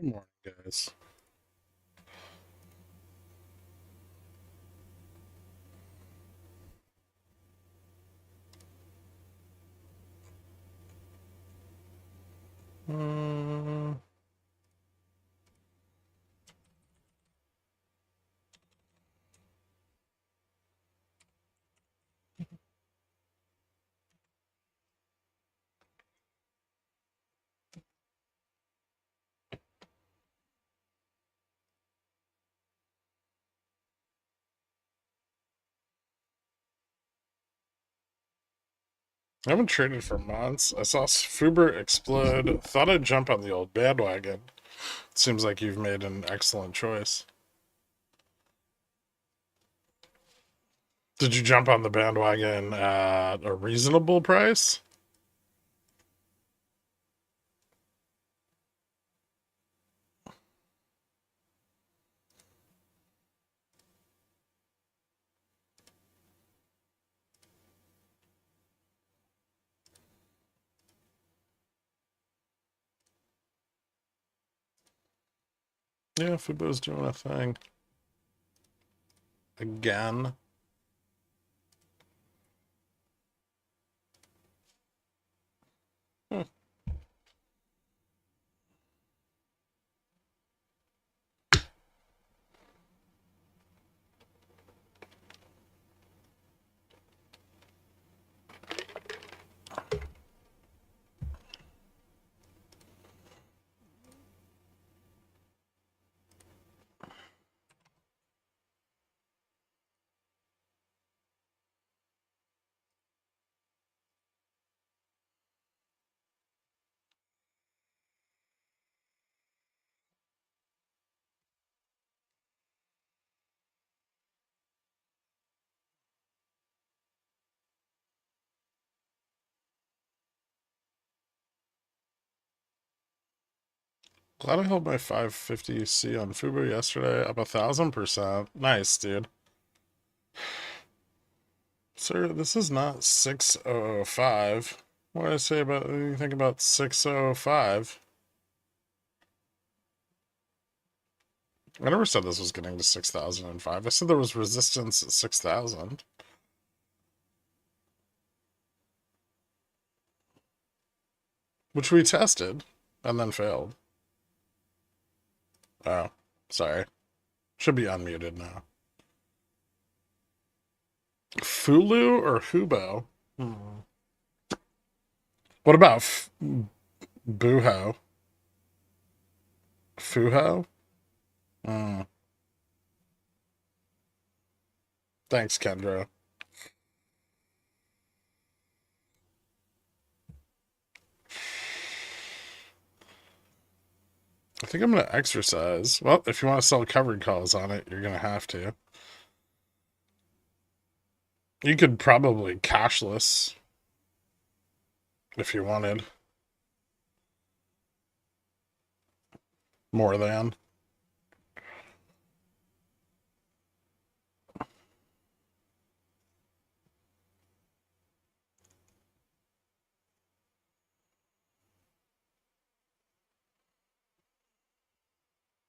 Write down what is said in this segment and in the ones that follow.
Good morning, guys. Uh, I haven't traded for months. I saw Fubo explode. Thought I'd jump on the old bandwagon. Seems like you've made an excellent choice. Did you jump on the bandwagon at a reasonable price? Yeah, Fubo's doing a thing. Again. Hmm. Glad I held my 550C on Fubo yesterday, up 1,000%. Nice, dude. Sir, this is not 6005. What do I say about, what do you think about 6005? I never said this was getting to 6,005. I said there was resistance at 6,000. Which we tested and then failed. Oh, sorry. Should be unmuted now. Fulu or Hubo? Hmm. What about Buho? Fuho? Hmm. Thanks, Kendra. I think I'm going to exercise. Well, if you want to sell covered calls on it, you're going to have to. You could probably cashless if you wanted. More than.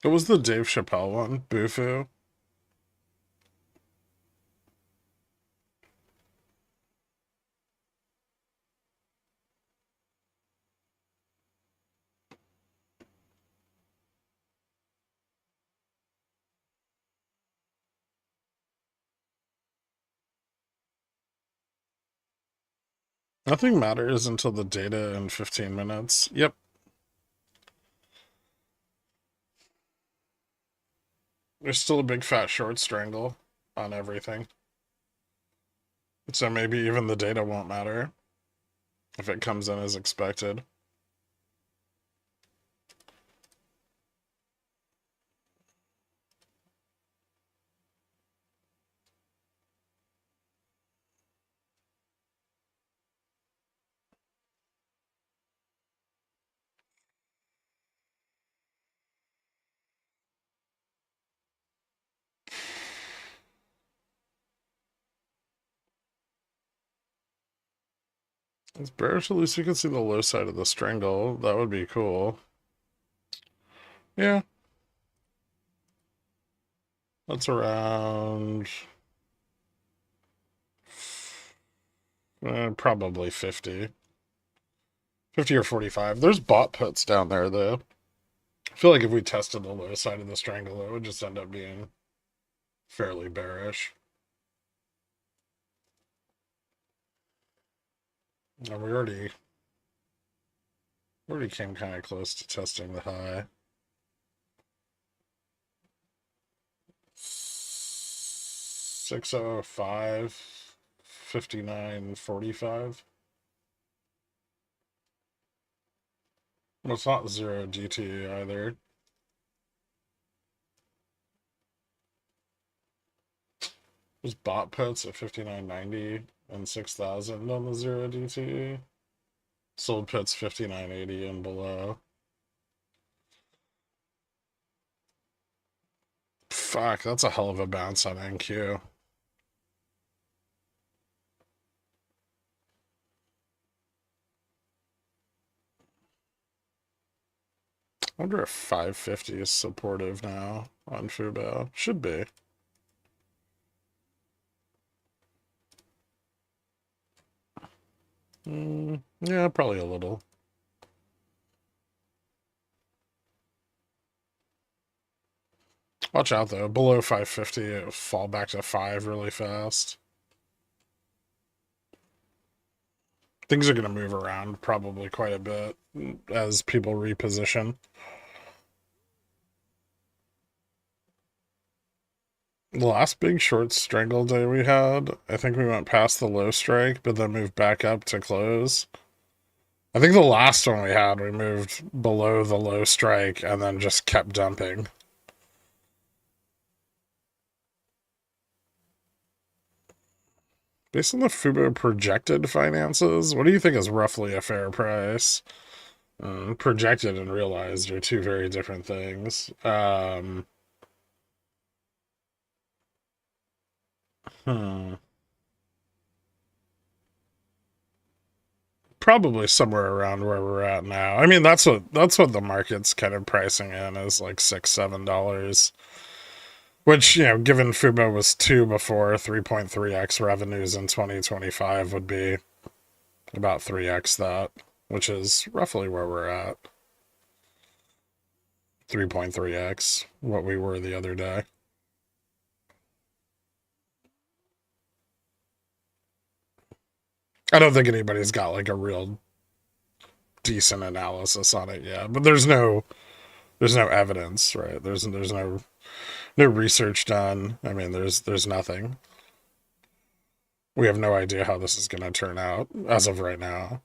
What was the Dave Chappelle one? Bufu? Nothing matters until the data in 15 minutes. Yep. There's still a big fat short strangle on everything. So maybe even the data won't matter if it comes in as expected. It's bearish, at least you can see the low side of the strangle. That would be cool. Yeah. That's around probably 50. 50 or 45. There's bot puts down there, though. I feel like if we tested the low side of the strangle, it would just end up being fairly bearish. And we already came kind of close to testing the high. 605, 59.45. Well, it's not 0 DT either. There's bot puts at 59.90 and 6,000 on the 0 DT. Sold puts 59.80 and below. Fuck, that's a hell of a bounce on NQ. I wonder if 550 is supportive now on Fubo. Should be. Yeah, probably a little. Watch out, though. Below 550, it'll fall back to 5 really fast. Things are going to move around probably quite a bit as people reposition. The last big short strangle day we had, I think we went past the low strike, but then moved back up to close. I think the last one we had, we moved below the low strike and then just kept dumping. Based on the Fubo projected finances, what do you think is roughly a fair price? Projected and realized are two very different things. Probably somewhere around where we're at now. I mean, that's what the market's kind of pricing in is like $6-7. Which, given Fubo was 2 before, 3.3x revenues in 2025 would be about 3x that, which is roughly where we're at. 3.3x what we were the other day. I don't think anybody's got like a real decent analysis on it yet, but there's no evidence, right? There's no research done. I mean, there's nothing. We have no idea how this is going to turn out as of right now.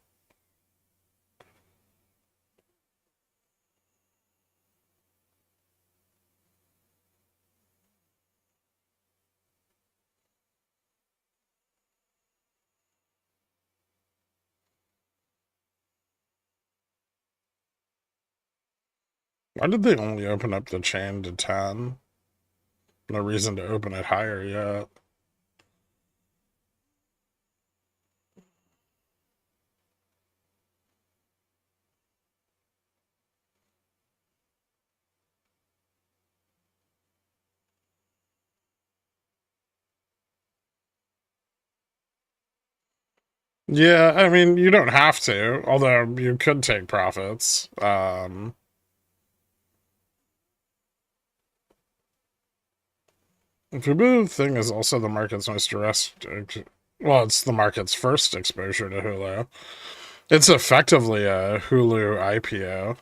Why did they only open up the chain to 10? No reason to open it higher yet. Yeah, I mean, you don't have to, although you could take profits. Fubo thing is also the market's most direct. Well, it's the market's first exposure to Hulu. It's effectively a Hulu IPO.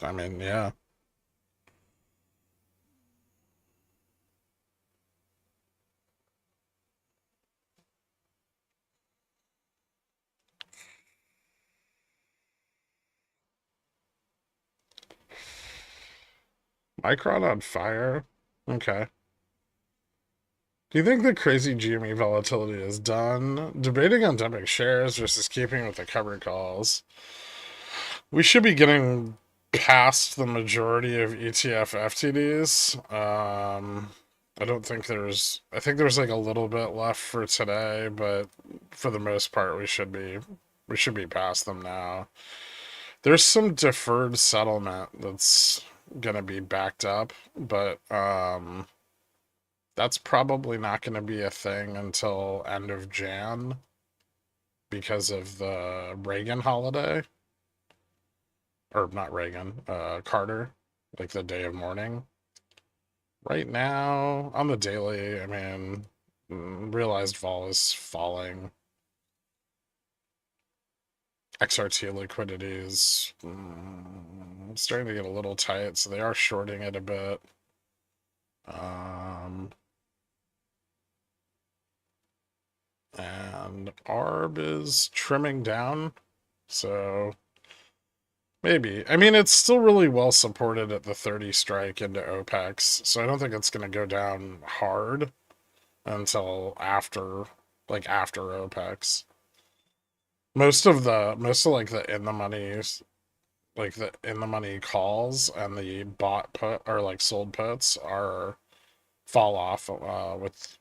I mean, yeah. Micron on fire? Okay. Do you think the crazy GME volatility is done? Debating on dumping shares versus keeping with the covered calls. We should be getting past the majority of ETF FTDs. I don't think there's. I think there's like a little bit left for today, but for the most part, we should be past them now. There's some deferred settlement that's gonna be backed up, but that's probably not gonna be a thing until end of Jan because of the Reagan holiday, or not Reagan, Carter, like the day of mourning. Right now, on the daily, I mean, realized vol is falling. XRT liquidity is starting to get a little tight, so they are shorting it a bit. And ARB is trimming down, so maybe. I mean, it's still really well supported at the 30 strike into OPEX, so I don't think it's going to go down hard until after, like after OPEX. Most of like the in the money, like the in the money calls and the bought put or like sold puts are fall off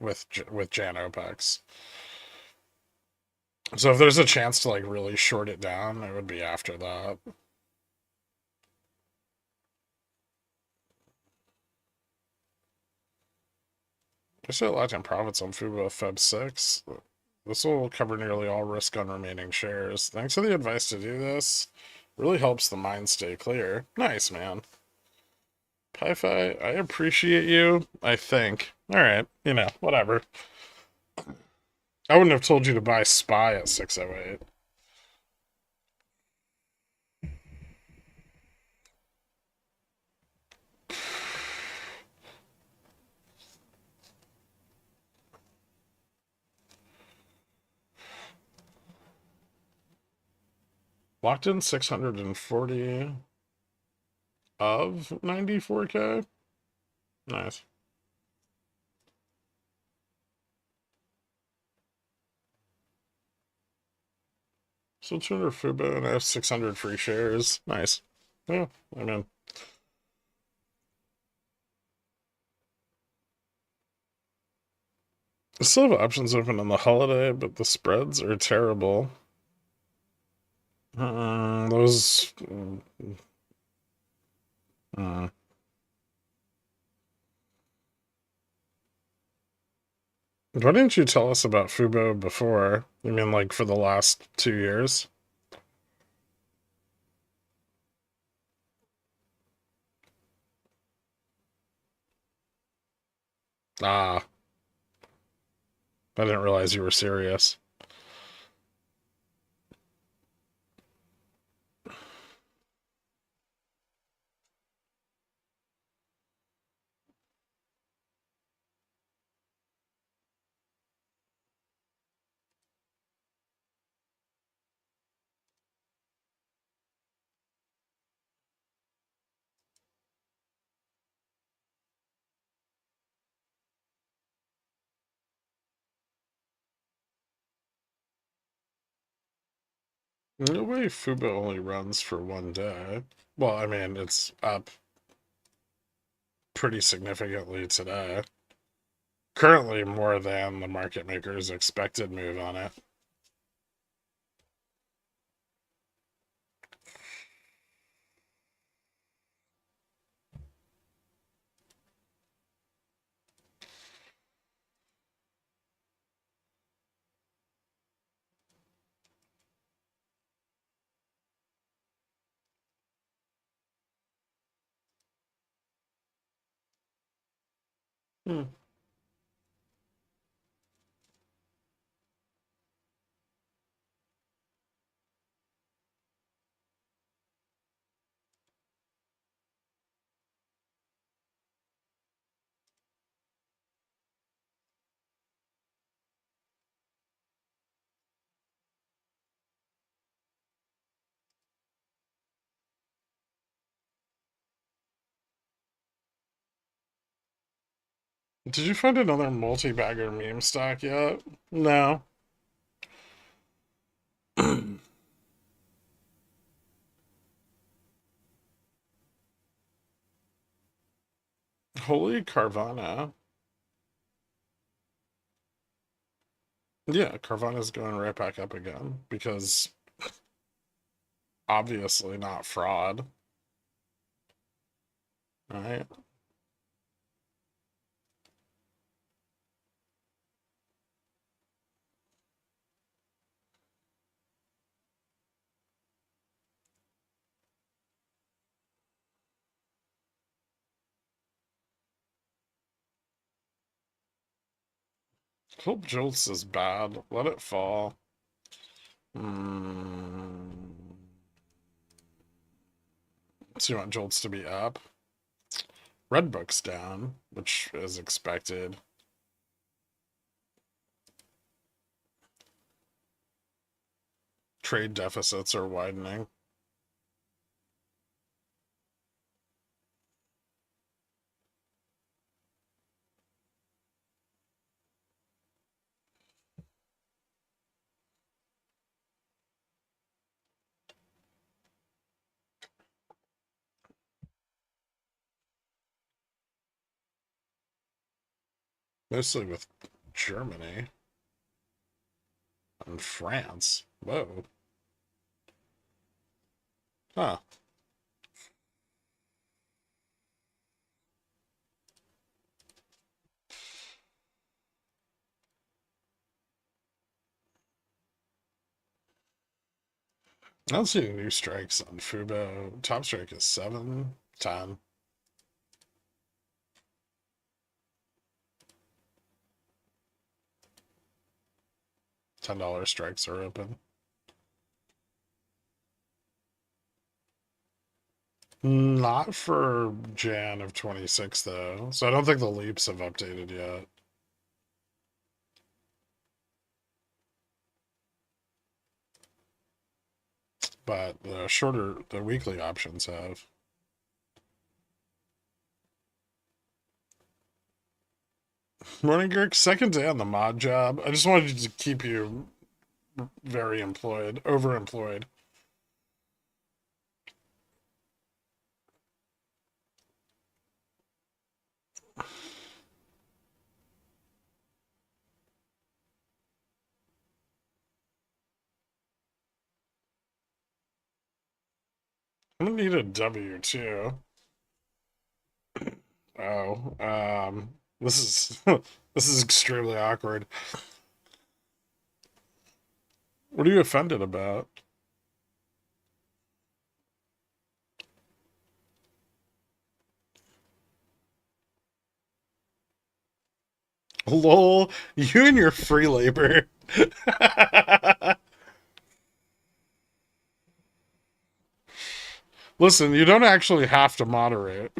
with Jan OPEX. So if there's a chance to like really short it down, it would be after that. I say lifetime profits on Fubo Feb 6. This will cover nearly all risk on remaining shares. Thanks for the advice to do this. Really helps the mind stay clear. Nice, man. Pi-Fi, I appreciate you, I think. Alright, whatever. I wouldn't have told you to buy SPY at 608. Locked in 640 of 94K. Nice. So 200 Fubo and I have 600 free shares. Nice. Yeah, I mean, I still have options open on the holiday, but the spreads are terrible. Those. Why didn't you tell us about Fubo before? You mean like for the last 2 years? Ah, I didn't realize you were serious. No way Fubo only runs for 1 day. Well, I mean, it's up pretty significantly today. Currently more than the market makers expected move on it. Hmm. Did you find another multi-bagger meme stock yet? No. Holy Carvana. Yeah, Carvana's going right back up again because obviously not fraud, right? Hope Jolts is bad. Let it fall. Mm. So you want Jolts to be up? Redbook's down, which is expected. Trade deficits are widening. Mostly with Germany and France. Whoa. Huh. I don't see any new strikes on Fubo. Top strike is 7, 10. $10 strikes are open. Not for Jan of 26 though. So I don't think the leaps have updated yet. But the weekly options have. Morning, Gherk. Second day on the mod job. I just wanted to keep you very employed, overemployed. I'm gonna need a W too. Oh, this is this is extremely awkward. What are you offended about? Lol, you and your free labor. Listen, you don't actually have to moderate.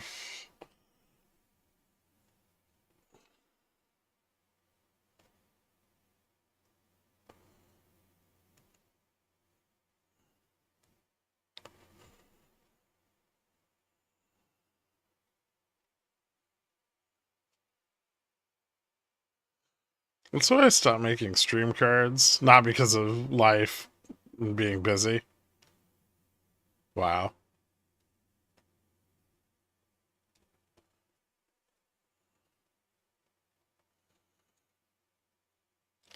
That's why I stopped making stream cards. Not because of life and being busy. Wow.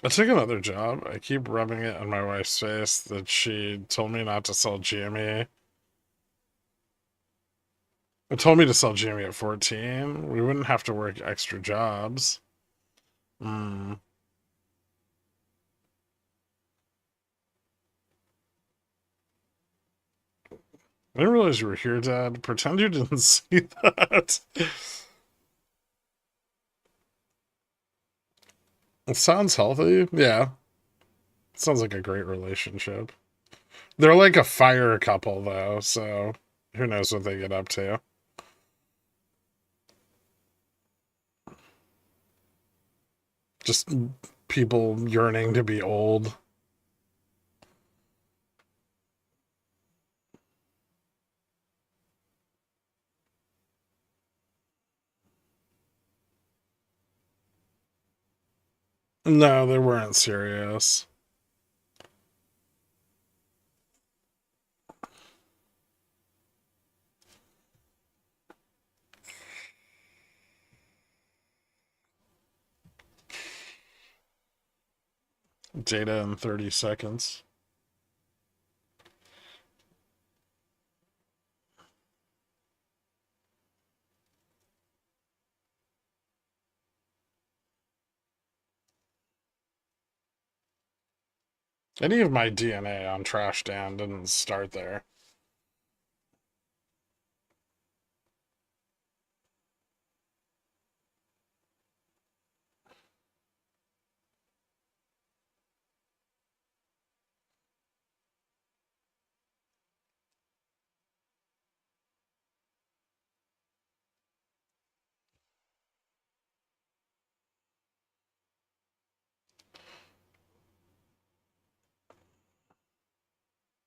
I took another job. I keep rubbing it in my wife's face that she told me not to sell GME. It told me to sell GME at 14. We wouldn't have to work extra jobs. Hmm. I didn't realize you were here, Dad. Pretend you didn't see that. It sounds healthy. Yeah. It sounds like a great relationship. They're like a fire couple, though, so who knows what they get up to. Just people yearning to be old. No, they weren't serious. Data in 30 seconds. Any of my DNA on Trash Dan didn't start there.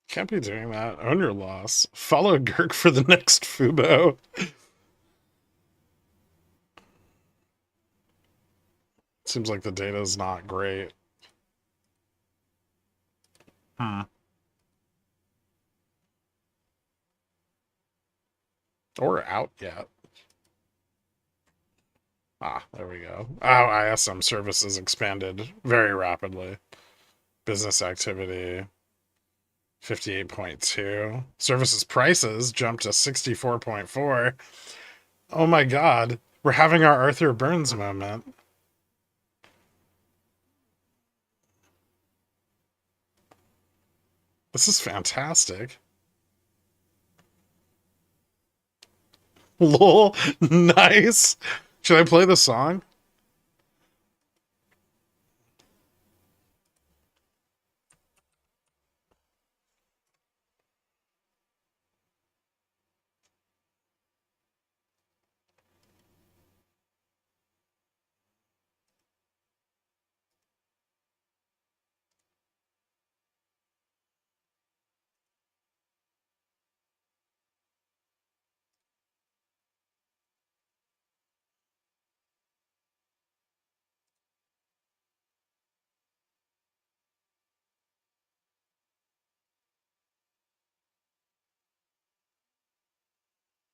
Can't be doing that. Own your loss. Follow Gherk for the next Fubo. Seems like the data is not great. Or out yet. Ah, there we go. Oh, ISM services expanded very rapidly. Business activity, 58.2. Services prices jumped to 64.4. Oh my god. We're having our Arthur Burns moment. This is fantastic. Lol. Nice. Should I play the song?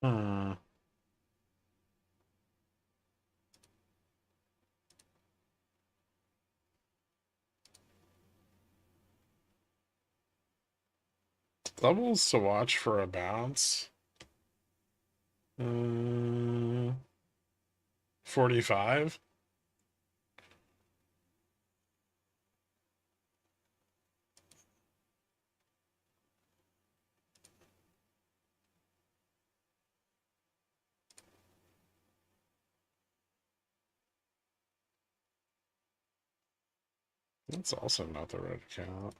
Hmm. Levels to watch for a bounce. 45. That's also not the right account.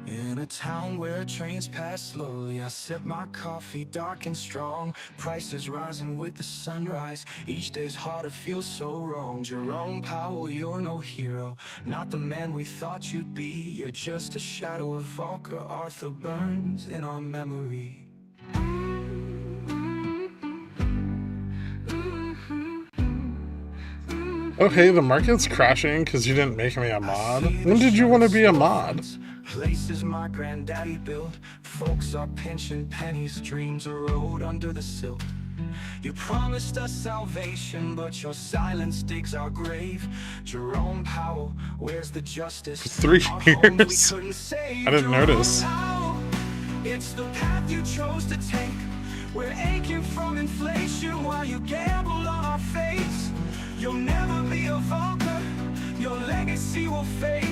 In a town where trains pass slowly, I sip my coffee dark and strong. Prices rising with the sunrise. Each day's harder, feels so wrong. Jerome Powell, you're no hero, not the man we thought you'd be. You're just a shadow of Volker Arthur Burns in our memory. Oh hey, the market's crashing because you didn't make me a mod? When did you want to be a mod? Places my granddaddy built. Folks are pinching pennies, dreams erode under the silt. You promised us salvation, but your silence digs our grave. Jerome Powell, where's the justice? 3 years. I didn't notice. It's the path you chose to take. We're aching from inflation while you gamble on our fates. You'll never be a Volker, your legacy will fade.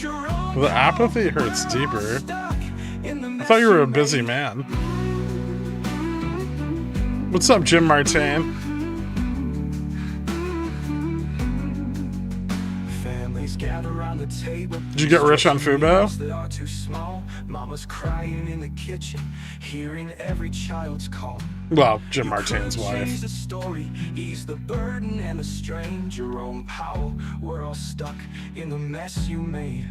The apathy hurts deeper. I thought you were a busy man. What's up, Jim Martin? the table. Did you get rich on Fubo? That are too small. Mama's crying in the kitchen, hearing every child's call. Well, Jim You Martin's could've wife. changed the story, ease the burden and the strain. Jerome Powell, we're all stuck in the mess you made.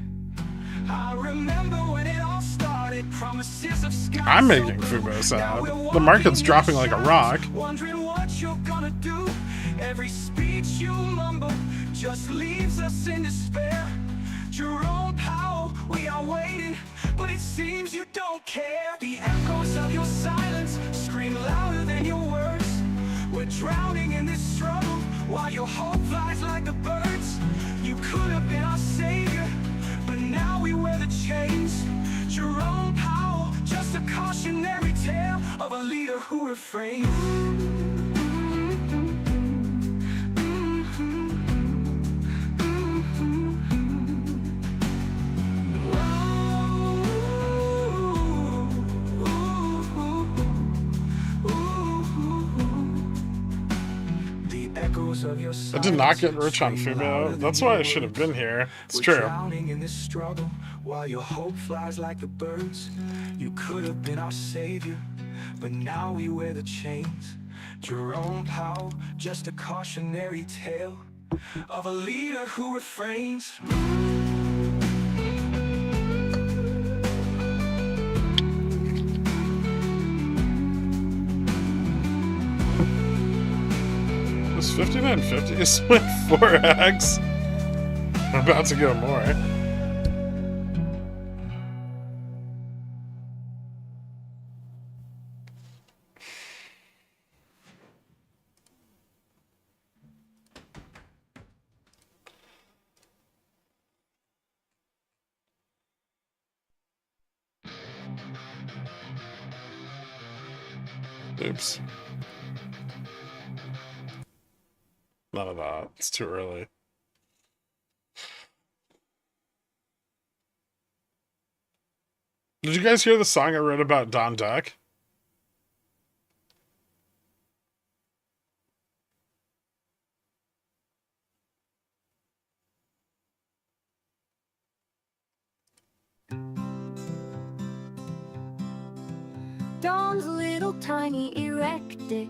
I remember when it all started, promises of sky. I'm making Fubo sad. The market's dropping like a rock. Wondering what you're gonna do. Every speech you mumble just leaves us in despair. Jerome Powell, we are waiting, but it seems you don't care. The echoes of your silence scream louder than your words. We're drowning in this struggle while your hope flies like the birds. You could have been our savior, but now we wear the chains. Jerome Powell, just a cautionary tale of a leader who refrains. I did not get rich on Fubo. That's why I should have been here. It's true. Drowning in this struggle while your hope flies like the birds. You could have been our savior, but now we wear the chains. Jerome Powell, just a cautionary tale of a leader who refrains. This 59.50 is with 4x. I'm about to go more. Oops. None of that. It's too early. Did you guys hear the song I wrote about Don Duck? Don's little tiny erect dick.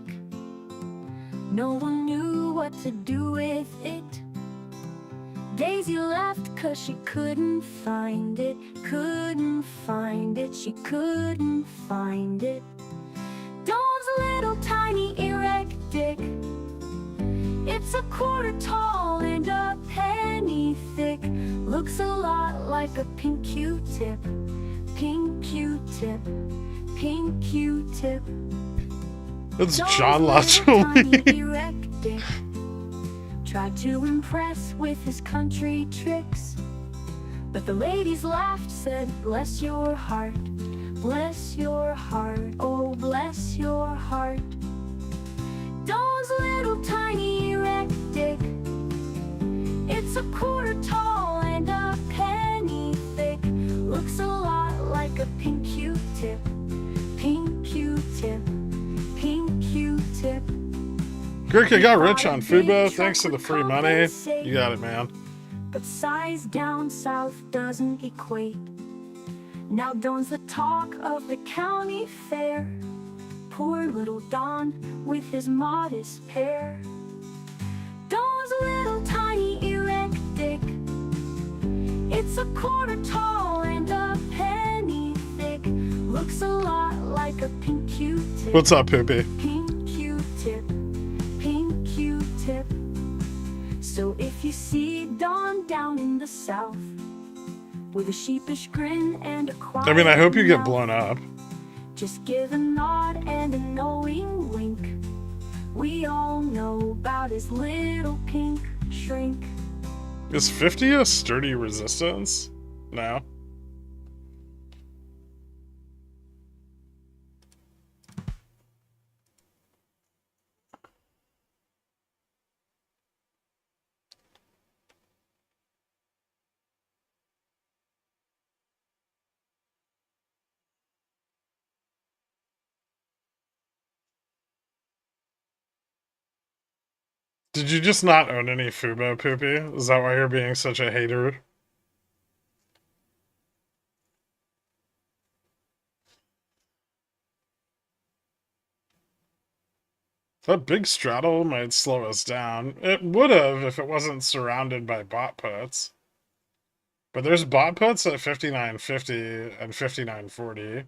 No one knew what to do with it. Daisy laughed 'cause she couldn't find it. Couldn't find it, she couldn't find it. Don's little tiny erect dick. It's a quarter tall and a penny thick. Looks a lot like a pink Q-tip. Pink Q-tip, pink Q-tip. It's John Lachlan. Tried to impress with his country tricks, but the ladies laughed, said, bless your heart, oh bless your heart. Don's little tiny erect dick. It's a quarter tall and a penny thick. Looks a lot like a pink Q-tip. Pink Q-tip, pink Q-tip. Gherkin got rich on Fubo thanks to the free money. You got it, man. But size down south doesn't equate. Now Don's the talk of the county fair. Poor little Don with his modest pair. Don's little tiny erect dick. It's a quarter tall and a penny thick. Looks a lot like a pink Q-tip. What's up, Poopy? Pink Q-tip, pink Q-tip. So if you see Don down in the south with a sheepish grin and a quiet I mean, I hope you get mouth, blown up. just give a nod and a knowing wink. We all know about his little pink shrink. Is 50 a sturdy resistance? No. Did you just not own any Fubo, Poopy? Is that why you're being such a hater? That big straddle might slow us down. It would have if it wasn't surrounded by bot puts. But there's bot puts at 59.50 and 59.40.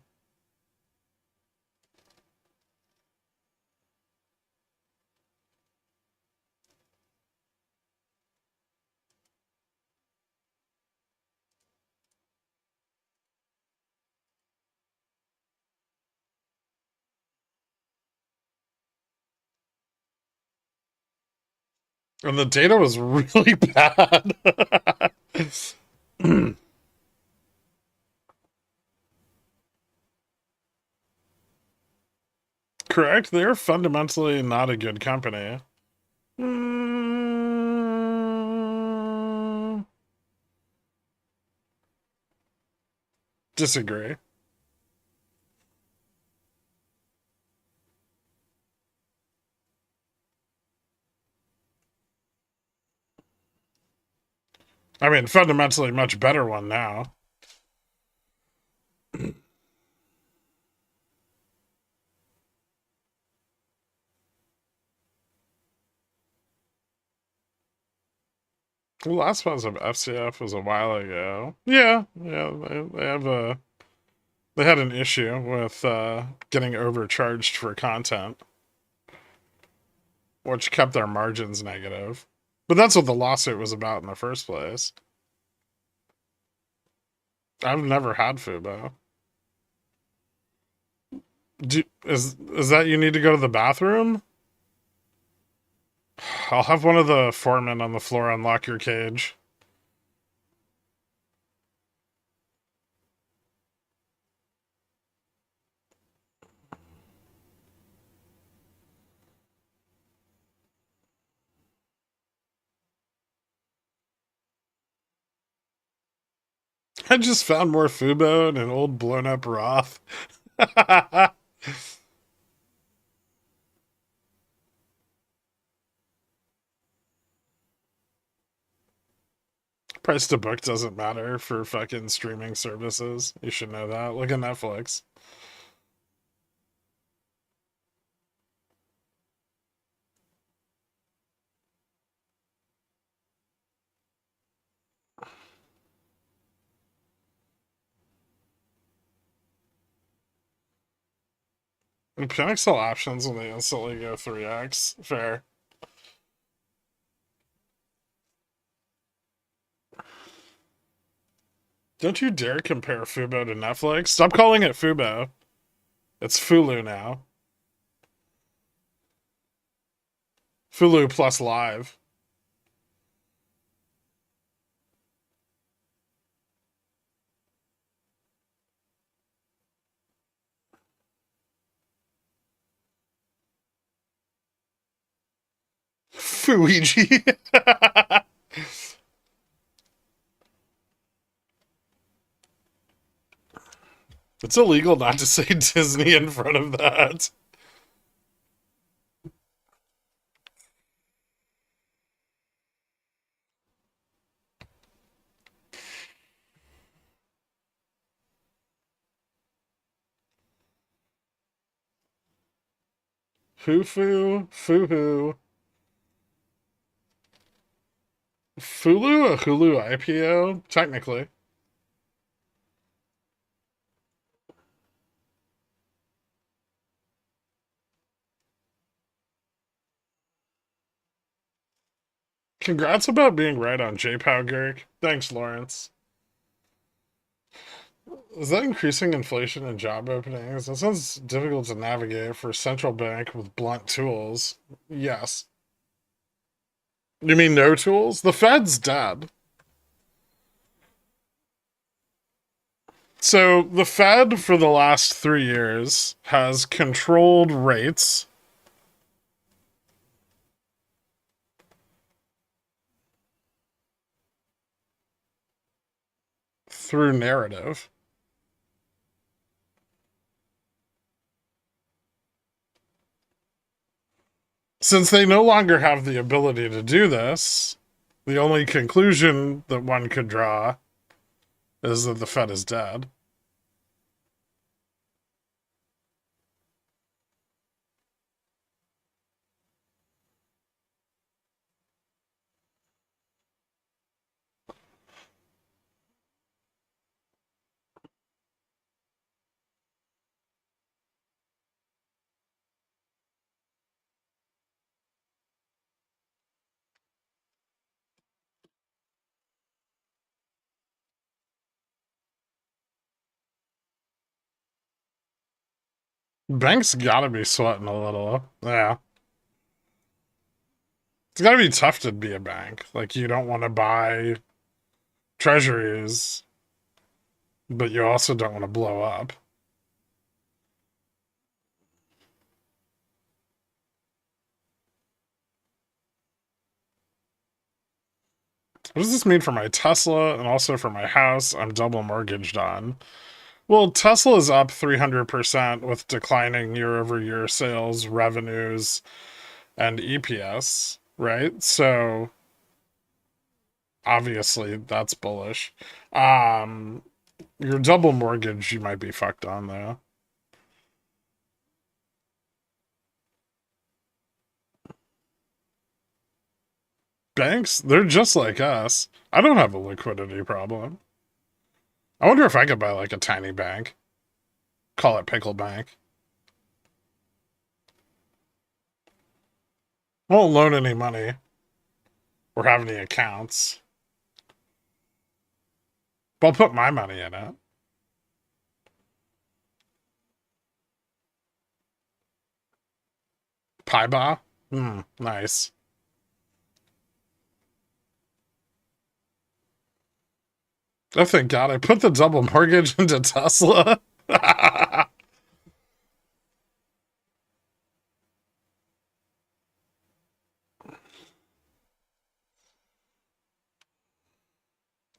And the data was really bad. Correct? They're fundamentally not a good company. Disagree. I mean, fundamentally much better one now. The last one's of FCF was a while ago. Yeah, they had an issue with getting overcharged for content, which kept their margins negative. But that's what the lawsuit was about in the first place. I've never had Fubo. Is that you need to go to the bathroom? I'll have one of the foremen on the floor unlock your cage. I just found more Fubo and an old blown up Roth. Price to book doesn't matter for fucking streaming services. You should know that. Look at Netflix. And Panic sell options when they instantly go 3x. Fair. Don't you dare compare Fubo to Netflix. Stop calling it Fubo. It's Fulu now. Fulu plus live. Fuigi. It's illegal not to say Disney in front of that. Fufu, Fuhu. Fulu, a Hulu IPO? Technically. Congrats about being right on JPOW, Gherk. Thanks, Lawrence. Is that increasing inflation and job openings? That sounds difficult to navigate for a central bank with blunt tools. Yes. You mean no tools? The Fed's dead. So the Fed for the last 3 years has controlled rates through narrative. Since they no longer have the ability to do this, the only conclusion that one could draw is that the Fed is dead. Banks gotta be sweating a little. Yeah. It's gotta be tough to be a bank. Like, you don't want to buy treasuries, but you also don't want to blow up. What does this mean for my Tesla and also for my house I'm double mortgaged on? Well, Tesla is up 300% with declining year over year sales, revenues, and EPS, right? So obviously that's bullish. Um, your double mortgage, you might be fucked on though. Banks, they're just like us. I don't have a liquidity problem. I wonder if I could buy like a tiny bank, call it Pickle Bank. I won't loan any money or have any accounts, but I'll put my money in it. Paiba? Nice. Oh, thank God I put the double mortgage into Tesla.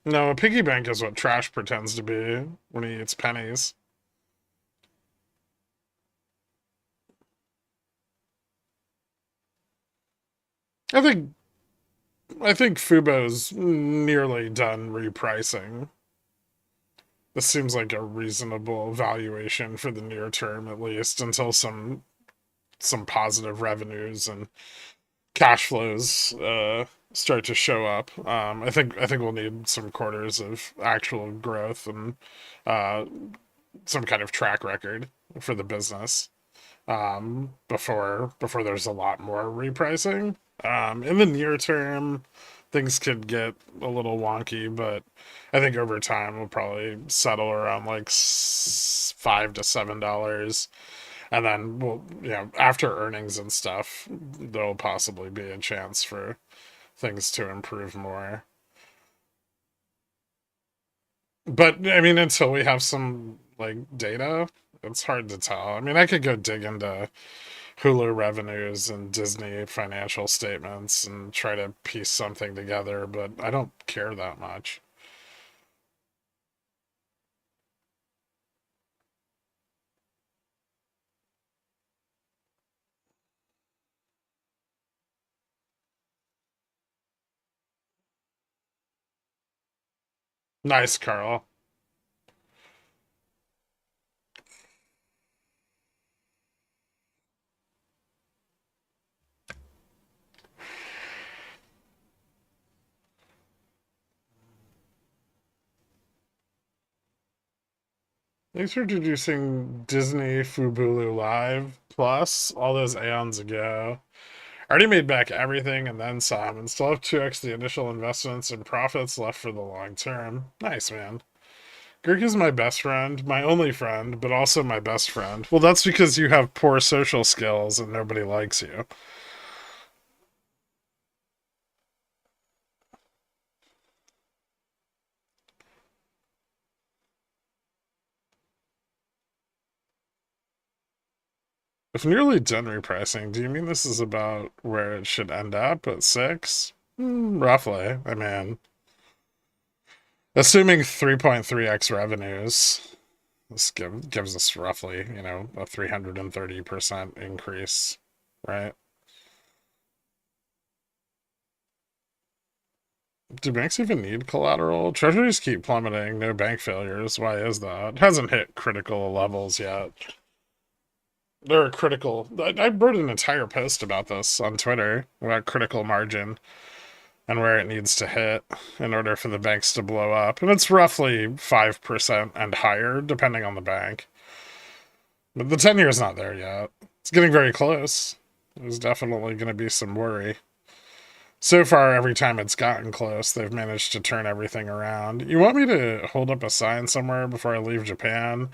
No, a piggy bank is what trash pretends to be when he eats pennies. I think I think Fubo's nearly done repricing. This seems like a reasonable valuation for the near term, at least, until some positive revenues and cash flows start to show up. I think we'll need some quarters of actual growth and uh, some kind of track record for the business before there's a lot more repricing. In the near term, things could get a little wonky, but I think over time we'll probably settle around like $5 to $7, and then after earnings and stuff, there'll possibly be a chance for things to improve more. But I mean, until we have some like data, it's hard to tell. I mean, I could go dig into Hulu revenues and Disney financial statements and try to piece something together, but I don't care that much. Nice, Carl. Thanks for introducing Disney Fubu Live Plus all those aeons ago. I already made back everything and then some, and still have 2x the initial investments and profits left for the long term. Nice, man. Gherkin is my best friend, my only friend, but also my best friend. Well, that's because you have poor social skills and nobody likes you. If nearly done repricing, do you mean this is about where it should end up at 6? Roughly. I mean, assuming 3.3x revenues, this gives us roughly, a 330% increase, right? Do banks even need collateral? Treasuries keep plummeting, no bank failures. Why is that? It hasn't hit critical levels yet. They're critical. I wrote an entire post about this on Twitter about critical margin and where it needs to hit in order for the banks to blow up. And it's roughly 5% and higher, depending on the bank. But the 10 year is not there yet. It's getting very close. There's definitely going to be some worry. So far, every time it's gotten close, they've managed to turn everything around. You want me to hold up a sign somewhere before I leave Japan?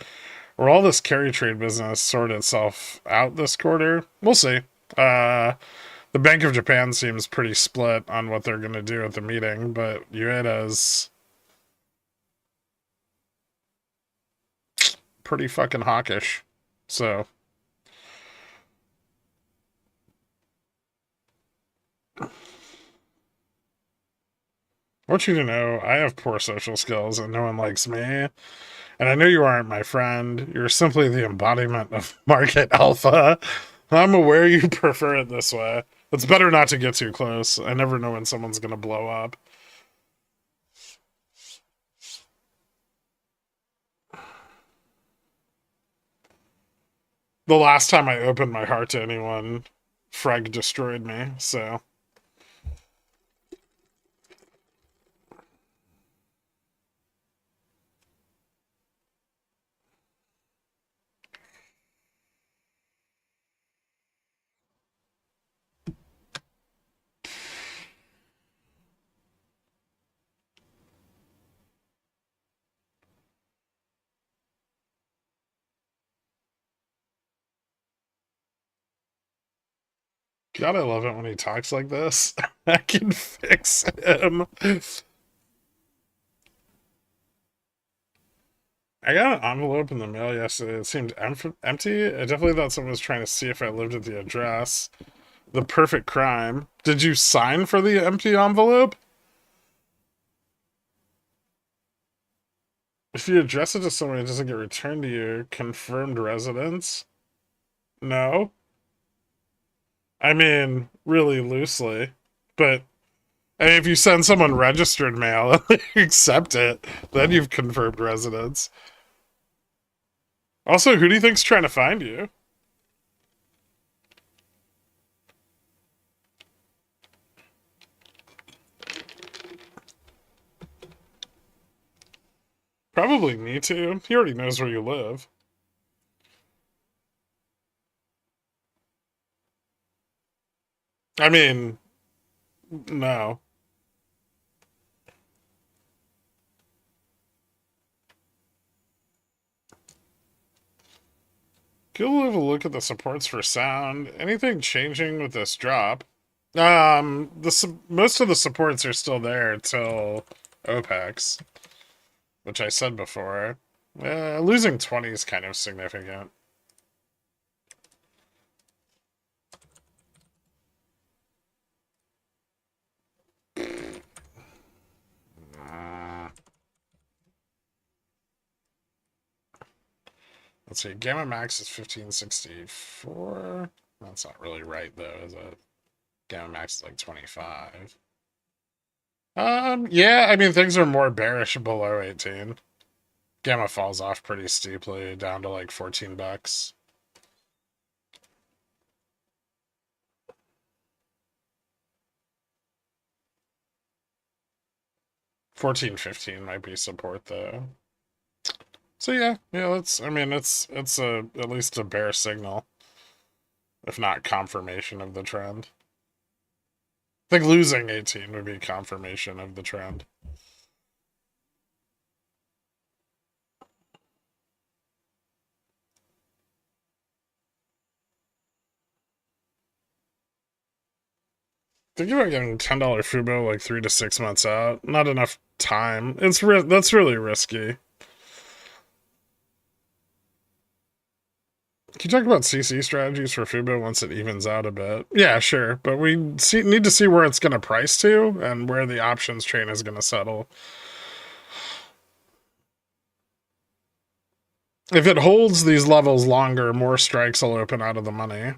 Will all this carry trade business sort itself out this quarter? We'll see. The Bank of Japan seems pretty split on what they're going to do at the meeting, but Ueda's pretty fucking hawkish. So, I want you to know I have poor social skills and no one likes me. And I know you aren't my friend. You're simply the embodiment of market alpha. I'm aware you prefer it this way. It's better not to get too close. I never know when someone's going to blow up. The last time I opened my heart to anyone, Freg destroyed me, so. God, I love it when he talks like this. I can fix him. I got an envelope in the mail yesterday. It seemed empty. I definitely thought someone was trying to see if I lived at the address. The perfect crime. Did you sign for the empty envelope? If you address it to someone, it doesn't get returned to you. Confirmed residence? No. I mean, really loosely. But I mean, if you send someone registered mail and they accept it, then you've confirmed residence. Also, who do you think's trying to find you? Probably me too. He already knows where you live. I mean, no. Go have a look at the supports for sound. Anything changing with this drop? Most of the supports are still there till OPEX, which I said before. Losing 20 is kind of significant. Let's see. Gamma max is 1564. That's not really right though, is it? Gamma max is like 25. Yeah, I mean things are more bearish below 18. Gamma falls off pretty steeply down to like 14 bucks. $14.15 might be support though. So yeah, it's at least a bear signal, if not confirmation of the trend. I think losing 18 would be confirmation of the trend. Thinking about getting $10 Fubo like 3 to 6 months out. Not enough time. That's really risky. Can you talk about CC strategies for Fubo once it evens out a bit? Yeah, sure, but we need to see where it's going to price to and where the options chain is going to settle. If it holds these levels longer, more strikes will open out of the money.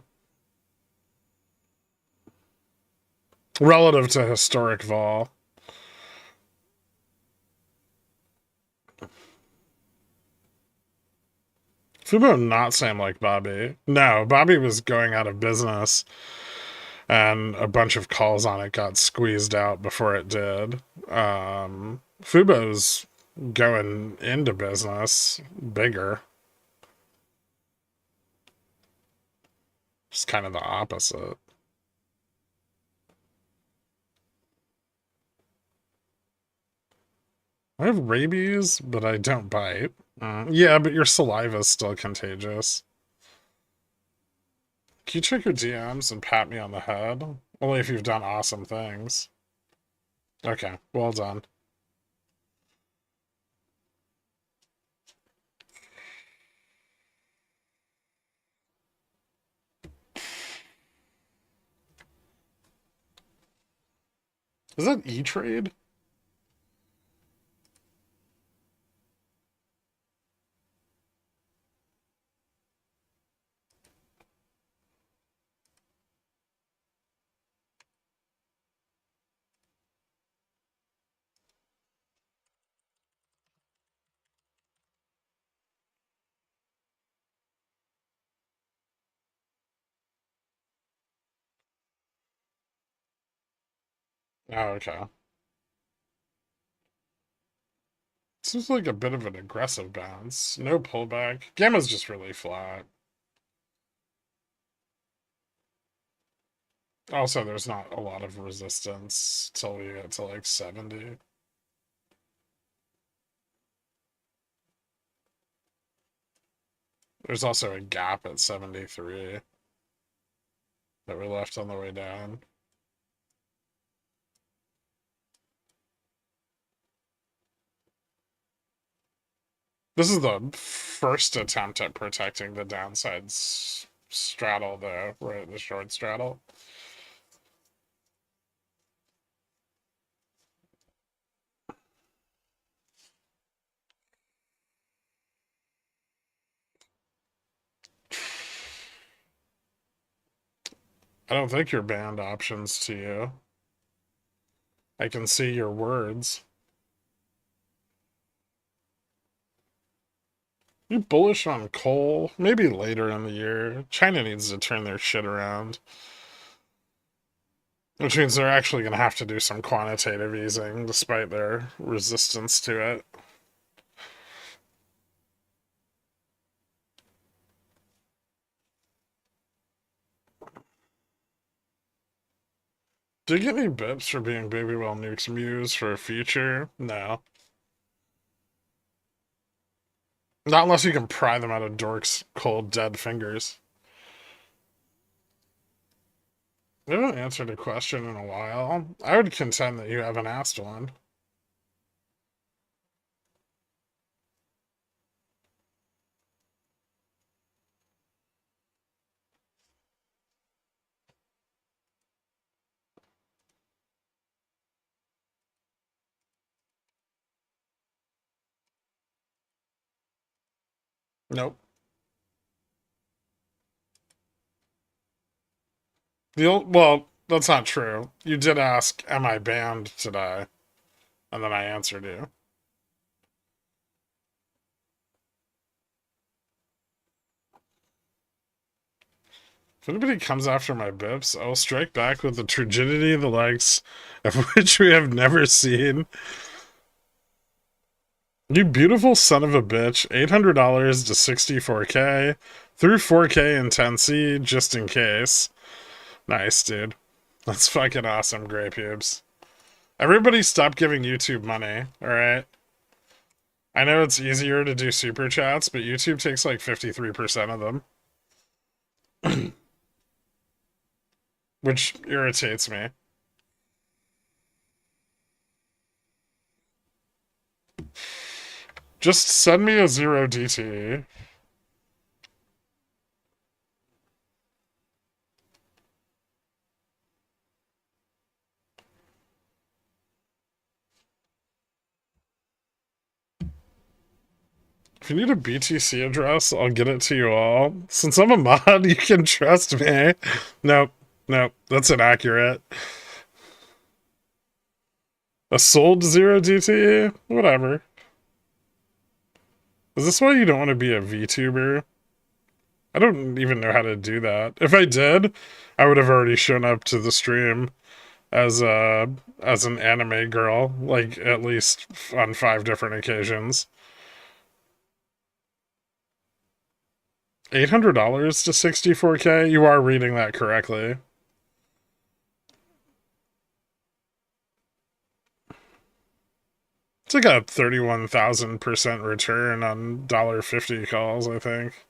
Relative to historic vol. Fubo not same like Bobby. No, Bobby was going out of business and a bunch of calls on it got squeezed out before it did. Fubo's going into business bigger. Just kind of the opposite. I have rabies, but I don't bite. Yeah, but your saliva is still contagious. Can you check your DMs and pat me on the head? Only if you've done awesome things. Okay, well done. Is that E-Trade? Oh, okay. Seems like a bit of an aggressive bounce. No pullback. Gamma's just really flat. Also, there's not a lot of resistance till we get to like 70. There's also a gap at 73 that we left on the way down. This is the first attempt at protecting the downside straddle, though, right? The short straddle. I don't think you're banned options to you. I can see your words. You bullish on coal? Maybe later in the year. China needs to turn their shit around. Which means they're actually going to have to do some quantitative easing despite their resistance to it. Do you get any bips for being Baby Well Nuke's muse for a future? No. Not unless you can pry them out of Dork's cold, dead fingers. I haven't answered a question in a while. I would contend that you haven't asked one. Nope. Well, that's not true. You did ask, am I banned today? And then I answered you. If anybody comes after my bips, I will strike back with the tragedy the likes of which we have never seen. You beautiful son of a bitch. $800 to 64K. Through 4K and 10C, just in case. Nice, dude. That's fucking awesome, Grey Pubes. Everybody stop giving YouTube money, alright? I know it's easier to do super chats, but YouTube takes like 53% of them. Which irritates me. Just send me a 0 DT. If you need a BTC address, I'll get it to you all. Since I'm a mod, you can trust me. Nope. Nope. That's inaccurate. A sold 0 DT? Whatever. Is this why you don't want to be a VTuber? I don't even know how to do that. If I did, I would have already shown up to the stream as an anime girl, like at least on 5 different occasions. $800 to 64K? You are reading that correctly. It's It's like a 31,000% return on $1.50 calls, I think.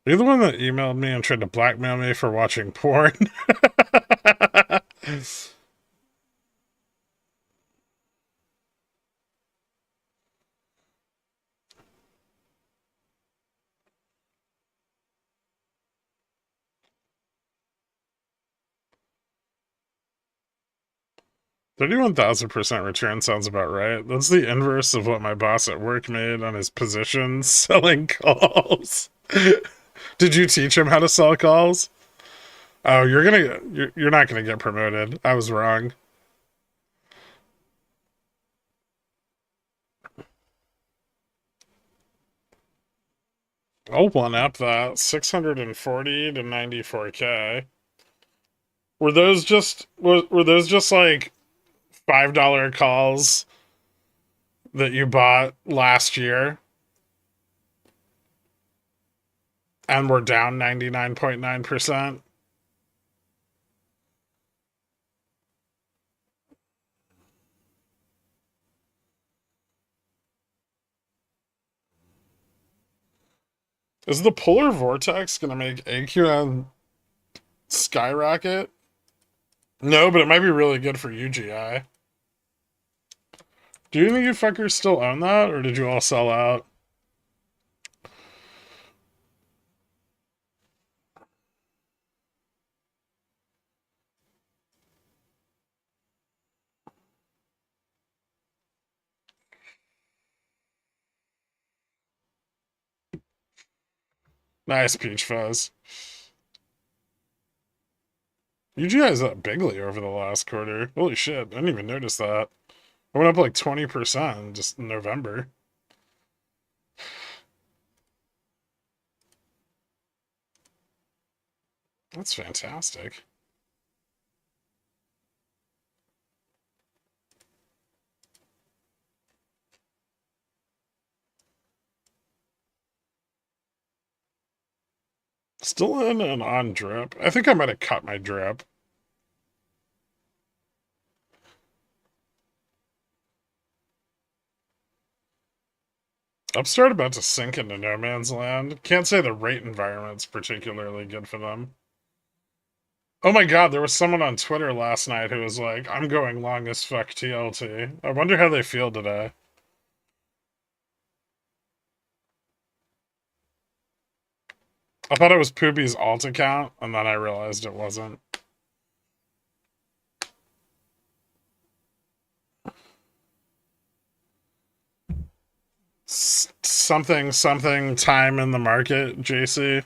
You're the one that emailed me and tried to blackmail me for watching porn. 31,000% return sounds about right. That's the inverse of what my boss at work made on his position selling calls. Did you teach him how to sell calls? Oh, you're not gonna get promoted. I was wrong. I'll one up that 640 to 94K. Were those just like $5 calls that you bought last year and were down 99.9%? Is the polar vortex going to make AQN skyrocket? No, but it might be really good for UGI. Do you think you fuckers still own that, or did you all sell out? Nice, Peach Fuzz. UGI is up bigly over the last quarter. Holy shit, I didn't even notice that. I went up like 20% just in November. That's fantastic. Still in and on drip. I think I might have cut my drip. Upstart about to sink into no man's land. Can't say the rate environment's particularly good for them. Oh my god, there was someone on Twitter last night who was like, I'm going long as fuck TLT. I wonder how they feel today. I thought it was Poopy's alt account, and then I realized it wasn't. Something time in the market, JC.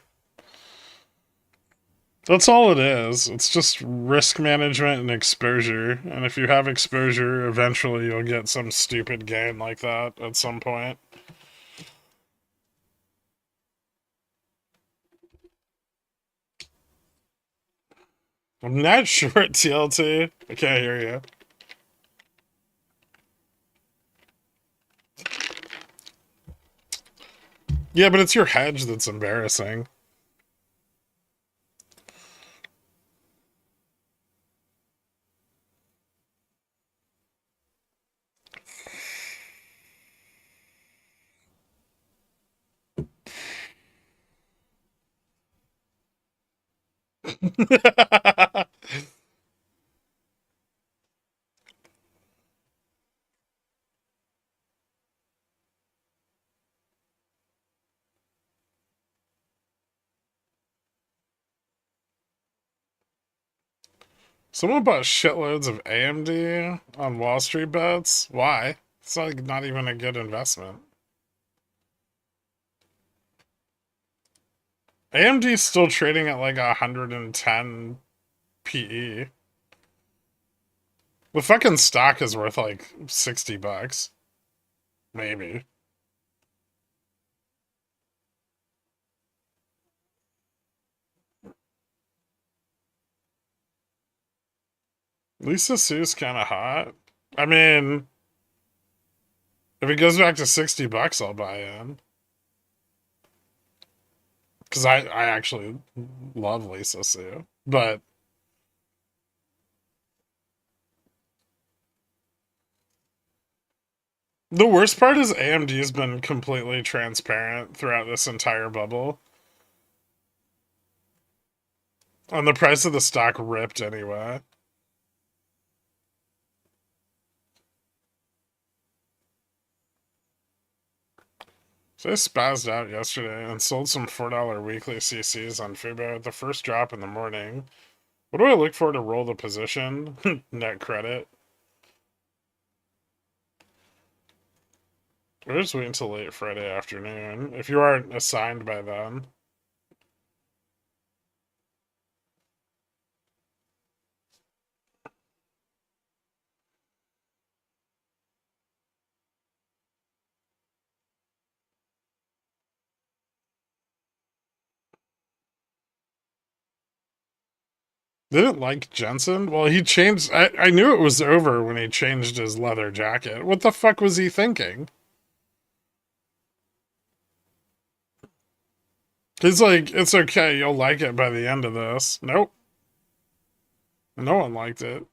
That's all it is. It's just risk management and exposure. And if you have exposure, eventually you'll get some stupid gain like that at some point. I'm not sure at TLT. I can't hear you. Yeah, but it's your hedge that's embarrassing. Someone bought shitloads of AMD on Wall Street bets. Why? It's like not even a good investment. AMD's still trading at like 110 PE. The fucking stock is worth like $60. Maybe. Lisa Sue's kind of hot. I mean, if it goes back to $60, I'll buy in. Because I actually love Lisa Sue. But the worst part is AMD's been completely transparent throughout this entire bubble. And the price of the stock ripped anyway. So I spazzed out yesterday and sold some $4 weekly CCs on Fubo at the first drop in the morning. What do I look for to roll the position? Net credit. We'll just wait until late Friday afternoon. If you aren't assigned by then. They didn't like Jensen? Well, he changed. I knew it was over when he changed his leather jacket. What the fuck was he thinking? He's like, it's okay, you'll like it by the end of this. Nope. No one liked it.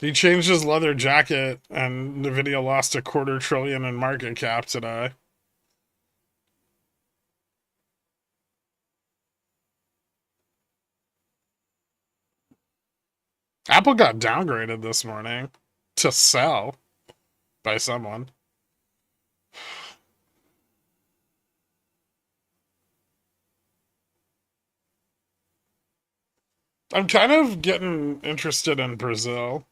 He changed his leather jacket, and Nvidia lost $250 billion in market cap today. Apple got downgraded this morning to sell by someone. I'm kind of getting interested in Brazil.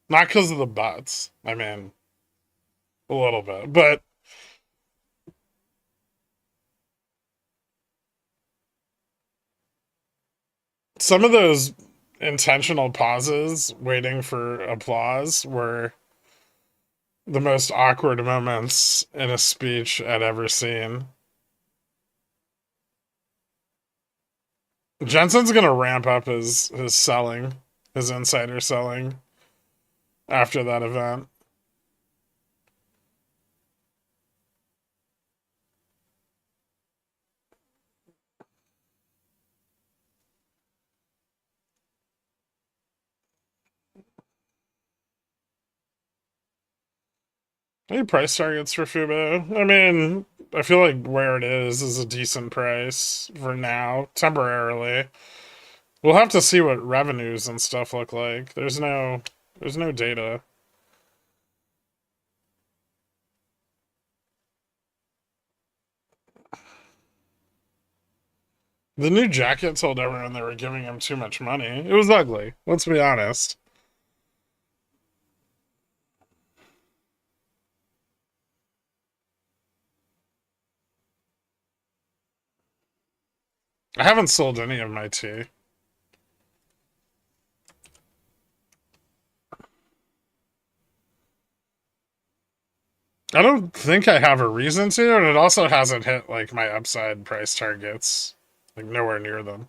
Not because of the butts. I mean, a little bit. But some of those intentional pauses waiting for applause were the most awkward moments in a speech I'd ever seen. Jensen's gonna ramp up his selling, his insider selling after that event. Any price targets for Fubo? I mean, I feel like where it is a decent price for now, temporarily. We'll have to see what revenues and stuff look like. There's no data. The new jacket told everyone they were giving him too much money. It was ugly. Let's be honest. I haven't sold any of my tea. I don't think I have a reason to, and it also hasn't hit like my upside price targets. Like nowhere near them.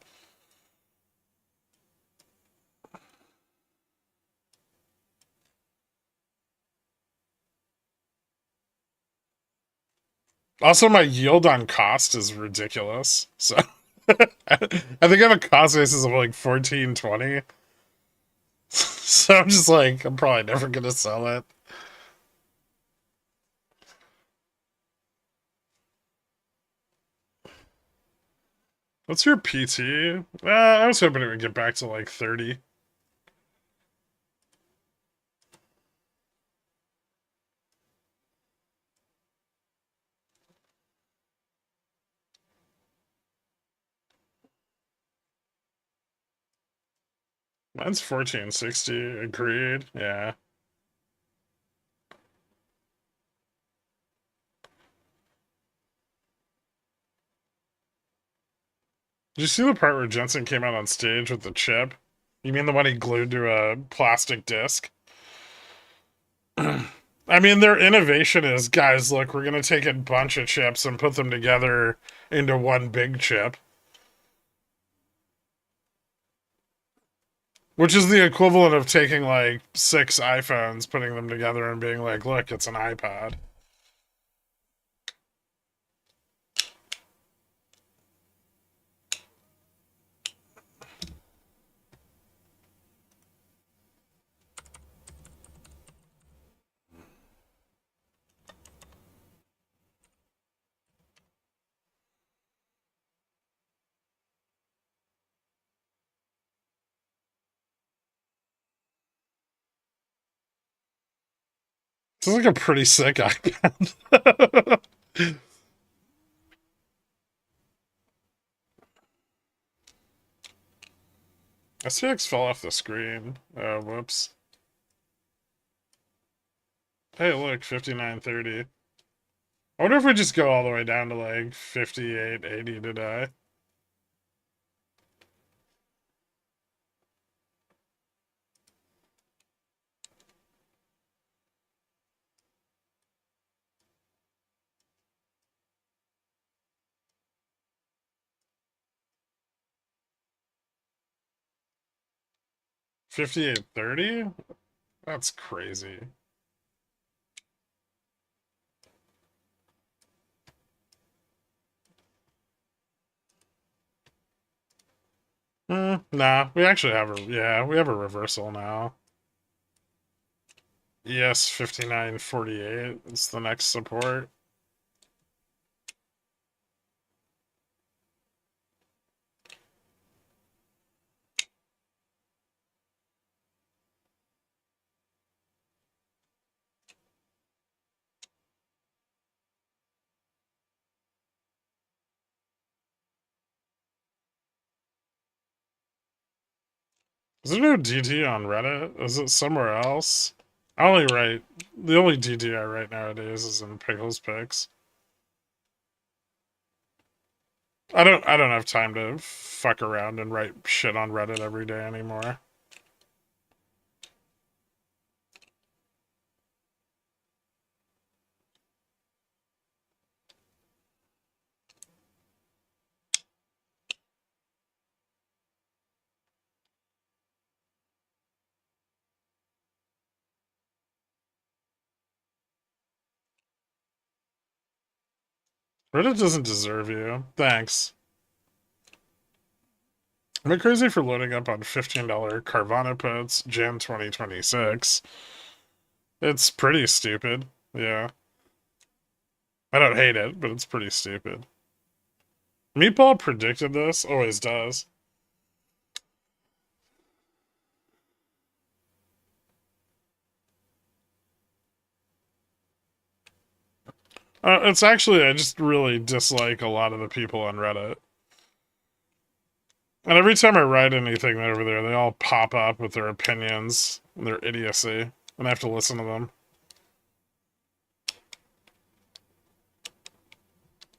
Also, my yield on cost is ridiculous. So I think I have a cost basis of like 14.20. So I'm just like, I'm probably never gonna sell it. What's your PT? I was hoping it would get back to like 30. Mine's 1460. Agreed. Yeah. Did you see the part where Jensen came out on stage with the chip? You mean the one he glued to a plastic disc? I mean, their innovation is, guys, look, we're going to take a bunch of chips and put them together into one big chip. Which is the equivalent of taking like 6 iPhones, putting them together, and being like, look, it's an iPod. This is like a pretty sick iPad. SPX fell off the screen. Oh, whoops. Hey, look, 59.30. I wonder if we just go all the way down to like 58.80 today. $58.30? That's crazy. Nah, we actually have we have a reversal now. Yes, 59.48 is the next support. Is there no DT on Reddit? Is it somewhere else? I only write the only DT I write nowadays is in Pickles Picks. I don't have time to fuck around and write shit on Reddit every day anymore. Reddit doesn't deserve you. Thanks. Am I crazy for loading up on $15 Carvana puts Jan 2026? It's pretty stupid. Yeah. I don't hate it, but it's pretty stupid. Meatball predicted this, always does. It's actually, I just really dislike a lot of the people on Reddit. And every time I write anything over there, they all pop up with their opinions and their idiocy, and I have to listen to them.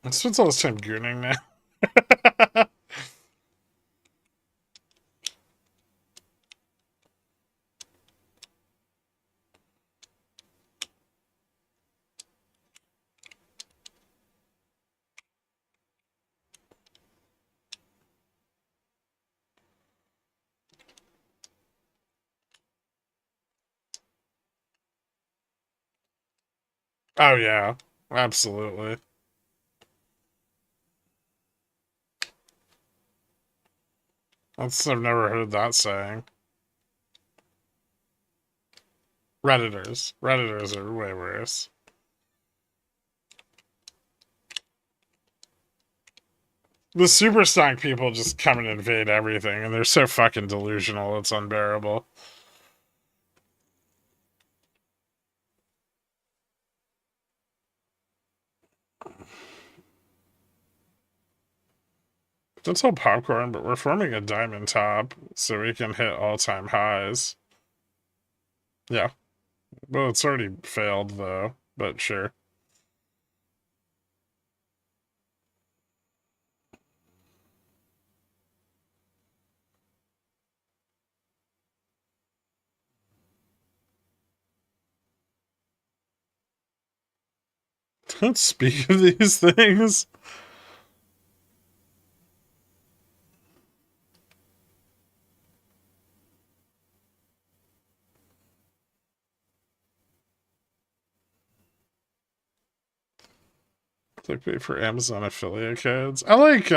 I spent all this time gooning now. Oh, yeah. Absolutely. I've never heard that saying. Redditors. Redditors are way worse. The super stonk people just come and invade everything, and they're so fucking delusional, it's unbearable. Don't sell popcorn, but we're forming a diamond top so we can hit all-time highs. Yeah. Well, it's already failed, though, but sure. Don't speak of these things. Clickbait for Amazon affiliate codes. I like,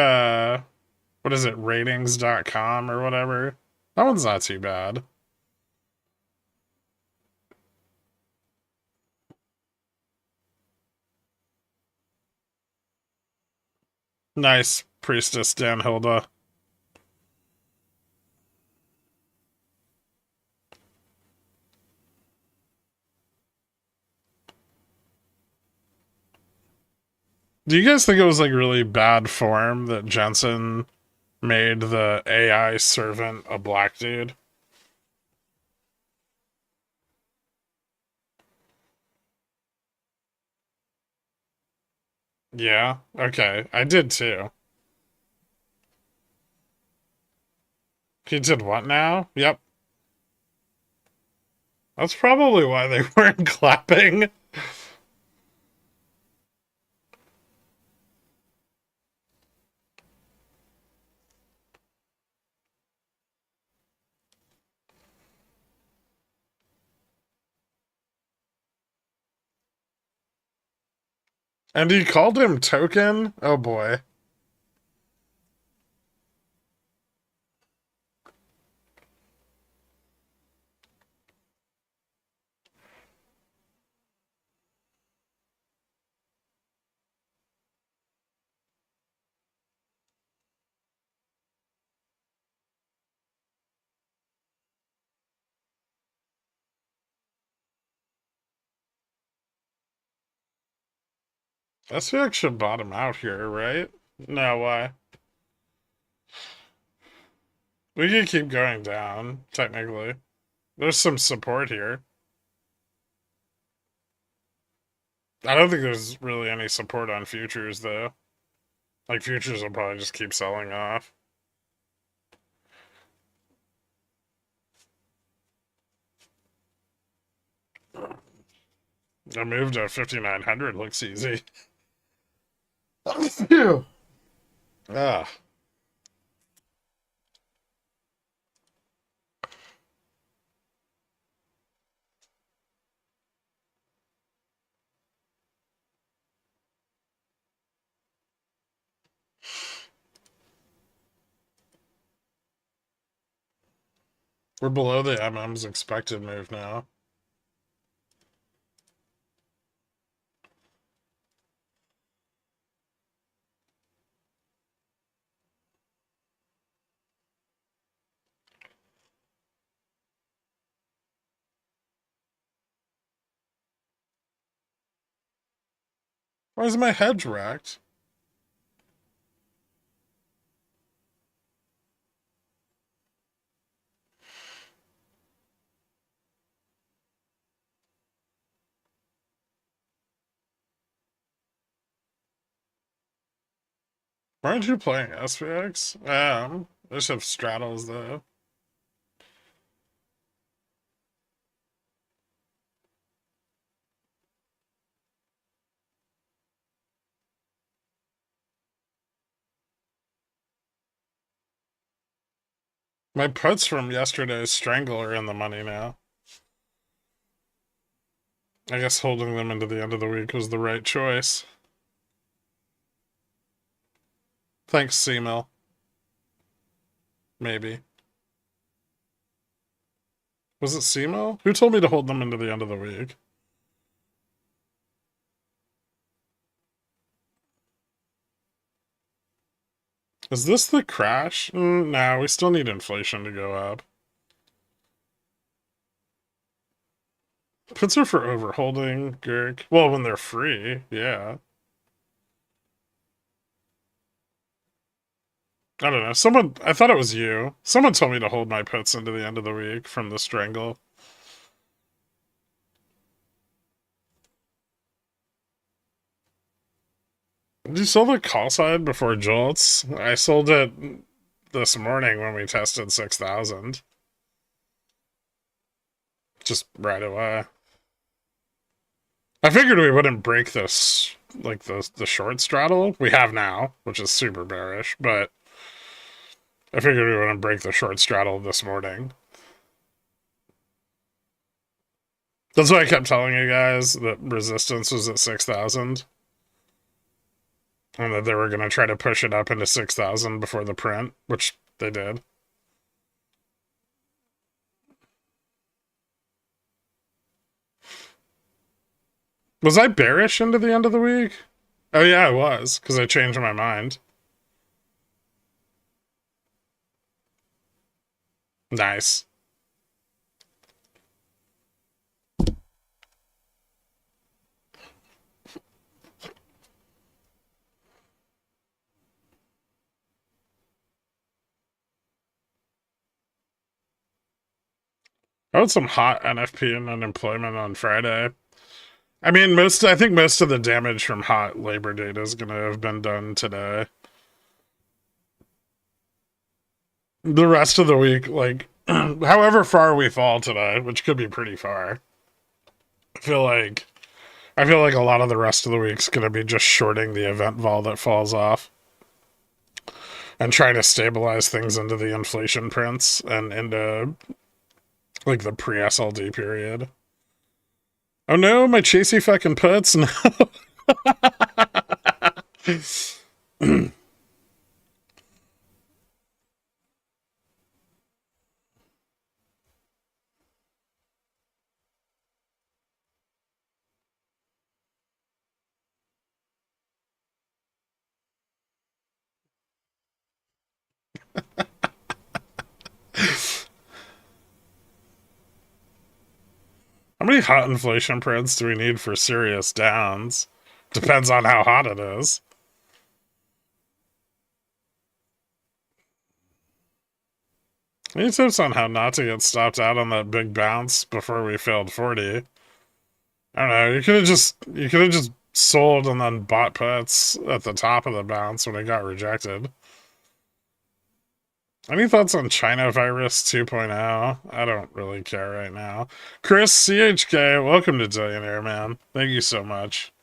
what is it, ratings.com or whatever. That one's not too bad. Nice, Priestess Dan Hilda. Do you guys think it was like really bad form that Jensen made the AI servant a black dude? Yeah, okay. I did too. He did what now? Yep. That's probably why they weren't clapping. And he called him Token? Oh boy. SPX should bottom out here, right? No, why? We can keep going down, technically. There's some support here. I don't think there's really any support on futures, though. Like, futures will probably just keep selling off. A move to 5,900 looks easy. Ah. We're below the MM's expected move now. Why is my hedge wrecked? Why aren't you playing SPX? I just have straddles, though. My puts from yesterday's strangle are in the money now. I guess holding them into the end of the week was the right choice. Thanks, C-Mill. Maybe. Was it C-Mill? Who told me to hold them into the end of the week? Is this the crash? No, we still need inflation to go up. Puts are for overholding, Gherk. Well, when they're free, yeah. I don't know. I thought it was you. Someone told me to hold my puts into the end of the week from the strangle. Did you sell the call side before Jolts? I sold it this morning when we tested 6,000. Just right away. I figured we wouldn't break this, like the short straddle. We have now, which is super bearish, but I figured we wouldn't break the short straddle this morning. That's why I kept telling you guys that resistance was at 6,000. and that they were going to try to push it up into 6,000 before the print, which they did. Was I bearish into the end of the week? Oh yeah, I was, because I changed my mind. Nice. I had some hot NFP and unemployment on Friday. I mean, I think most of the damage from hot labor data is going to have been done today. The rest of the week, like, however far we fall today, which could be pretty far, I feel like a lot of the rest of the week's going to be just shorting the event vol that falls off and trying to stabilize things into the inflation prints and into like the pre-SLD period. Oh no, my chasey fucking puts. No. How many hot inflation prints do we need for serious downs? Depends on how hot it is. Any tips on how not to get stopped out on that big bounce before we failed 40? I don't know. You could have just sold and then bought puts at the top of the bounce when it got rejected. Any thoughts on China Virus 2.0? I don't really care right now. Chris CHK, welcome to Billionaire, man. Thank you so much.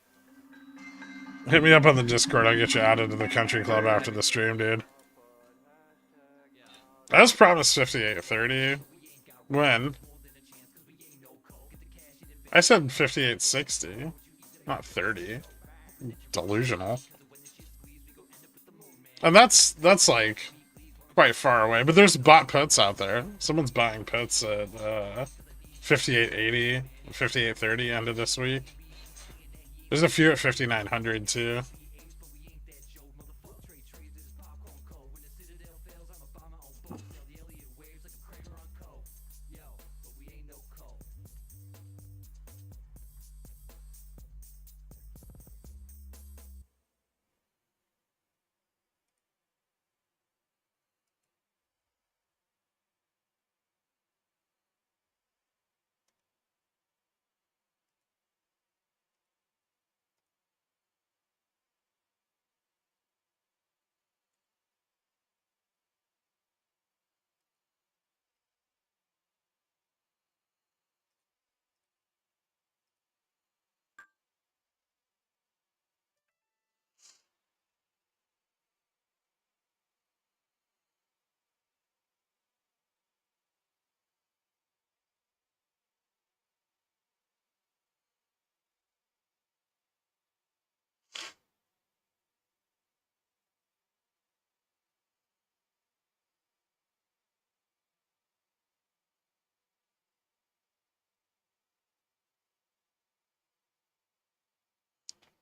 Hit me up on the Discord. I'll get you added to the country club after the stream, dude. I was promised 58.30. When? I said 58.60, not 30. Delusional. And that's like quite far away. But there's bot puts out there. Someone's buying puts at 58.80, 58.30 end of this week. There's a few at 5900 too.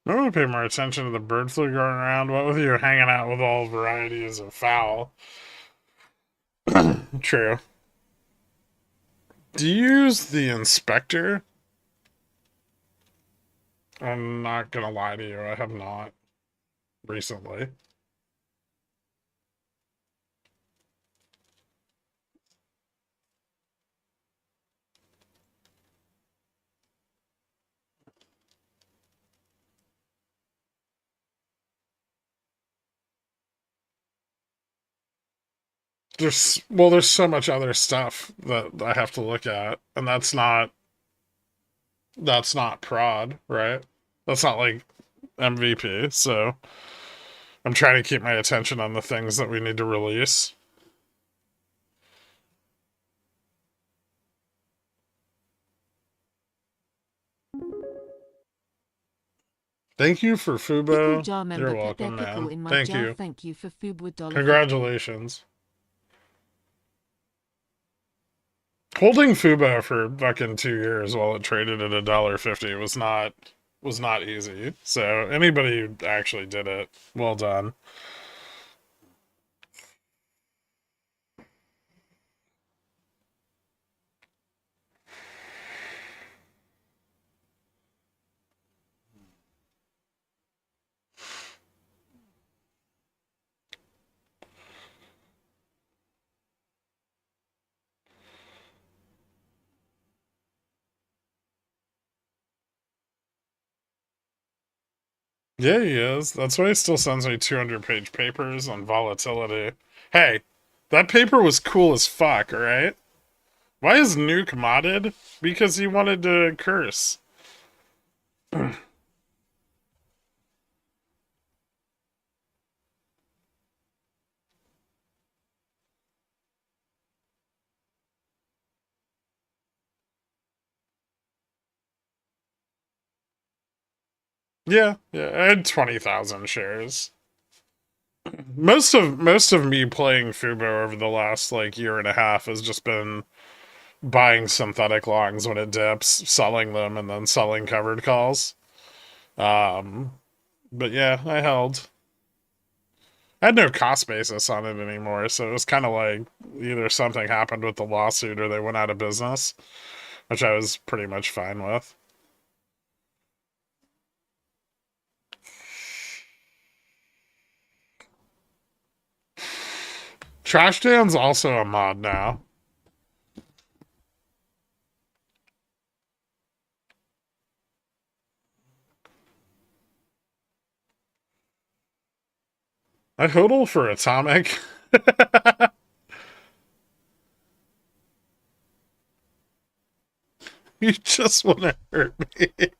I'm gonna pay more attention to the bird flu going around. What with you hanging out with all varieties of fowl? True. Do you use the inspector? I'm not gonna lie to you, I have not recently. There's so much other stuff that I have to look at, and that's not prod, right? That's not like MVP. So I'm trying to keep my attention on the things that we need to release. Thank you for Pickle Fubo. jar You're member put their welcome, pickle man. in my Thank jar. you. Thank you for Fubo $50. Congratulations. Holding Fubo for fucking 2 years while it traded at $1.50 was not easy. So anybody who actually did it, well done. Yeah, he is. That's why he still sends me 200-page papers on volatility. Hey, that paper was cool as fuck, alright? Why is Nuke modded? Because he wanted to curse. Yeah, I had 20,000 shares. Most of me playing Fubo over the last like year and a half has just been buying synthetic longs when it dips, selling them, and then selling covered calls. Um, but yeah, I held. I had no cost basis on it anymore, so it was kind of like either something happened with the lawsuit or they went out of business, which I was pretty much fine with. Trash Dan's also a mod now. I hodl for Atomic. You just want to hurt me.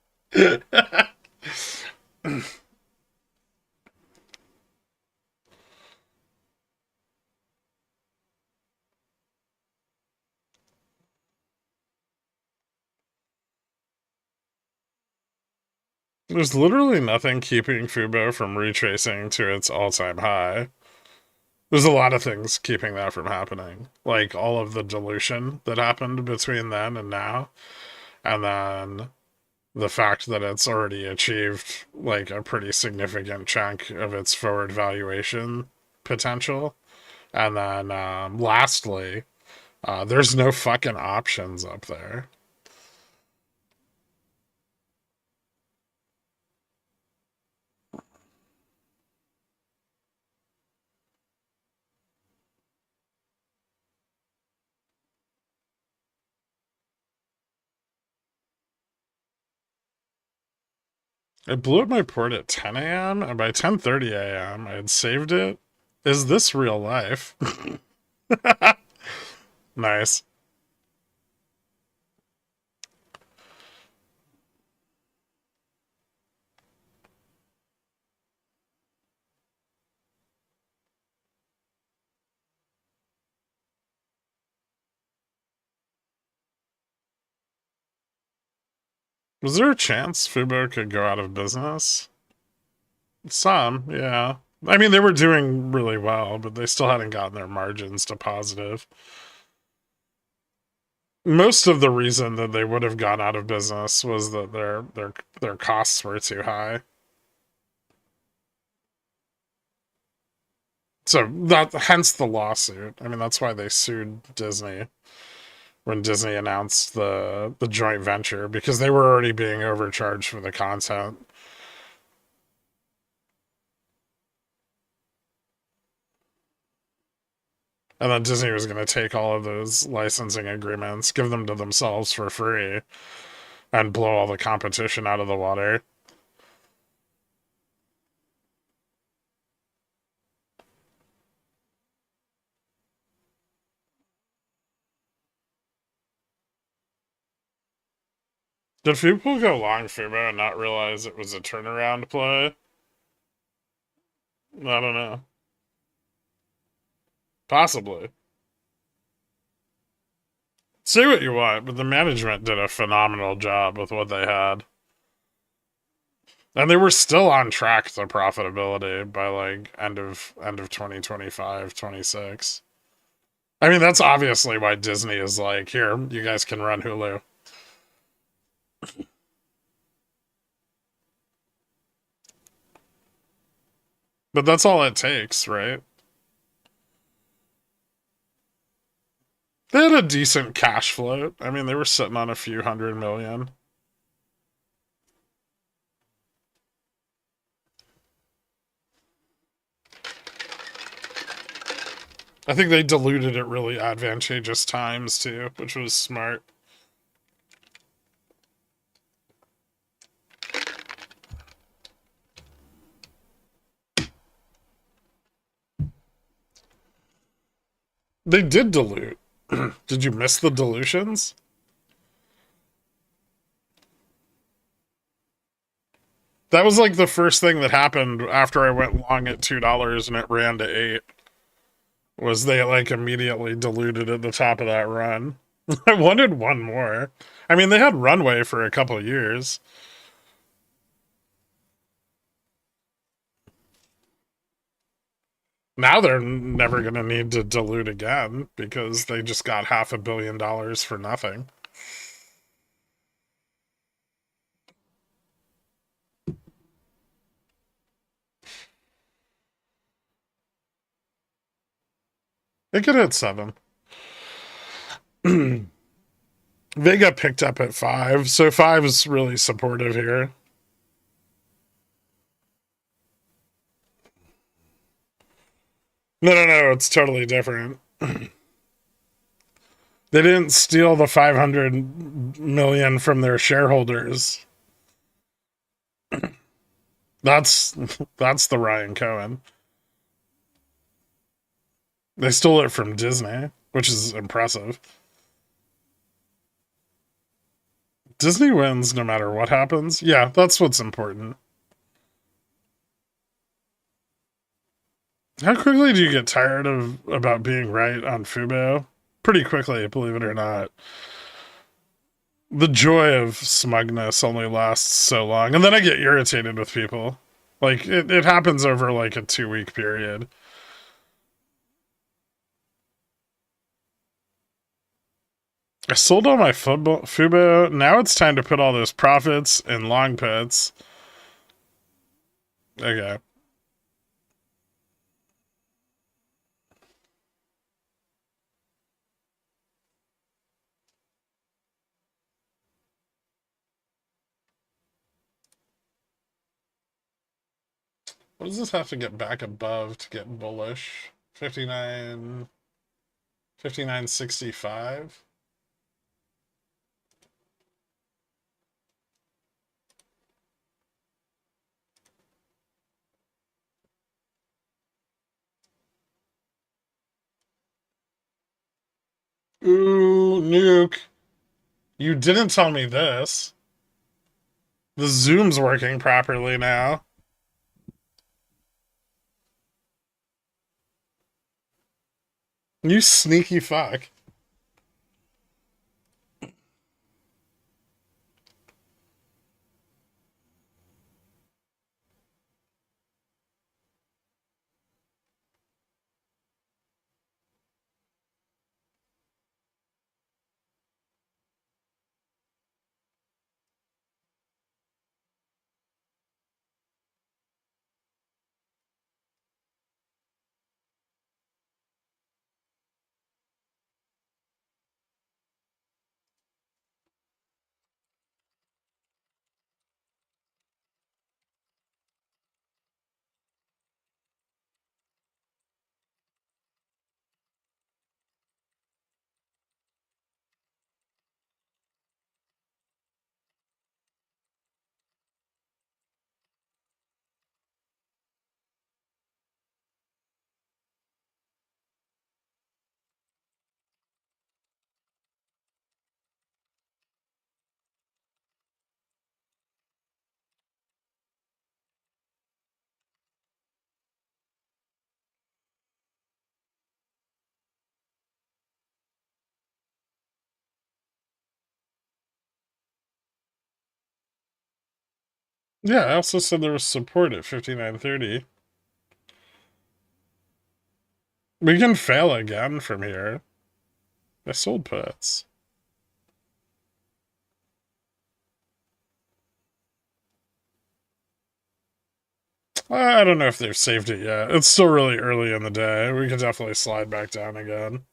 There's literally nothing keeping Fubo from retracing to its all-time high. There's a lot of things keeping that from happening, like all of the dilution that happened between then and now, and then the fact that it's already achieved like a pretty significant chunk of its forward valuation potential. And then lastly, there's no fucking options up there. I blew up my port at 10 a.m. and by 10:30 a.m. I had saved it. Is this real life? Nice. Was there a chance Fubo could go out of business? Some, yeah. I mean, they were doing really well, but they still hadn't gotten their margins to positive. Most of the reason that they would have gone out of business was that their costs were too high. So that hence the lawsuit. I mean, that's why they sued Disney when Disney announced the joint venture because they were already being overcharged for the content. And then Disney was going to take all of those licensing agreements, give them to themselves for free, and blow all the competition out of the water. Did people go long Fubo and not realize it was a turnaround play? I don't know. Possibly. Say what you want, but the management did a phenomenal job with what they had. And they were still on track to profitability by like end of 2025, 26. I mean, that's obviously why Disney is like, here, you guys can run Hulu. But that's all it takes, right? They had a decent cash float. I mean, they were sitting on a few $100 million. I think they diluted at really advantageous times too, which was smart. They did dilute. Did you miss the dilutions? That was like the first thing that happened after I went long at $2 and it ran to 8. Was they like immediately diluted at the top of that run. I wanted one more. I mean, they had runway for a couple years. Now they're never going to need to dilute again because they just got $500 million for nothing. It could hit 7. Vega picked up at 5, so 5 is really supportive here. No, it's totally different. They didn't steal the 500 million from their shareholders. That's the Ryan Cohen. They stole it from Disney, which is impressive. Disney wins no matter what happens. Yeah, that's what's important. How quickly do you get tired of about being right on Fubo? Pretty quickly, believe it or not. The joy of smugness only lasts so long, and then I get irritated with people. Like it happens over like a 2-week period. I sold all my Fubo. Now it's time to put all those profits in long puts. Okay. What does this have to get back above to get bullish? 59, 59.65. Ooh, nuke. You didn't tell me this. The Zoom's working properly now. You sneaky fuck. Yeah, I also said there was support at 59.30. We can fail again from here. I sold puts. I don't know if they've saved it yet. It's still really early in the day. We could definitely slide back down again.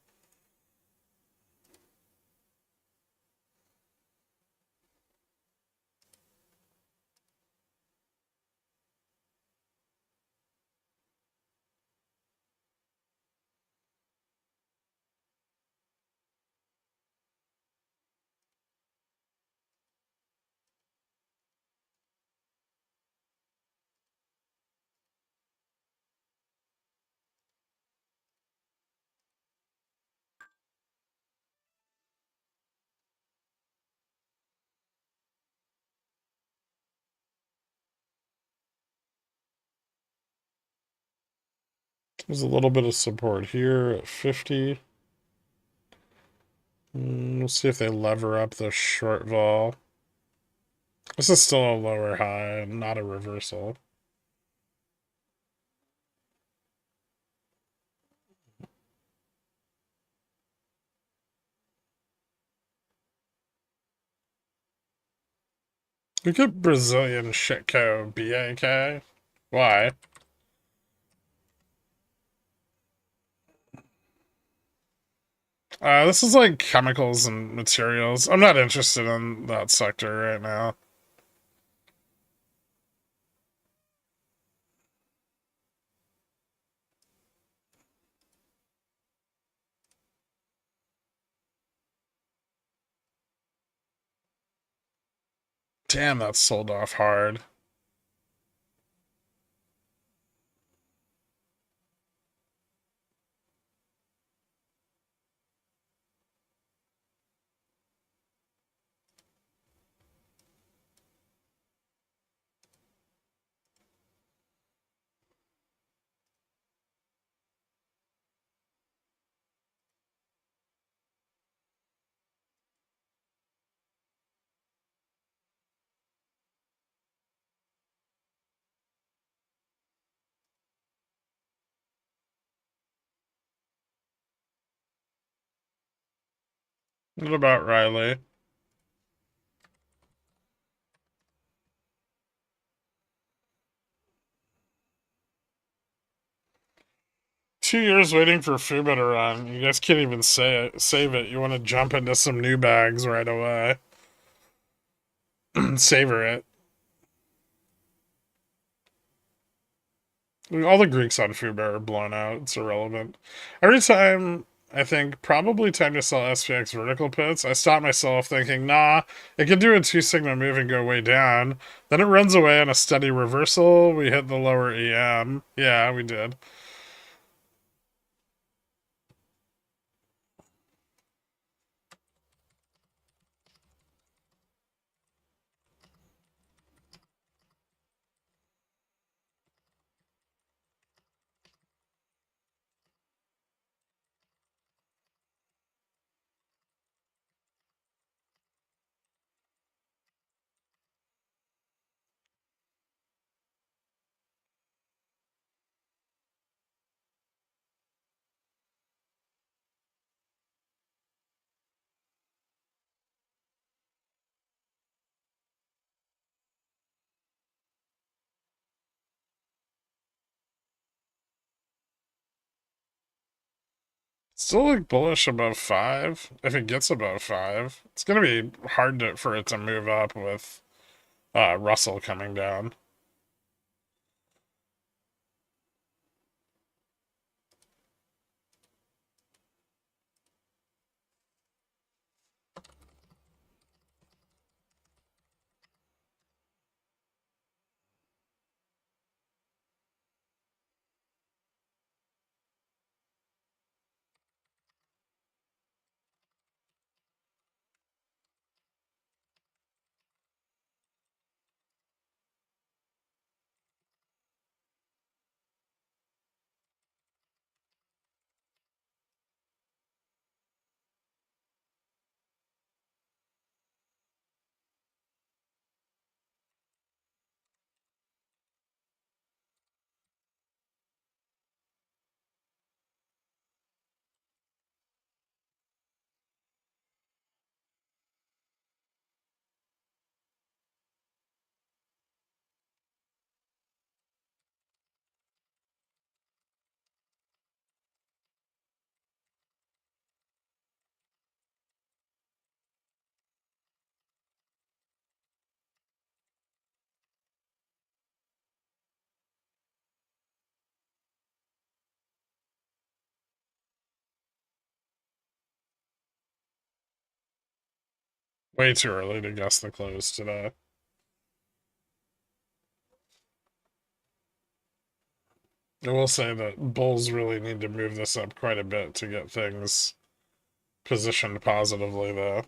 There's a little bit of support here at 50. We'll see if they lever up the short vol. This is still a lower high, not a reversal. Look at Brazilian shitco BAK. Why? This is like chemicals and materials. I'm not interested in that sector right now. Damn, that's sold off hard. What about Riley? 2 years waiting for Fubo to run. You guys can't even say it, save it. You want to jump into some new bags right away. Savor it. All the Greeks on Fubo are blown out. It's irrelevant. Every time I think probably time to sell SPX vertical puts, I stop myself thinking, nah, it could do a 2 sigma move and go way down. Then it runs away on a steady reversal. We hit the lower EM. Yeah, we did. Still look bullish above 5. If it gets above 5, it's gonna be hard for it to move up with Russell coming down. Way too early to guess the close today. I will say that bulls really need to move this up quite a bit to get things positioned positively, though.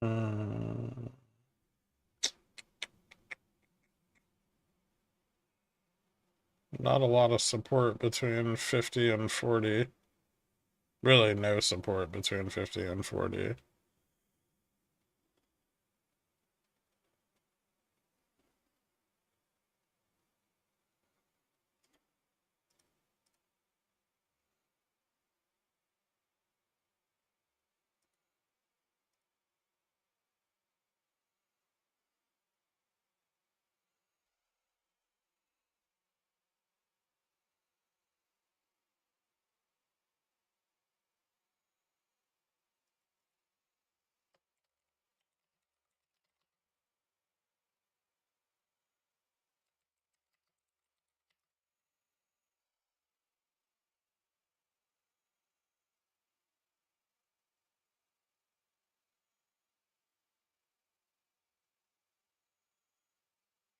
Mm, not a lot of support between 50 and 40. Really no support between 50 and 40.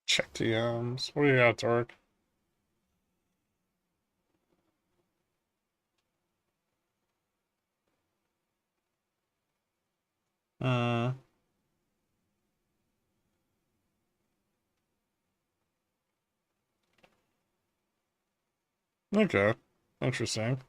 Check DMs. What do you got, Torque? Uh, okay. Interesting.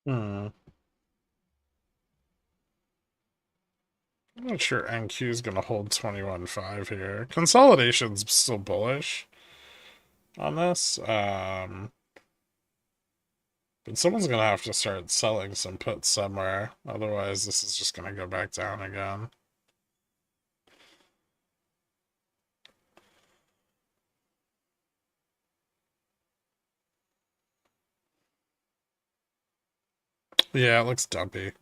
Hmm. I'm not sure NQ is going to hold 21.5 here. Consolidation's still bullish. on this. But someone's gonna have to start selling some puts somewhere. Otherwise, this is just gonna go back down again. Yeah, it looks dumpy.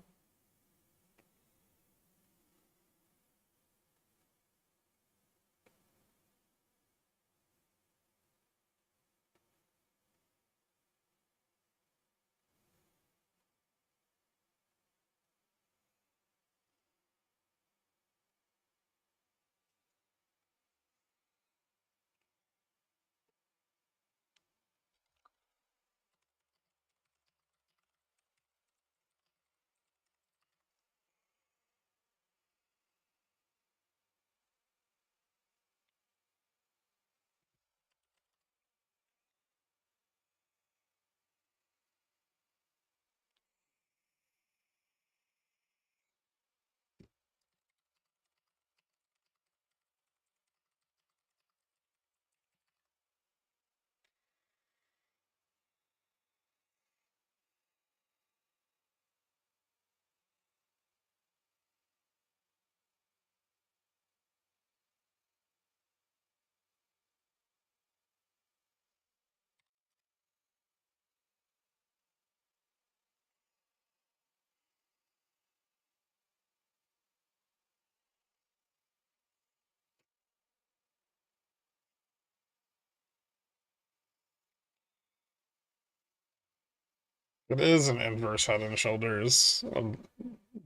It is an inverse head and shoulders,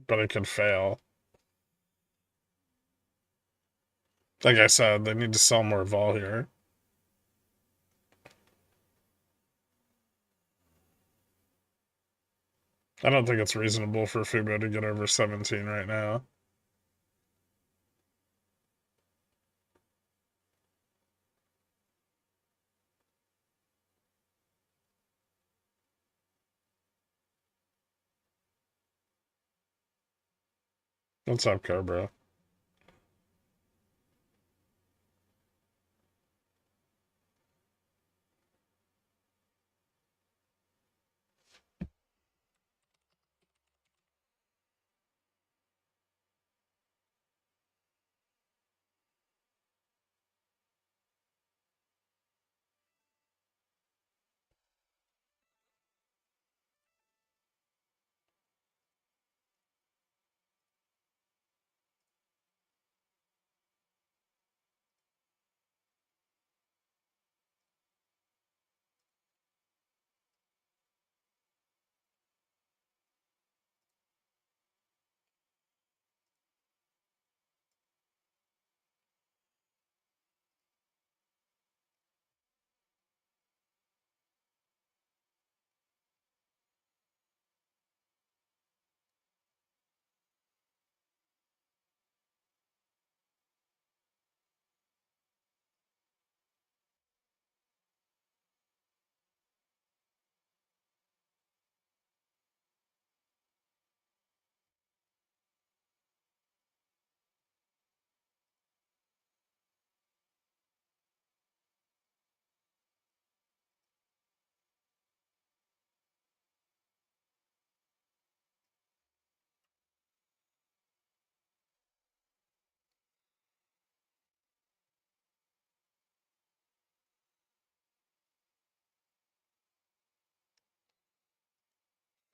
but it could fail. Like I said, they need to sell more vol here. I don't think it's reasonable for Fubo to get over 17 right now. What's up, Cobra?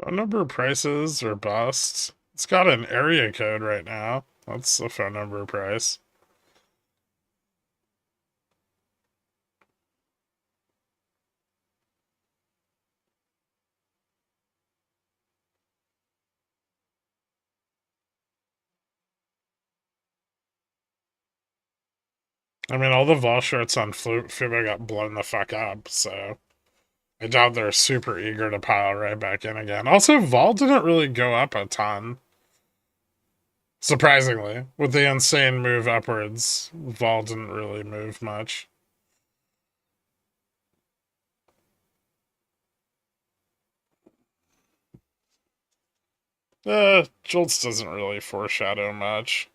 Phone number prices or busts. It's got an area code right now. That's the phone number price. I mean, all the vol shorts on Fubo got blown the fuck up, so I doubt they're super eager to pile right back in again. Also, vol didn't really go up a ton. Surprisingly, with the insane move upwards, vol didn't really move much. Jolts doesn't really foreshadow much.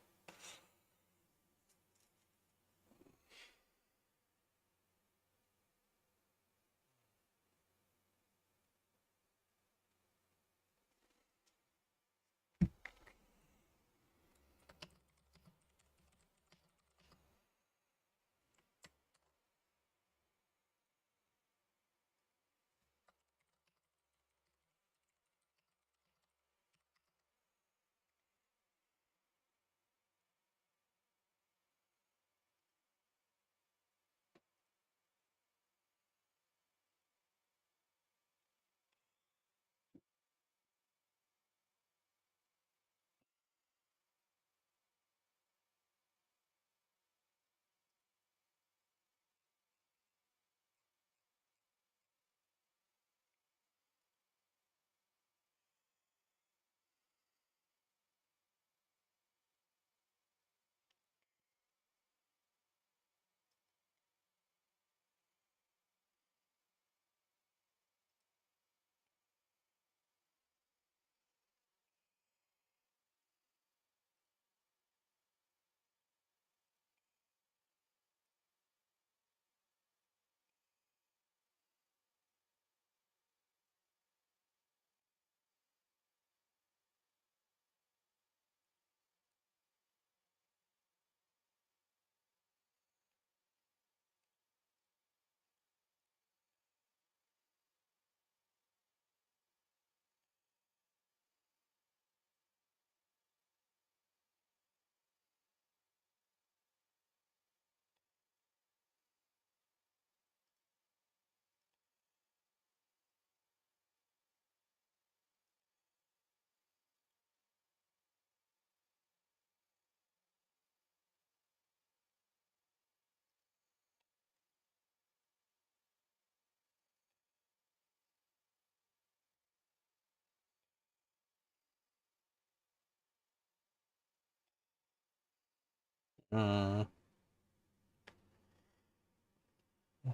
I'm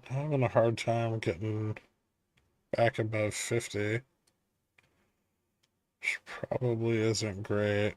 having a hard time getting back above 50. Which probably isn't great.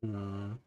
Hmm.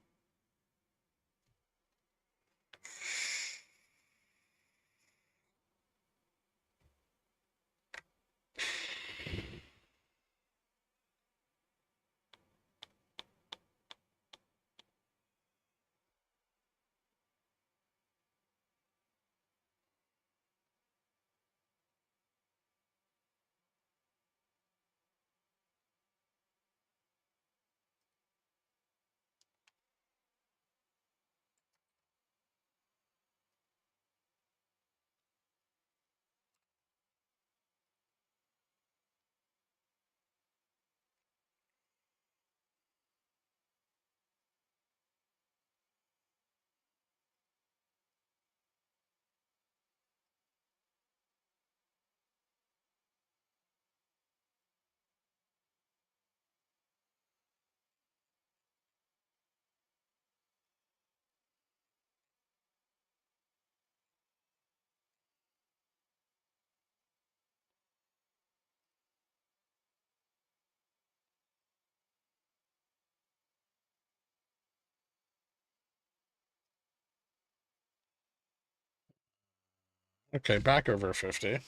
Okay, back over 50.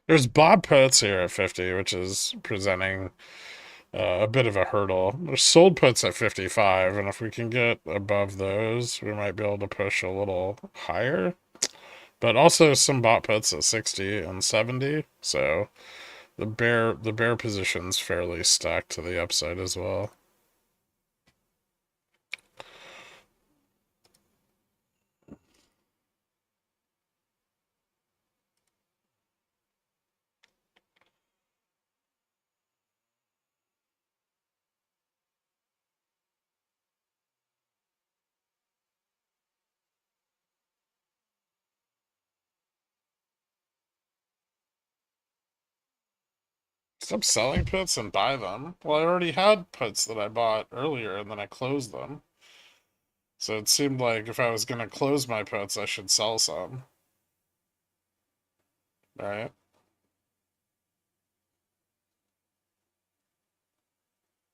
There's Bob puts here at 50, which is presenting a bit of a hurdle. There's sold puts at 55, and if we can get above those, we might be able to push a little higher. But also some bot puts at 60 and 70, so the bear position's fairly stacked to the upside as well. Stop selling puts and buy them. Well, I already had puts that I bought earlier and then I closed them. So it seemed like if I was going to close my puts, I should sell some. Right?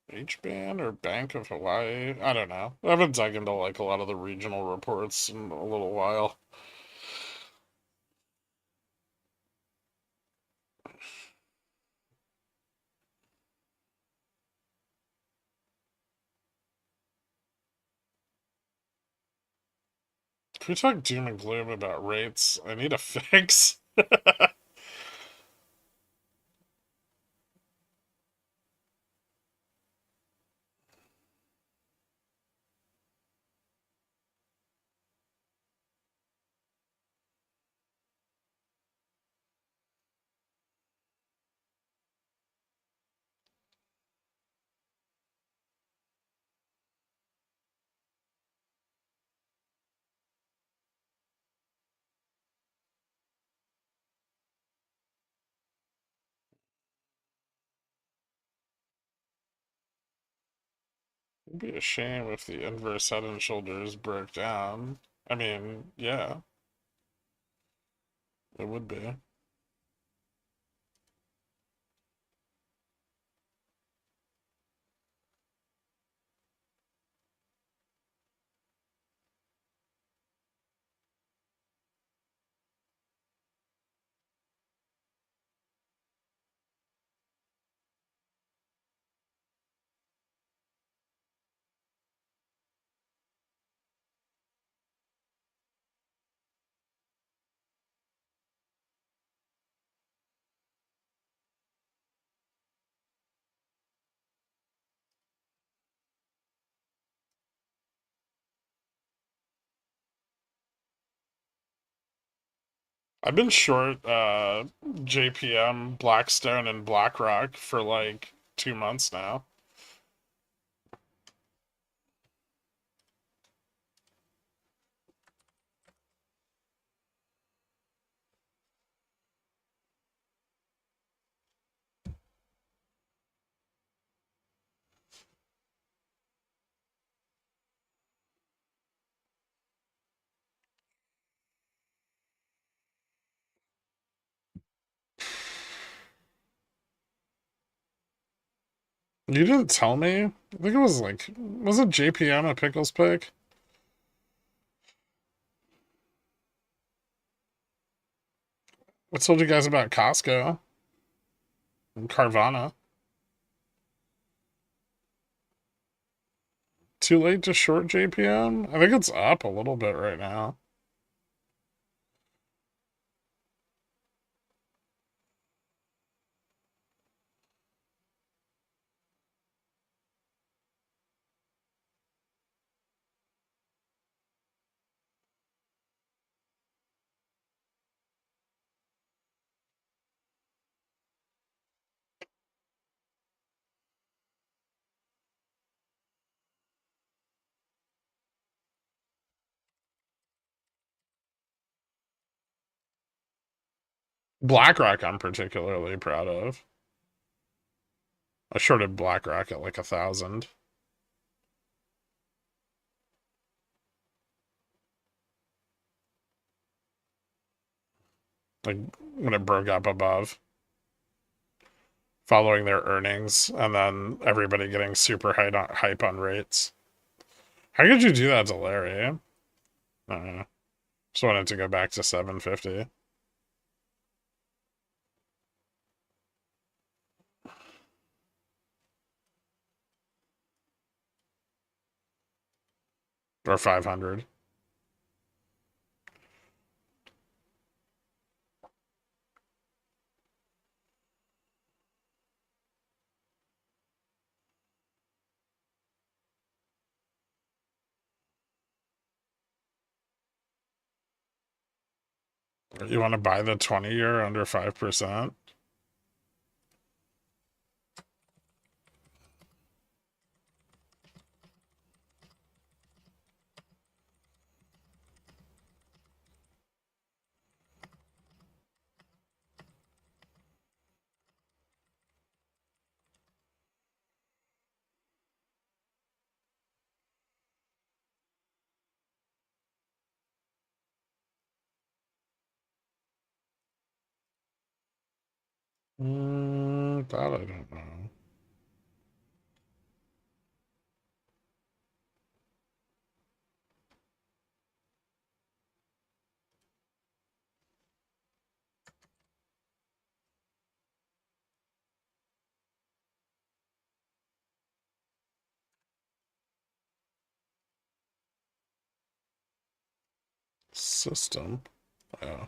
H-Band or Bank of Hawaii? I don't know. I haven't dug into like a lot of the regional reports in a little while. Can we talk doom and gloom about rates? I need a fix. It'd be a shame if the inverse head and shoulders broke down. I mean, yeah, it would be. I've been short JPM, Blackstone, and BlackRock for like 2 months now. You didn't tell me? I think it was like, was it JPM a Pickles pick? What told you guys about Costco and Carvana? Too late to short JPM? I think it's up a little bit right now. BlackRock, I'm particularly proud of. I shorted BlackRock at like 1,000. Like when it broke up above, following their earnings, and then everybody getting super hype on rates. How could you do that to Larry? I don't know. Just wanted to go back to 750. Or 500. You want to buy the 20-year under 5%? That I don't know. System. Yeah.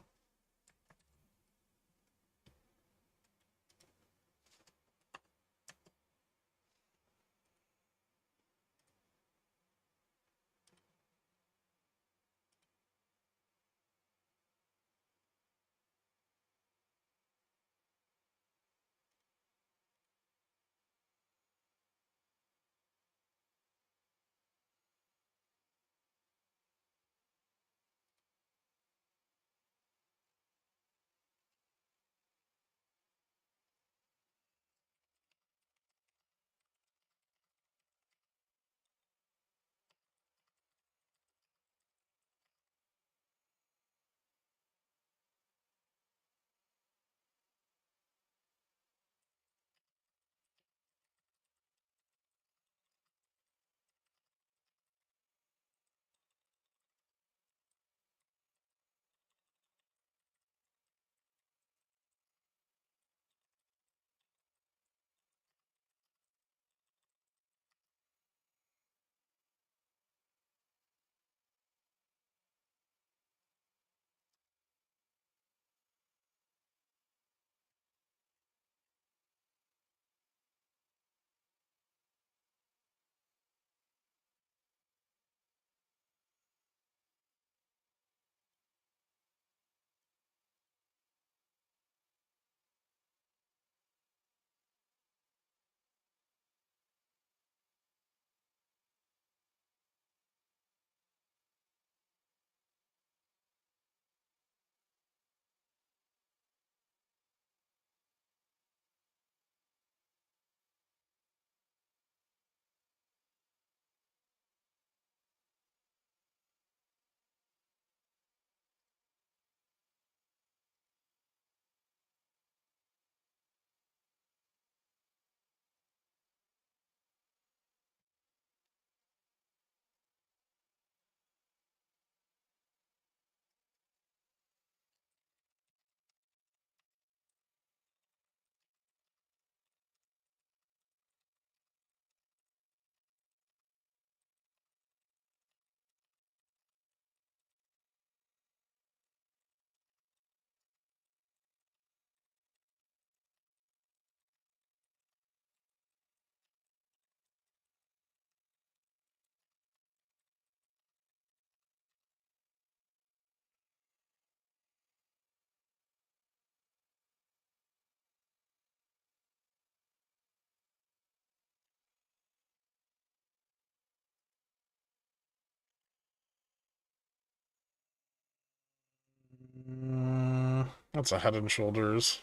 That's a Head and Shoulders.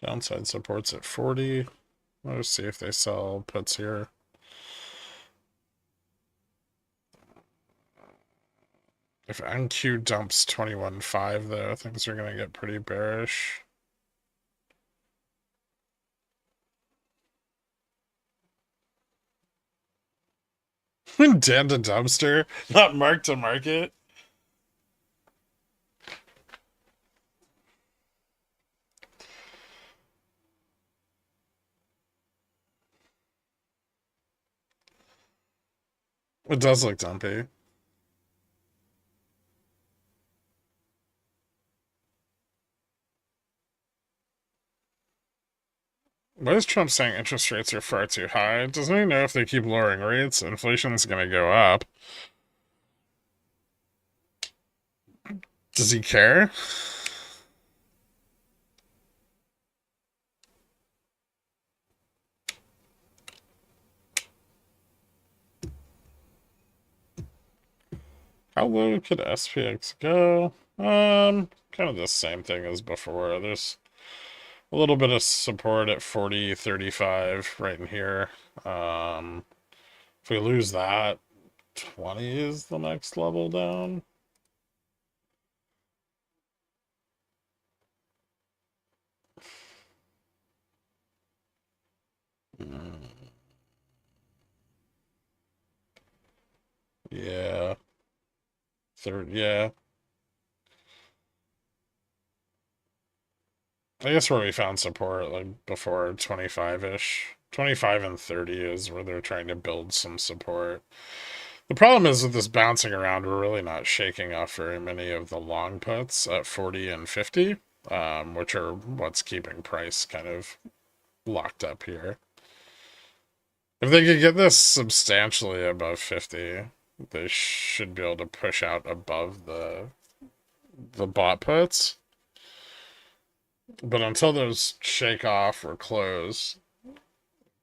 Downside support's at 40. Let's see if they sell puts here. If NQ dumps 21.5, though, things are going to get pretty bearish. Dan to dumpster, not mark to market. It does look dumpy. Why is Trump saying interest rates are far too high? Doesn't he know if they keep lowering rates, inflation's going to go up? Does he care? How low could SPX go? Kind of the same thing as before. There's a little bit of support at 40, 35 right in here. If we lose that, 20 is the next level down. Yeah. Third, yeah. I guess where we found support, like before 25-ish. 25 and 30 is where they're trying to build some support. The problem is with this bouncing around, we're really not shaking off very many of the long puts at 40 and 50, which are what's keeping price kind of locked up here. If they could get this substantially above 50, they should be able to push out above the bot puts. But until those shake off or close,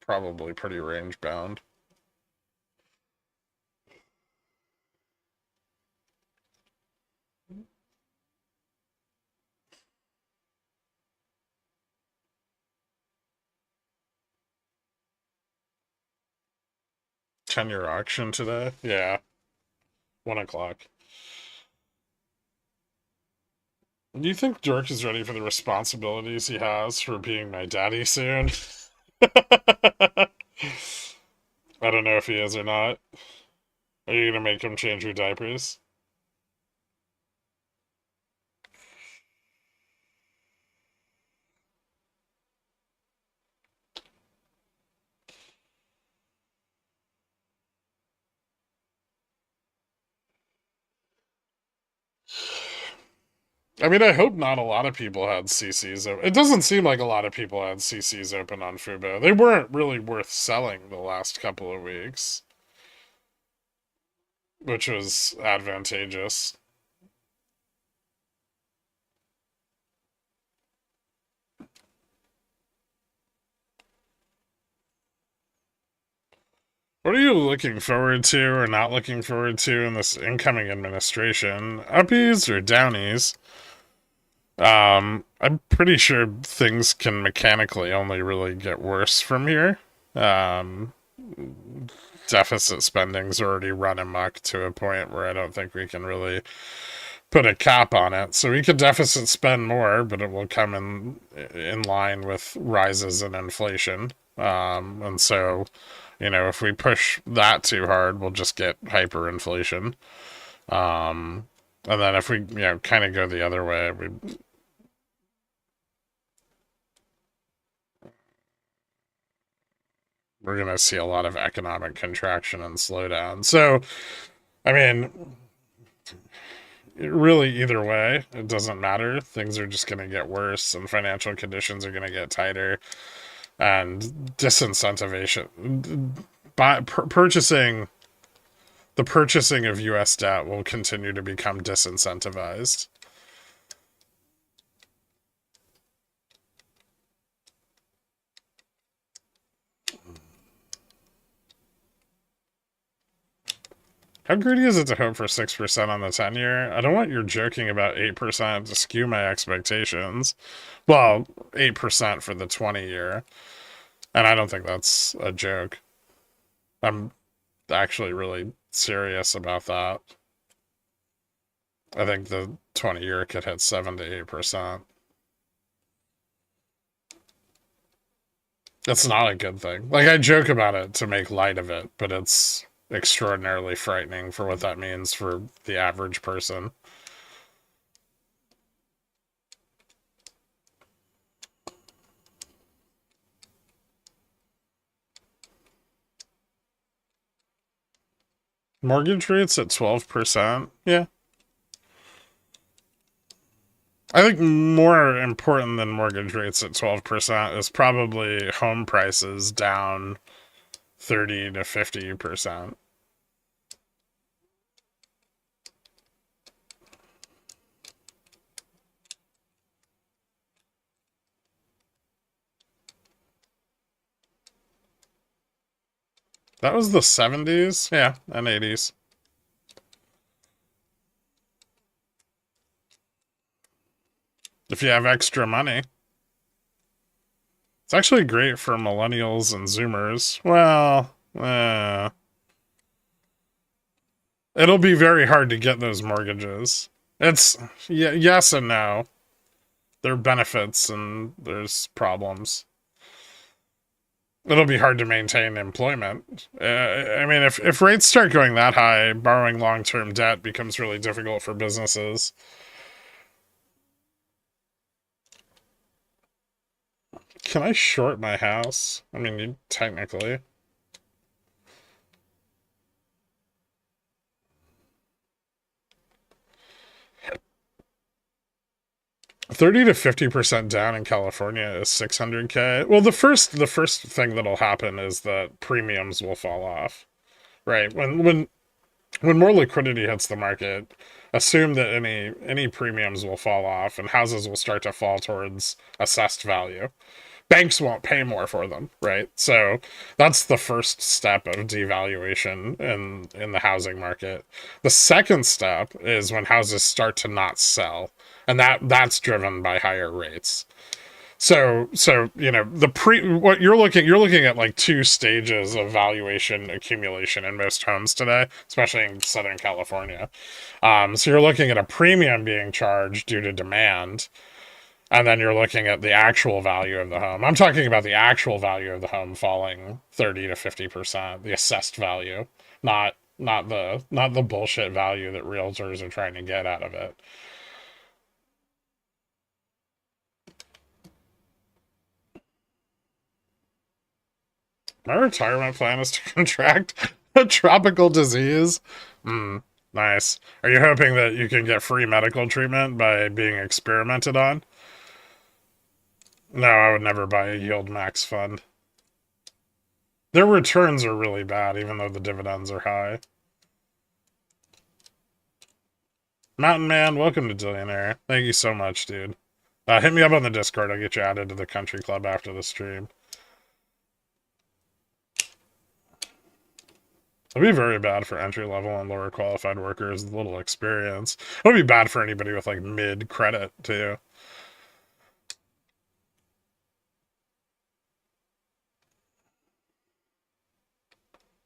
probably pretty range bound. Ten-year auction today? Yeah. 1 o'clock. Do you think Dirk is ready for the responsibilities he has for being my daddy soon? I don't know if he is or not. Are you gonna make him change your diapers? I mean, I hope not a lot of people had CCs open. It doesn't seem like a lot of people had CCs open on Fubo. They weren't really worth selling the last couple of weeks, which was advantageous. What are you looking forward to or not looking forward to in this incoming administration? Uppies or downies? I'm pretty sure things can mechanically only really get worse from here. Um, Deficit spending's already run amok to a point where I don't think we can really put a cap on it. So we could deficit spend more, but it will come in line with rises in inflation. And so, if we push that too hard, we'll just get hyperinflation. And then if we, kind of go the other way, we're going to see a lot of economic contraction and slowdown. So, I mean, really, either way, it doesn't matter. Things are just going to get worse, and financial conditions are going to get tighter, and disincentivation. Purchasing the purchasing of US debt will continue to become disincentivized. How greedy is it to hope for 6% on the 10-year? I don't want your joking about 8% to skew my expectations. Well, 8% for the 20-year. And I don't think that's a joke. I'm actually really serious about that. I think the 20-year could hit 7 to 8%. That's not a good thing. Like, I joke about it to make light of it, but it's extraordinarily frightening for what that means for the average person. Mortgage rates at 12%? Yeah. I think more important than mortgage rates at 12% is probably home prices down 30 to 50%. That was the 70s? Yeah, and 80s. If you have extra money. It's actually great for millennials and zoomers. Well, it'll be very hard to get those mortgages. It's yes and no. There are benefits and there's problems. It'll be hard to maintain employment. I mean, if rates start going that high, borrowing long-term debt becomes really difficult for businesses. Can I short my house? I mean, technically. $30 to 50% down in California is 600K. Well, the first thing that'll happen is that premiums will fall off, right? When more liquidity hits the market, assume that any premiums will fall off and houses will start to fall towards assessed value. Banks won't pay more for them, right? So that's the first step of devaluation in the housing market. The second step is when houses start to not sell, and that's driven by higher rates. So you know, what you're looking at like two stages of valuation accumulation in most homes today, especially in Southern California. So you're looking at a premium being charged due to demand, and then you're looking at the actual value of the home. I'm talking about the actual value of the home falling 30 to 50%, the assessed value, not the bullshit value that realtors are trying to get out of it. My retirement plan is to contract a tropical disease. Nice. Are you hoping that you can get free medical treatment by being experimented on? No, I would never buy a yield max fund. Their returns are really bad, even though the dividends are high. Mountain Man, welcome to Dillionaire. Thank you so much, dude. Hit me up on the Discord. I'll get you added to the country club after the stream. It'd be very bad for entry-level and lower qualified workers with little experience. It would be bad for anybody with, like, mid-credit, too.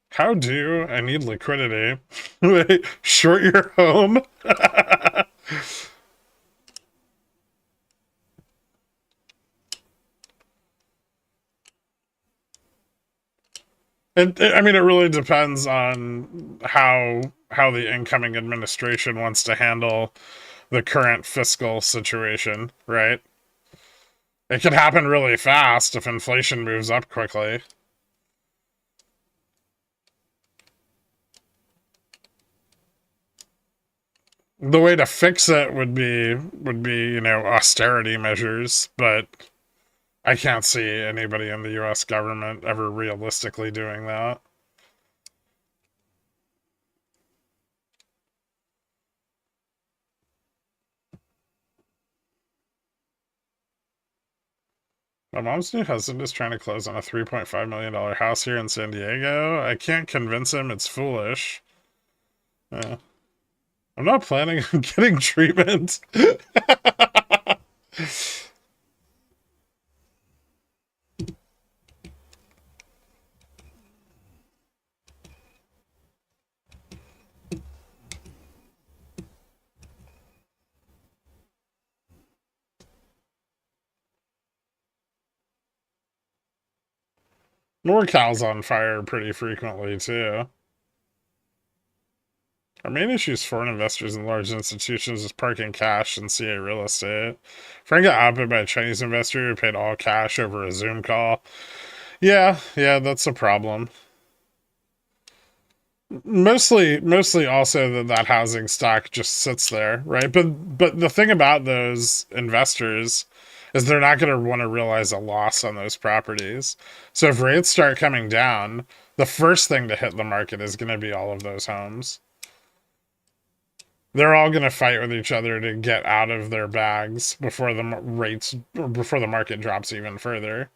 How do I need liquidity? Short your home? I mean, it really depends on how the incoming administration wants to handle the current fiscal situation, right? It can happen really fast if inflation moves up quickly. The way to fix it would be, you know, austerity measures, but I can't see anybody in the US government ever realistically doing that. My mom's new husband is trying to close on a $3.5 million house here in San Diego. I can't convince him it's foolish. I'm not planning on getting treatment. NorCal's on fire pretty frequently, too. Our main issue is foreign investors and large institutions just parking cash in CA real estate. Frank got outbid by a Chinese investor who paid all cash over a Zoom call. Yeah, that's a problem. Mostly also that housing stock just sits there, right? But the thing about those investors is they're not going to want to realize a loss on those properties. So if rates start coming down, the first thing to hit the market is going to be all of those homes. They're all going to fight with each other to get out of their bags before the market drops even further.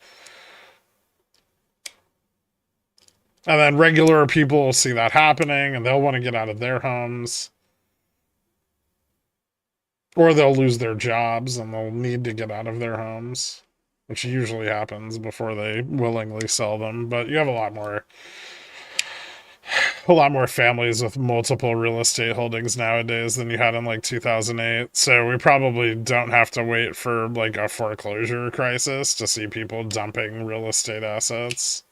And then regular people will see that happening and they'll want to get out of their homes. Or they'll lose their jobs and they'll need to get out of their homes, which usually happens before they willingly sell them. But you have a lot more families with multiple real estate holdings nowadays than you had in like 2008. So we probably don't have to wait for like a foreclosure crisis to see people dumping real estate assets.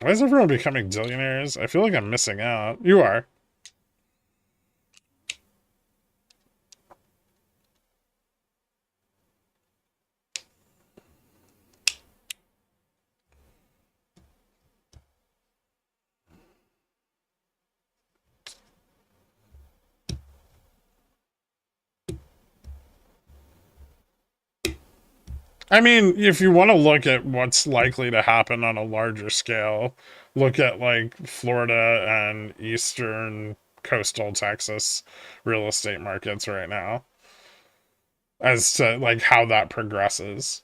Why is everyone becoming billionaires? I feel like I'm missing out. You are. I mean, if you want to look at what's likely to happen on a larger scale, look at like Florida and eastern coastal Texas real estate markets right now as to like how that progresses.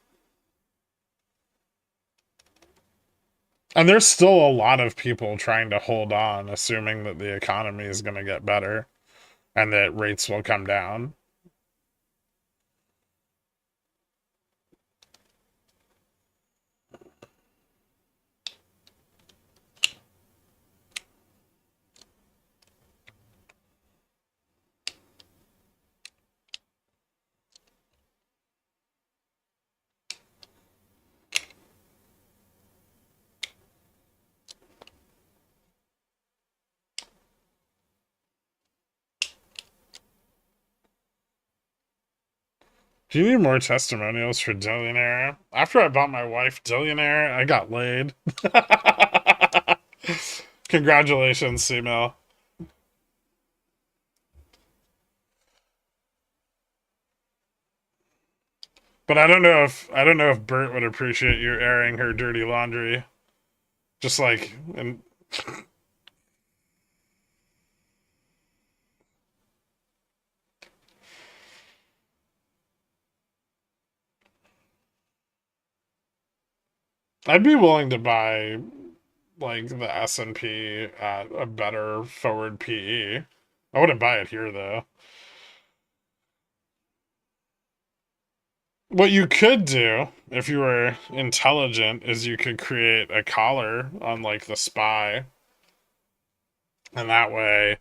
And there's still a lot of people trying to hold on, assuming that the economy is going to get better and that rates will come down. Do you need more testimonials for Dillionaire? After I bought my wife Dillionaire, I got laid. Congratulations, C-Mill. But I don't know if Bert would appreciate you airing her dirty laundry. Just like and I'd be willing to buy like the S&P at a better forward PE. I wouldn't buy it here though. What you could do if you were intelligent is you could create a collar on like the SPY, and that way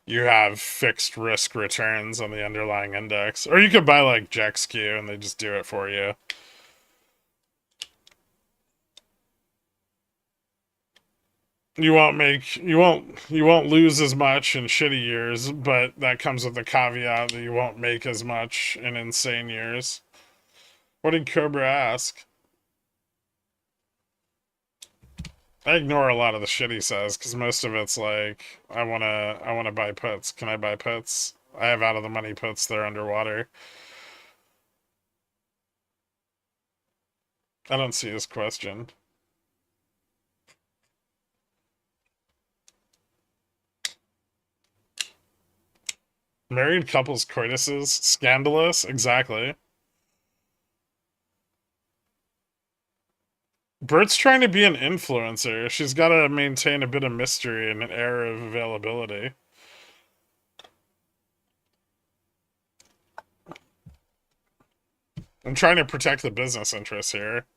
you have fixed risk returns on the underlying index. Or you could buy like JexQ and they just do it for you. You won't lose as much in shitty years, but that comes with the caveat that you won't make as much in insane years. What did Cobra ask? I ignore a lot of the shit he says because most of it's like, I wanna buy puts. Can I buy puts? I have out of the money puts. They're underwater. I don't see his question. Married couples coituses, scandalous, exactly. Bert's trying to be an influencer. She's got to maintain a bit of mystery and an air of availability. I'm trying to protect the business interests here.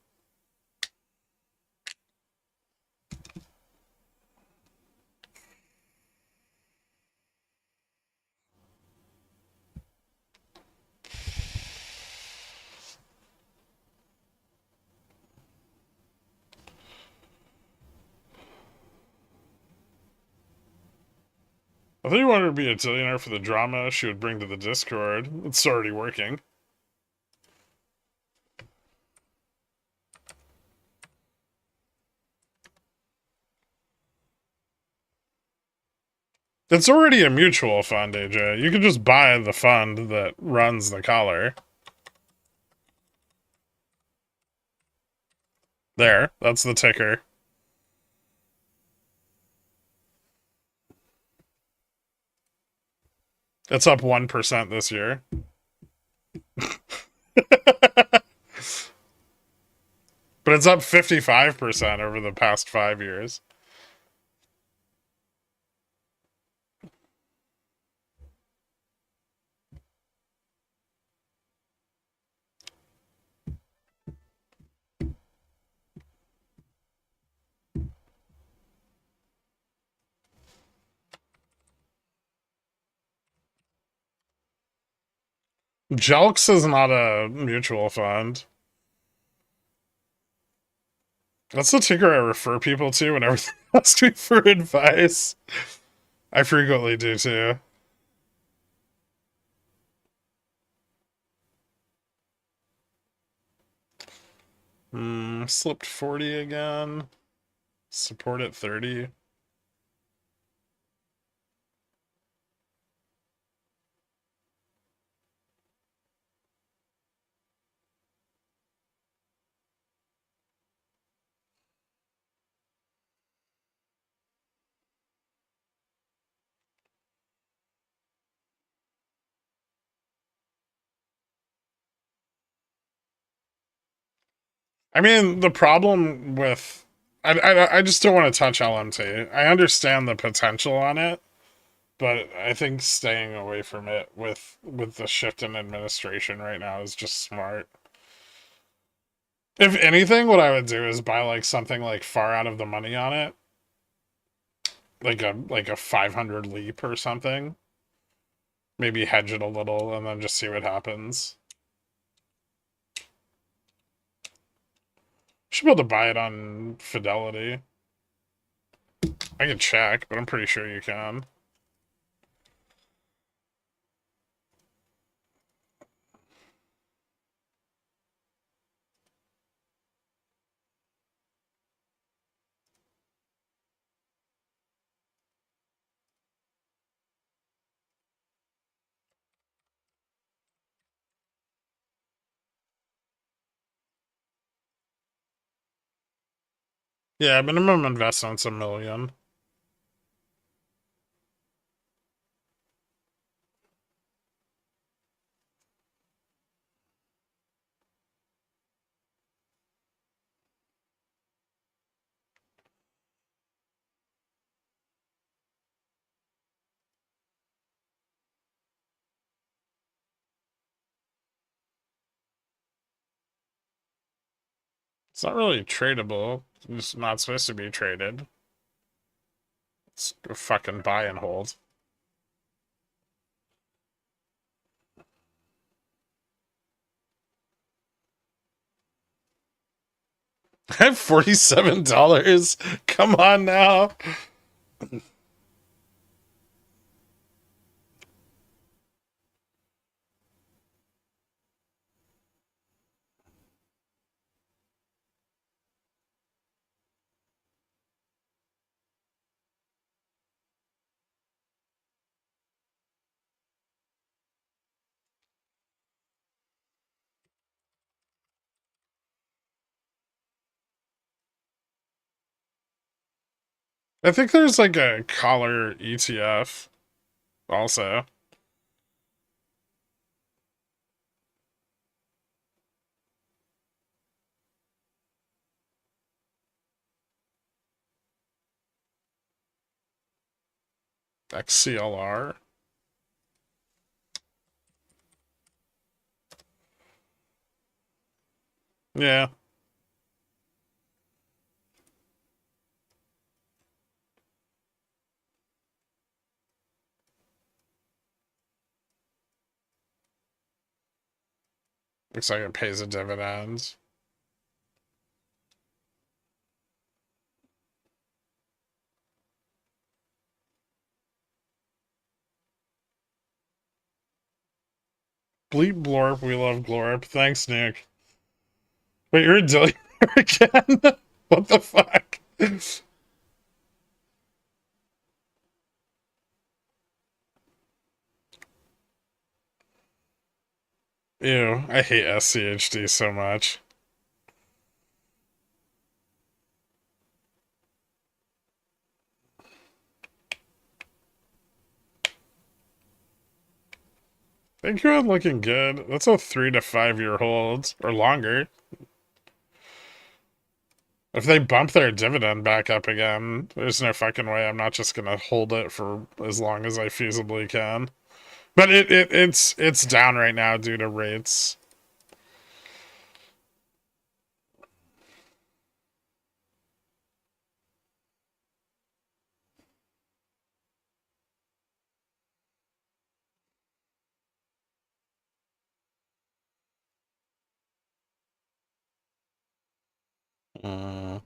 I think you wanted to be a billionaire for the drama she would bring to the Discord. It's already working. It's already a mutual fund, AJ. You can just buy the fund that runs the collar. There, that's the ticker. It's up 1% this year. But it's up 55% over the past 5 years. Jelks is not a mutual fund. That's the ticker I refer people to whenever they ask me for advice. I frequently do too. Slipped 40 again. Support at 30. I mean, the problem with I just don't want to touch LMT. I understand the potential on it, but I think staying away from it with the shift in administration right now is just smart. If anything, what I would do is buy like something like far out of the money on it, like a 500 leap or something. Maybe hedge it a little and then just see what happens. Should be able to buy it on Fidelity. I can check, but I'm pretty sure you can. Yeah, minimum investment's $1 million. It's not really tradable. It's not supposed to be traded. It's a fucking buy and hold. I have $47. Come on now. I think there's like a collar ETF also. XCLR. Yeah. Looks like it pays a dividend. Bleep blorp, we love glorp. Thanks, Nick. Wait, you're a Dillinger again? What the fuck? Ew, I hate SCHD so much. Thank you, looking good. That's a 3 to 5 year hold, or longer. If they bump their dividend back up again, there's no fucking way I'm not just gonna hold it for as long as I feasibly can. But it's down right now due to rates. Uh,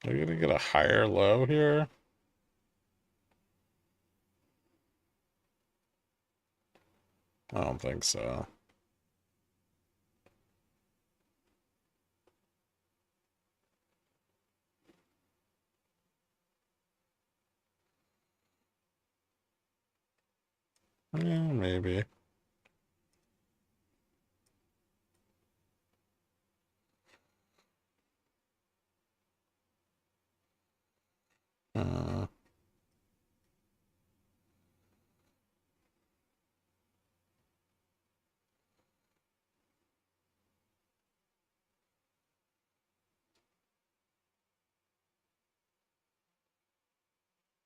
are you gonna get a higher low here? I don't think so. Yeah, maybe. Uh,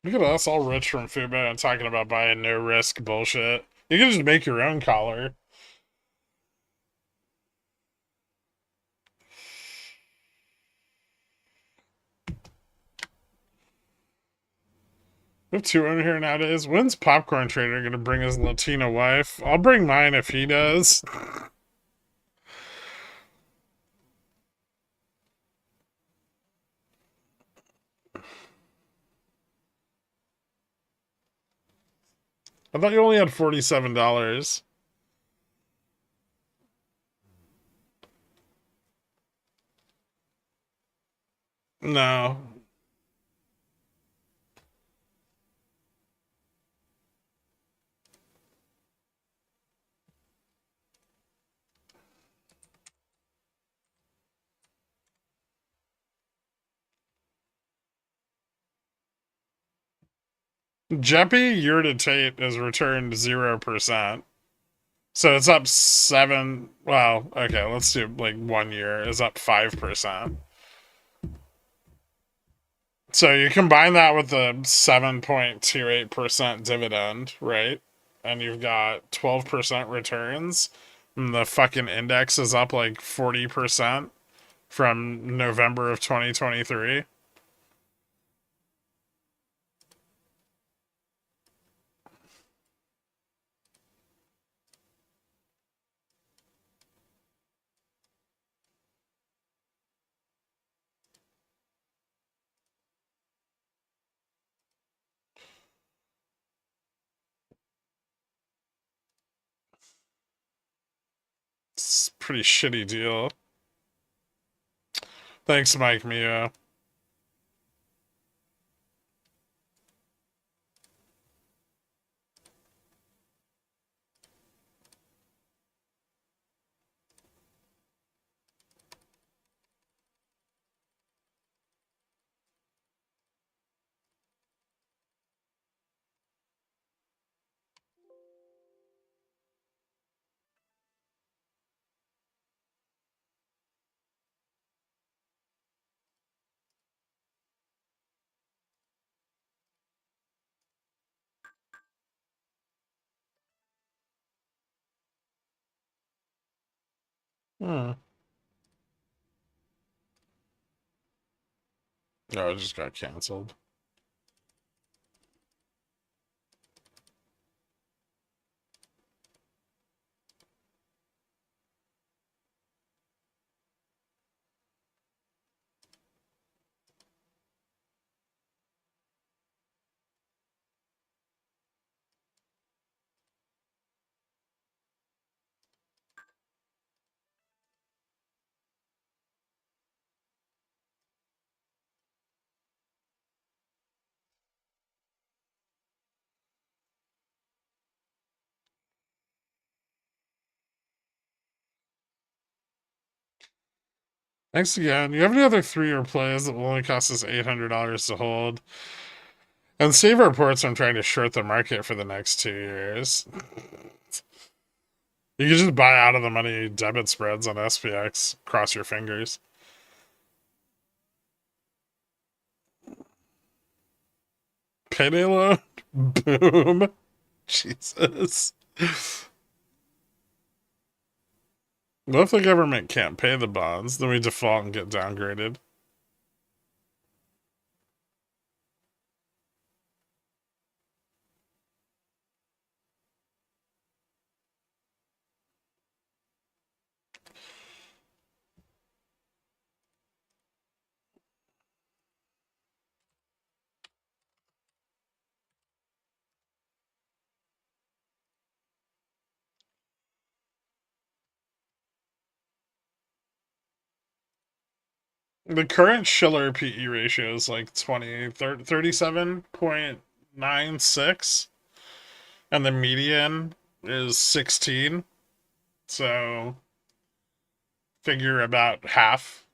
Look at us, all rich from Fubo and talking about buying no risk bullshit. You can just make your own collar. We have two in here nowadays. When's Popcorn Trader gonna bring his Latina wife? I'll bring mine if he does. I thought you only had $47. No. Jeppy year to date has returned 0%. So it's up 7. Well, okay, let's do like 1 year is up 5%. So you combine that with the 7.28% dividend, right? And you've got 12% returns. And the fucking index is up like 40% from November of 2023. It's a pretty shitty deal. Thanks, Mike Mio. Hmm. No, it just got canceled. Thanks again. You have any other 3-year plays that will only cost us $800 to hold? And save reports I'm trying to short the market for the next 2 years. You can just buy out of the money debit spreads on SPX. Cross your fingers. Payday loan? Boom. Jesus. What if the government can't pay the bonds? Then we default and get downgraded. The current Schiller PE ratio is like 37.96, and the median is 16. So figure about half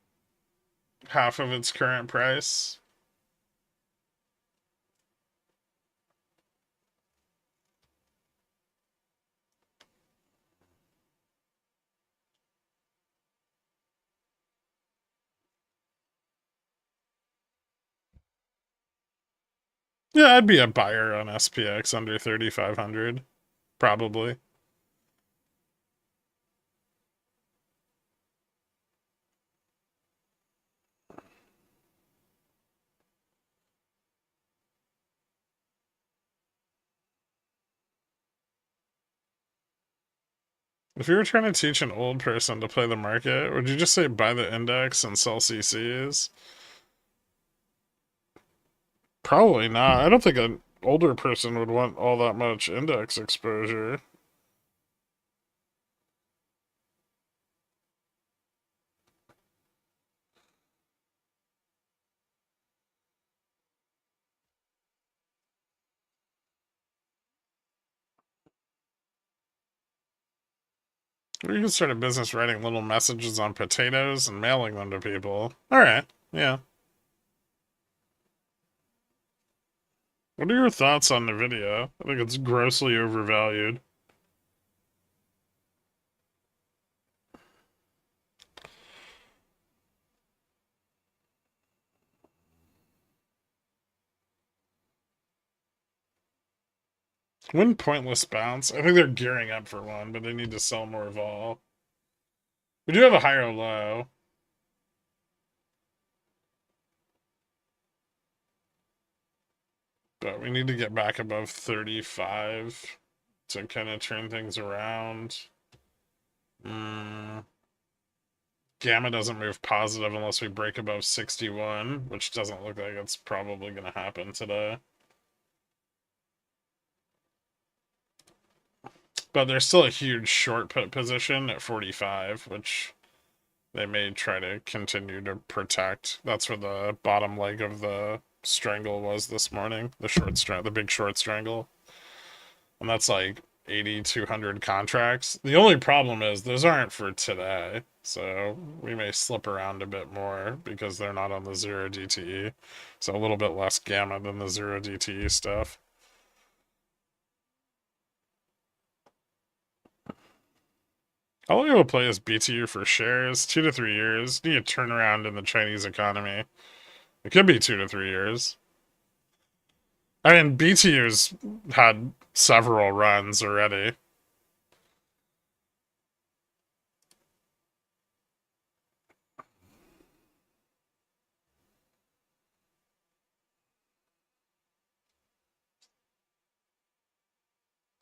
of its current price. Yeah, I'd be a buyer on SPX under 3,500, probably. If you were trying to teach an old person to play the market, would you just say buy the index and sell CCs? Probably not. I don't think an older person would want all that much index exposure. Or you can start a business writing little messages on potatoes and mailing them to people. Alright, yeah. What are your thoughts on the video? I think it's grossly overvalued. When pointless bounce? I think they're gearing up for one, but they need to sell more vol. We do have a higher low. But we need to get back above 35 to kind of turn things around. Gamma doesn't move positive unless we break above 61, which doesn't look like it's probably going to happen today. But there's still a huge short put position at 45, which they may try to continue to protect. That's where the bottom leg of the strangle was this morning, the big short strangle. And that's like 8,200 contracts. The only problem is those aren't for today, so we may slip around a bit more because they're not on the 0 DTE. So a little bit less gamma than the 0 DTE stuff. How long will play as BTU for shares? 2 to 3 years. Need a turnaround in the Chinese economy. It could be 2 to 3 years. I mean, BTU's had several runs already.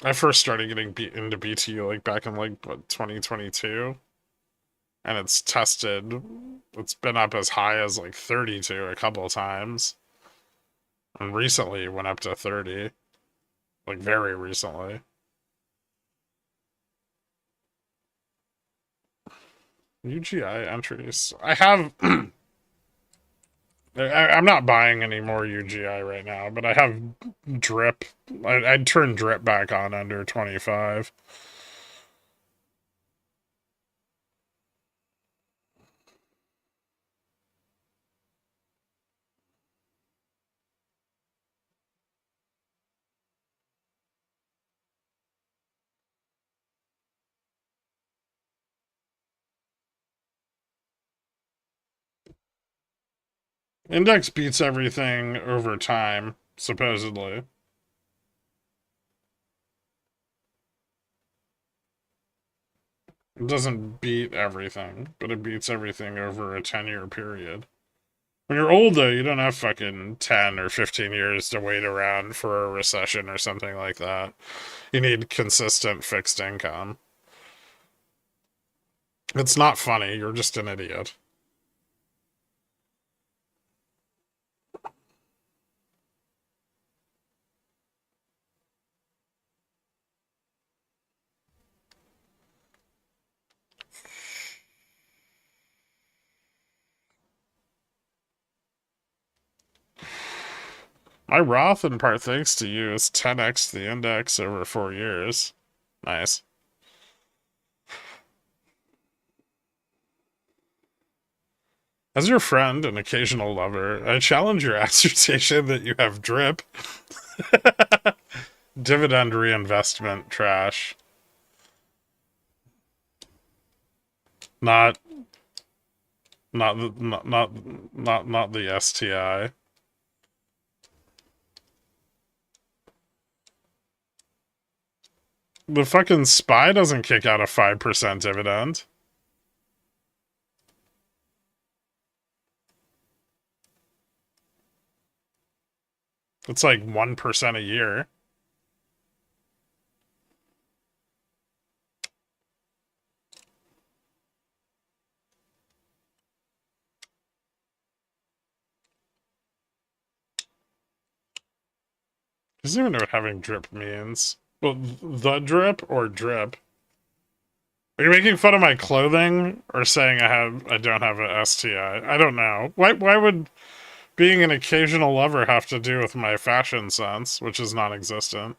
I first started getting into BTU like back in like what, 2022, and it's been up as high as like 32 a couple of times, and recently it went up to 30, like very recently. UGI entries. I have. I'm not buying any more UGI right now, but I have drip. I'd turn drip back on under 25. Index beats everything over time, supposedly. It doesn't beat everything, but it beats everything over a 10-year period. When you're old, though, you don't have fucking 10 or 15 years to wait around for a recession or something like that. You need consistent fixed income. It's not funny, you're just an idiot. My Roth, in part thanks to you, is 10x the index over 4 years. Nice. As your friend and occasional lover, I challenge your assertion that you have drip. Dividend reinvestment trash. Not not the STI. The fucking SPY doesn't kick out a 5% dividend. It's like 1% a year. Doesn't even know what having drip means. Well, the drip or drip? Are you making fun of my clothing or saying I don't have a STI? I don't know. Why would being an occasional lover have to do with my fashion sense, which is non-existent?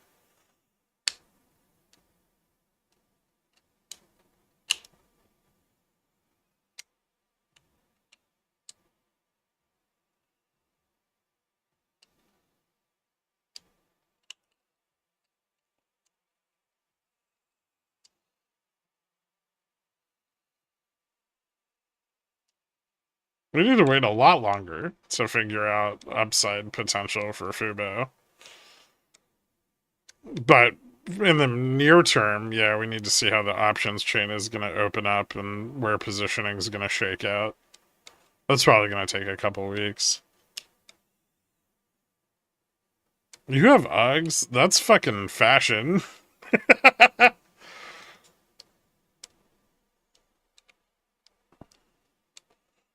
We need to wait a lot longer to figure out upside potential for Fubo. But in the near term, yeah, we need to see how the options chain is going to open up and where positioning is going to shake out. That's probably going to take a couple weeks. You have Uggs? That's fucking fashion.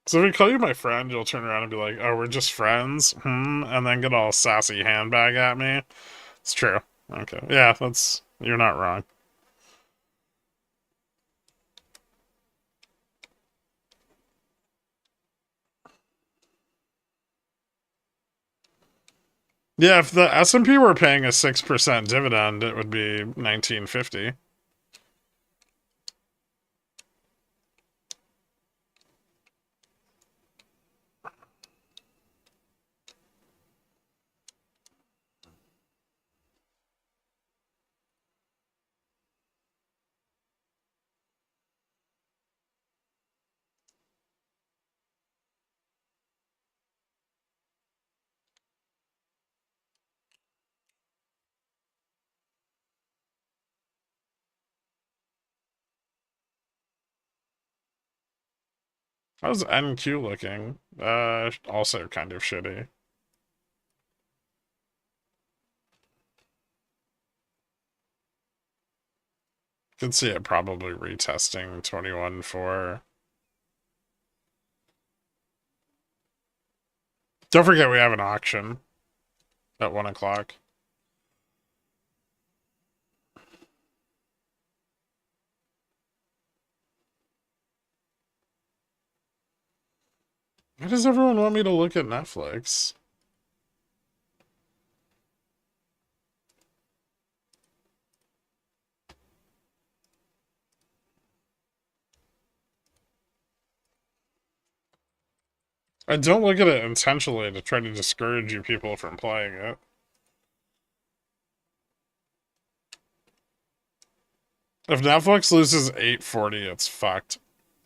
So if we call you my friend, you'll turn around and be like, oh, we're just friends? And then get all sassy handbag at me? It's true. Okay. Yeah, you're not wrong. Yeah, if the S&P were paying a 6% dividend, it would be 1950. How's NQ looking? Also kind of shitty. Can see it probably retesting 21.4. Don't forget we have an auction at 1 o'clock. Why does everyone want me to look at Netflix? I don't look at it intentionally to try to discourage you people from playing it. If Netflix loses 840, it's fucked.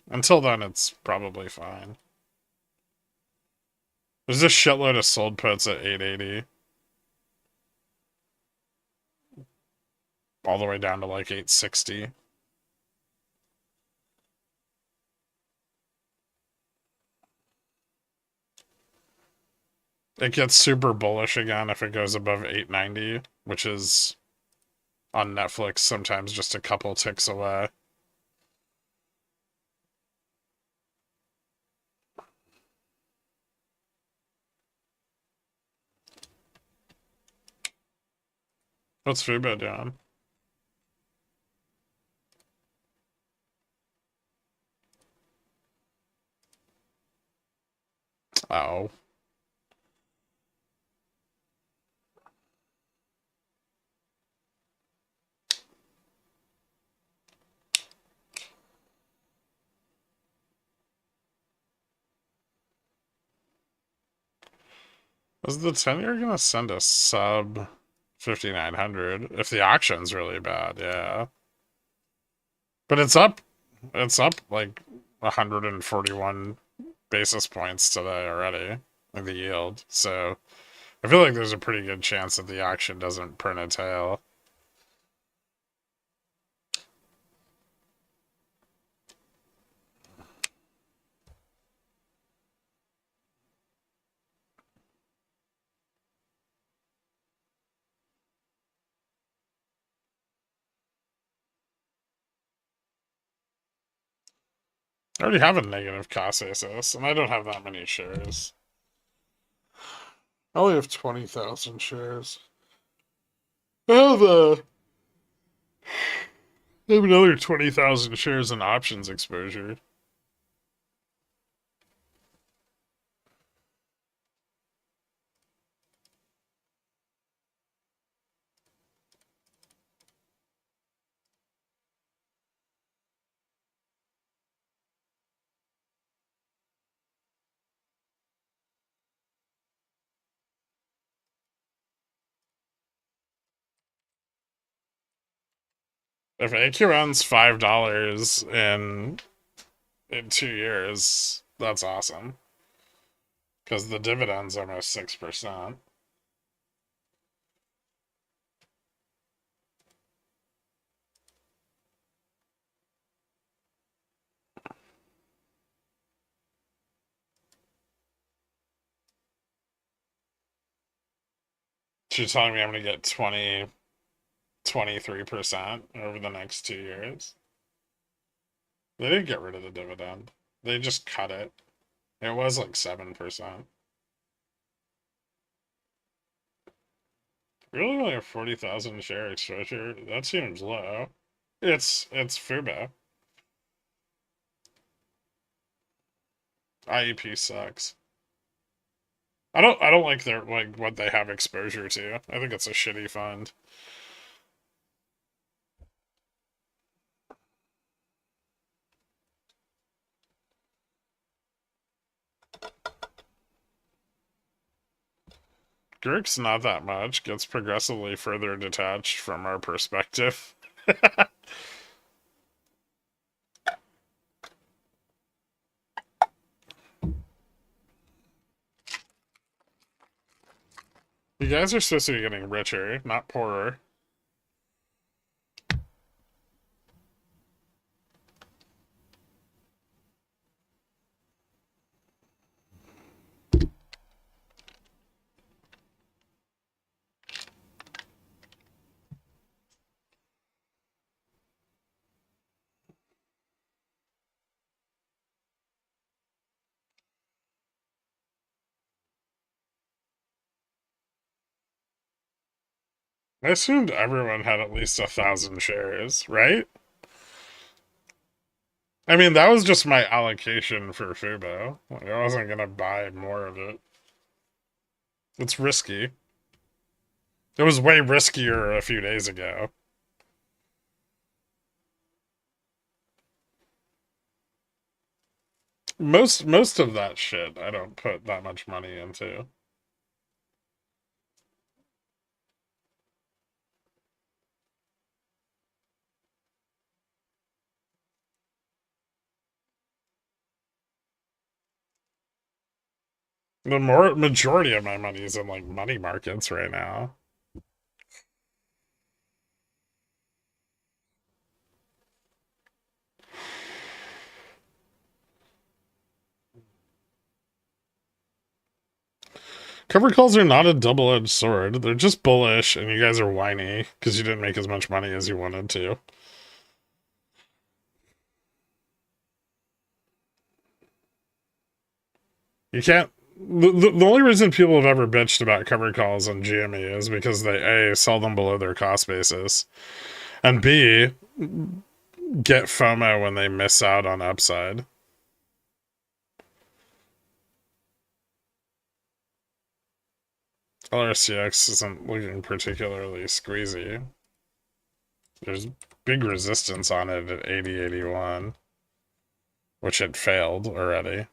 Until then, it's probably fine. There's a shitload of sold puts at 880. All the way down to like 860. It gets super bullish again if it goes above 890, which is on Netflix sometimes just a couple ticks away. What's Fubo doing? Oh. Is the 10-year gonna send a sub 5,900? If the auction's really bad, yeah. But it's up like 141 basis points today already, like the yield. So I feel like there's a pretty good chance that the auction doesn't print a tail. I already have a negative cost basis, and I don't have that many shares. I only have 20,000 shares. I have another 20,000 shares in options exposure. If AQN's $5 in 2 years, that's awesome. Because the dividend's almost 6%. She's telling me I'm going to get 23% over the next 2 years. They didn't get rid of the dividend. They just cut it. It was like 7%. Really only have 40,000 share exposure? That seems low. It's Fubo. IEP sucks. I don't like their like what they have exposure to. I think it's a shitty fund. Gherk's not that much, gets progressively further detached from our perspective. You guys are supposed to be getting richer, not poorer. I assumed everyone had at least 1,000 shares, right? I mean, that was just my allocation for Fubo. Like, I wasn't gonna buy more of it. It's risky. It was way riskier a few days ago. Most of that shit I don't put that much money into. The majority of my money is in like money markets right now. Cover calls are not a double-edged sword. They're just bullish, and you guys are whiny because you didn't make as much money as you wanted to. You can't. The only reason people have ever bitched about cover calls on GME is because they A, sell them below their cost basis, and B, get FOMO when they miss out on upside. LRCX isn't looking particularly squeezy. There's big resistance on it at 80.81, which had failed already.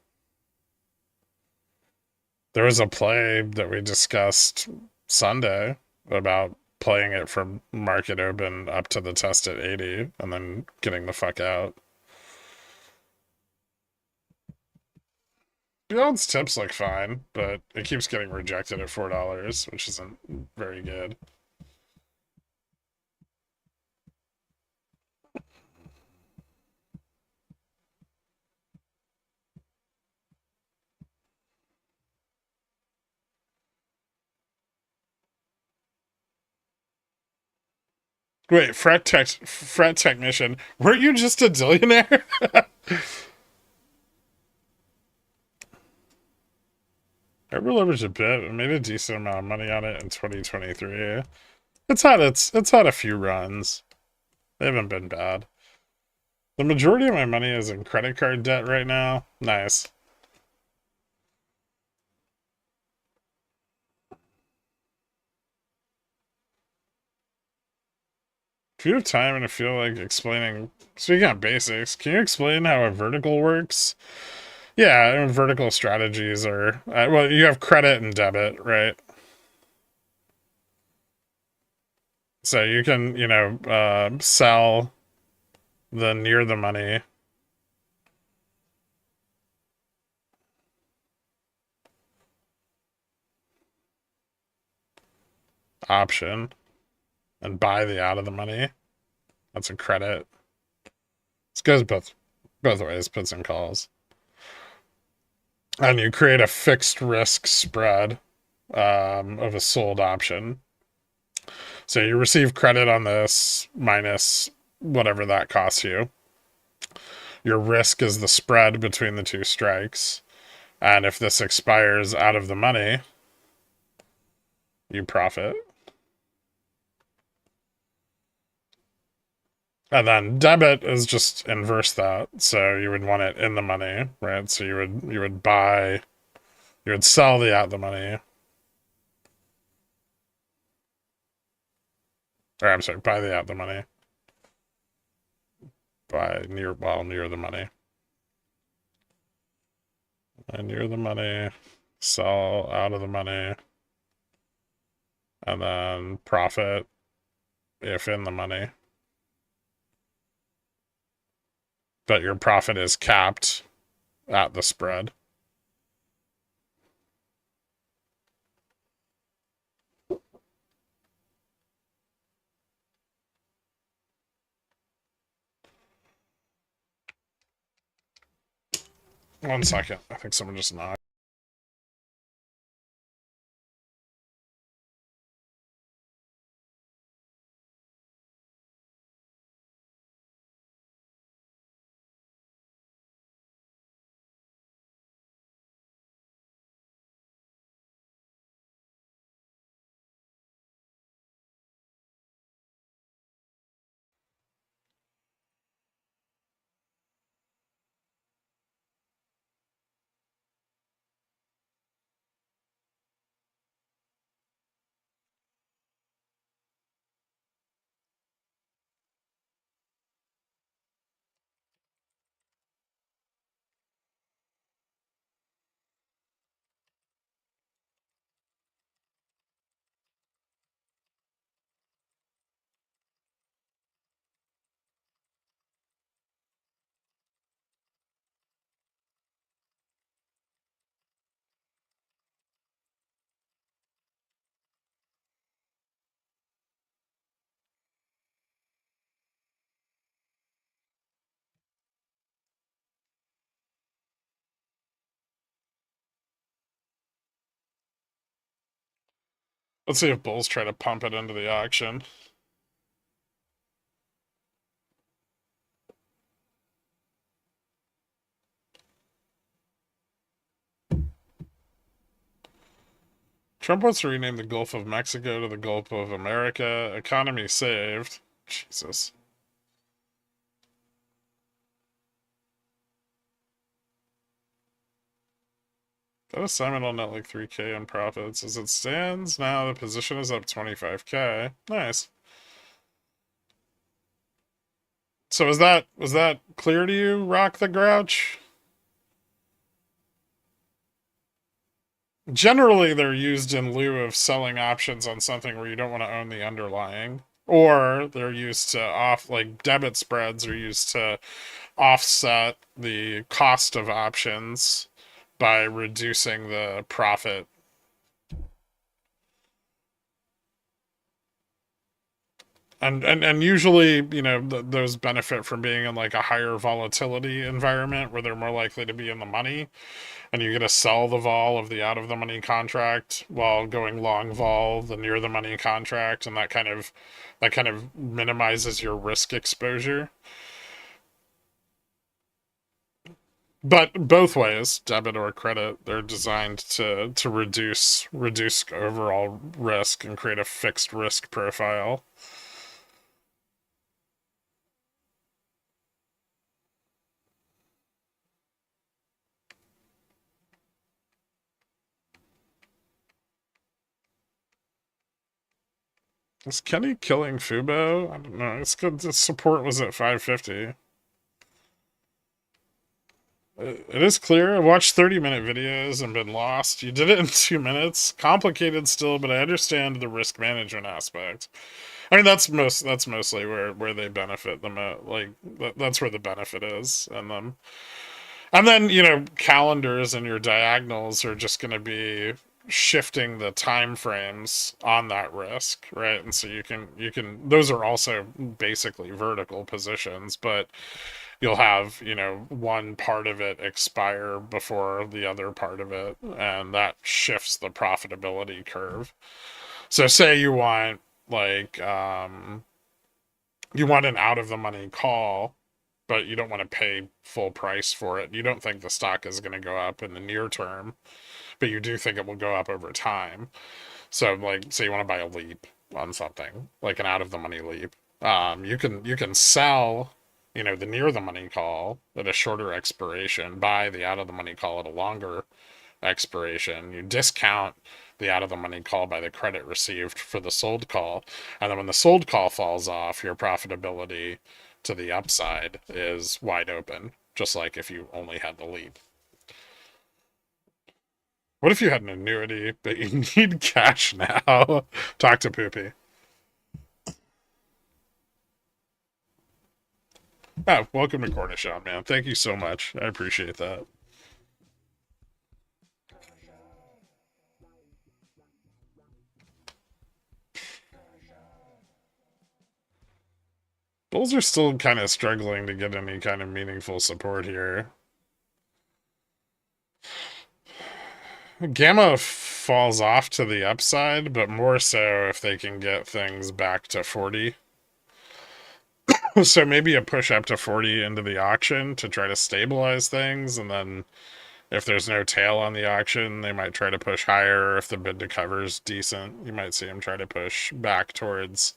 There was a play that we discussed Sunday about playing it from market open up to the test at 80 and then getting the fuck out. Beyond's tips look fine, but it keeps getting rejected at $4, which isn't very good. Wait, frat technician, weren't you just a billionaire? I leveraged a bit. I made a decent amount of money on it in 2023. It's had a few runs. They haven't been bad. The majority of my money is in credit card debt right now. Nice. If you have time and I feel like explaining, speaking of basics, can you explain how a vertical works? Yeah, vertical strategies are, well, you have credit and debit, right? So you can, sell the near the money option and buy the out of the money. That's a credit. This goes both ways, puts and calls. And you create a fixed risk spread of a sold option. So you receive credit on this minus whatever that costs you. Your risk is the spread between the two strikes. And if this expires out of the money, you profit. And then debit is just inverse that. So you would want it in the money, right? So you would sell the out the money. Or I'm sorry, buy the out the money. Buy near the money. And near the money, sell out of the money, and then profit if in the money. But your profit is capped at the spread. One second. I think someone just knocked. Let's see if bulls try to pump it into the auction. Trump wants to rename the Gulf of Mexico to the Gulf of America. Economy saved. Jesus. That assignment will net like 3K in profits. As it stands now, the position is up 25K. Nice. So was that clear to you, Rock the Grouch? Generally, they're used in lieu of selling options on something where you don't want to own the underlying. Or they're used to like debit spreads are used to offset the cost of options by reducing the profit. And usually, those benefit from being in like a higher volatility environment where they're more likely to be in the money, and you get to sell the vol of the out of the money contract while going long vol the near the money contract, and that kind of minimizes your risk exposure. But both ways, debit or credit, they're designed to reduce overall risk and create a fixed risk profile. Is Kenny killing Fubo? I don't know. It's good. The support was at 550. It is clear. I've watched 30-minute videos and been lost. You did it in 2 minutes. Complicated still, but I understand the risk management aspect. I mean, that's mostly where they benefit them. Like that's where the benefit is, and then calendars and your diagonals are just going to be shifting the time frames on that risk, right? And so you can those are also basically vertical positions, but you'll have one part of it expire before the other part of it, and that shifts the profitability curve. So say you want like you want an out of the money call, but you don't want to pay full price for it. You don't think the stock is going to go up in the near term, but you do think it will go up over time. So like say you want to buy a leap on something, like an out of the money leap. You can sell, the near the money call at a shorter expiration, buy the out of the money call at a longer expiration. You discount the out of the money call by the credit received for the sold call. And then when the sold call falls off, your profitability to the upside is wide open, just like if you only had the leap. What if you had an annuity, but you need cash now? Talk to Poopy. Oh, welcome to Cornichon, man. Thank you so much. I appreciate that. Bulls are still kind of struggling to get any kind of meaningful support here. Gamma falls off to the upside, but more so if they can get things back to 40. So maybe a push up to 40 into the auction to try to stabilize things, and then if there's no tail on the auction, they might try to push higher. If the bid to cover is decent, you might see them try to push back towards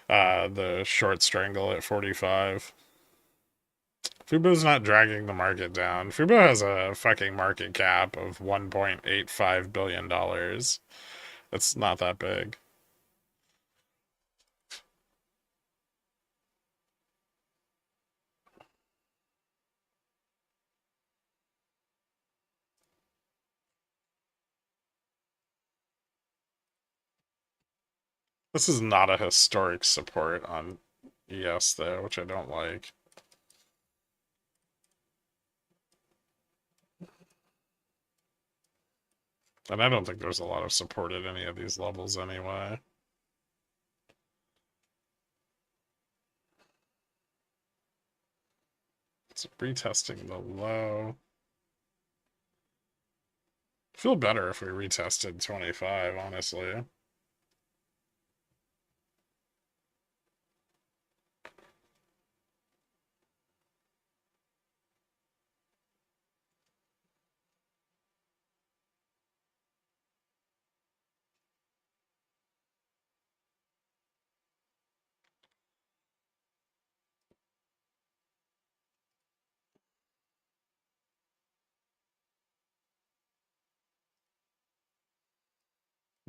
the short strangle at 45. Fubo's not dragging the market down. Fubo has a fucking market cap of $1.85 billion. It's not that big. This is not a historic support on ES though, which I don't like. And I don't think there's a lot of support at any of these levels anyway. It's retesting the low. Feel better if we retested 25, honestly.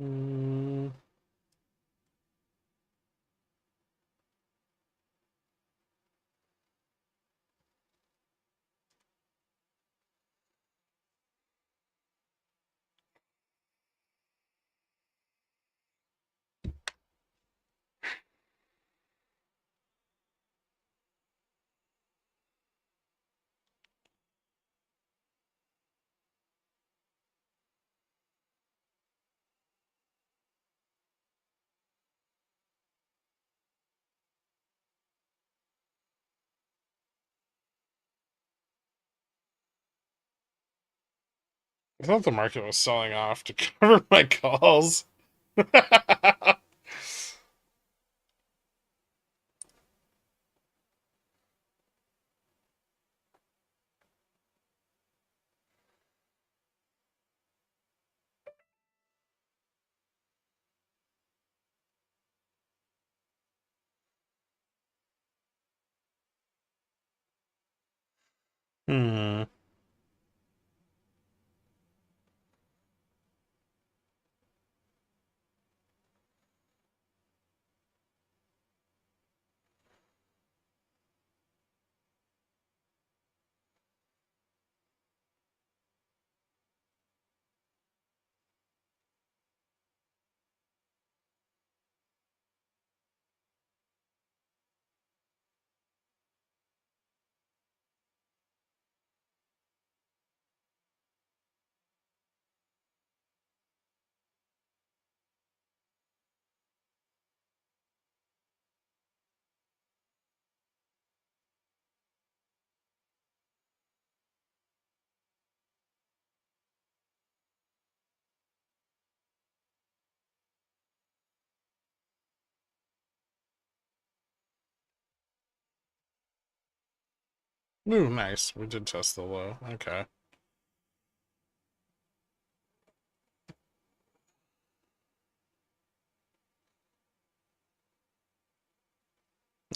Mm. I thought the market was selling off to cover my calls. Hmm. Ooh, nice. We did test the low. Okay.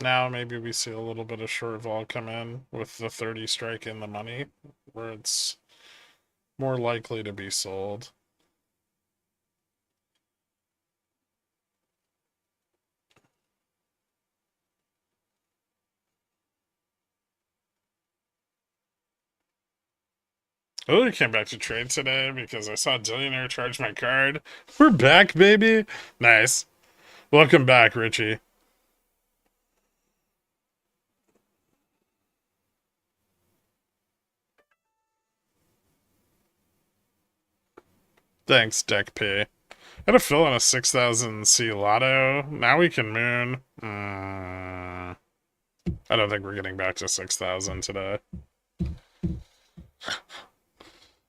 Now maybe we see a little bit of short vol come in with the 30 strike in the money, where it's more likely to be sold. I really came back to trade today because I saw Dillionaire charge my card. We're back, baby. Nice. Welcome back, Richie. Thanks, Deck P. I had a fill on a 6,000 C lotto. Now we can moon. I don't think we're getting back to 6,000 today.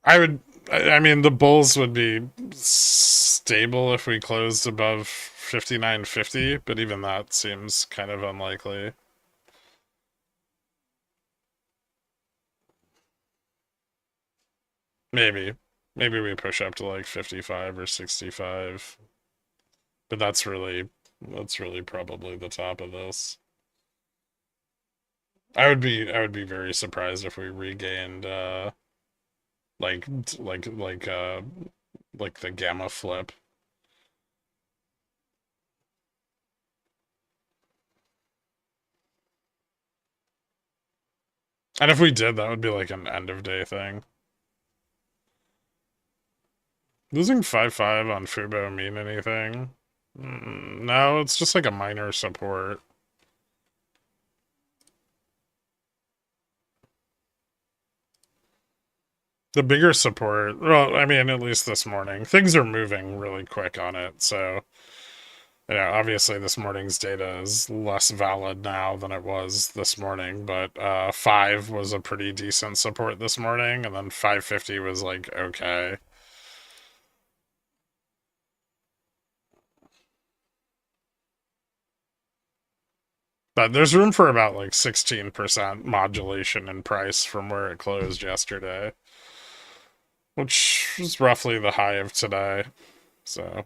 I would. I mean, the bulls would be stable if we closed above 59.50, but even that seems kind of unlikely. Maybe. Maybe we push up to like 55 or 65. But that's really probably the top of this. I would be very surprised if we regained like like like uh like the gamma flip. And if we did, that would be like an end of day thing. Losing 5-5 on Fubo mean anything? No, it's just like a minor support. The bigger support, well, I mean, at least this morning, things are moving really quick on it. So, obviously this morning's data is less valid now than it was this morning, but 5 was a pretty decent support this morning, and then 550 was like, okay. But there's room for about like 16% modulation in price from where it closed yesterday, which is roughly the high of today. So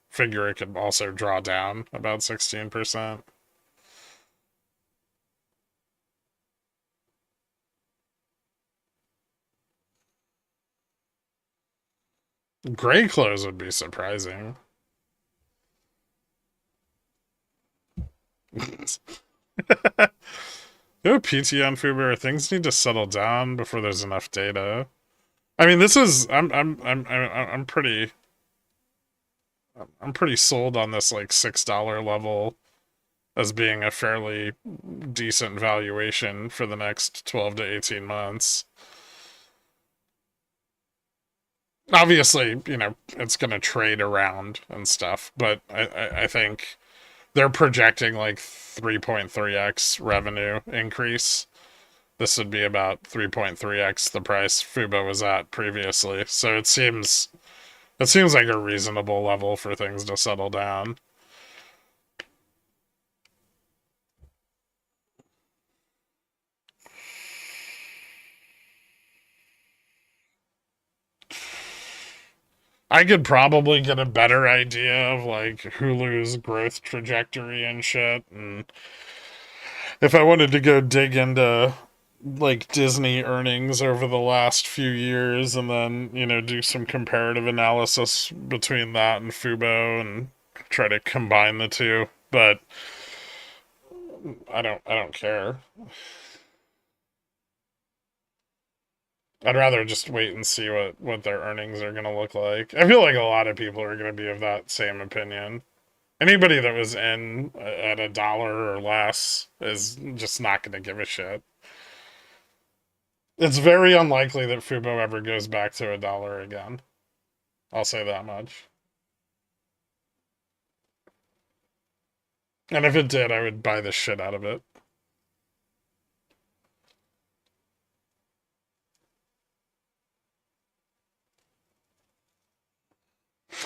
figure it could also draw down about 16%. Gray close would be surprising. PT on Fubo, things need to settle down before there's enough data. I mean, this is I'm pretty sold on this like $6 level as being a fairly decent valuation for the next 12 to 18 months. Obviously, you know, it's going to trade around and stuff, but I think they're projecting like 3.3x revenue increase. This would be about 3.3x the price Fubo was at previously. So it seems like a reasonable level for things to settle down. I could probably get a better idea of like Hulu's growth trajectory and shit. And if I wanted to go dig into like Disney earnings over the last few years and then, you know, do some comparative analysis between that and Fubo and try to combine the two. But I don't care. I'd rather just wait and see what their earnings are going to look like. I feel like a lot of people are going to be of that same opinion. Anybody that was in at $1 or less is just not going to give a shit. It's very unlikely that Fubo ever goes back to $1 again. I'll say that much. And if it did, I would buy the shit out of it.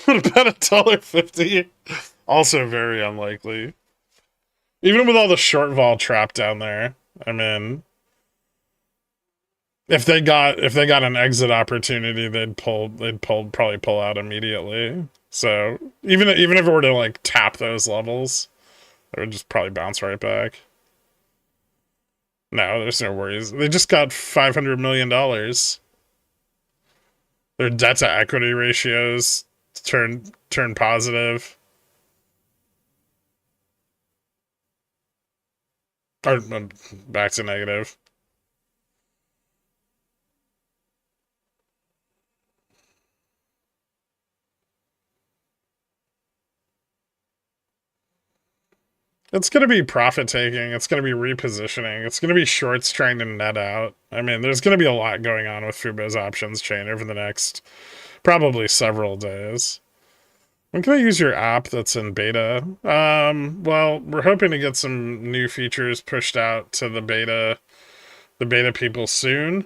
What about $1.50? Also very unlikely. Even with all the short vol trap down there, I mean, if they got an exit opportunity, they'd probably pull out immediately. So even if it were to like tap those levels, it would just probably bounce right back. No, there's no worries. They just got $500 million. Their debt to equity ratios turn positive. Or back to negative. It's going to be profit taking. It's going to be repositioning. It's going to be shorts trying to net out. I mean, there's going to be a lot going on with Fubo's options chain over the next probably several days. When can I use your app that's in beta? Well, we're hoping to get some new features pushed out to the beta people soon.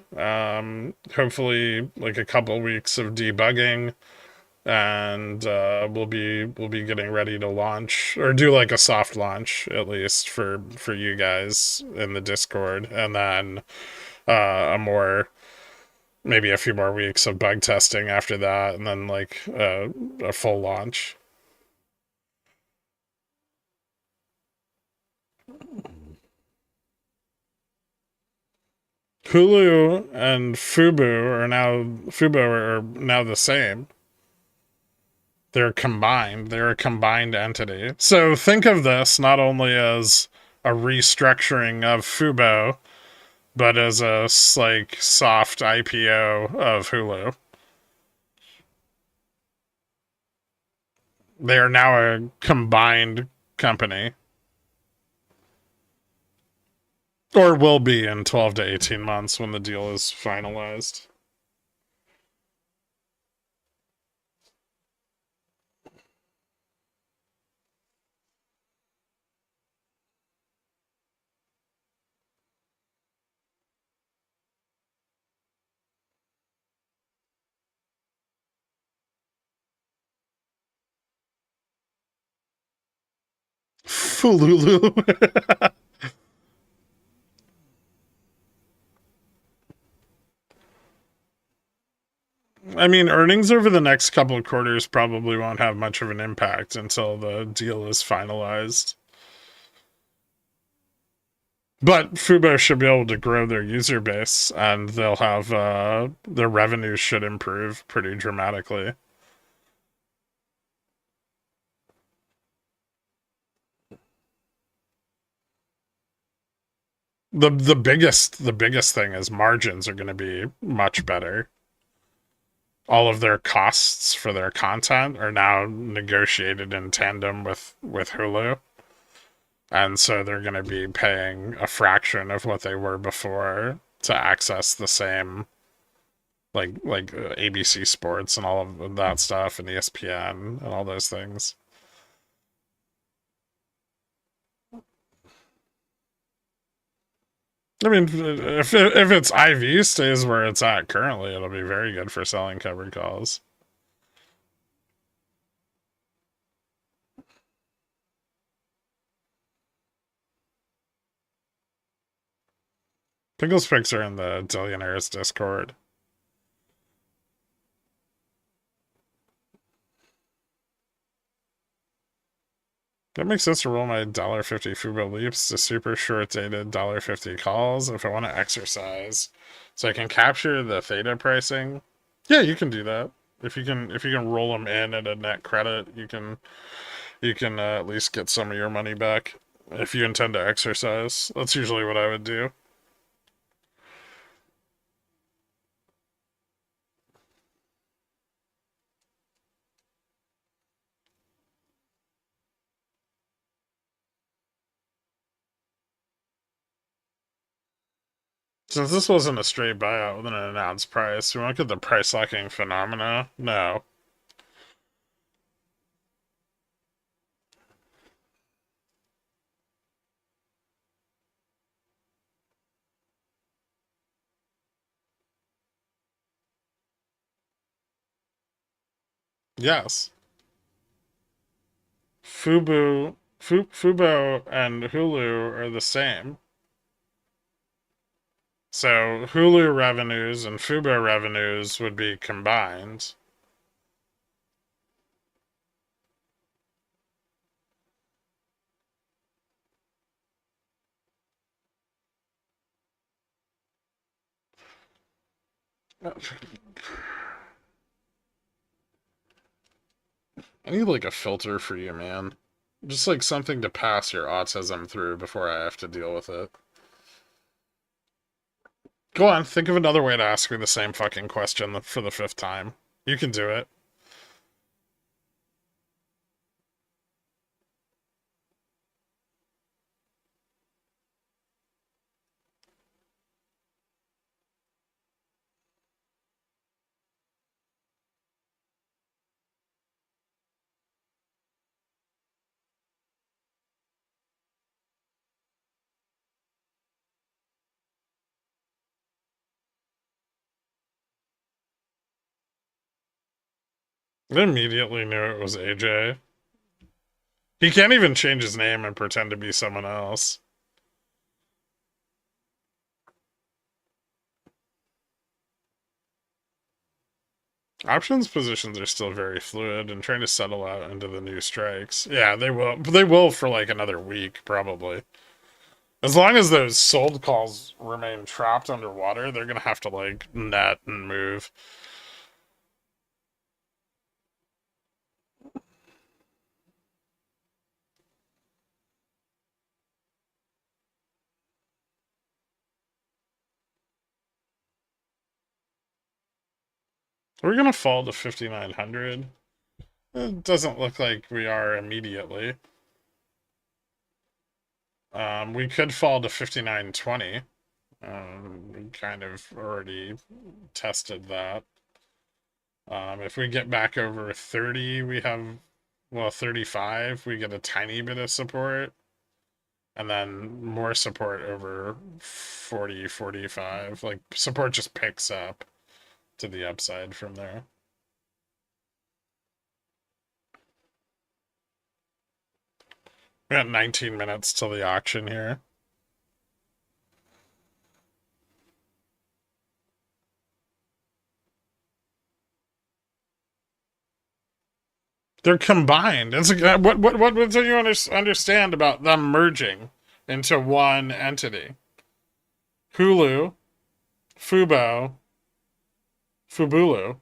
Hopefully like a couple weeks of debugging, and we'll be getting ready to launch or do like a soft launch at least for you guys in the Discord, and then maybe a few more weeks of bug testing after that, and then like a full launch. Hulu and Fubo are now the same. They're combined. They're a combined entity. So think of this not only as a restructuring of Fubo, but as a like soft IPO of Hulu. They are now a combined company. Or will be in 12 to 18 months when the deal is finalized. Fululu. I mean, earnings over the next couple of quarters probably won't have much of an impact until the deal is finalized. But Fubo should be able to grow their user base, and they'll have their revenues should improve pretty dramatically. the biggest thing is margins are going to be much better. All of their costs for their content are now negotiated in tandem with Hulu, and so they're going to be paying a fraction of what they were before to access the same like ABC Sports and all of that stuff and ESPN and all those things. I mean, if its IV stays where it's at currently, it'll be very good for selling covered calls. Pickles picks are in the Dillionaires Discord. That makes sense to roll my $1.50 Fubo leaps to super short dated $1.50 calls if I want to exercise, so I can capture the theta pricing. Yeah, you can do that. If you can roll them in at a net credit, you can at least get some of your money back if you intend to exercise. That's usually what I would do. Since this wasn't a straight buyout with an announced price, we won't get the price locking phenomena. No. Yes. Fubo and Hulu are the same. So Hulu revenues and Fubo revenues would be combined. I need like a filter for you, man. Just like something to pass your autism through before I have to deal with it. Go on, think of another way to ask me the same fucking question for the fifth time. You can do it. I immediately knew it was AJ. He can't even change his name and pretend to be someone else. Options positions are still very fluid and trying to settle out into the new strikes. Yeah, they will. They will for like another week, probably. As long as those sold calls remain trapped underwater, they're gonna have to like net and move. We're gonna fall to 5,900. It doesn't look like we are immediately. We could fall to 5,920. We kind of already tested that. If we get back over 30, we have, well, 35, we get a tiny bit of support. And then more support over 40, 45. Like, support just picks up to the upside from there. We got 19 minutes till the auction here. They're combined. It's like, what do you understand about them merging into one entity? Hulu, Fubo, Fubulu.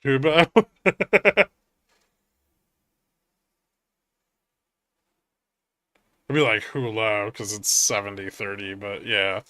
Fubo. It'd be like Hulu because it's 70-30, but yeah.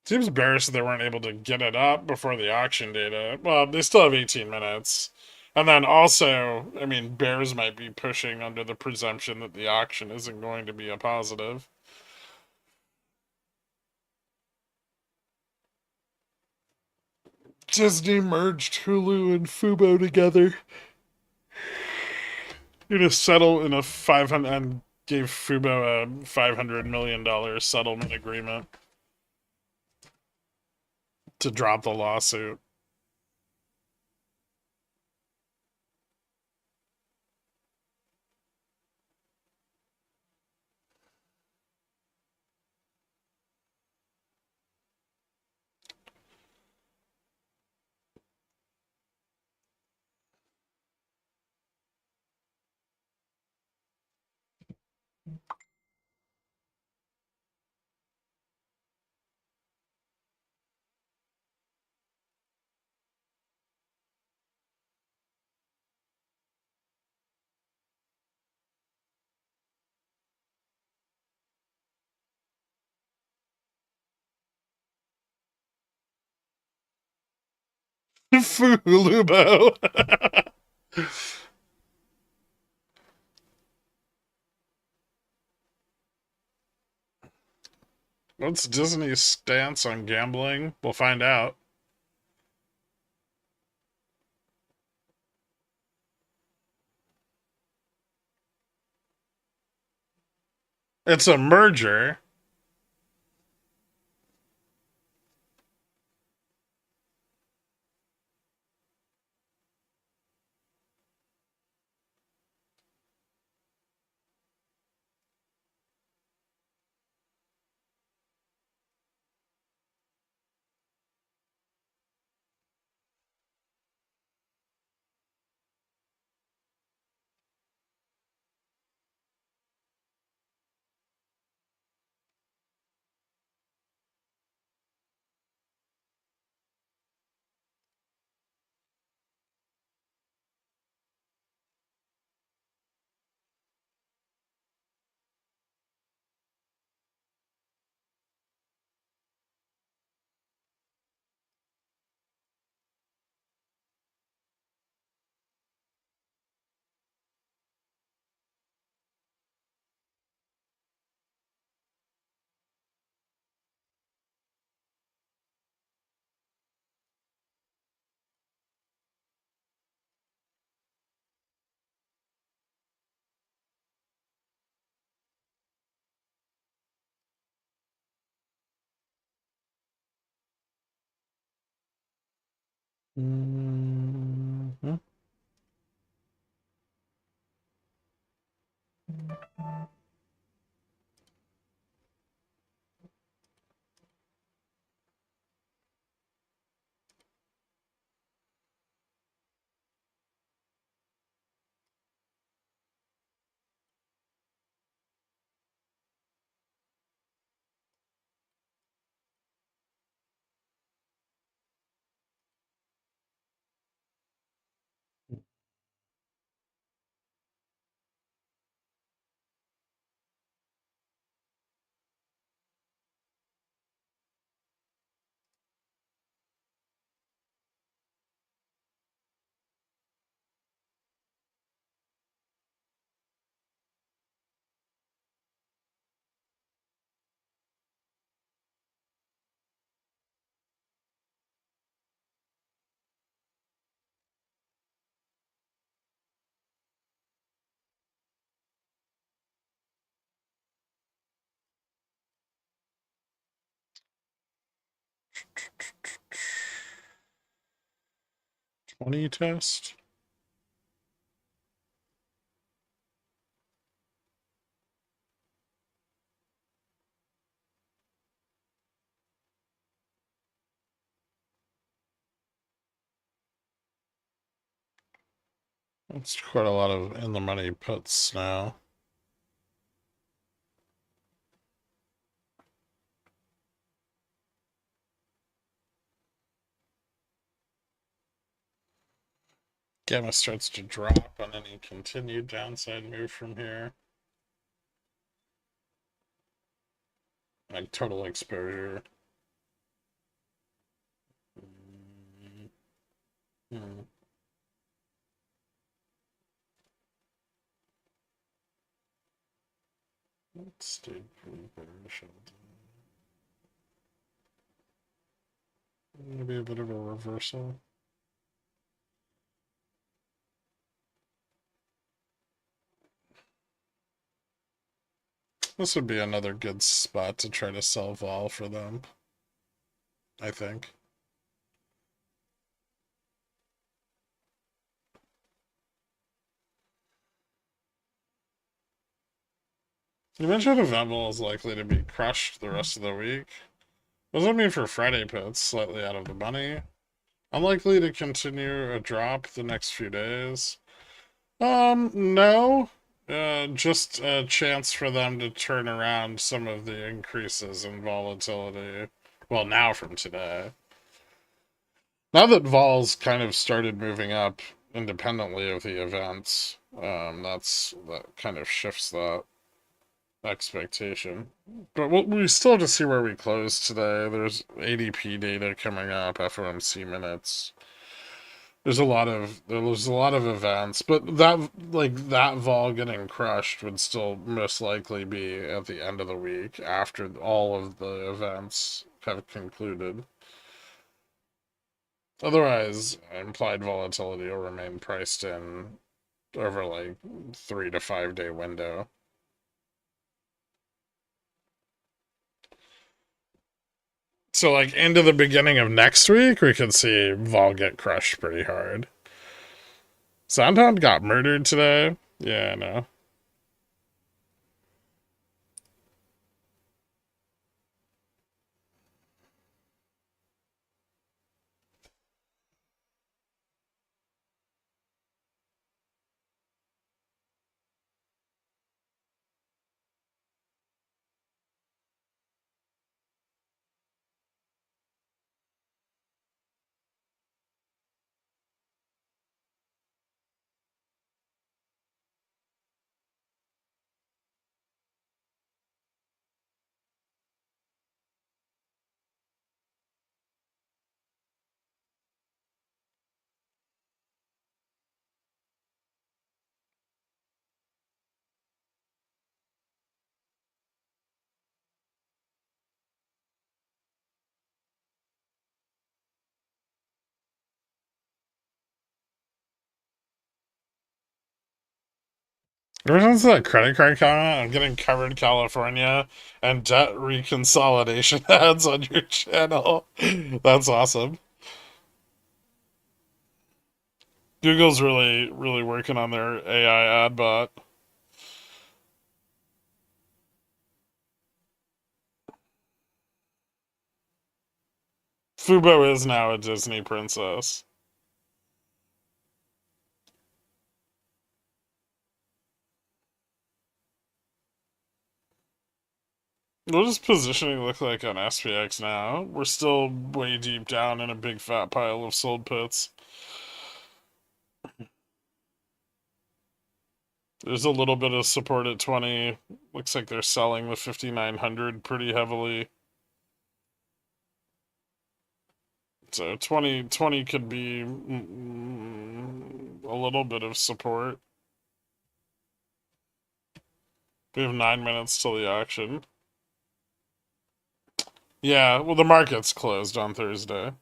Seems embarrassed that they weren't able to get it up before the auction data. Well, they still have 18 minutes. And then also, I mean, bears might be pushing under the presumption that the auction isn't going to be a positive. Disney merged Hulu and Fubo together to settle in a 500 and gave Fubo a $500 million settlement agreement to drop the lawsuit. Fulubo. What's Disney's stance on gambling? We'll find out. It's a merger. Mm-hmm. Twenty test. That's quite a lot of in the money puts now. Gamma starts to drop on any continued downside move from here. Like total exposure. Hmm. Stayed pretty bearish. Maybe a bit of a reversal. This would be another good spot to try to sell vol for them, I think. You mentioned event vol is likely to be crushed the rest of the week. What does that mean for Friday puts? Slightly out of the money. Unlikely to continue a drop the next few days. No. Just a chance for them to turn around some of the increases in volatility. Well, now from today. Now that vol's kind of started moving up independently of the events, that kind of shifts that expectation. But we still have to see where we close today. There's ADP data coming up, FOMC minutes. There's a lot of events, but that vol getting crushed would still most likely be at the end of the week after all of the events have concluded. Otherwise, implied volatility will remain priced in over like 3 to 5 day window. So like into the beginning of next week, we could see vol get crushed pretty hard. Soundhound got murdered today. Yeah, I know. Ever since that credit card comment, I'm getting covered California and debt reconsolidation ads on your channel. That's awesome. Google's really, really working on their AI ad bot. Fubo is now a Disney princess. What does positioning look like on SPX now? We're still way deep down in a big fat pile of sold puts. There's a little bit of support at 20. Looks like they're selling the 5,900 pretty heavily. So 20 could be a little bit of support. We have 9 minutes till the auction. Yeah, well, the market's closed on Thursday.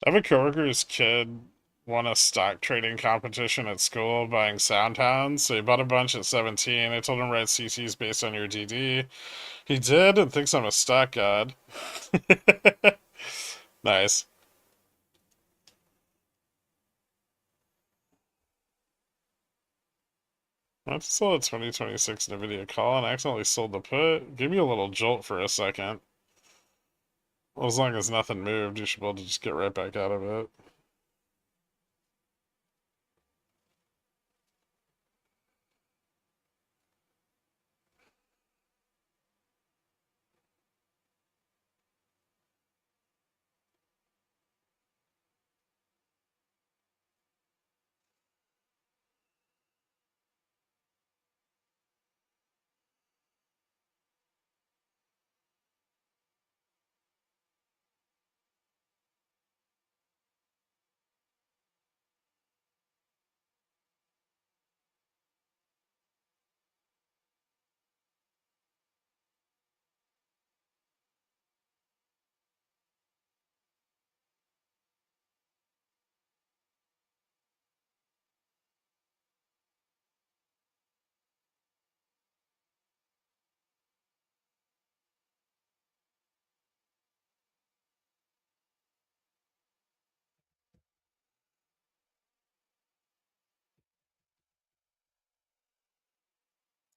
I have a coworker's kid won a stock trading competition at school buying Soundhounds. So he bought a bunch at 17. I told him write CCs based on your DD. He did and thinks I'm a stock god. Nice. I have to sell a 2026 NVIDIA call and accidentally sold the put. Give me a little jolt for a second. Well, as long as nothing moved, you should be able to just get right back out of it.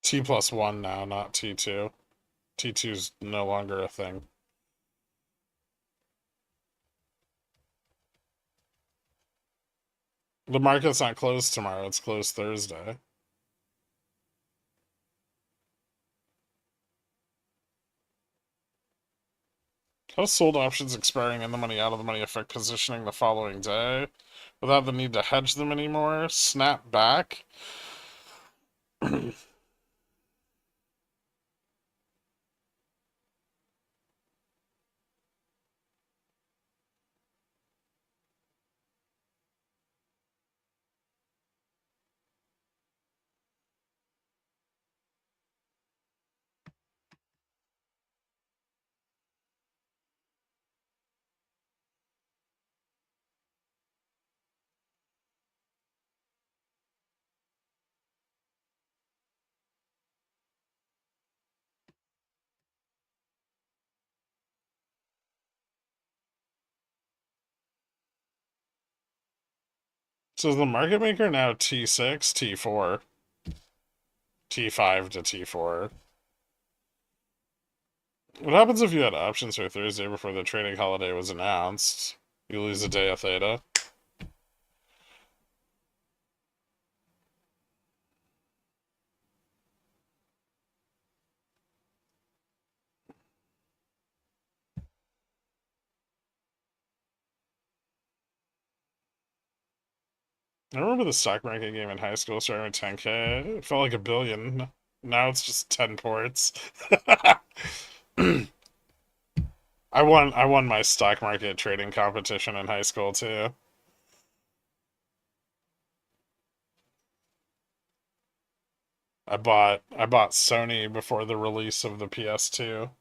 T+1 now, not T2. T2's no longer a thing. The market's not closed tomorrow, it's closed Thursday. How sold options expiring in the money out of the money affect positioning the following day without the need to hedge them anymore? Snap back? So is the market maker now T6, T4, T5 to T4? What happens if you had options for Thursday before the trading holiday was announced? You lose a day of theta. I remember the stock market game in high school starting with 10K. It felt like a billion. Now it's just 10 ports. I won my stock market trading competition in high school too. I bought Sony before the release of the PS2.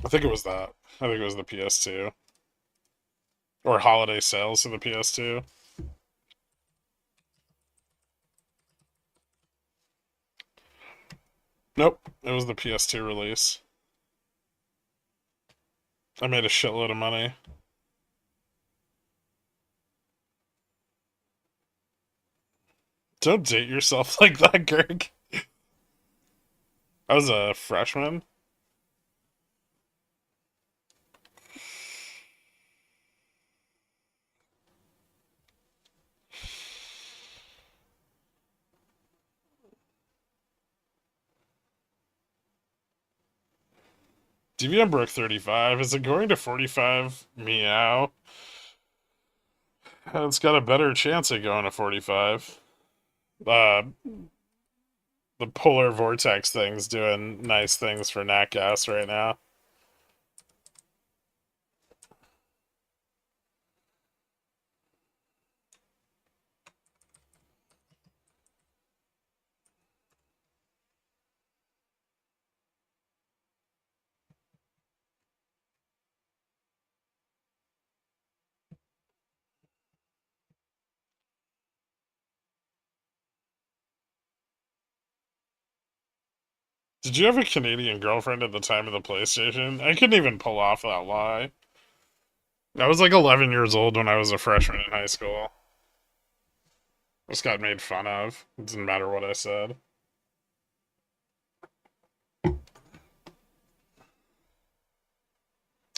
I think it was that. I think it was the PS2 or holiday sales for the PS2. Nope, it was the PS2 release. I made a shitload of money. Don't date yourself like that, Greg. I was a freshman. Dividend broke 35. Is it going to 45? Meow. It's got a better chance of going to 45. Uh, the polar vortex thing's doing nice things for nat gas right now. Did you have a Canadian girlfriend at the time of the PlayStation? I couldn't even pull off that lie. I was like 11 years old when I was a freshman in high school. Just got made fun of. It didn't matter what I said.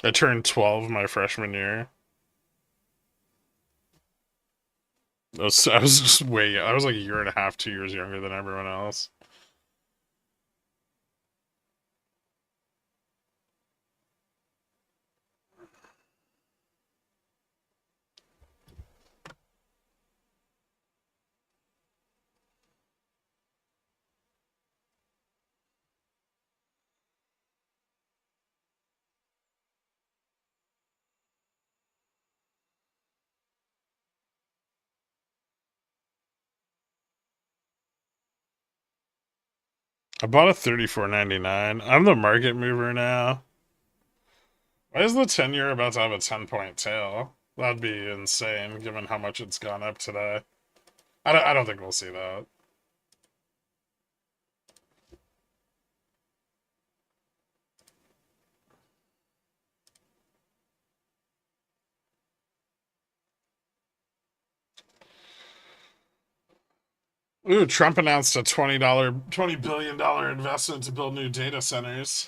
I turned 12 my freshman year. I was just I was like a year and a half, 2 years younger than everyone else. I bought a 34.99. I'm the market mover now. Why is the 10-year about to have a 10-point tail? That'd be insane, given how much it's gone up today. I don't think we'll see that. Ooh, Trump announced a $20 billion investment to build new data centers.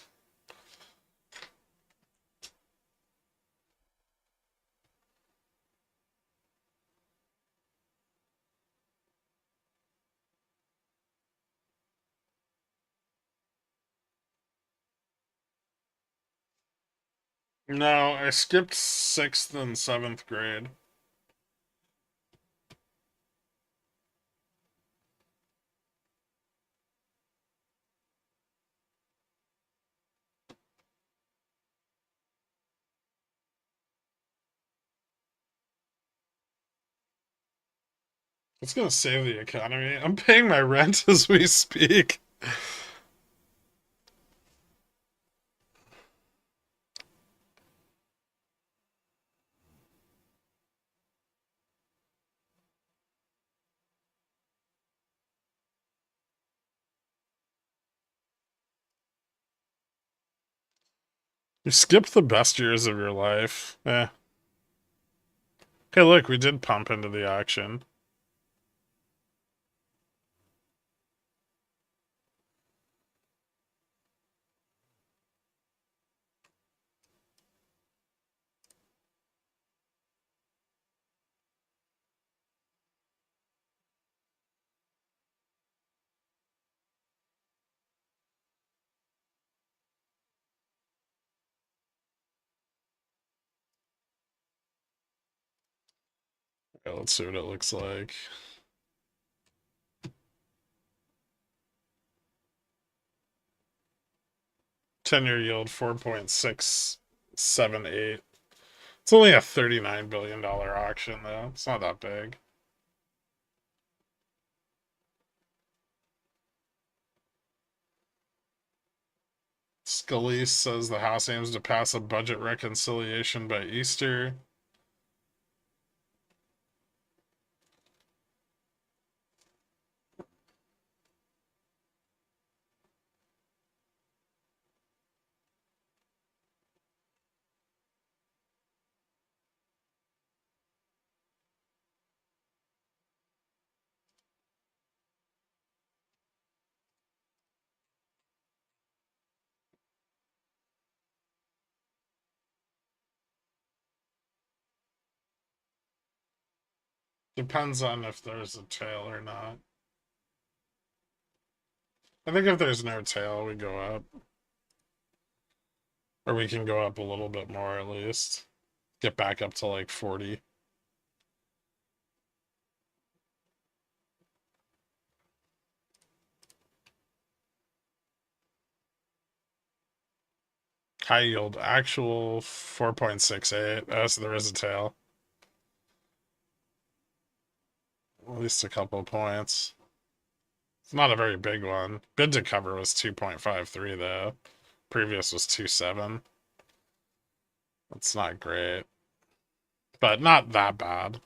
No, I skipped 6th and 7th grade. It's gonna save the economy. I'm paying my rent as we speak. You skipped the best years of your life. Eh. Hey, look, we did pump into the auction. Okay, let's see what it looks like. 10-year yield 4.678. It's only a $39 billion auction, though. It's not that big. Scalise says the House aims to pass a budget reconciliation by Easter. Depends on if there's a tail or not. I think if there's no tail, we go up. Or we can go up a little bit more at least. Get back up to like 40. High yield actual 4.68. Oh, so there is a tail. At least a couple points. It's not a very big one. Bid to cover was 2.53 though. Previous was 2.7. That's not great. But not that bad.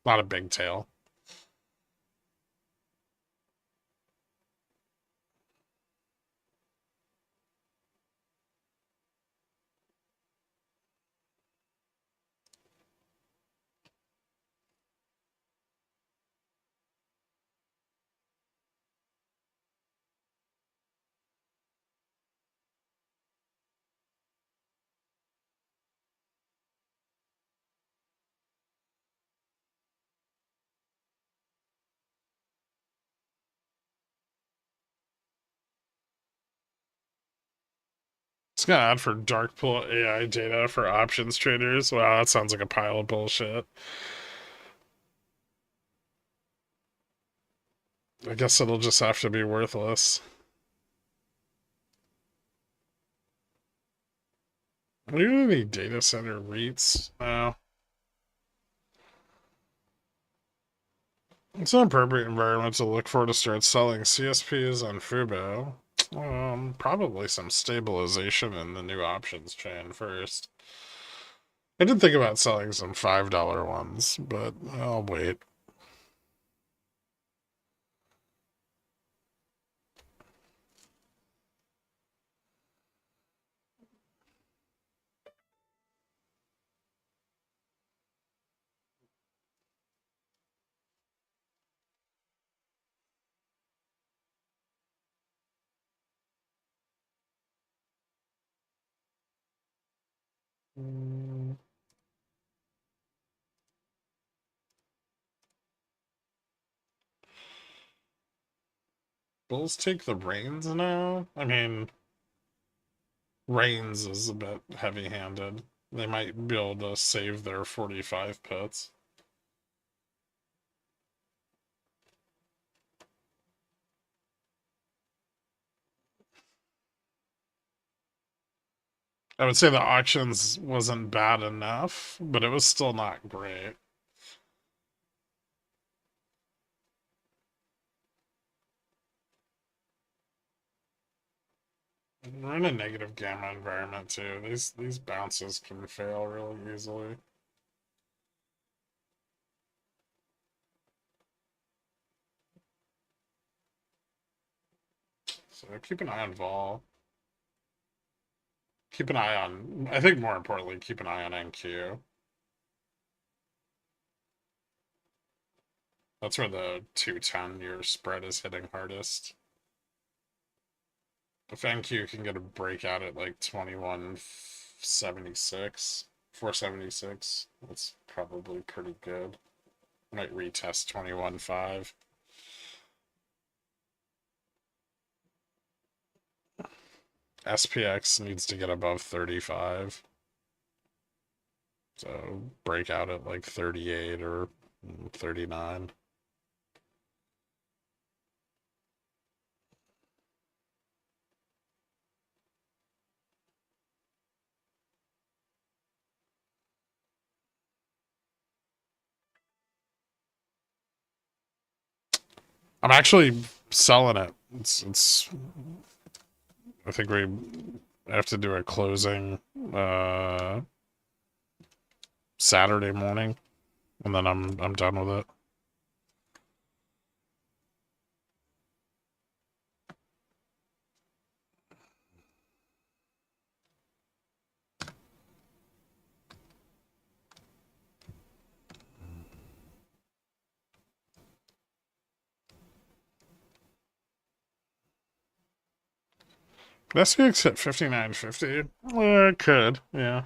Not a big tail. Just got an ad for dark pool AI data for options traders. Wow, that sounds like a pile of bullshit. I guess it'll just have to be worthless. Are you any data center REITs? No. It's an appropriate environment to look for to start selling CSPs on Fubo. Probably some stabilization in the new options chain first. I did think about selling some $5 ones, but I'll wait. Bulls take the reins now? I mean, reins is a bit heavy-handed. They might be able to save their 45 pits. I would say the auctions wasn't bad enough, but it was still not great. We're in a negative gamma environment too. These bounces can fail really easily. So keep an eye on vol. Keep an eye on, I think more importantly, keep an eye on NQ. That's where the 210-year spread is hitting hardest. If NQ can get a breakout at like 2176, 476, that's probably pretty good. Might retest 21.5. SPX needs to get above 35. So break out at like 38 or 39. I'm actually selling it. It's I think we have to do a closing Saturday morning, and then I'm done with it. SPX hit 59.50. It could, yeah.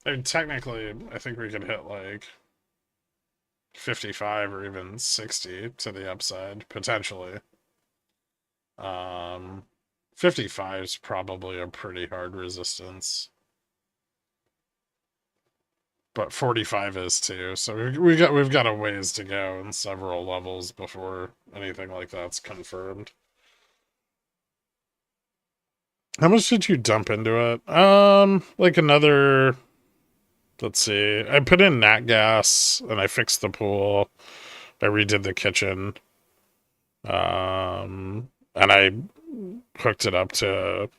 I mean, technically, I think we could hit like 55 or even 60 to the upside, potentially. 55 is probably a pretty hard resistance. But 45 is too, so we've got a ways to go in several levels before anything like that's confirmed. How much did you dump into it? Like another. Let's see. I put in nat gas and I fixed the pool. I redid the kitchen. And I hooked it up to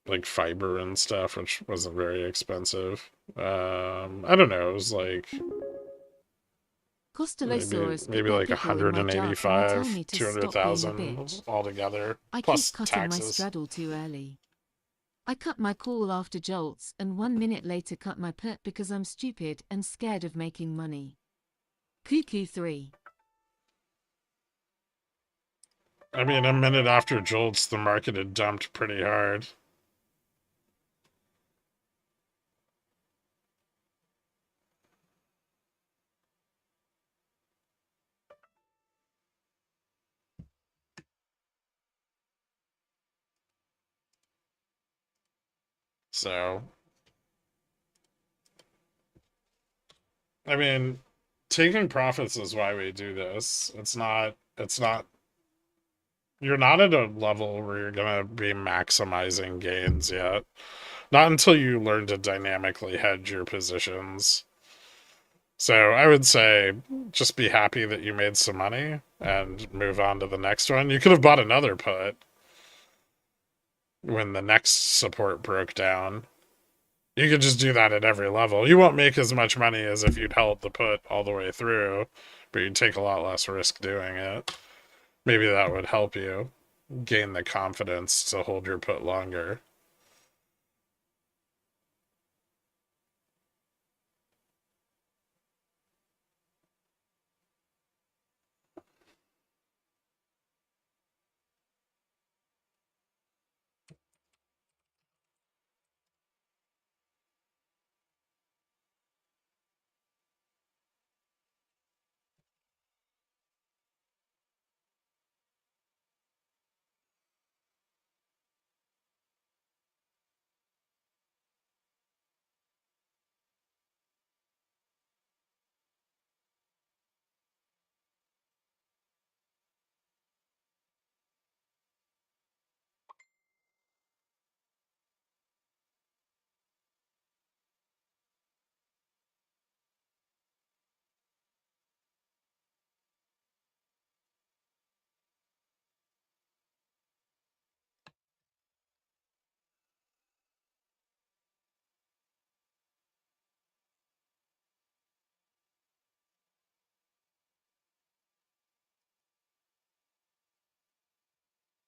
like fiber and stuff, which wasn't very expensive. I don't know. It was like maybe like 185, 200,000 altogether, I plus keep cutting my taxes. straddle too early. I cut my call after jolts and 1 minute later cut my put because I'm stupid and scared of making money. Cuckoo 3. I mean, a minute after jolts, the market had dumped pretty hard. So, I mean, taking profits is why we do this. It's not, you're not at a level where you're going to be maximizing gains yet. Not until you learn to dynamically hedge your positions. So I would say just be happy that you made some money and move on to the next one. You could have bought another put when the next support broke down. You could just do that at every level. You won't make as much money as if you'd held the put all the way through, but you'd take a lot less risk doing it. Maybe that would help you gain the confidence to hold your put longer.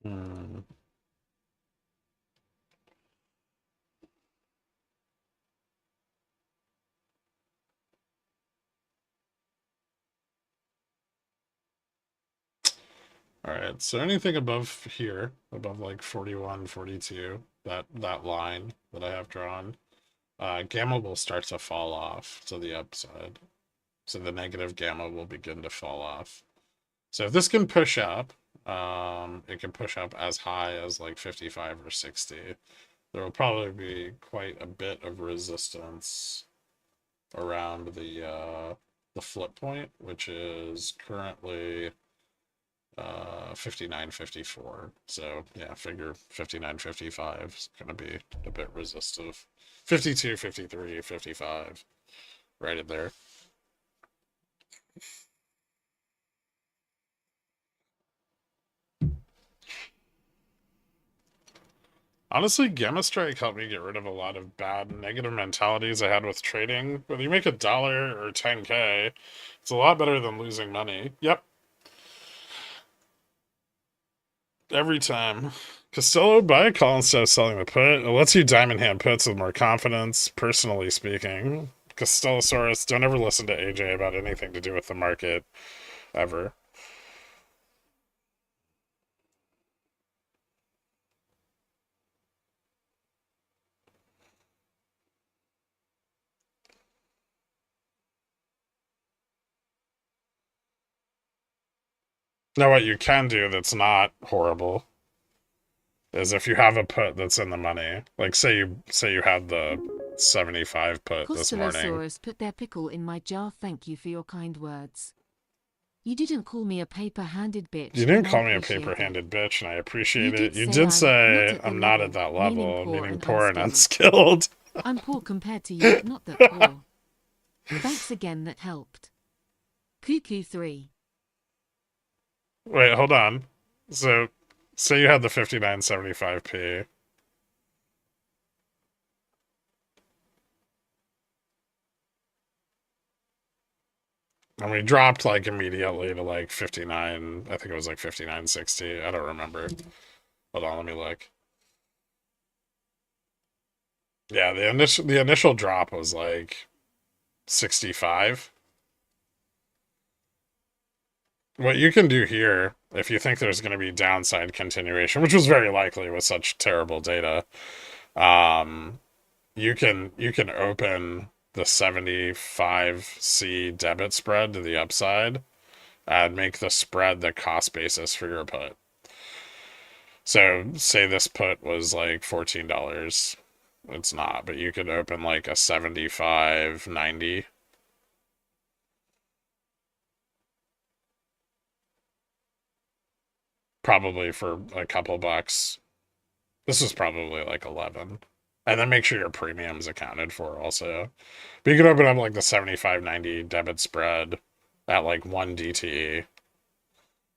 Hmm. All right, so anything above here, above like 41, 42, that line that I have drawn, gamma will start to fall off to the upside. So the negative gamma will begin to fall off. So if this can push up, it can push up as high as like 55 or 60. There will probably be quite a bit of resistance around the flip point, which is currently 59.54. So yeah, figure 59.55 is going to be a bit resistive. 52, 53, 55, right in there. Honestly, Gamma Strike helped me get rid of a lot of bad negative mentalities I had with trading. Whether you make $1 or 10K, it's a lot better than losing money. Yep, every time. Costello, buy a call instead of selling the put. It lets you diamond hand puts with more confidence, personally speaking. Costellosaurus, don't ever listen to AJ about anything to do with the market, ever. Now, what you can do that's not horrible is if you have a put that's in the money, like say you had the 75 put this morning. Costellosaurus put their pickle in my jar. Thank you for your kind words. You didn't call me a paper-handed bitch. You didn't and I call me a appreciate it. paper-handed bitch, and I appreciate You it. You did did say say I'm not at that level, meaning poor and unskilled. I'm poor compared to you, not that poor. Thanks again, that helped. Cuckoo 3. Wait, hold on. So, say you had the 59.75p. And we dropped like immediately to like 59. I think it was like 59.60. I don't remember. Hold on, let me look. Yeah, the initial drop was like 65. What you can do here, if you think there's going to be downside continuation, which was very likely with such terrible data, you can open the 75C debit spread to the upside and make the spread the cost basis for your put. So say this put was like $14. it's not, but you could open like a 75.90. Probably for a couple bucks. This is probably like 11. And then make sure your premium's accounted for also. But you could open up like the 75.90 debit spread at like 1 DTE.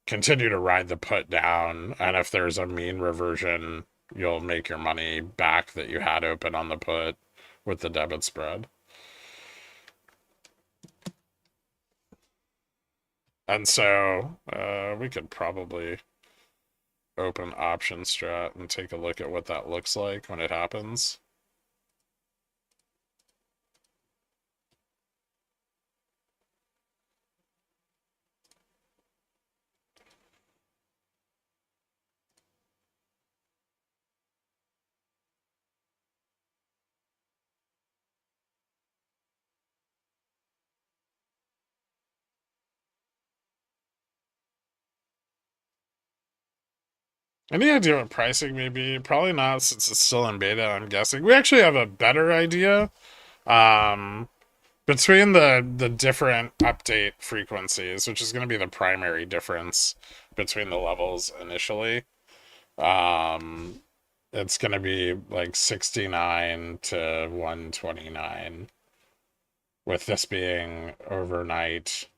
Continue to ride the put down, and if there's a mean reversion, you'll make your money back that you had open on the put with the debit spread. And so we could probably open option strat and take a look at what that looks like when it happens. Any idea what pricing may be? Probably not, since it's still in beta, I'm guessing. We actually have a better idea. Between the different update frequencies, which is going to be the primary difference between the levels initially, it's going to be like 69 to 129, with this being overnight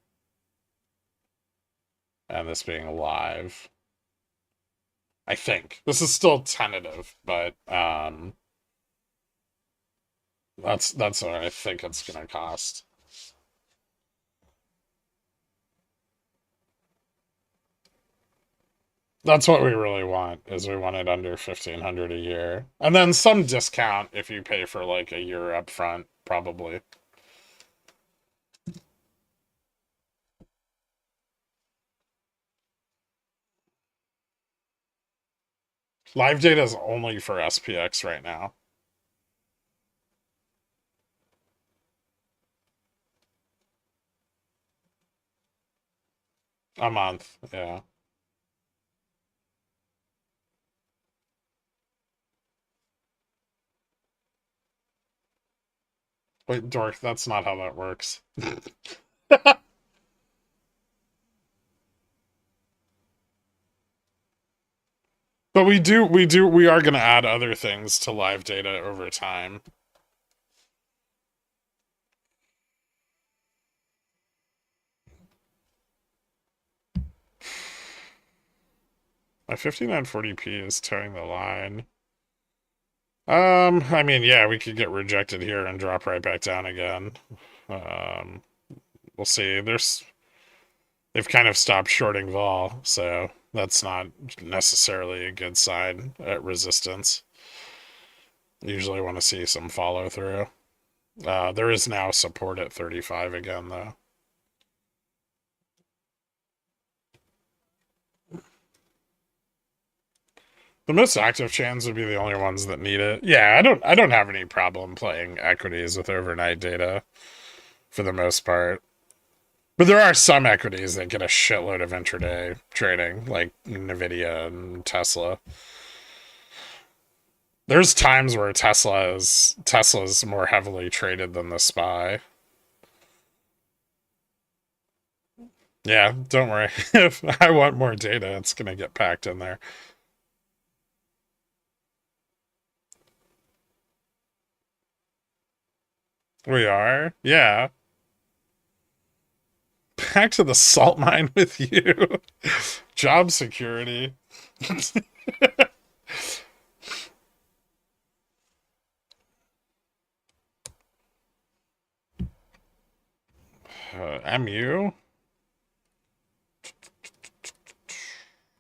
and this being live. I think this is still tentative, but that's what I think it's gonna cost. That's what we really want, is we want it under 1,500 a year, and then some discount if you pay for like a year up front, probably. Live data is only for SPX right now. A month, yeah. Wait, Dork, that's not how that works. But we are gonna add other things to live data over time. My 5940p is towing the line. I mean, yeah, we could get rejected here and drop right back down again. We'll see. They've kind of stopped shorting vol, so that's not necessarily a good sign at resistance. Usually want to see some follow through. There is now support at 35 again, though. The most active chains would be the only ones that need it. Yeah, I don't have any problem playing equities with overnight data for the most part. But there are some equities that get a shitload of intraday trading, like Nvidia and Tesla. There's times where Tesla's more heavily traded than the SPY. Yeah, don't worry. If I want more data, it's gonna get packed in there. We are? Yeah. Back to the salt mine with you. Job security. MU?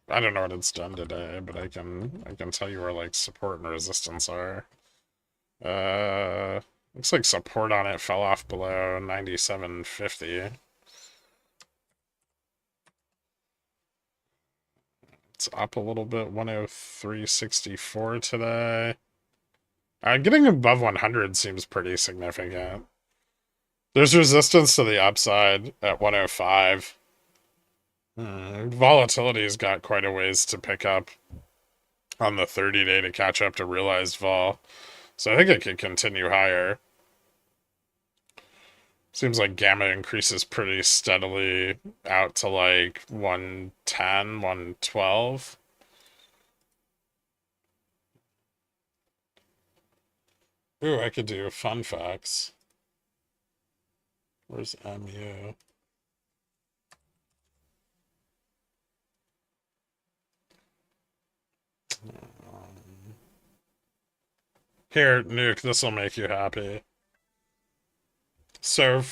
I don't know what it's done today, but I can tell you where like support and resistance are. Looks like support on it fell off below 97.50. It's up a little bit, 103.64 today. Getting above 100 seems pretty significant. There's resistance to the upside at 105. Volatility's got quite a ways to pick up on the 30-day to catch up to realized vol. So I think it could continue higher. Seems like gamma increases pretty steadily out to like 110, 112. Ooh, I could do fun facts. Where's MU? Here, Nuke, this will make you happy. So,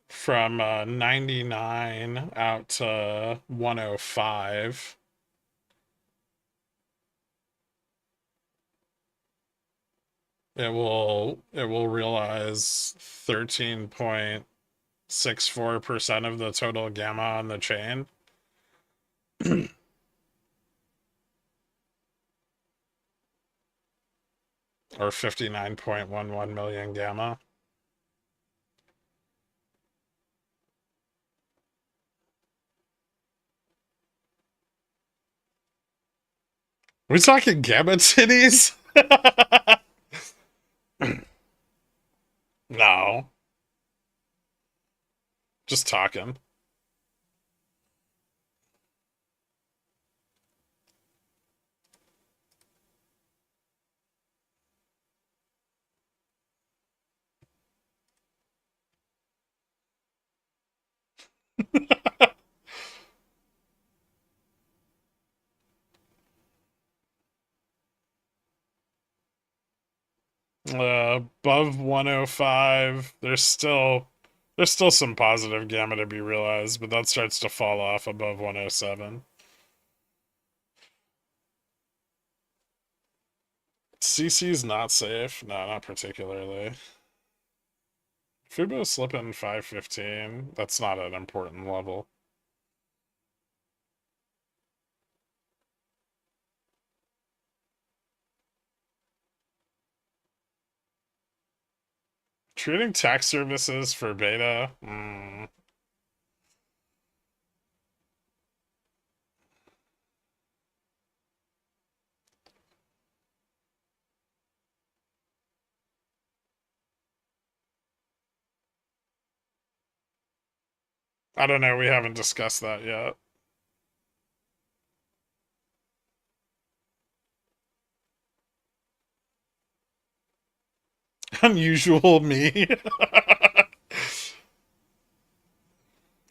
from 99 out to 105, it will realize 13.64% of the total gamma on the chain. Or 59.11 million gamma. Are we talking gamma titties? No. Just talking. Above 105, there's still some positive gamma to be realized, but that starts to fall off above 107. CC's not safe. No, not particularly. Fubo slipping 515. That's not an important level. Treating tax services for beta. I don't know. We haven't discussed that yet. Unusual me.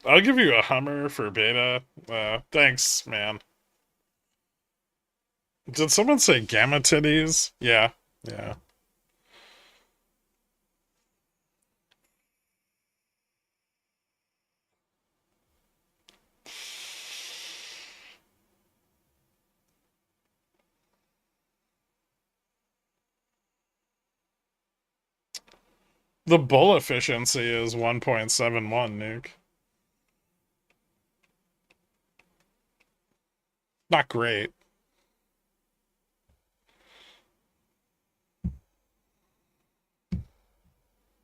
I'll give you a Hummer for beta. Thanks, man. Did someone say gamma titties? Yeah. Yeah. The bull efficiency is 1.71, Nuke. Not great.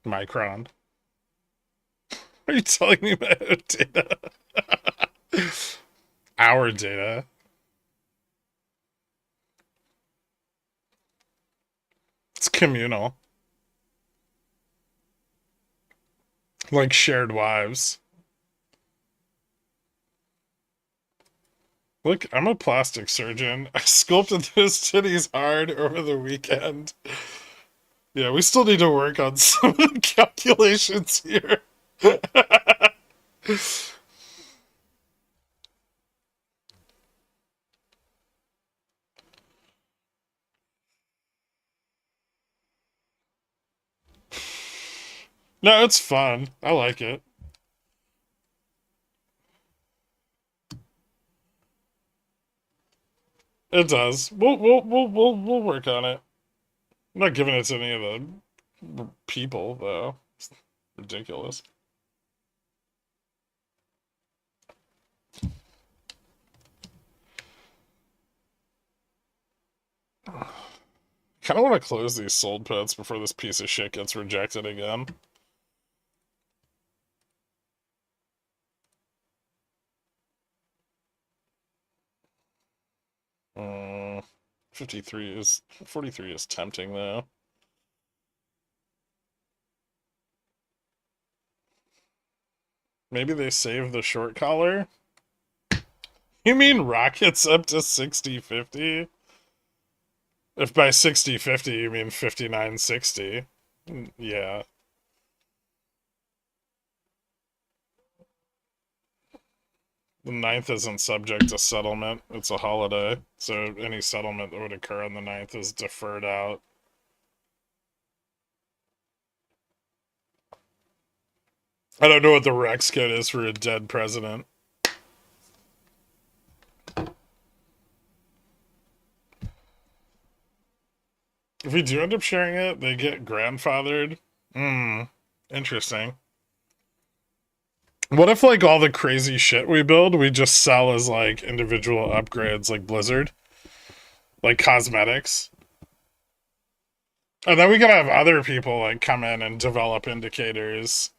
Micron. Are you telling me my own data? Our data. It's communal. Like shared wives. Look, I'm a plastic surgeon. I sculpted those titties hard over the weekend. Yeah, we still need to work on some of the calculations here. No, it's fun. I like it. It does. We'll work on it. I'm not giving it to any of the people though. It's ridiculous. Kind of want to close these sold puts before this piece of shit gets rejected again. 43 is tempting though. Maybe they save the short collar? You mean rockets up to 60.50? If by 60.50 you mean 59.60. Yeah. The 9th isn't subject to settlement. It's a holiday. So any settlement that would occur on the 9th is deferred out. I don't know what the Rex code is for a dead president. If we do end up sharing it, they get grandfathered. Interesting. What if, like, all the crazy shit we build, we just sell as, like, individual upgrades, like Blizzard? Like cosmetics? And then we gotta have other people, like, come in and develop indicators.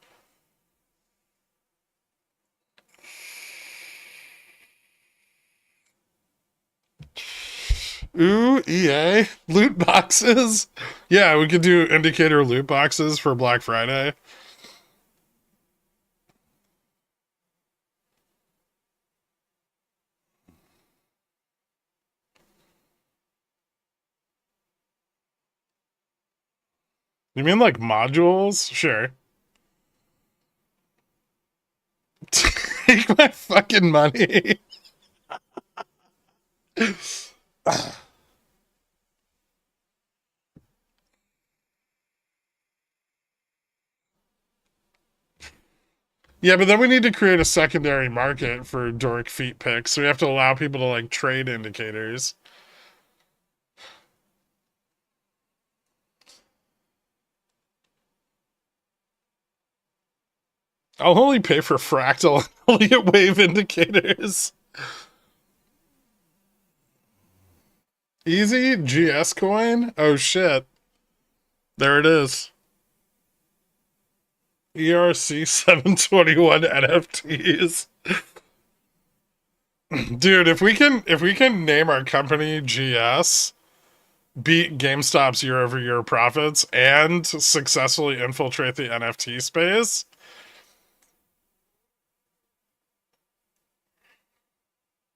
Ooh, EA? Loot boxes? Yeah, we could do indicator loot boxes for Black Friday. You mean like modules? Sure. Take my fucking money. Yeah, but then we need to create a secondary market for dork feet picks. So we have to allow people to, like, trade indicators. I'll only pay for fractal Elliott wave indicators. Easy GS coin? Oh shit. There it is. ERC 721 NFTs. Dude, if we can name our company GS, beat GameStop's year-over-year profits, and successfully infiltrate the NFT space,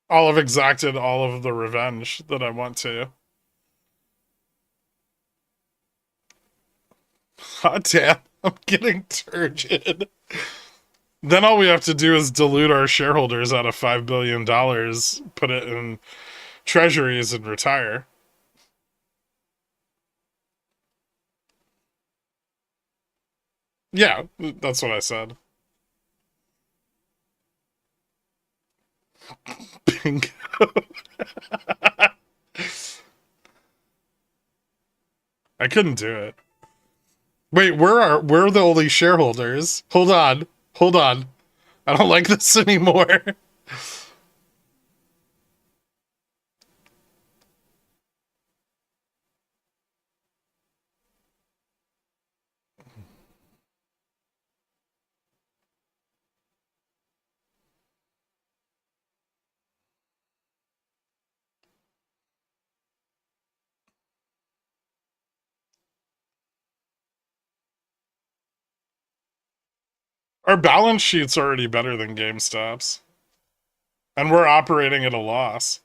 I'll have exacted all of the revenge that I want to. God damn, I'm getting turgid. Then all we have to do is dilute our shareholders out of $5 billion, put it in treasuries, and retire. Yeah, that's what I said. Bingo. I couldn't do it. Wait, we're the only shareholders. Hold on. I don't like this anymore. Our balance sheet's already better than GameStop's. And we're operating at a loss.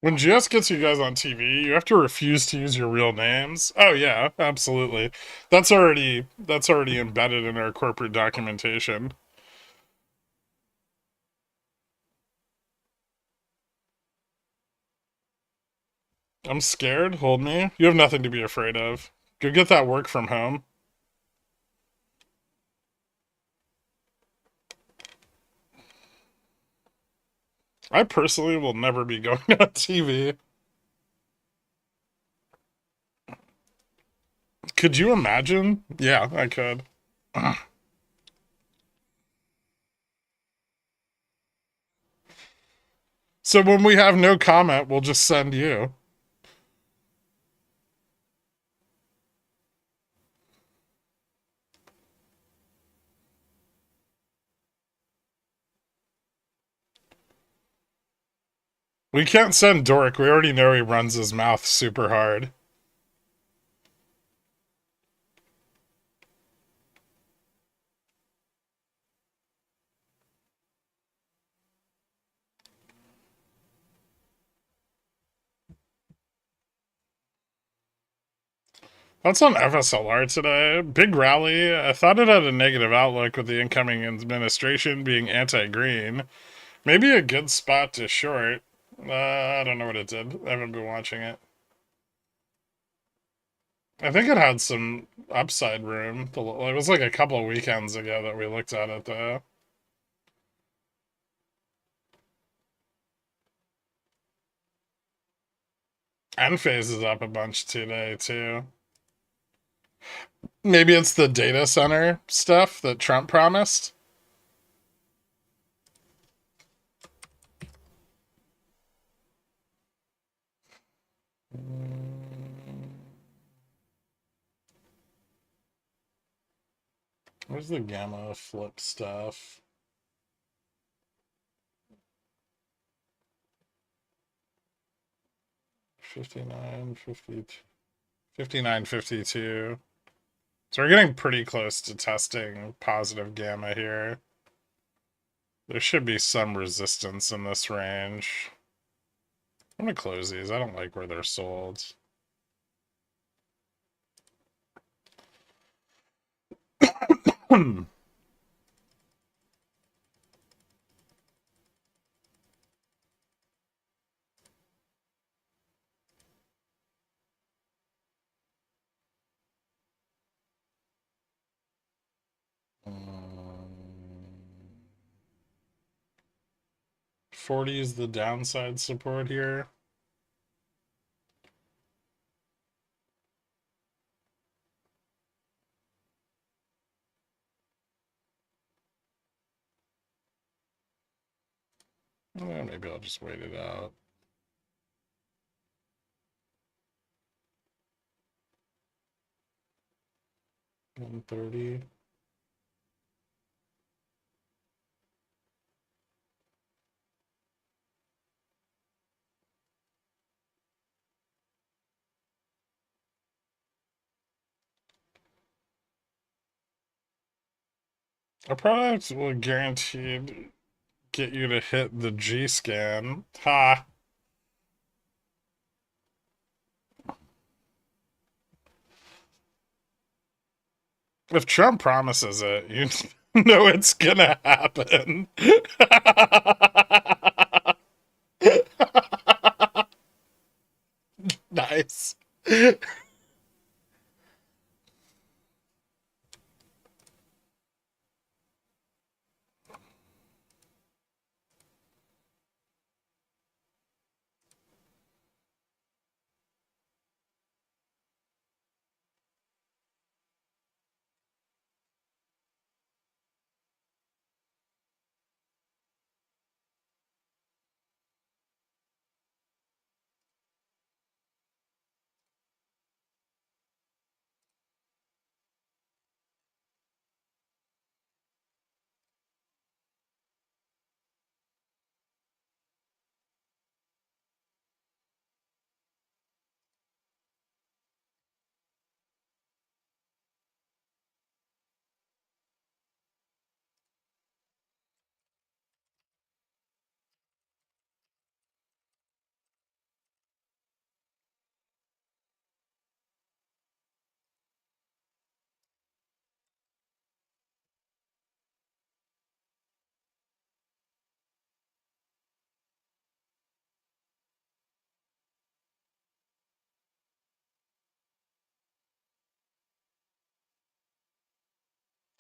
When GS gets you guys on TV, you have to refuse to use your real names. Oh yeah, absolutely. That's already embedded in our corporate documentation. I'm scared. Hold me. You have nothing to be afraid of. Go get that work from home. I personally will never be going on TV. Could you imagine? Yeah, I could. So when we have no comment, we'll just send you. We can't send Dork. We already know he runs his mouth super hard. That's on FSLR today. Big rally. I thought it had a negative outlook with the incoming administration being anti-green. Maybe a good spot to short. I don't know what it did. I haven't been watching it. I think it had some upside room. It was like a couple of weekends ago that we looked at it, though. Enphase is up a bunch today, too. Maybe it's the data center stuff that Trump promised. Where's the gamma flip stuff? $59, 59.52. So we're getting pretty close to testing positive gamma here. There should be some resistance in this range. I'm gonna close these. I don't like where they're sold. Um, 40 is the downside support here. Maybe I'll just wait it out. $130. I probably will guaranteed get you to hit the G scan. Ha! If Trump promises it, you know it's gonna happen. Nice.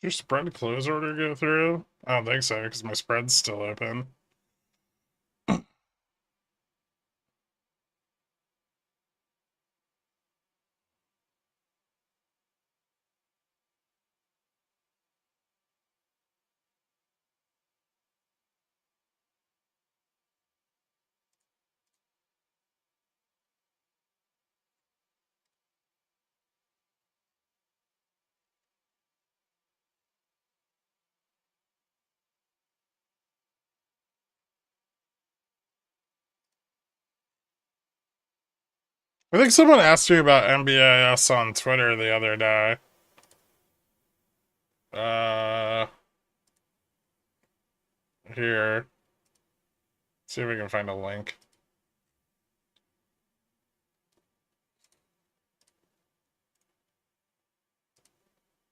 your spread close order go through? I don't think so, because my spread's still open. I think someone asked me about MBIS on Twitter the other day. Here. See if we can find a link.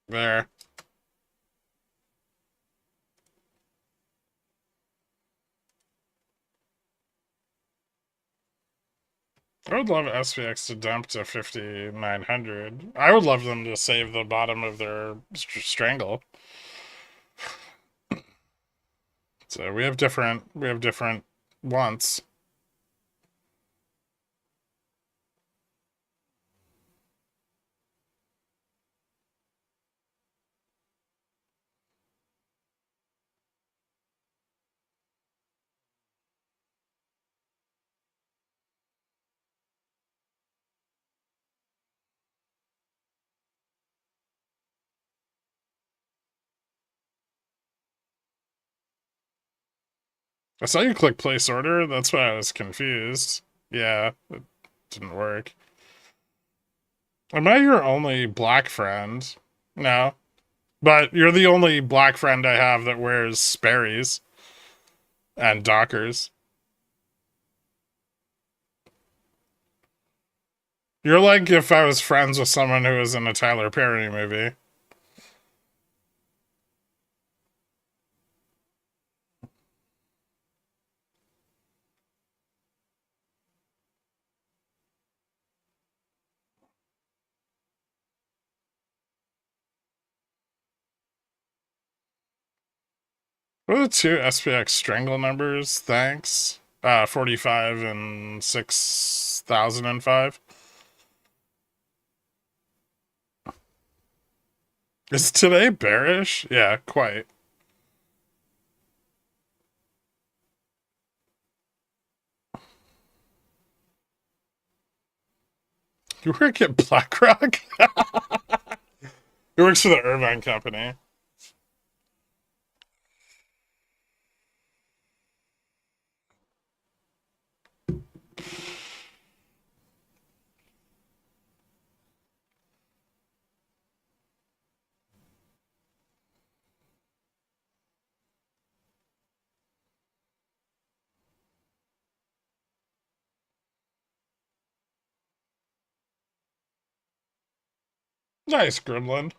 There. I would love SPX to dump to 5,900. I would love them to save the bottom of their strangle. So we have different wants. I saw you click place order. That's why I was confused. Yeah, it didn't work. Am I your only black friend? No. But you're the only black friend I have that wears Sperry's and Dockers. You're like if I was friends with someone who was in a Tyler Perry movie. What are the two SPX strangle numbers? Thanks. 45 and 6,005. Is today bearish? Yeah, quite. You work at BlackRock? He works for the Irvine Company. Nice, Gremlin.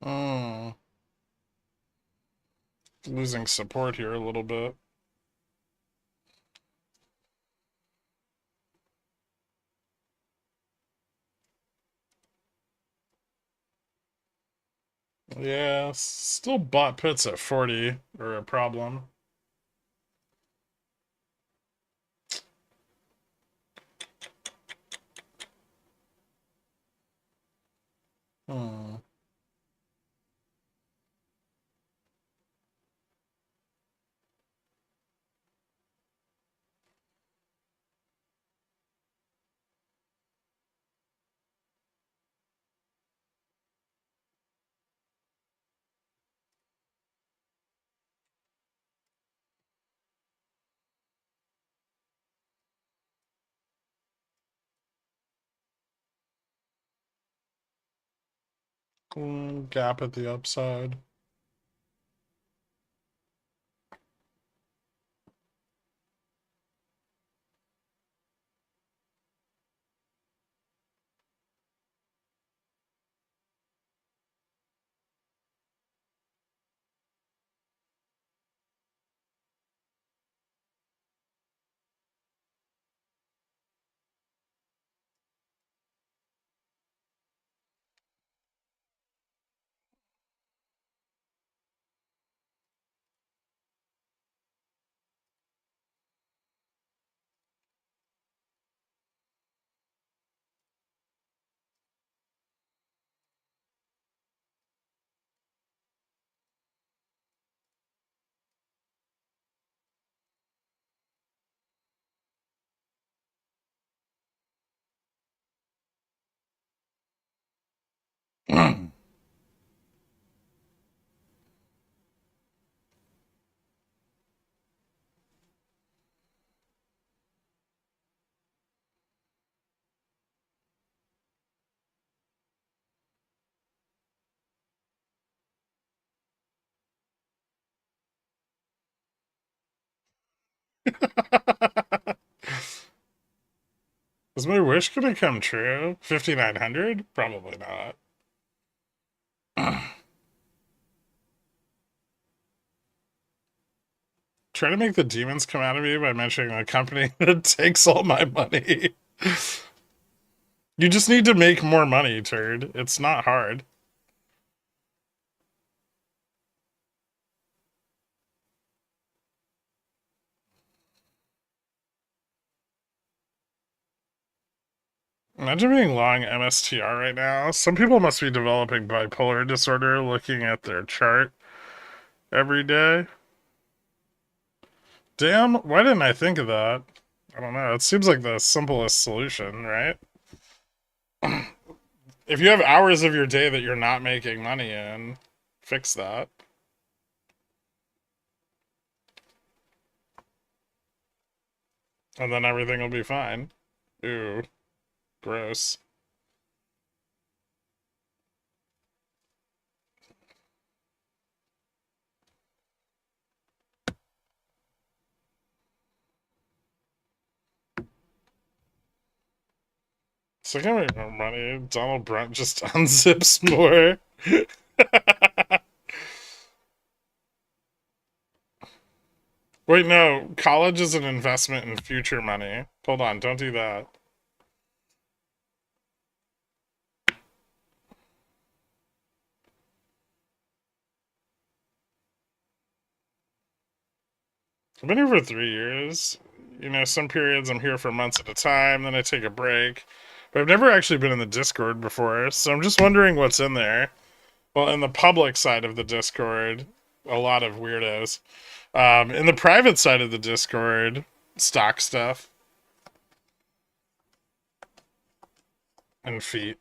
Hmm. Losing support here a little bit. Yeah, still bought puts at 40 are a problem. Hmm. Gap at the upside. Is my wish gonna come true? 5,900? Probably not. Try to make the demons come out of me by mentioning a company that takes all my money. You just need to make more money, turd. It's not hard. Imagine being long MSTR right now. Some people must be developing bipolar disorder looking at their chart every day. Damn, why didn't I think of that? I don't know. It seems like the simplest solution, right? If you have hours of your day that you're not making money in, fix that. And then everything will be fine. Ooh, gross. So I can make more money. Donald Brunt just unzips more. Wait, no. College is an investment in future money. Hold on, don't do that. I've been here for 3 years. You know, some periods I'm here for months at a time, then I take a break. But I've never actually been in the Discord before, so I'm just wondering what's in there. Well, in the public side of the Discord, a lot of weirdos. In the private side of the Discord, stock stuff. And feet.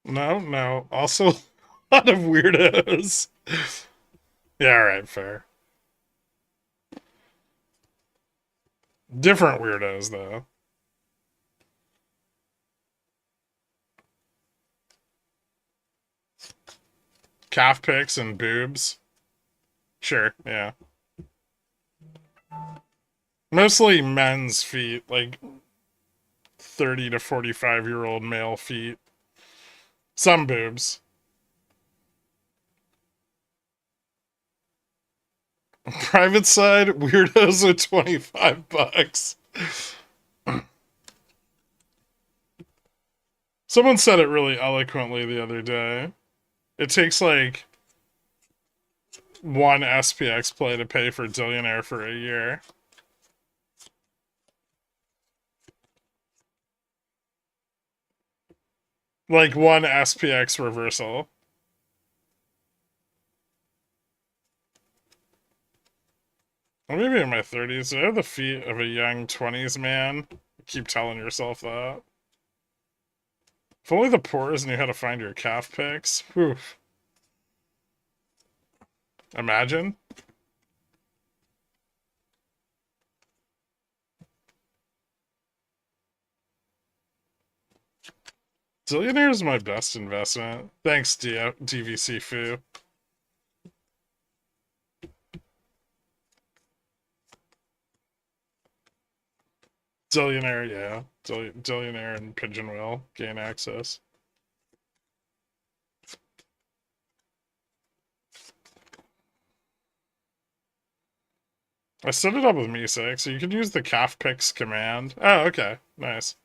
No, no. Also, a lot of weirdos. Yeah, alright, fair. Different weirdos, though. Calf pics and boobs. Sure, yeah. Mostly men's feet, like 30 to 45-year-old male feet. Some boobs. Private side, weirdos are $25. Someone said it really eloquently the other day. It takes like one SPX play to pay for Dillionaire for a year. Like one SPX reversal. Or maybe in my 30s. I have the feet of a young 20s man. Keep telling yourself that. If only the poors knew how to find your calf pics. Whew. Imagine. Zillionaire is my best investment. Thanks, DVC Foo. Zillionaire, yeah. Zillionaire and Pigeon Wheel gain access. I set it up with Misec, so you can use the calf picks command. Oh, okay. Nice.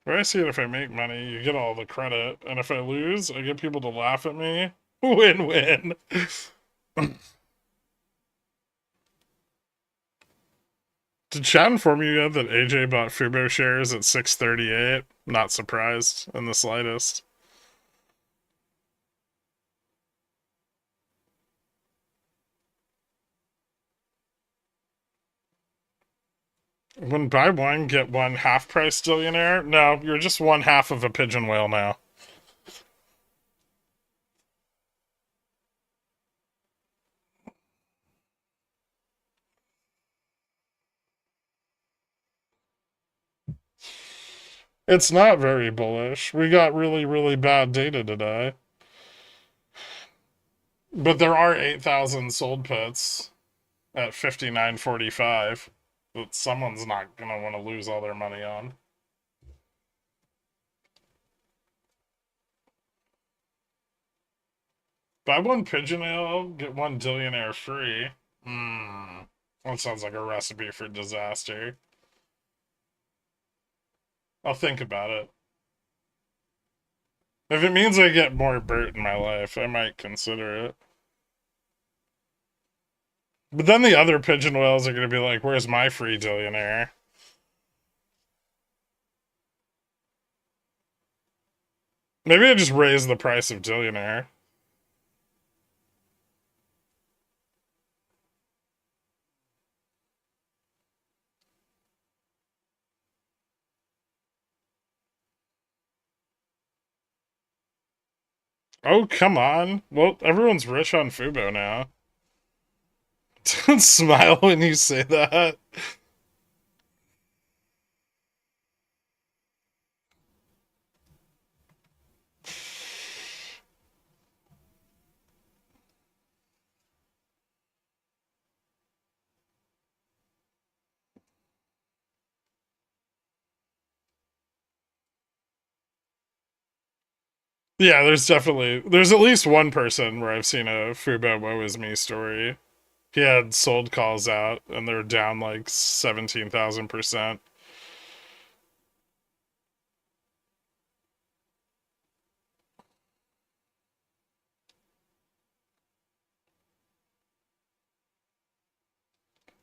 Where I see it, if I make money, you get all the credit, and if I lose, I get people to laugh at me. Win-win. Did chat inform you yet that AJ bought Fubo shares at 638? Not surprised in the slightest. When buy one, get one half price Dillionaire? No, you're just one half of a pigeon whale now. It's not very bullish. We got really, really bad data today. But there are 8,000 sold puts at 59.45 that someone's not going to want to lose all their money on. Buy one pigeon ale, get one dillionaire free. That sounds like a recipe for disaster. I'll think about it. If it means I get more Bert in my life, I might consider it. But then the other pigeon whales are going to be like, where's my free dillionaire? Maybe I just raise the price of dillionaire. Oh, come on. Well, everyone's rich on Fubo now. Don't smile when you say that. Yeah, there's at least one person where I've seen a Fubo woe is me story. He had sold calls out and they're down like 17,000%.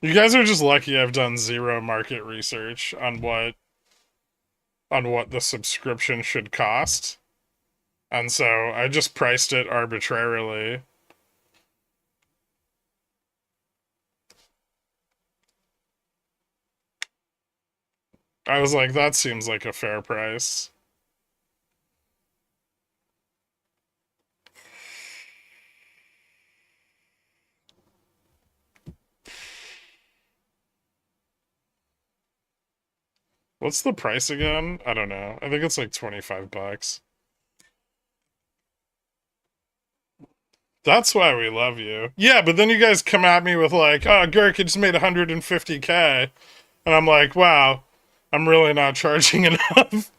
You guys are just lucky I've done zero market research on what the subscription should cost. And so I just priced it arbitrarily. I was like, that seems like a fair price. What's the price again? I don't know. I think it's like 25 bucks. That's why we love you. Yeah, but then you guys come at me with like, oh, Gherkin just made 150K. And I'm like, wow, I'm really not charging enough.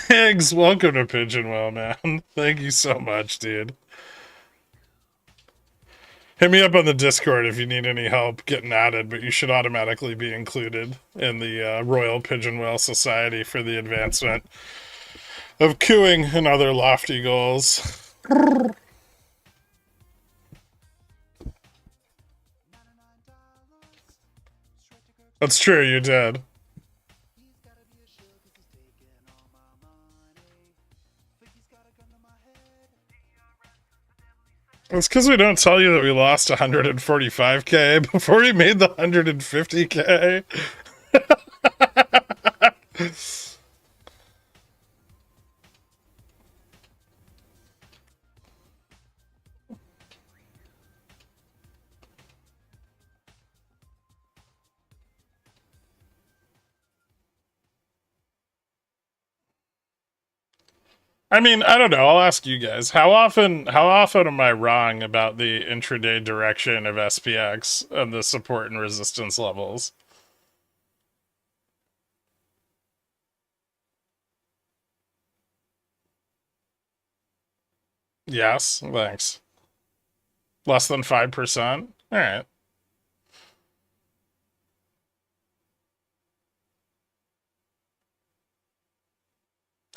Diggs, welcome to Pigeonwell, man. Thank you so much, dude. Hit me up on the Discord if you need any help getting added, but you should automatically be included in the Royal Pigeonwell Society for the advancement of cooing and other lofty goals. That's true, you did. It's because we don't tell you that we lost 145K before we made the 150K. I mean, I don't know. I'll ask you guys. How often am I wrong about the intraday direction of SPX and the support and resistance levels? Yes, thanks. Less than 5%? All right.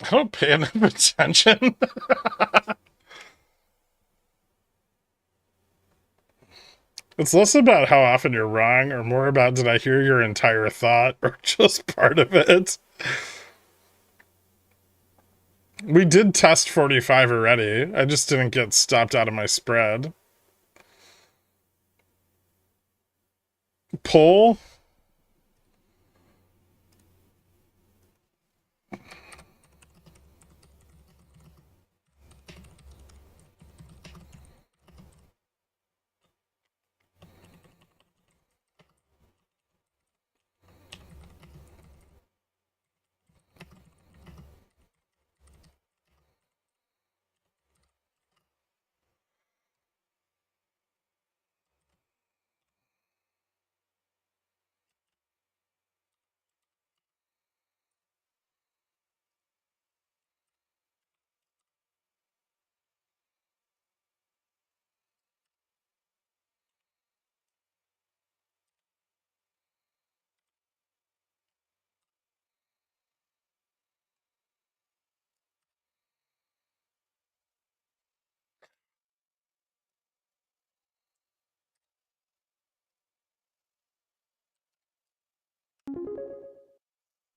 I don't pay enough attention. It's less about how often you're wrong, or more about did I hear your entire thought, or just part of it. We did test 45 already. I just didn't get stopped out of my spread. Pull?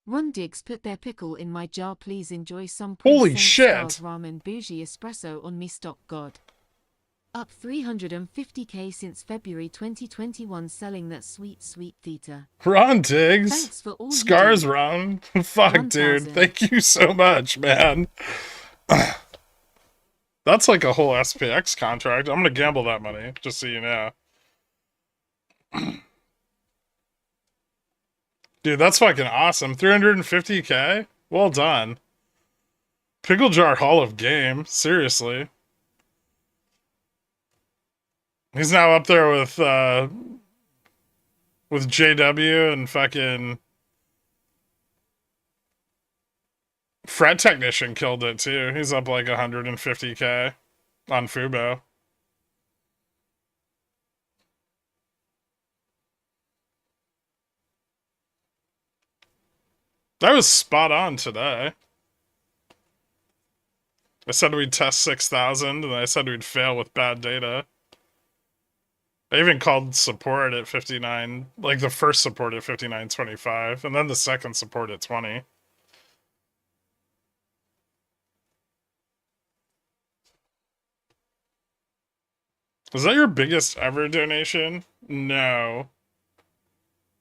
Ron Diggs put their pickle in my jar, please enjoy some Holy Saint shit. Stars ramen bougie espresso on me stock god. Up 350k since February 2021 selling that sweet theta. Ron Diggs. Thanks for all Scars you do. Ron. Fuck, 1,000. dude. Thank you so much, man. That's like a whole SPX contract. I'm gonna gamble that money, just so you know. Dude, that's fucking awesome. 350k? Well done. Pickle Jar Hall of Game. Seriously. He's now up there with JW and fucking Fred Technician killed it too. He's up like 150k on Fubo. That was spot on today. I said we'd test 6,000 and I said we'd fail with bad data. I even called support at 59, like the first support at 59.25, and then the second support at 20. Is that your biggest ever donation? No.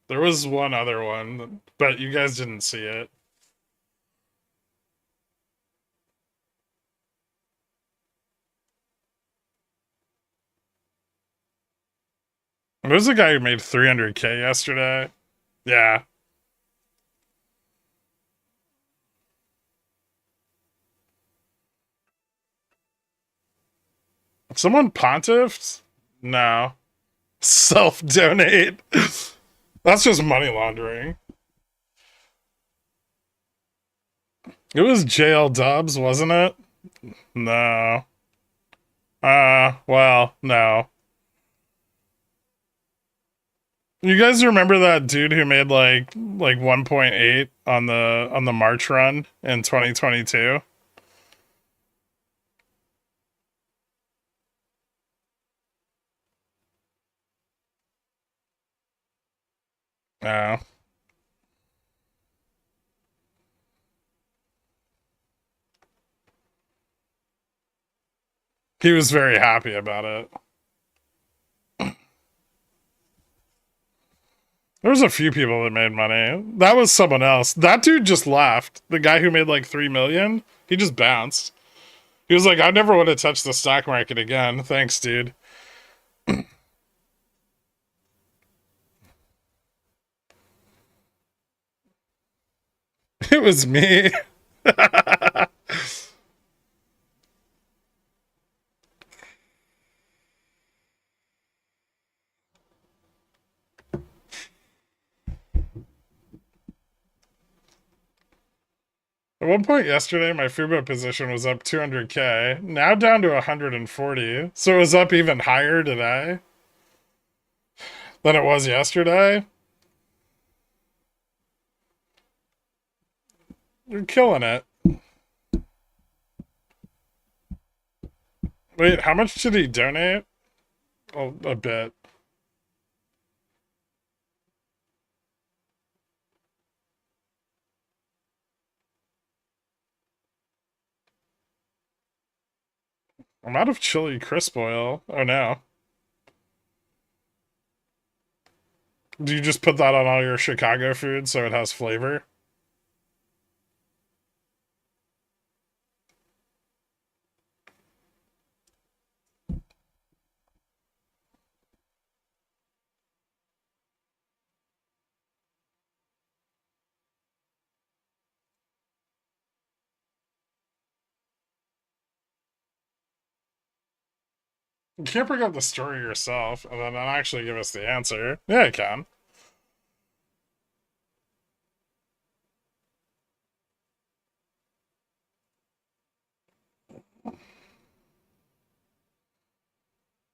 There was one other one, but you guys didn't see it. There's a guy who made 300k yesterday. Yeah. Someone pontiffed? No. Self-donate. That's just money laundering. It was JL Dubs, wasn't it? No. Well, no. You guys remember that dude who made like 1.8 on the March run in 2022? No. He was very happy about it. There was a few people that made money. That was someone else. That dude just left. The guy who made like 3 million, he just bounced. He was like, I never want to touch the stock market again. Thanks, dude. It was me. At one point yesterday, my Fubo position was up 200k, now down to 140. So it was up even higher today than it was yesterday. You're killing it. Wait, how much did he donate? Oh, a bit. I'm out of chili crisp oil. Oh no. Do you just put that on all your Chicago food so it has flavor? You can't bring up the story yourself and then actually give us the answer. Yeah, I can.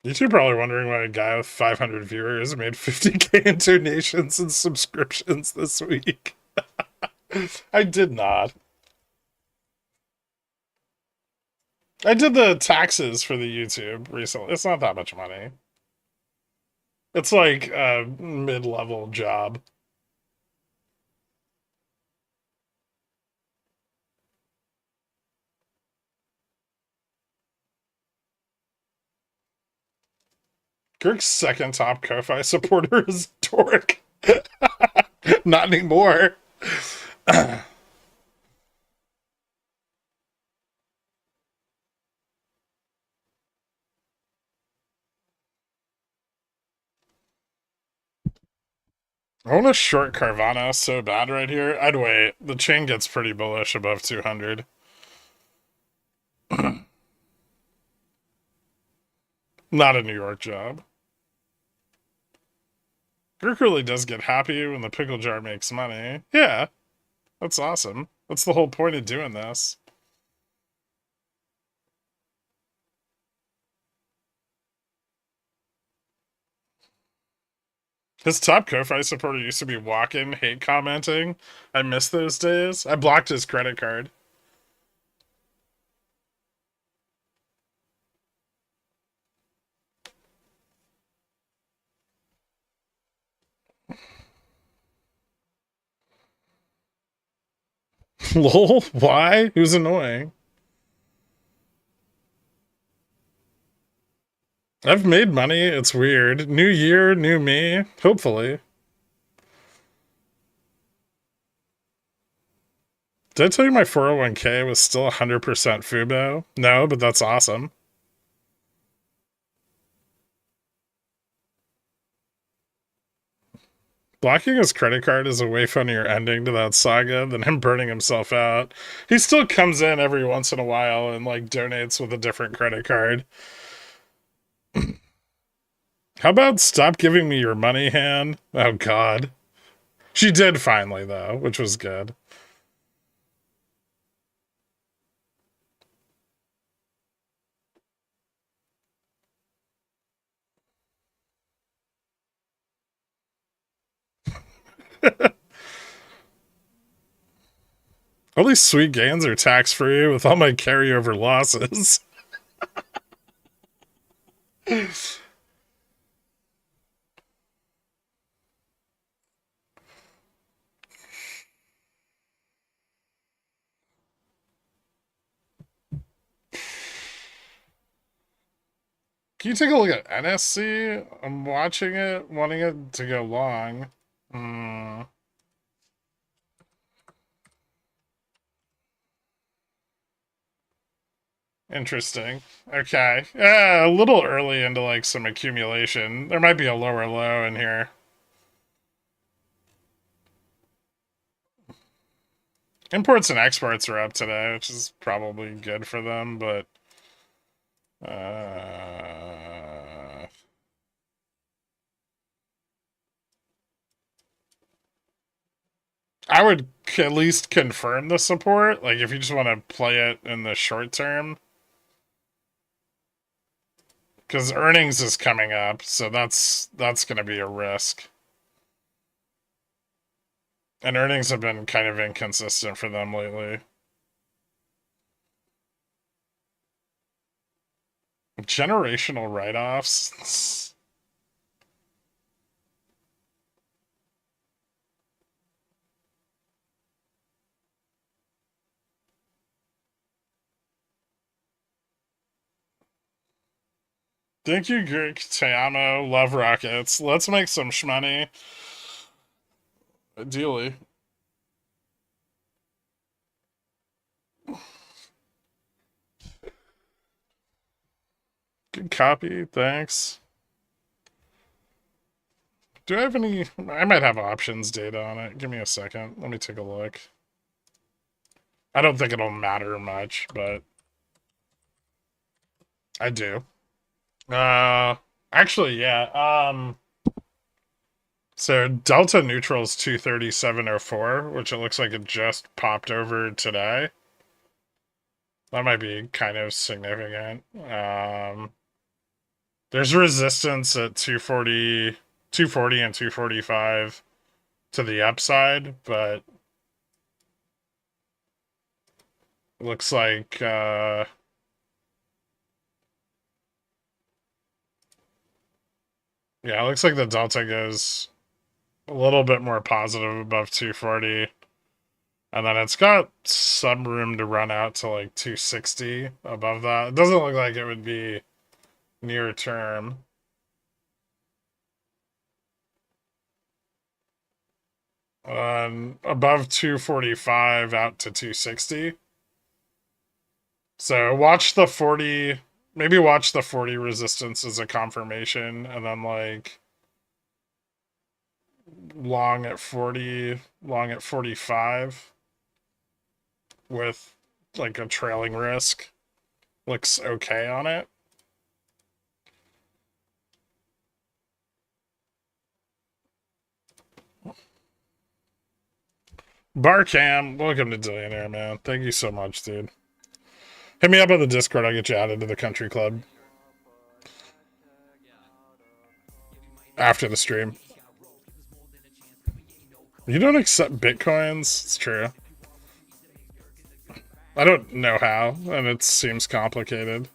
You two are probably wondering why a guy with 500 viewers made 50k in donations and subscriptions this week. I did not. I did the taxes for the YouTube recently. It's not that much money. It's like a mid-level job. Kirk's second top Ko-Fi supporter is Dork. Not anymore. I want to short Carvana so bad right here. I'd wait. The chain gets pretty bullish above 200. Not a New York job. Girk really does get happy when the pickle jar makes money. Yeah, that's awesome. That's the whole point of doing this. His top Ko-Fi supporter used to be walking, hate commenting. I miss those days. I blocked his credit card. Lol, why? Who's annoying? I've made money. It's weird. New year, new me. Hopefully. Did I tell you my 401k was still 100% Fubo? No, but that's awesome. Blocking his credit card is a way funnier ending to that saga than him burning himself out. He still comes in every once in a while and like donates with a different credit card. How about stop giving me your money, Han? Oh god. She did finally though, which was good. All these sweet gains are tax-free with all my carryover losses. Can you take a look at NSC? I'm watching it, wanting it to go long. Interesting. Okay. Yeah, a little early into like some accumulation. There might be a lower low in here. Imports and exports are up today, which is probably good for them, but I would at least confirm the support. Like if you just want to play it in the short term, because earnings is coming up, so that's going to be a risk. And earnings have been kind of inconsistent for them lately. Generational write-offs. Thank you, Greek Teamo. Love rockets. Let's make some shmoney. Ideally. Good copy. Thanks. Do I have any? I might have options data on it. Give me a second. Let me take a look. I don't think it'll matter much, but I do. Actually, yeah. So delta neutral is 237.04, which it looks like it just popped over today. That might be kind of significant. There's resistance at 240 and 245 to the upside, but it looks like yeah, it looks like the delta goes a little bit more positive above 240. And then it's got some room to run out to like 260 above that. It doesn't look like it would be near term. Above 245 out to 260. So watch the 40, maybe watch the 40 resistance as a confirmation, and then like long at 40, long at 45 with like a trailing risk. Looks okay on it. Barcam, welcome to Billionaire, man. Thank you so much, dude. Hit me up on the Discord. I'll get you added to the country club after the stream. You don't accept bitcoins? It's true. I don't know how, and it seems complicated.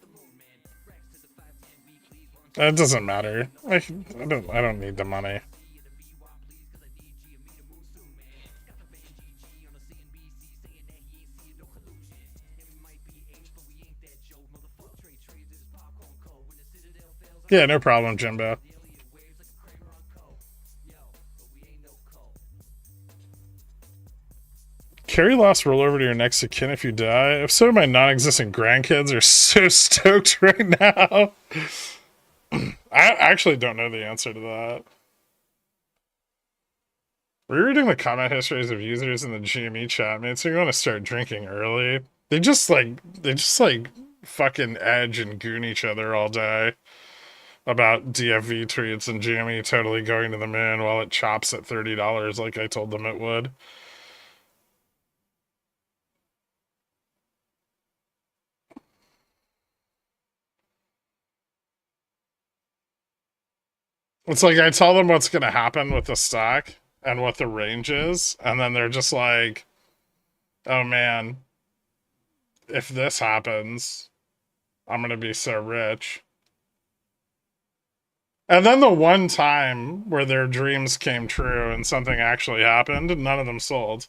It doesn't matter. I don't need the money. Yeah, no problem, Jimbo. Carry loss roll over to your next of kin if you die. If so, my non-existent grandkids are so stoked right now. I actually don't know the answer to that. Rereading the comment histories of users in the GME chat makes me want to start drinking early. They just like fucking edge and goon each other all day about DFV tweets and GME totally going to the moon while it chops at $30 like I told them it would. It's like I tell them what's going to happen with the stock and what the range is, and then they're just like, oh man, if this happens, I'm going to be so rich. And then the one time where their dreams came true and something actually happened, none of them sold.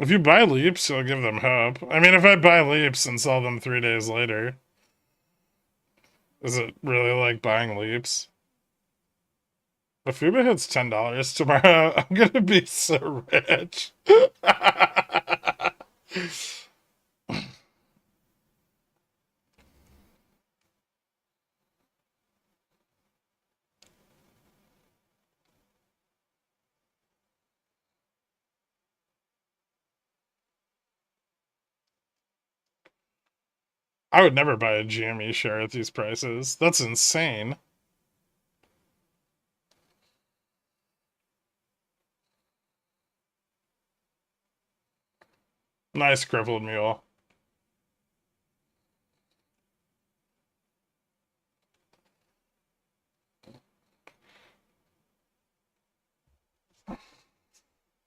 If you buy leaps, you'll give them hope. I mean, if I buy leaps and sell them 3 days later, is it really like buying leaps? If Fubo hits $10 tomorrow, I'm gonna be so rich. I would never buy a GME share at these prices. That's insane. Nice crippled mule.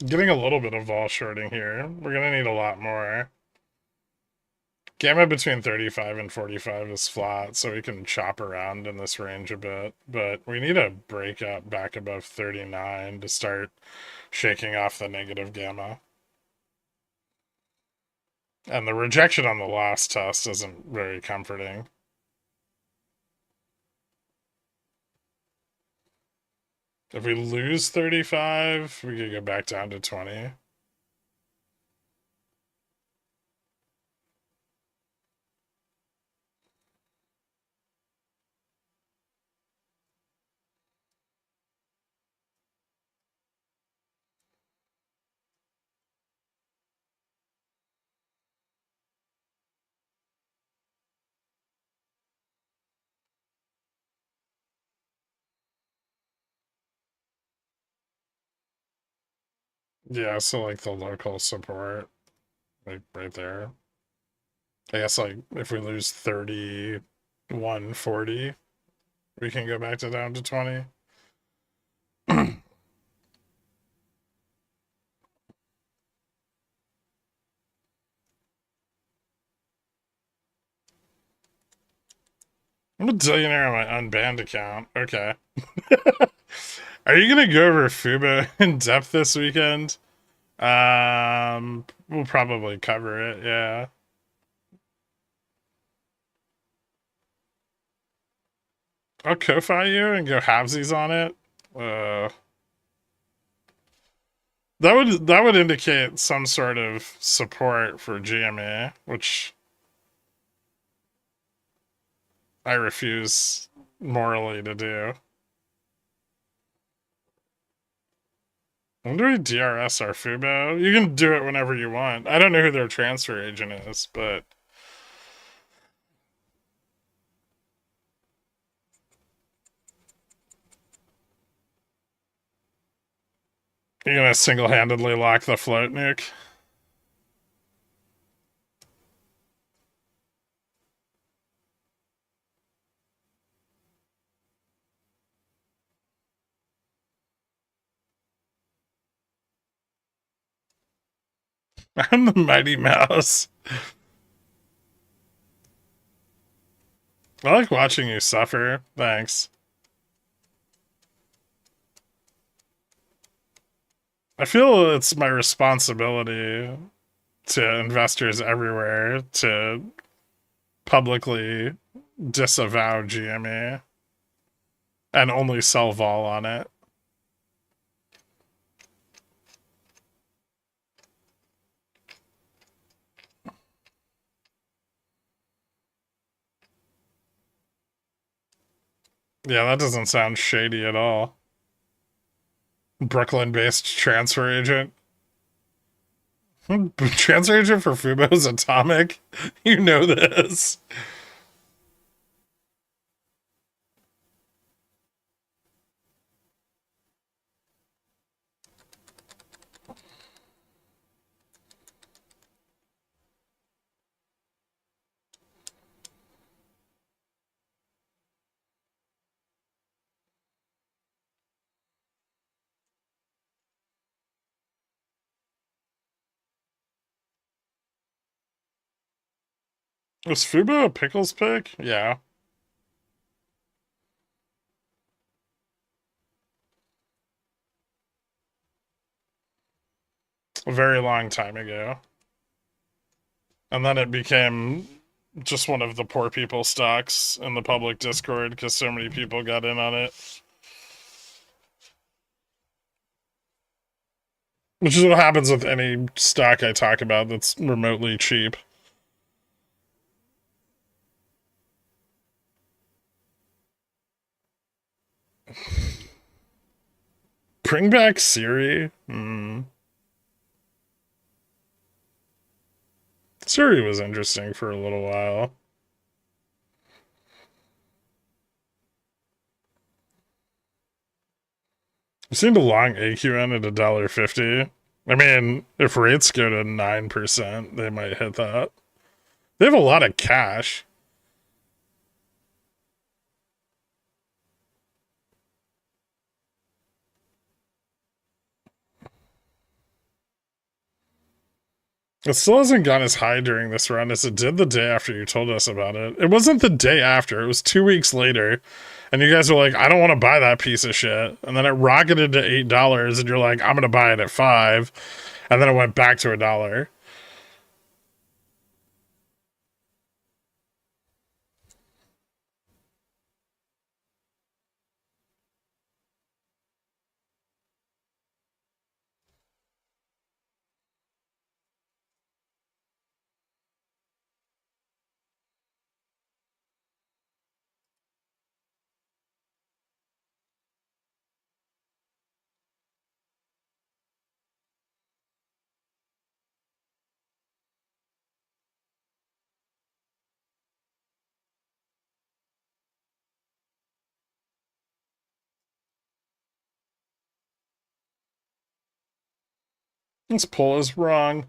Getting a little bit of vol shorting here. We're gonna need a lot more. Gamma between 35 and 45 is flat, so we can chop around in this range a bit. But we need a breakout back above 39 to start shaking off the negative gamma. And the rejection on the last test isn't very comforting. If we lose 35, we could go back down to 20. Yeah, so like the local support, like right there. I guess like if we lose 31.40, we can go back to down to 20. I'm a billionaire on my unbanned account. Okay. Are you gonna go over Fubo in depth this weekend? We'll probably cover it, yeah. I'll Ko-Fi you and go halvesies on it. That would indicate some sort of support for GME, which I refuse morally to do. When do we DRS our Fubo? You can do it whenever you want. I don't know who their transfer agent is, but you're gonna single-handedly lock the float, Nuke? I'm the Mighty Mouse. I like watching you suffer. Thanks. I feel it's my responsibility to investors everywhere to publicly disavow GME and only sell vol on it. Yeah, that doesn't sound shady at all. Brooklyn-based transfer agent. Transfer agent for Fubo's Atomic? You know this. Was Fubo a pickles pick? Yeah. A very long time ago. And then it became just one of the poor people stocks in the public Discord because so many people got in on it. Which is what happens with any stock I talk about that's remotely cheap. Bring back Siri? Siri was interesting for a little while. I've seen a long AQN at $1.50. I mean, if rates go to 9%, they might hit that. They have a lot of cash. It still hasn't gone as high during this run as it did the day after you told us about it. It wasn't the day after, it was 2 weeks later. And you guys were like, I don't want to buy that piece of shit. And then it rocketed to $8, and you're like, I'm going to buy it at $5. And then it went back to $1. This poll is wrong.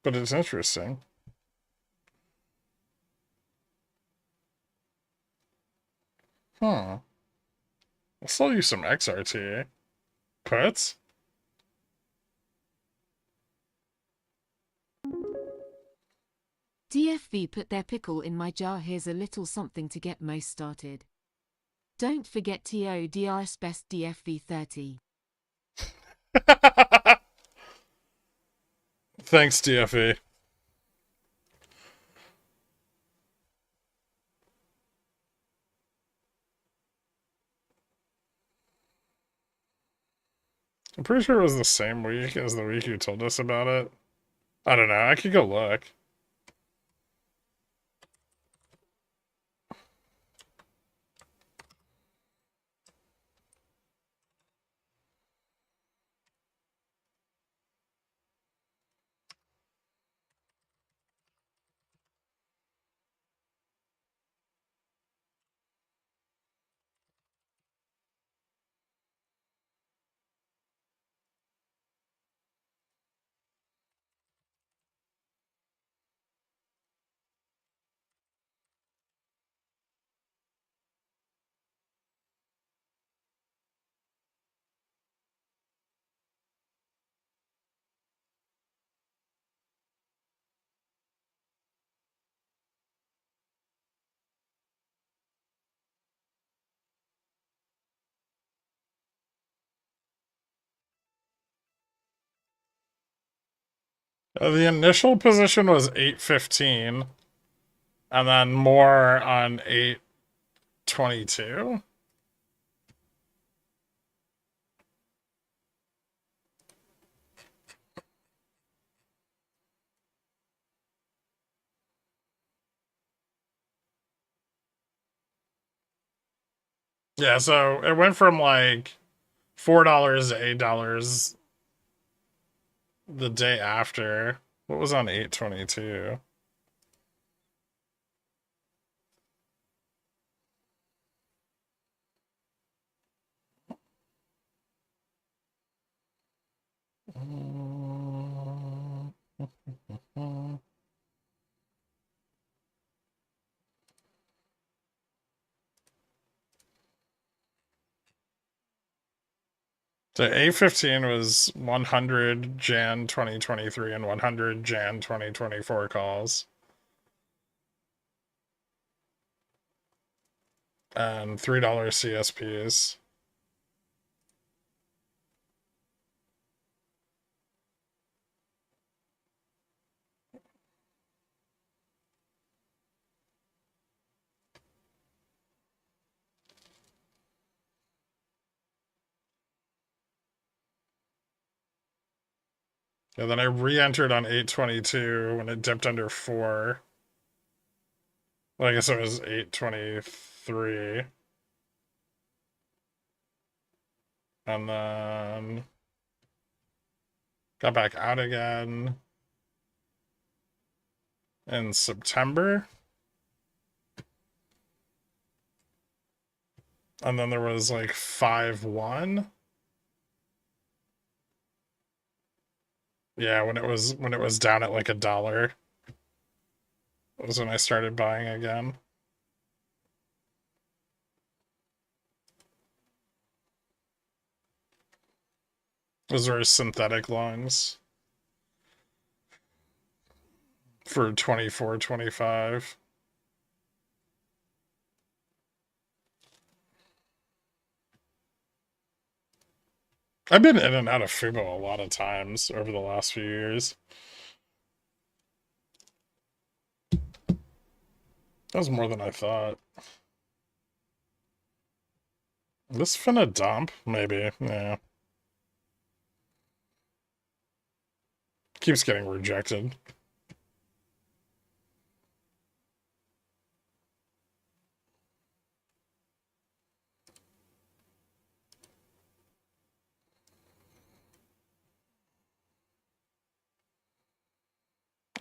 But it's interesting. I'll sell you some XRT. Puts? DFV put their pickle in my jar. Here's a little something to get most started. Don't forget TODRS best DFV 30. Thanks, DFE. pretty sure it was the same week as the week you told us about it. I don't know. I could go look. The initial position was 815, and then more on 822. Yeah, so it went from like $4 to $8 the day after. What was on 822? So 815 was 100 Jan 2023 and 100 Jan 2024 calls. And $3 CSPs. And then I re-entered on 822 when it dipped under 4. Well, I guess it was 823. And then got back out again in September. And then there was like 5-1. Yeah, when it was down at like $1 was when I started buying again. Those were synthetic longs for 24, 25. I've been in and out of Fubo a lot of times over the last few years. That was more than I thought. This finna dump? Maybe, yeah. Keeps getting rejected.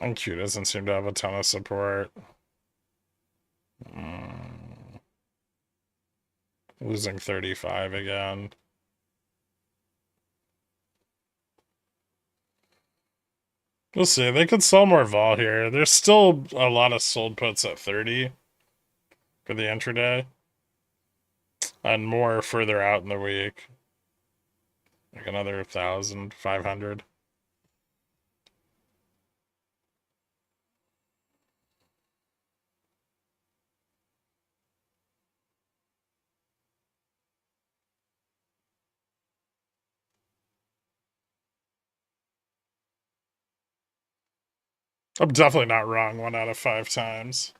And Q doesn't seem to have a ton of support. Losing 35 again. We'll see. They could sell more vol here. There's still a lot of sold puts at 30 for the intraday. And more further out in the week. Like another 1,500. I'm definitely not wrong 1 out of 5 times.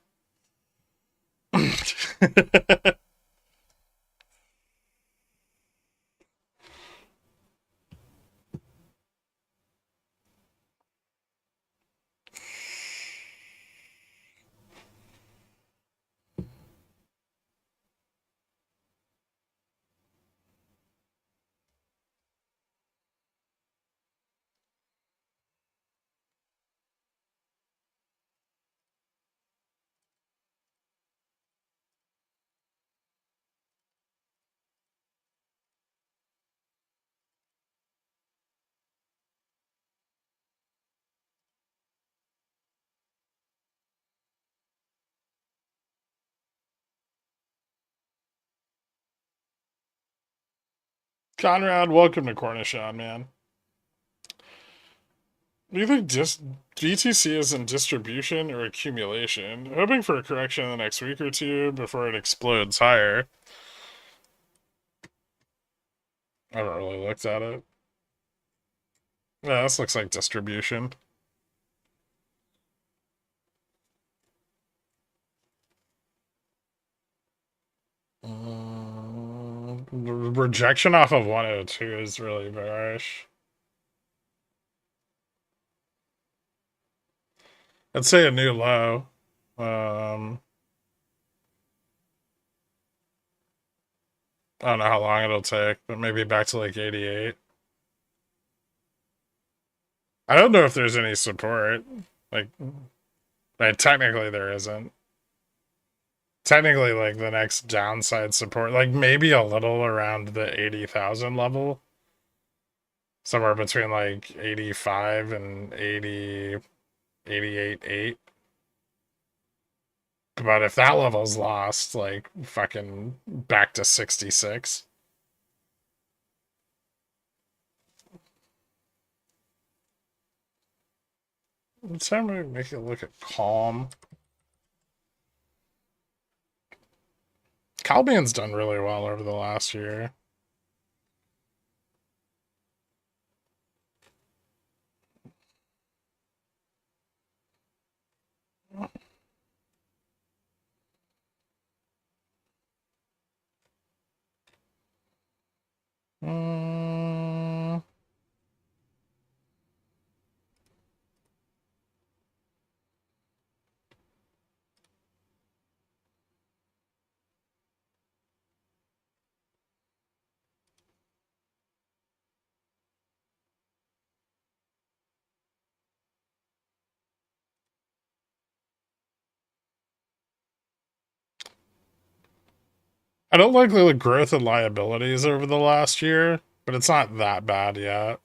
Conrad, welcome to Cornishon, man. Do you think BTC is in distribution or accumulation? Hoping for a correction in the next week or two before it explodes higher. I haven't really looked at it. Yeah, this looks like distribution. Rejection off of 102 is really bearish. I'd say a new low. I don't know how long it'll take, but maybe back to like 88. I don't know if there's any support. Like, technically there isn't. Technically, like the next downside support, like maybe a little around the 80,000 level. Somewhere between like 85 and 80, 88.8. But if that level's lost, like fucking back to 66. Let's have me make it look at calm. Calban's done really well over the last year. Mm. I don't like the growth of liabilities over the last year, but it's not that bad yet.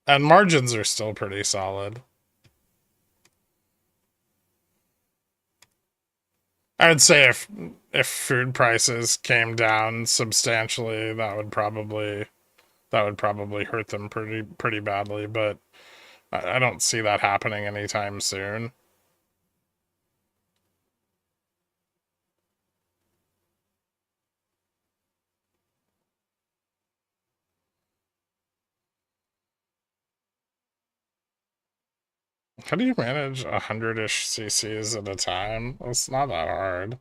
And margins are still pretty solid. I would say if food prices came down substantially, that would probably hurt them pretty badly, but I don't see that happening anytime soon. How do you manage 100-ish CCs at a time? It's not that hard.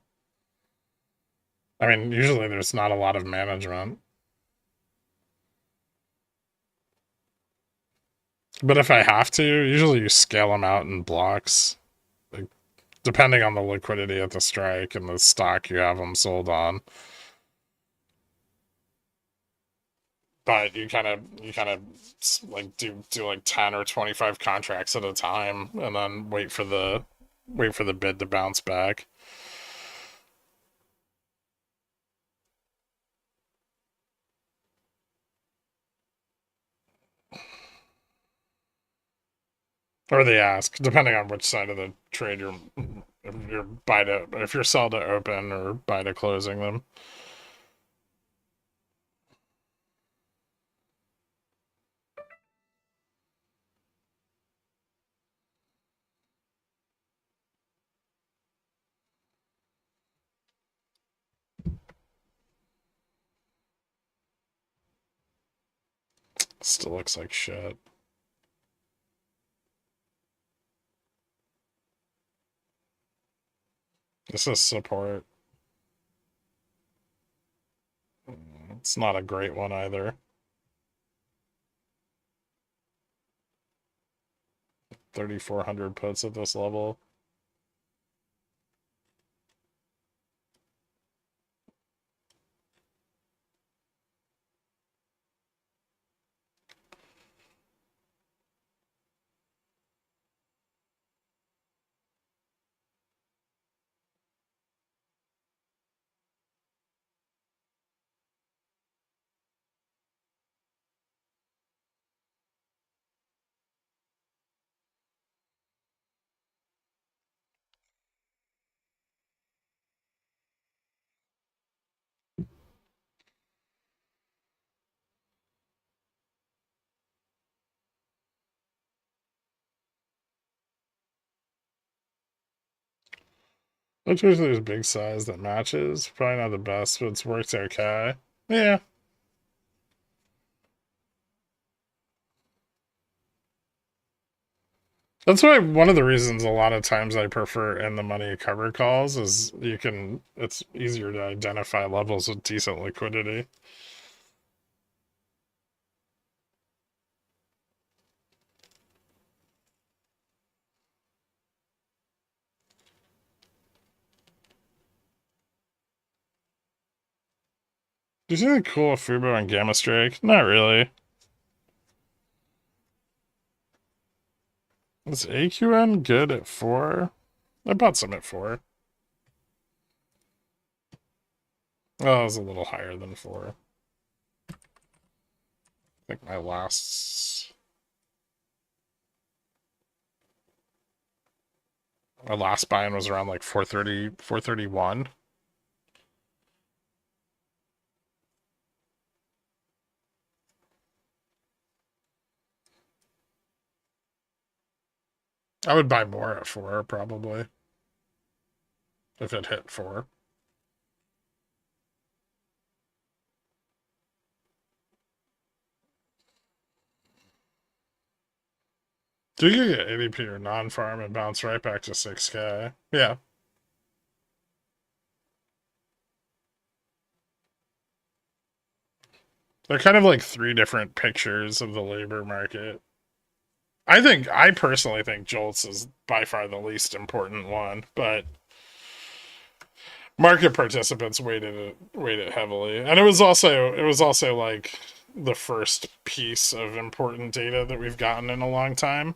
I mean, usually there's not a lot of management. But if I have to, usually you scale them out in blocks. Like, depending on the liquidity at the strike and the stock you have them sold on. But you kind of like do like 10 or 25 contracts at a time and then wait for the bid to bounce back. Or they ask, depending on which side of the trade if you're sell to open or buy to closing them. Still looks like shit. This is support. It's not a great one either. 3,400 puts at this level. Which usually there's big size that matches. Probably not the best, but it's worked okay. Yeah. That's why one of the reasons a lot of times I prefer in the money cover calls is it's easier to identify levels with decent liquidity. Do you see anything cool with Fubo and Gamma Strike? Not really. Is AQN good at 4? I bought some at 4. Oh, it was a little higher than 4. I think my last buy-in was around like 430, 431. I would buy more at 4 probably if it hit 4. Do you get ADP or non-farm and bounce right back to 6K? Yeah. They're kind of like 3 different pictures of the labor market. I personally think Jolts is by far the least important one, but market participants weighted heavily. And it was also like the first piece of important data that we've gotten in a long time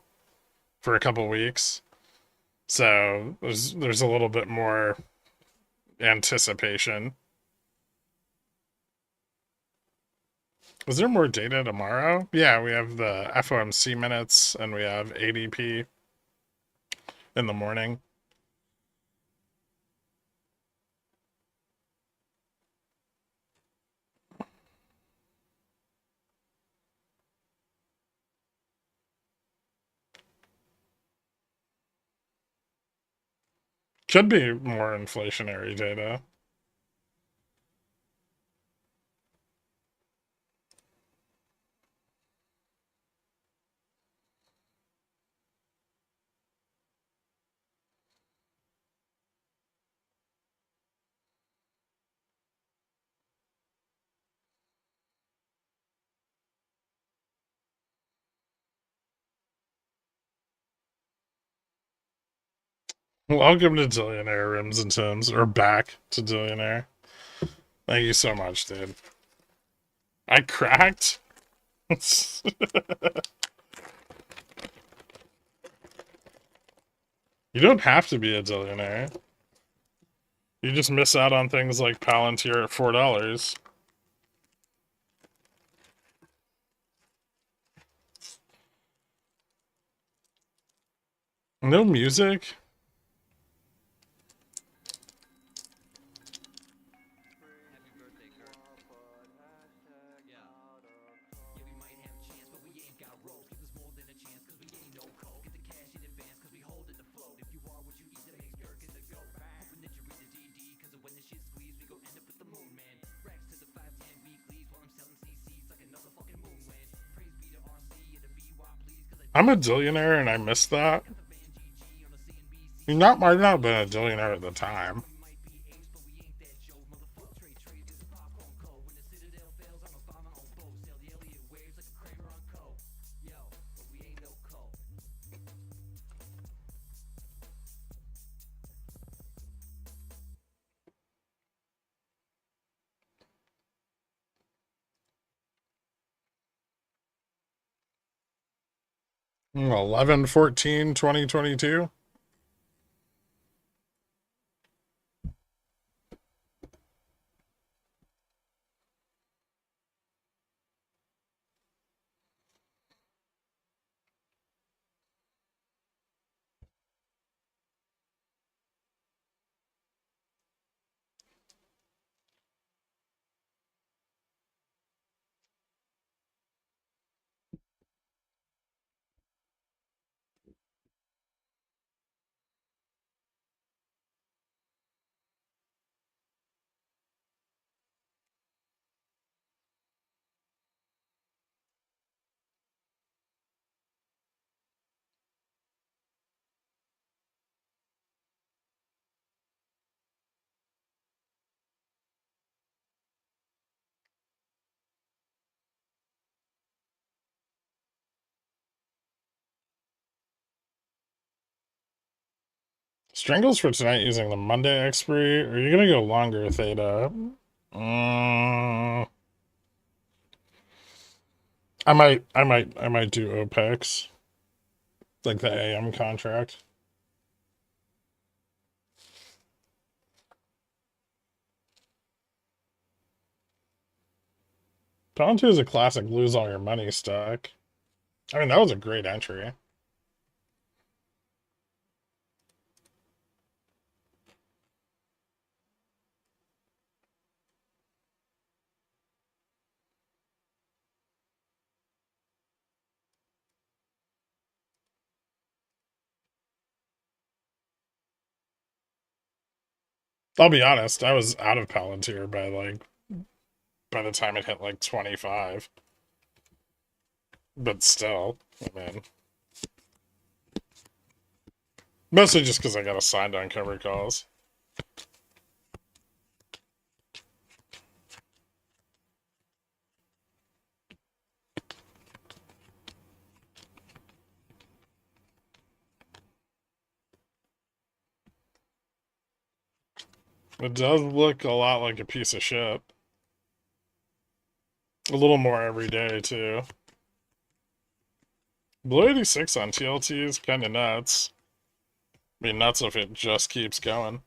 for a couple weeks. So there's a little bit more anticipation. Was there more data tomorrow? Yeah, we have the FOMC minutes and we have ADP in the morning. Should be more inflationary data. Welcome to Dillionaire Rims and Tims, or back to Dillionaire. Thank you so much, dude. I cracked? You don't have to be a Dillionaire. You just miss out on things like Palantir at $4. No music? I'm a Dillionaire and I missed that. You might not have been a Dillionaire at the time. Mm, 11/14/2022. Strangles for tonight using the Monday expiry. Are you gonna go longer, Theta? I might do OPEX, like the AM contract. Pound 2 is a classic lose all your money stock. I mean, that was a great entry. I'll be honest, I was out of Palantir by the time it hit like 25. But still, I mean, mostly just because I got assigned on cover calls. It does look a lot like a piece of shit. A little more every day, too. Blue 86 on TLT is kind of nuts. I mean, nuts if it just keeps going.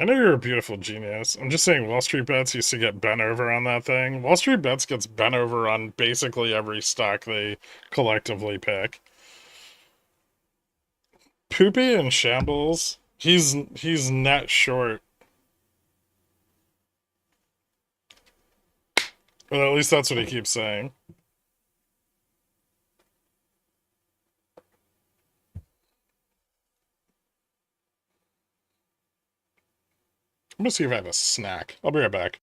I know you're a beautiful genius. I'm just saying Wall Street Bets used to get bent over on that thing. Wall Street Bets gets bent over on basically every stock they collectively pick. Poopy and Shambles, he's net short. Well, at least that's what he keeps saying. I'm gonna see if I have a snack. I'll be right back.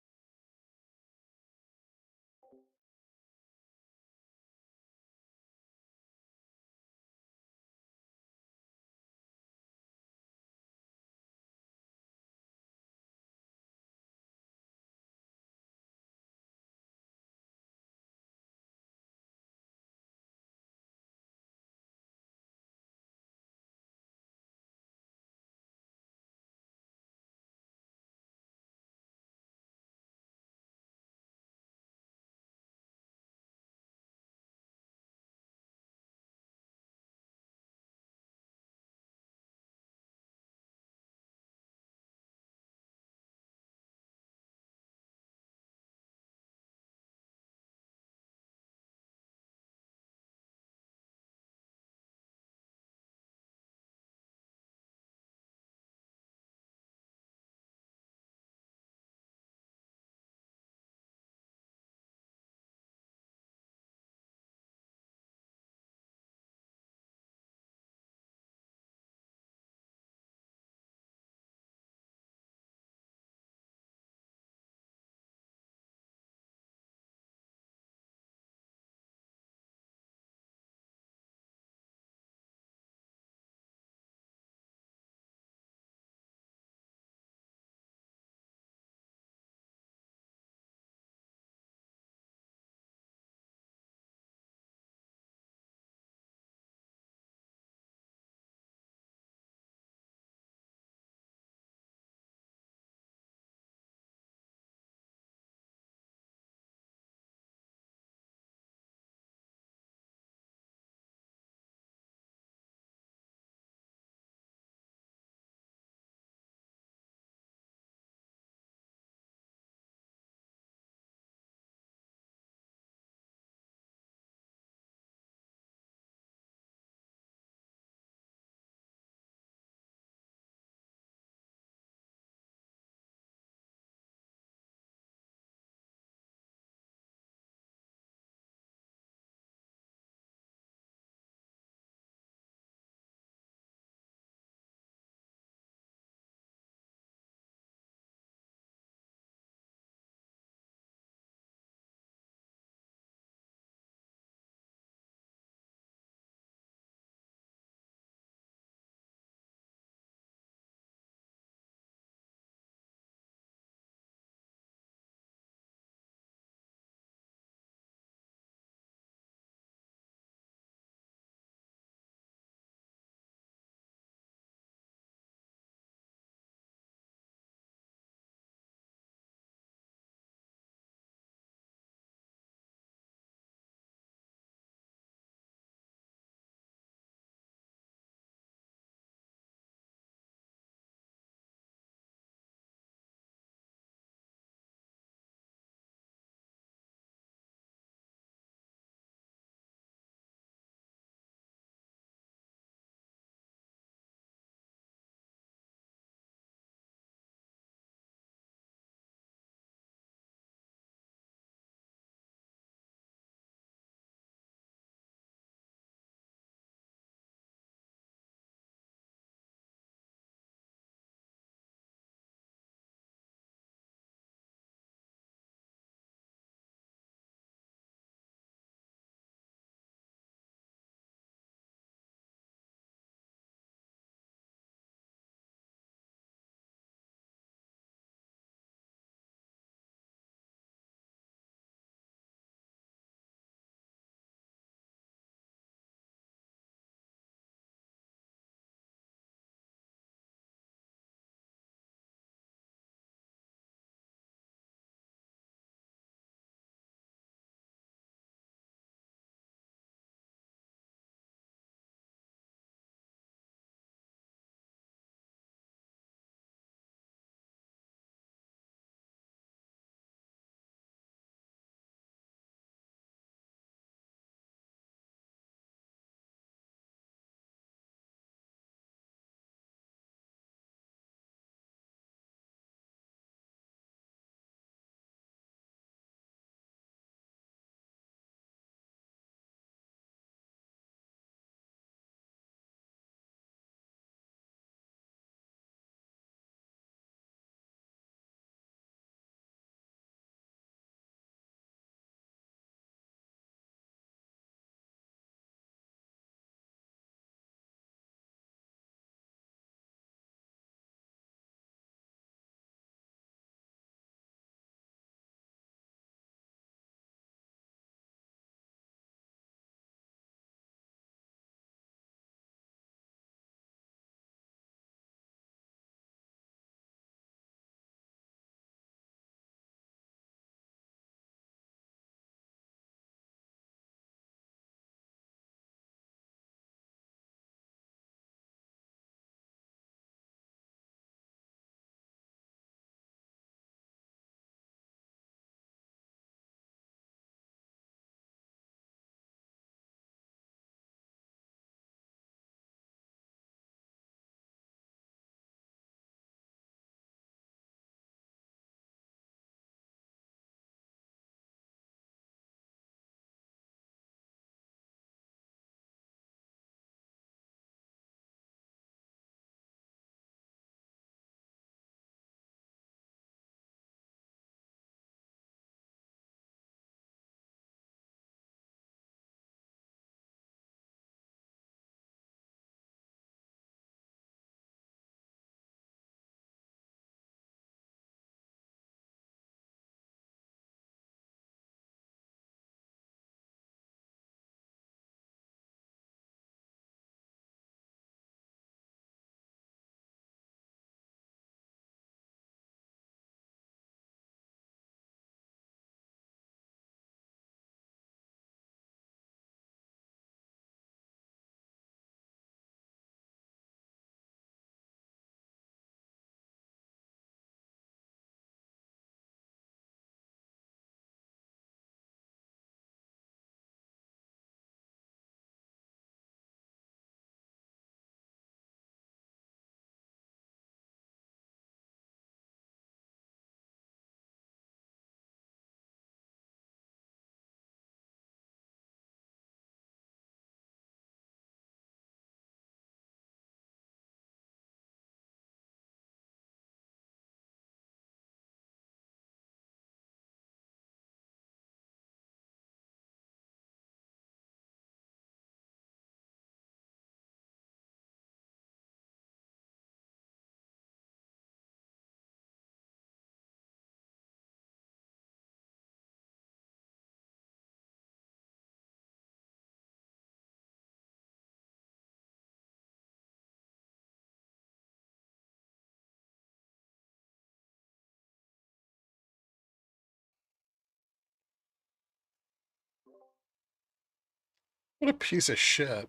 What a piece of shit.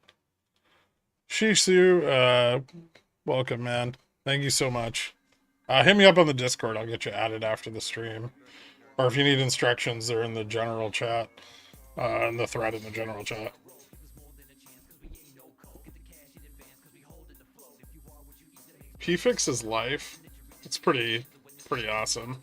Shishu, welcome, man. Thank you so much. Hit me up on the Discord. I'll get you added after the stream. Or if you need instructions, they're in the general chat. In the thread in the general chat. He fixes life. It's pretty awesome.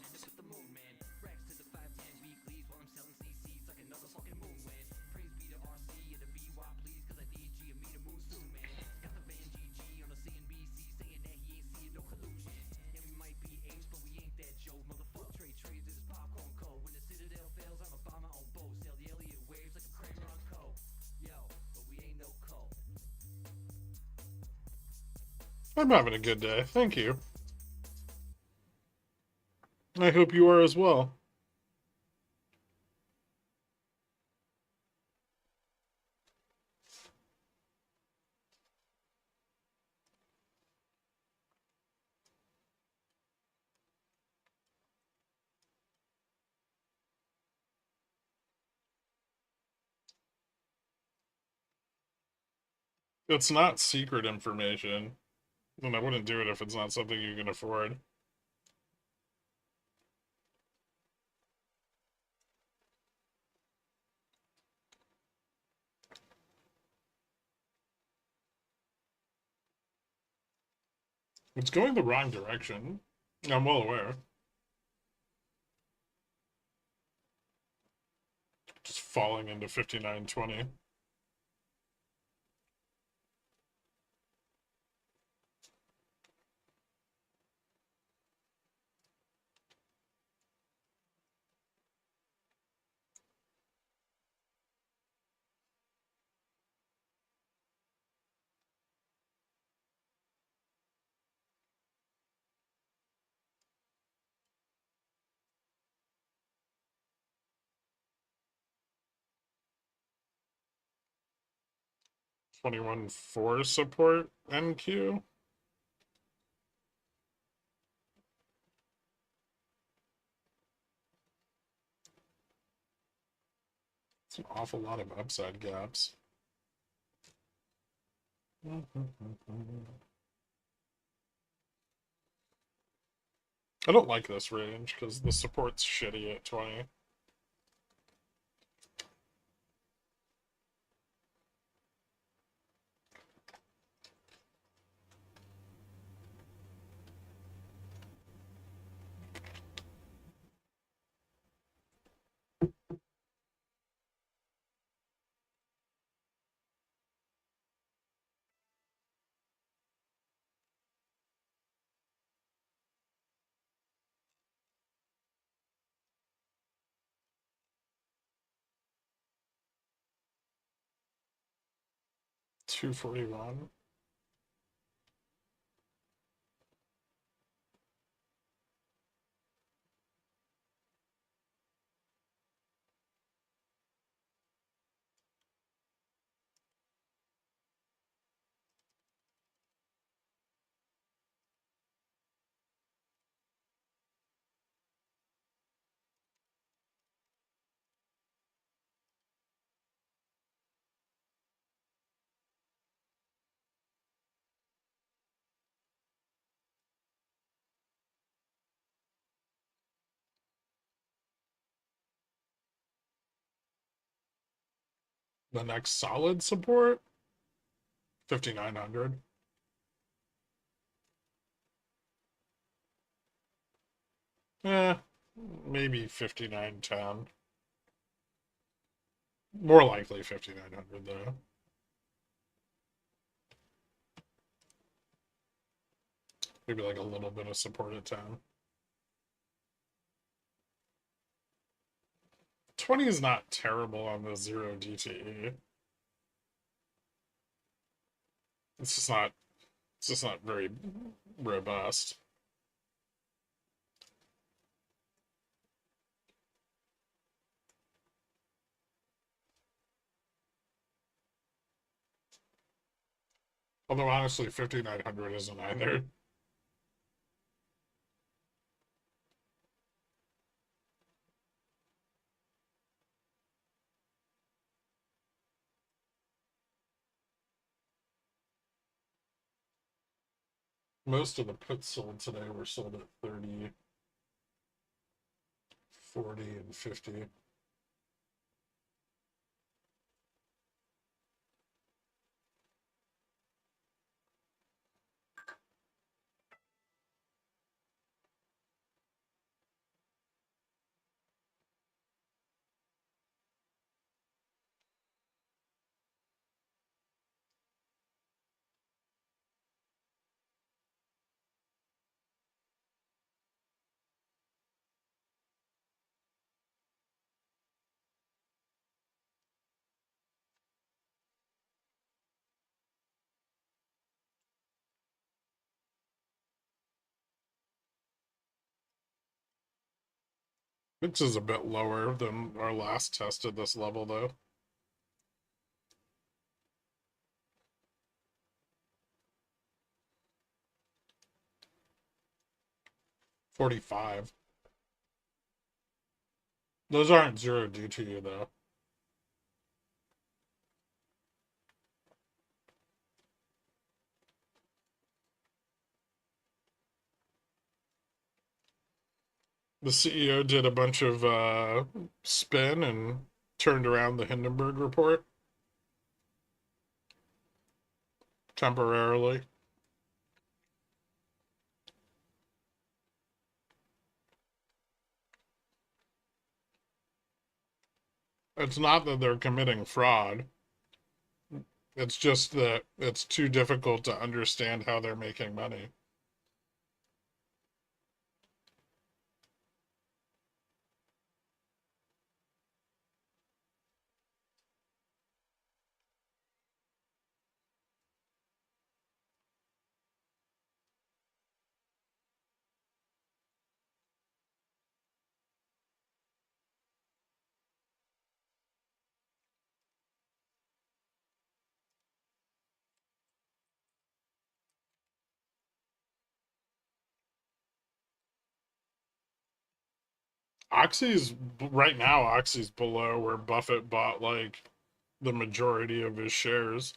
I'm having a good day. Thank you. I hope you are as well. It's not secret information. And I wouldn't do it if it's not something you can afford. It's going the wrong direction. I'm well aware. Just falling into 59.20. $21.4 support NQ. It's an awful lot of upside gaps. I don't like this range because the support's shitty at 20. $241. The next solid support, 5,900. Maybe 5,910. More likely 5,900 though. Maybe like a little bit of support at 10. 20 is not terrible on the 0 DTE. It's just not very robust. Although honestly 5,900 isn't either. Most of the puts sold today were sold at 30, 40, and 50. Which is a bit lower than our last test at this level, though. $45. Those aren't zero DTU, though. The CEO did a bunch of spin and turned around the Hindenburg report temporarily. It's not that they're committing fraud. It's just that it's too difficult to understand how they're making money. Oxy's right now, Oxy's below where Buffett bought like the majority of his shares.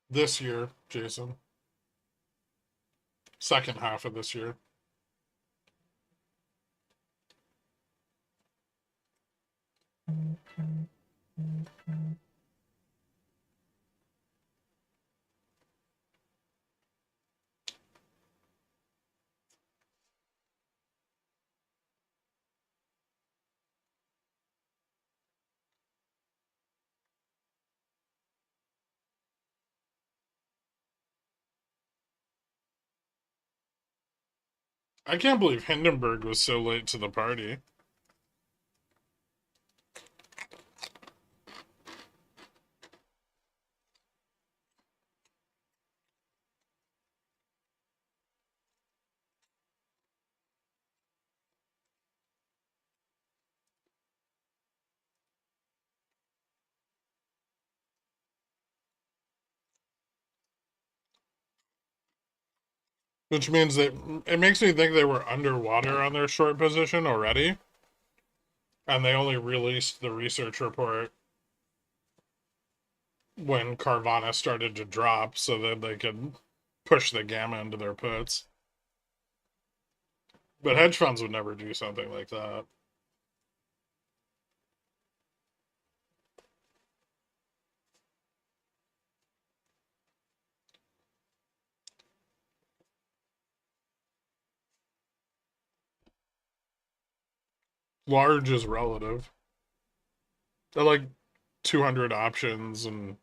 This year, Jason. Second half of this year. I can't believe Hindenburg was so late to the party. Which means that it makes me think they were underwater on their short position already. And they only released the research report when Carvana started to drop so that they could push the gamma into their puts. But hedge funds would never do something like that. Large is relative. They're like 200 options and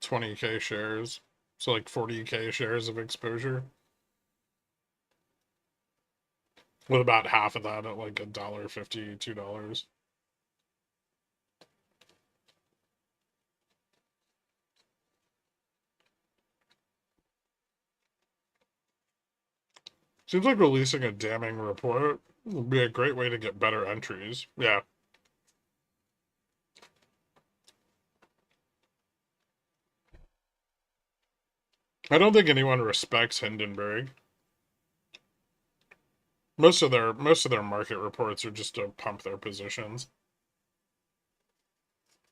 20K shares. So like 40K shares of exposure. With about half of that at like $1.50, $2. Seems like releasing a damning report would be a great way to get better entries. Yeah. I don't think anyone respects Hindenburg. Most of their market reports are just to pump their positions,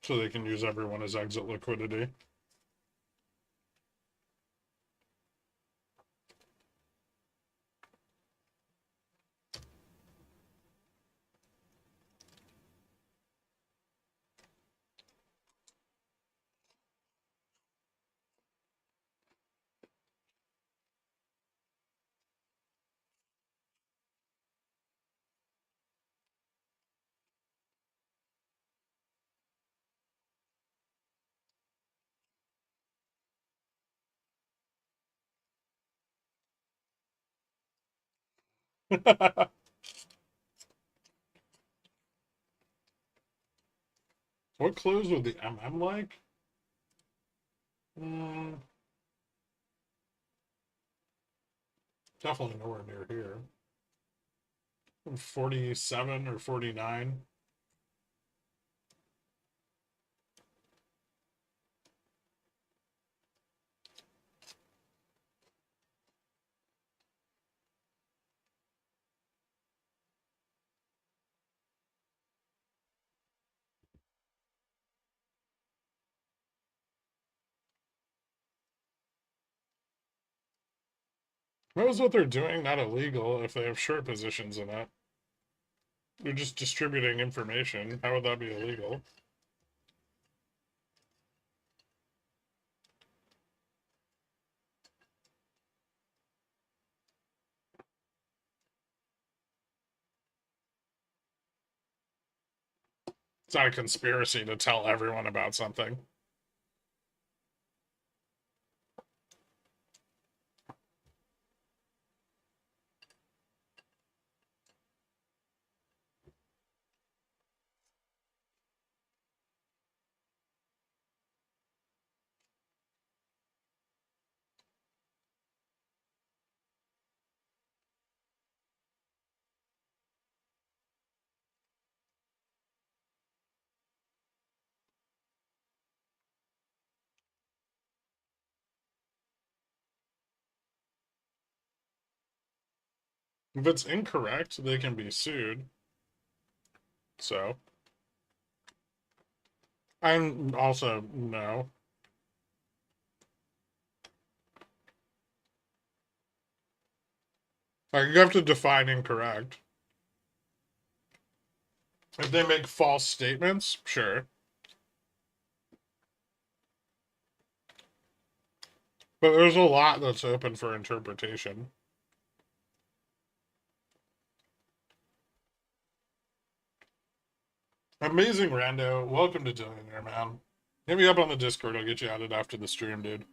so they can use everyone as exit liquidity. What close would the MM like? Definitely nowhere near here. 47 or 49. What was what they're doing not illegal if they have short positions in it? They're just distributing information. How would that be illegal? It's not a conspiracy to tell everyone about something. If it's incorrect, they can be sued. So, I'm also no. Like, you have to define incorrect. If they make false statements, sure. But there's a lot that's open for interpretation. Amazing Rando, welcome to Dillionaire, man. Hit me up on the Discord, I'll get you added after the stream, dude.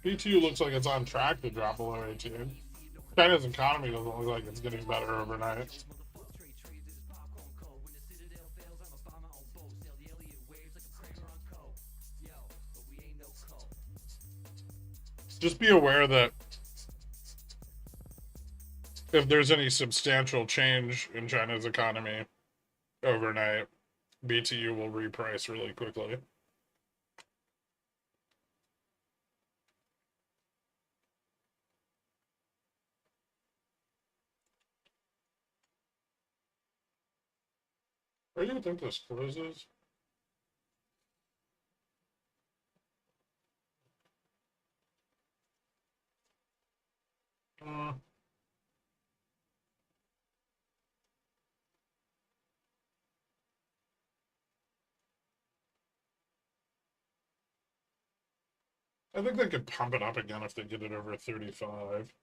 BTU looks like it's on track to drop below 18. China's economy doesn't look like it's getting better overnight. Just be aware that if there's any substantial change in China's economy overnight, BTU will reprice really quickly. Where do you think this closes? I think they could pump it up again if they get it over 35.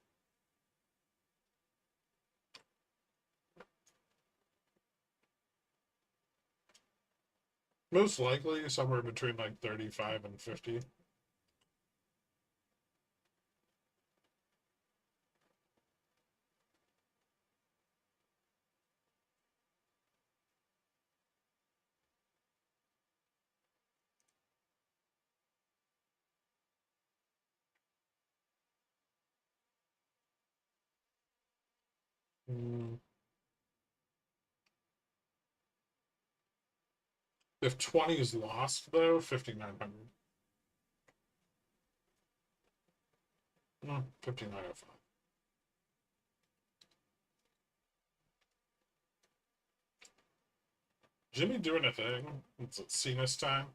Most likely somewhere between like 35 and 50. Mm. If 20 is lost, though, 5,900. 5,905. Jimmy doing a thing? It's Cena's time.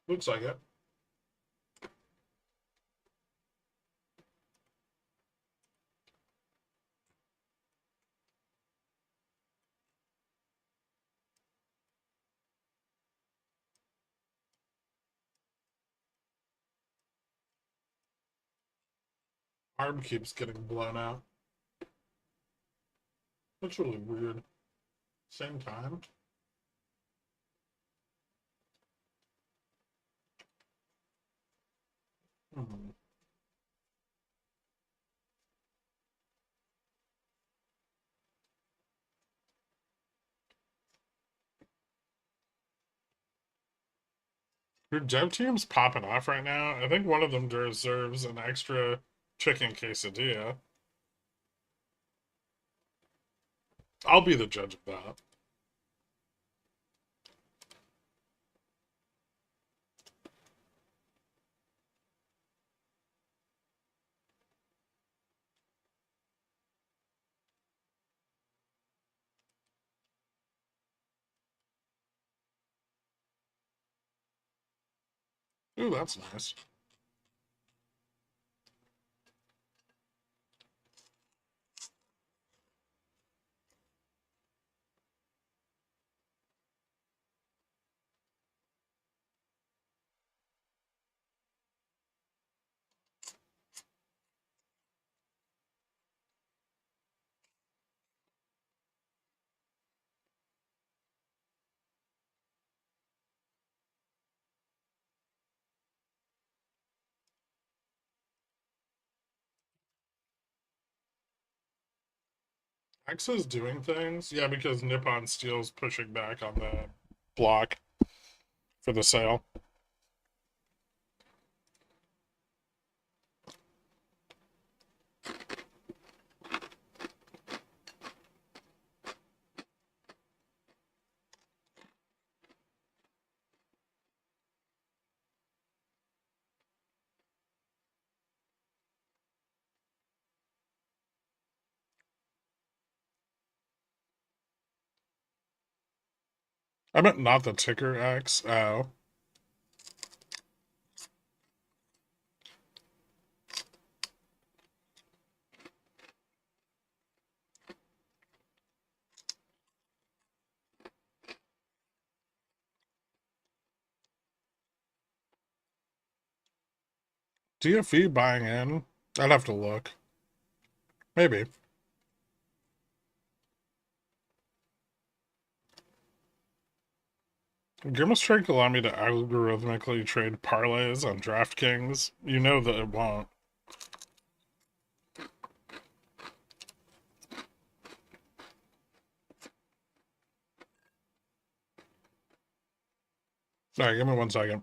Looks like it. Arm keeps getting blown out. That's really weird. Same time. Hmm. Your dev team's popping off right now. I think one of them deserves an extra chicken quesadilla. I'll be the judge of that. Ooh, that's nice. X is doing things. Yeah, because Nippon Steel's pushing back on the block for the sale. I meant not the ticker X. Oh. DFE buying in? I'd have to look. Maybe. Grimace Strike allow me to algorithmically trade parlays on DraftKings. You know that it won't. Alright, give me 1 second.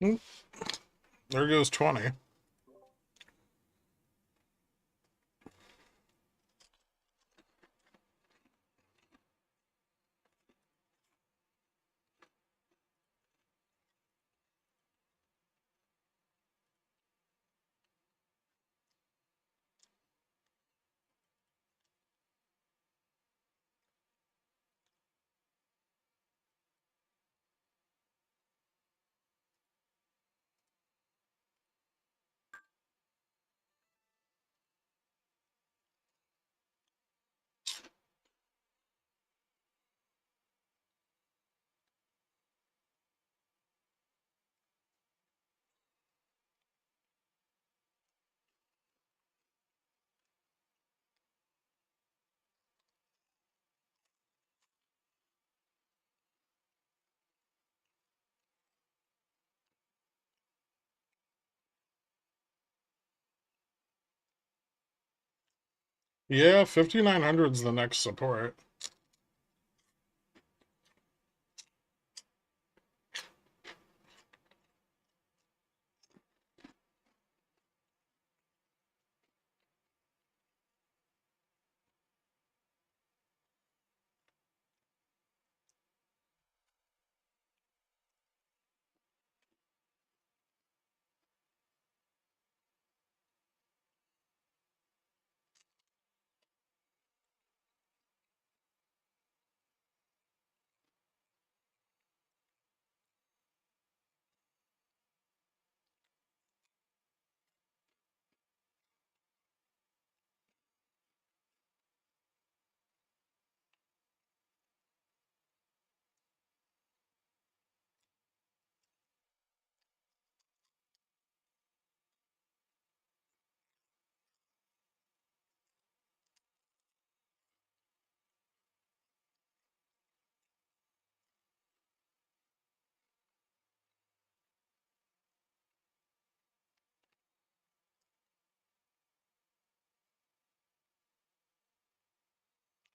Mm, there goes 20. Yeah, 5,900's the next support.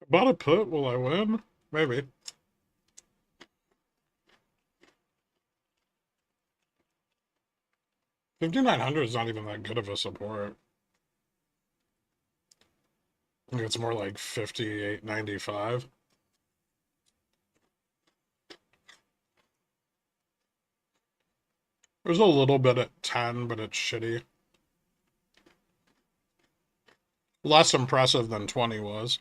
Bought a put, will I win? Maybe. 5,900 is not even that good of a support. I think it's more like 58.95. There's a little bit at 10, but it's shitty. Less impressive than 20 was.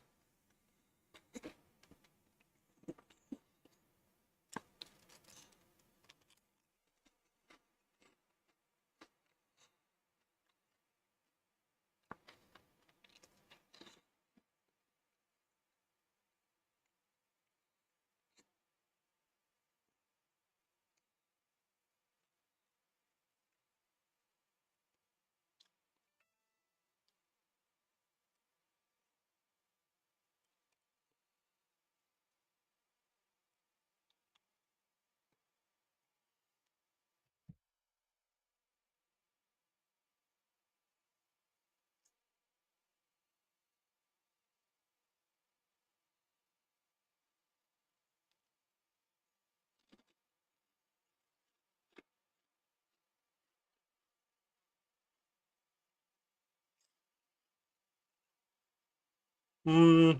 Hmm.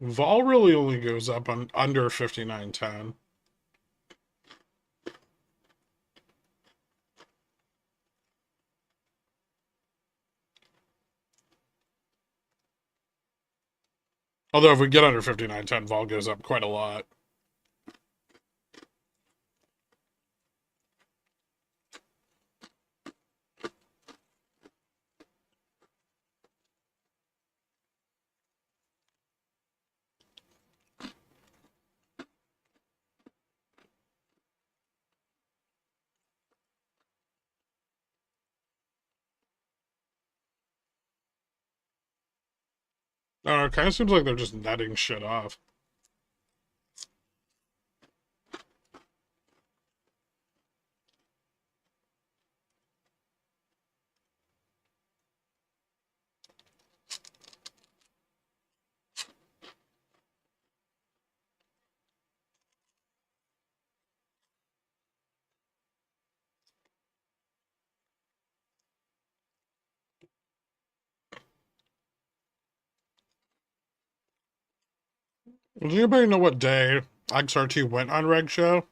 Vol really only goes up on under 59.10. Although if we get under 59.10, vol goes up quite a lot. It kind of seems like they're just netting shit off. Does anybody know what day XRT went on Reg Show?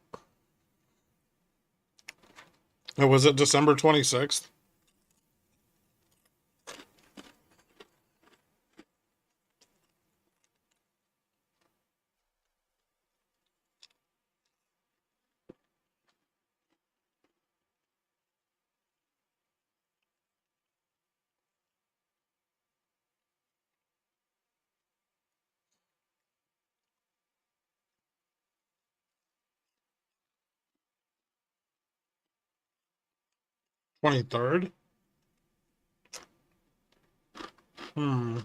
Or was it December 26th? $23rd? Hmm.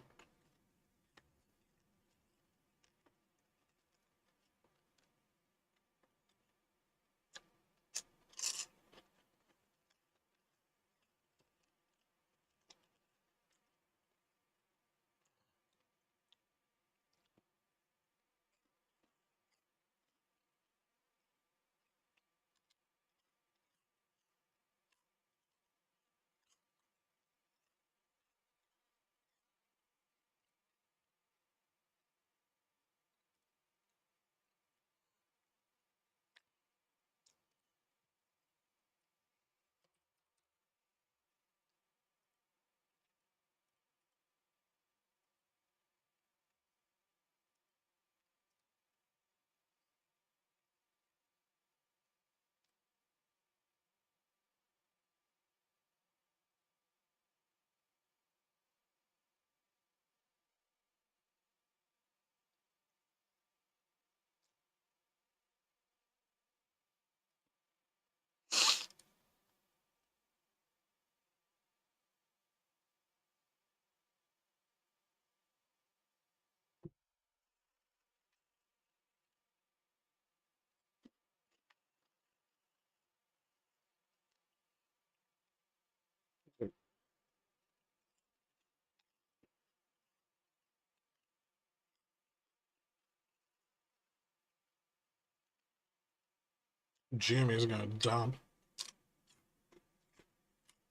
Jimmy's gonna dump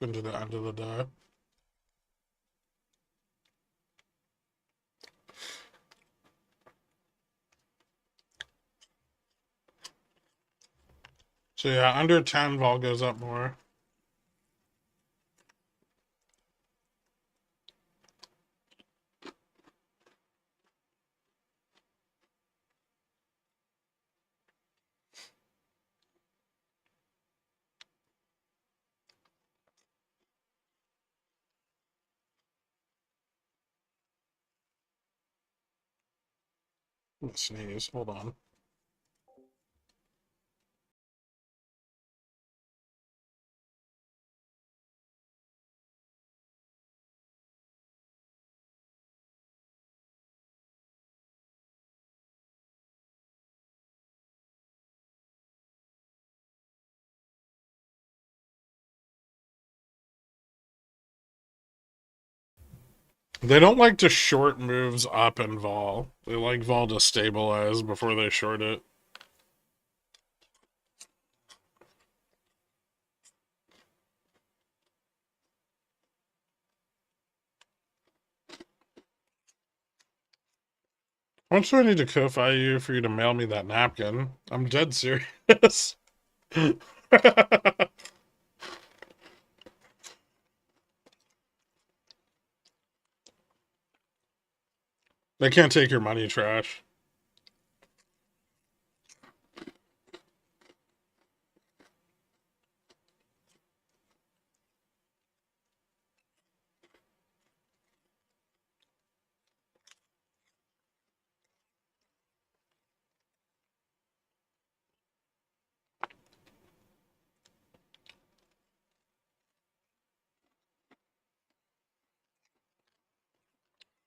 into the end of the day. So yeah, under 10, vol goes up more. I'm gonna sneeze. Hold on. They don't like to short moves up in vol. They like vol to stabilize before they short it. How much do I need to Ko-Fi you for you to mail me that napkin? I'm dead serious. They can't take your money, trash.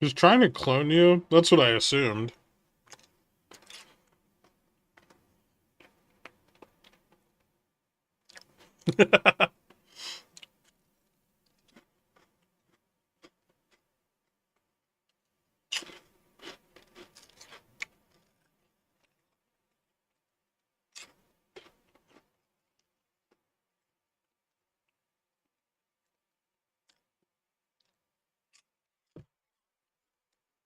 He's trying to clone you? That's what I assumed.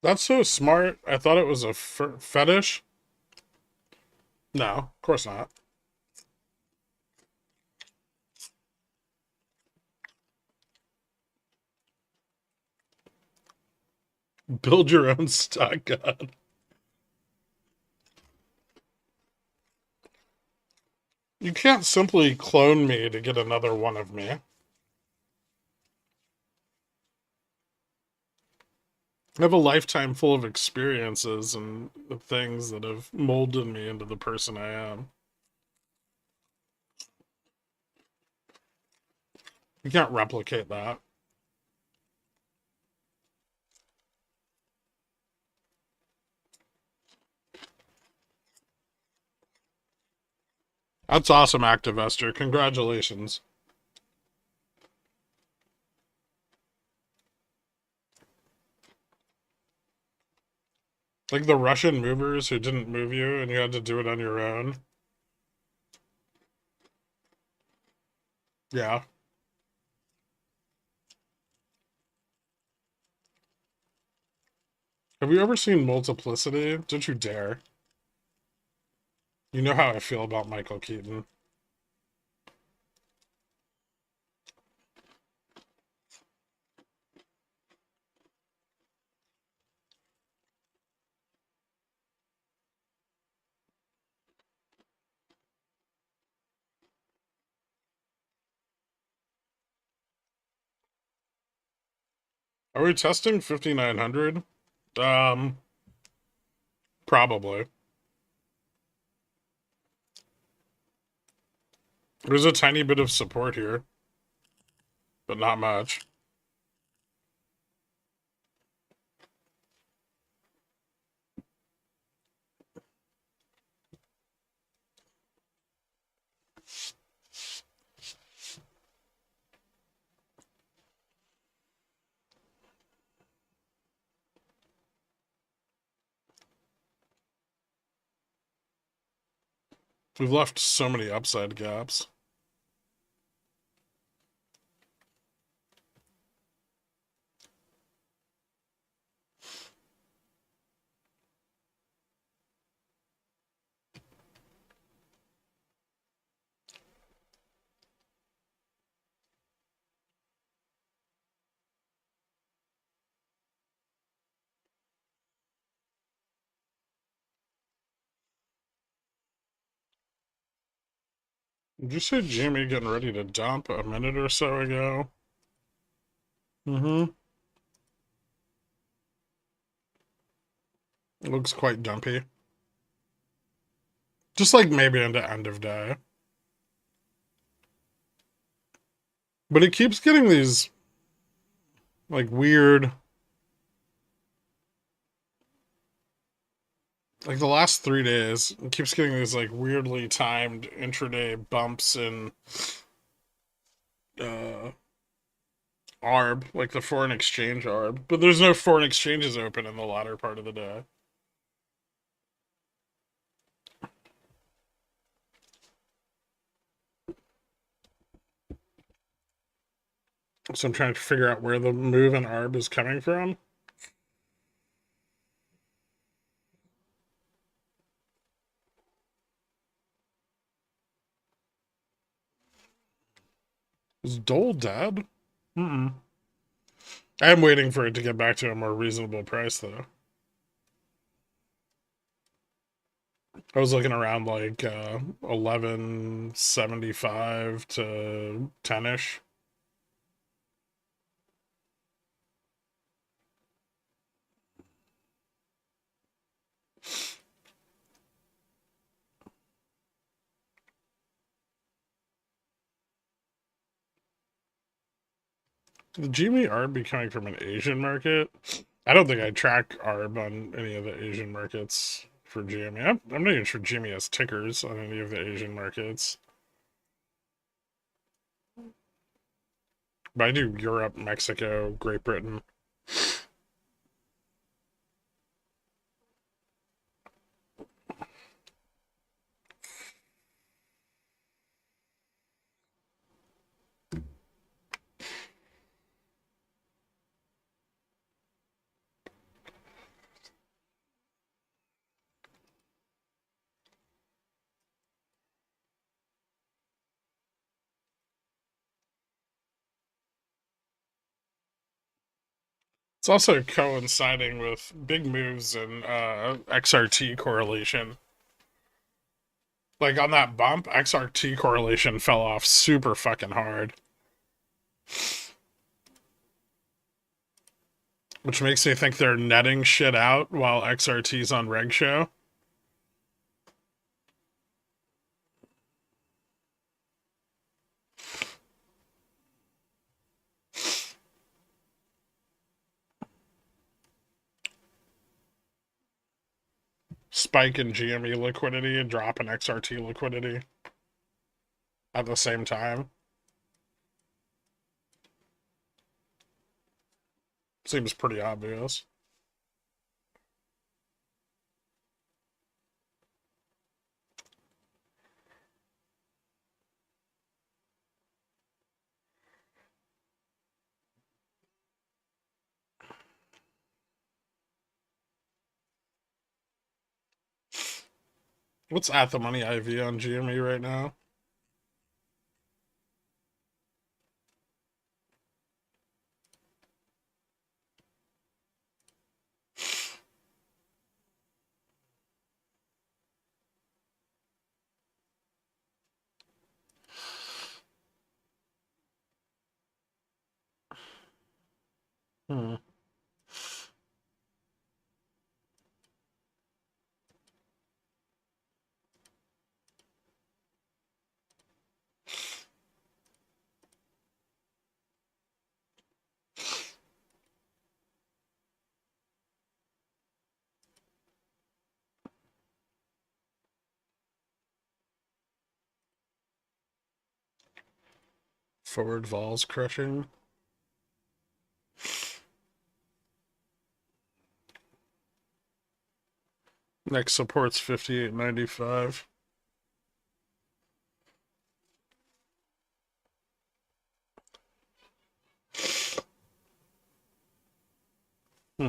That's so smart. I thought it was a fetish. No, of course not. Build your own stock god. You can't simply clone me to get another one of me. I have a lifetime full of experiences and things that have molded me into the person I am. You can't replicate that. That's awesome, Activester. Congratulations. Like the Russian movers who didn't move you and you had to do it on your own. Yeah. Have you ever seen Multiplicity? Don't you dare. You know how I feel about Michael Keaton. Are we testing 5,900? Um, Probably. There's a tiny bit of support here, but not much. We've left so many upside gaps. Did you say Jamie getting ready to dump a minute or so ago? Mm-hmm. It looks quite dumpy. Just like maybe into end of day. But it keeps getting these like weird, like the last 3 days, it keeps getting these like weirdly timed intraday bumps in uh ARB, like the foreign exchange ARB. But there's no foreign exchanges open in the latter part of the day. So I'm trying to figure out where the move in ARB is coming from. Is Dole dead? Mm-mm. I am waiting for it to get back to a more reasonable price, though. I was looking around like 11.75 to 10ish. The GME ARB be coming from an Asian market? I don't think I track ARB on any of the Asian markets for GME. I'm not even sure GME has tickers on any of the Asian markets. But I do Europe, Mexico, Great Britain. It's also coinciding with big moves in XRT correlation. Like on that bump, XRT correlation fell off super fucking hard. Which makes me think they're netting shit out while XRT's on reg show. Spike in GME liquidity and drop in XRT liquidity at the same time. Seems pretty obvious. What's at the money IV on GME right now? Hmm. Forward vols crushing. Next support's 58.95. Hmm.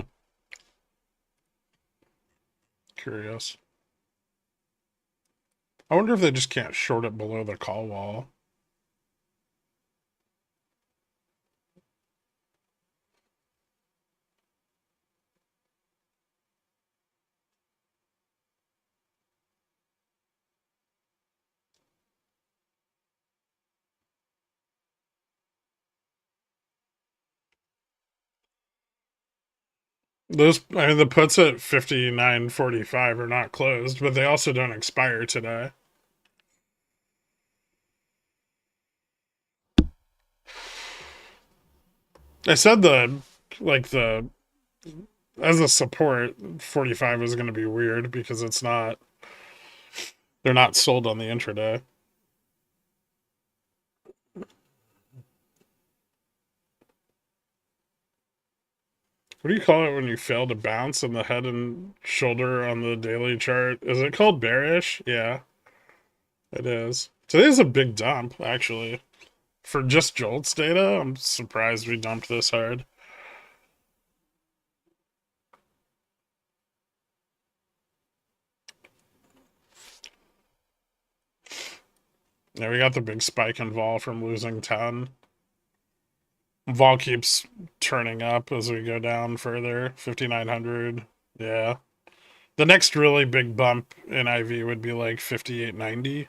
Curious. I wonder if they just can't short it below the call wall. Those, I mean, the puts at 59.45 are not closed, but they also don't expire today. I said as a support, 45 is going to be weird because they're not sold on the intraday. What do you call it when you fail to bounce in the head and shoulder on the daily chart? Is it called bearish? Yeah, it is. Today's a big dump, actually. For just JOLTS data, I'm surprised we dumped this hard. Yeah, we got the big spike in vol from losing 10. Vol keeps turning up as we go down further. 5,900. Yeah. The next really big bump in IV would be like 58.90.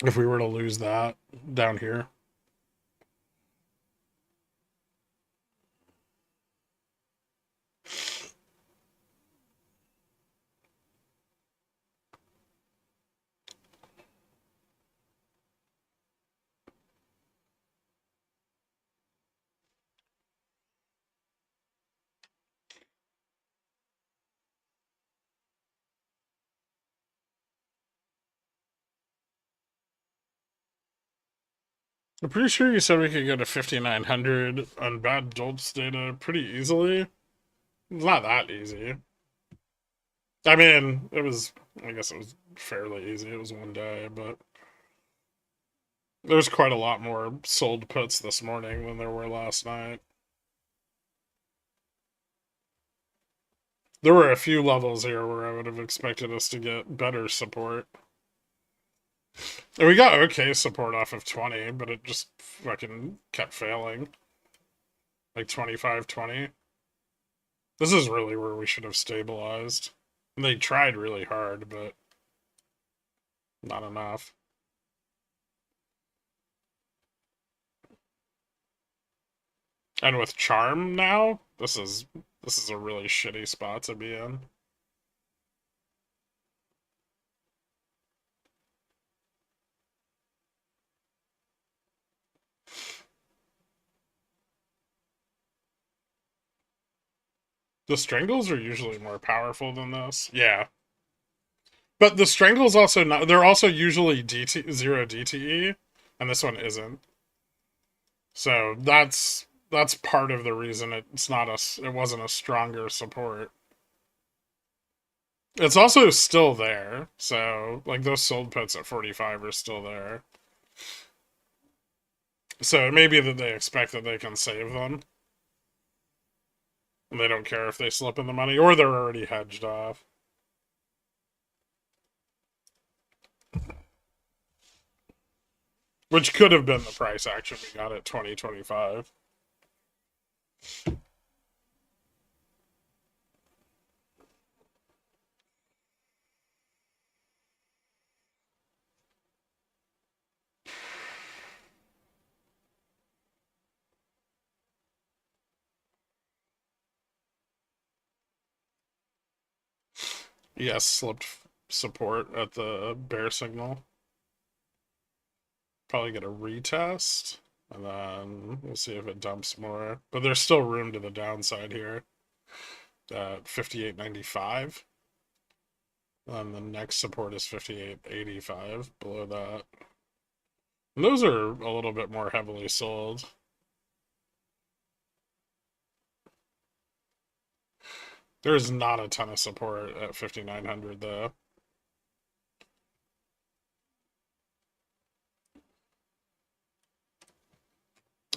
If we were to lose that down here. I'm pretty sure you said we could go to 5,900 on bad JOLTS data pretty easily. It's not that easy. I mean, I guess it was fairly easy. It was one day, but there's quite a lot more sold puts this morning than there were last night. There were a few levels here where I would have expected us to get better support. And we got okay support off of 20, but it just fucking kept failing. Like 25, 20. This is really where we should have stabilized. And they tried really hard, but not enough. And with charm now, this is a really shitty spot to be in. The strangles are usually more powerful than this. Yeah. But the strangles also not, they're also usually zero DTE, and this one isn't. So that's part of the reason it wasn't a stronger support. It's also still there, so like those sold puts at 45 are still there. So it may be that they expect that they can save them. And they don't care if they slip in the money, or they're already hedged off. Which could have been the price action we got at 2025. Yes, slipped support at the bear signal. Probably get a retest, and then we'll see if it dumps more. But there's still room to the downside here at 58.95. And the next support is 58.85 below that. And those are a little bit more heavily sold. There's not a ton of support at 5,900 though.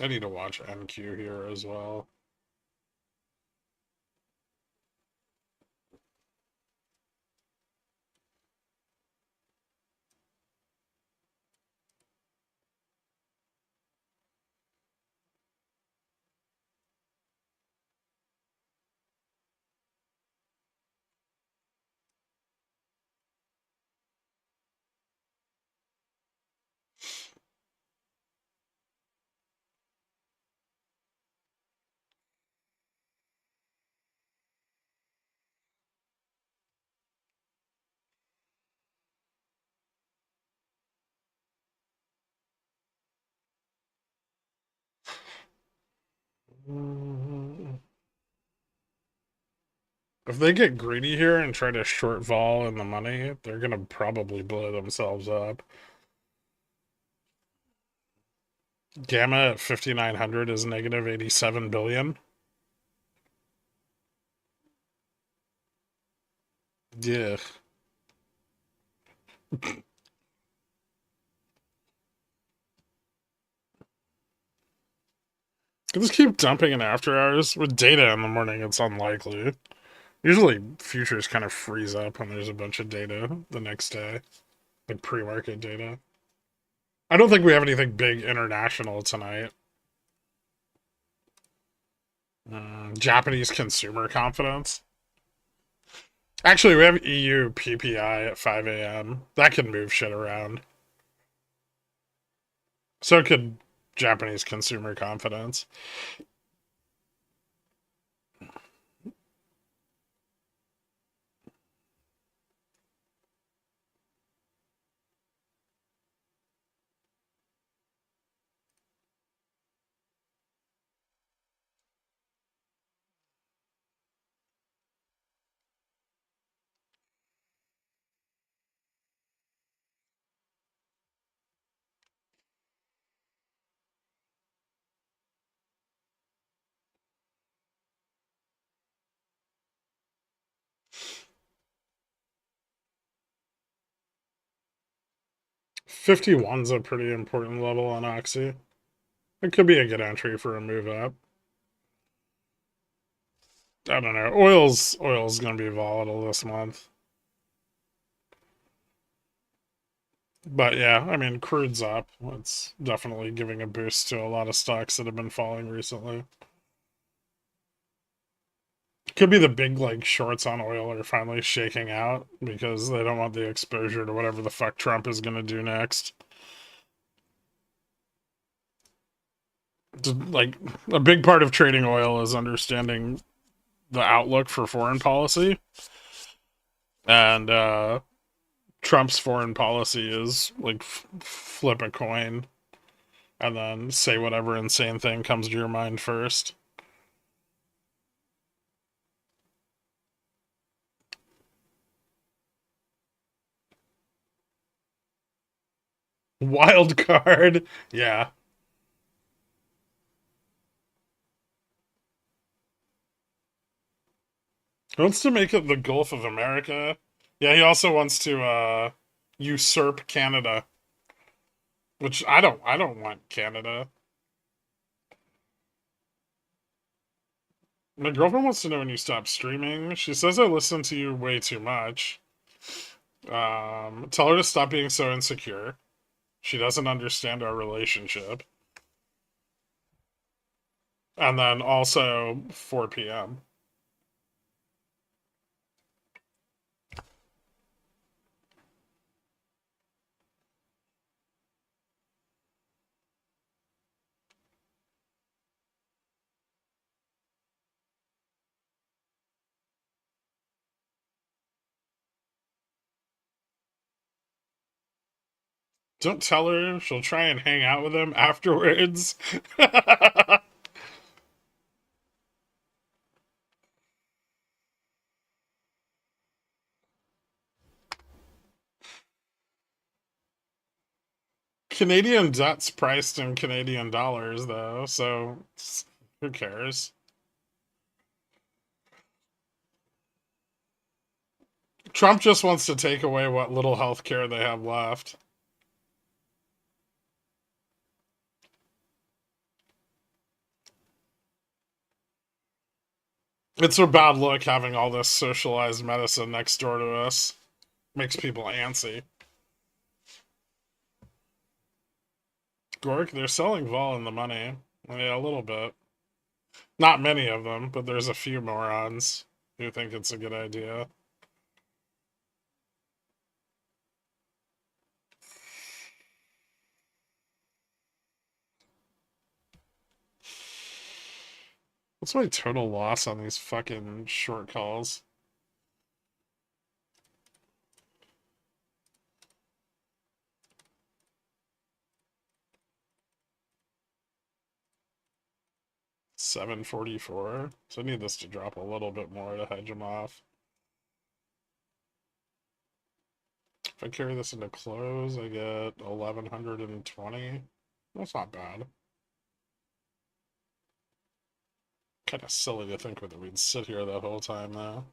I need to watch NQ here as well. If they get greedy here and try to short vol in the money, they're gonna probably blow themselves up. Gamma at 5,900 is negative 87 billion. Yeah. Just keep dumping in after hours. With data in the morning, it's unlikely. Usually, futures kind of freeze up when there's a bunch of data the next day, like pre-market data. I don't think we have anything big international tonight. Japanese consumer confidence. Actually, we have EU PPI at 5 a.m. That can move shit around. So could Japanese consumer confidence. 51's a pretty important level on Oxy. It could be a good entry for a move up. I don't know. Oil's gonna be volatile this month. But yeah, I mean, crude's up. It's definitely giving a boost to a lot of stocks that have been falling recently. Could be the big like shorts on oil are finally shaking out because they don't want the exposure to whatever the fuck Trump is gonna do next. Like a big part of trading oil is understanding the outlook for foreign policy, and Trump's foreign policy is like flip a coin and then say whatever insane thing comes to your mind first. Wild card, yeah. He wants to make it the Gulf of America. Yeah, he also wants to usurp Canada, which I don't want Canada. My girlfriend wants to know when you stop streaming. She says I listen to you way too much. Tell her to stop being so insecure. She doesn't understand our relationship. And then also 4 p.m. Don't tell her. She'll try and hang out with him afterwards. Canadian debt's priced in Canadian dollars, though, so who cares? Trump just wants to take away what little health care they have left. It's a bad look having all this socialized medicine next door to us. Makes people antsy. Gork, they're selling vol in the money. Yeah, a little bit. Not many of them, but there's a few morons who think it's a good idea. What's my total loss on these fucking short calls? $744. So I need this to drop a little bit more to hedge them off. If I carry this into close, I get 1120. That's not bad. Kind of silly to think that we'd sit here that whole time, though.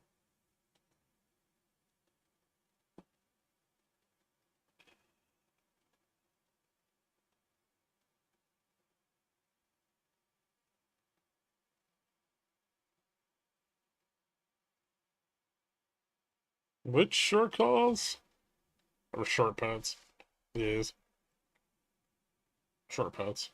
Which short calls? Or short puts? These. Short puts.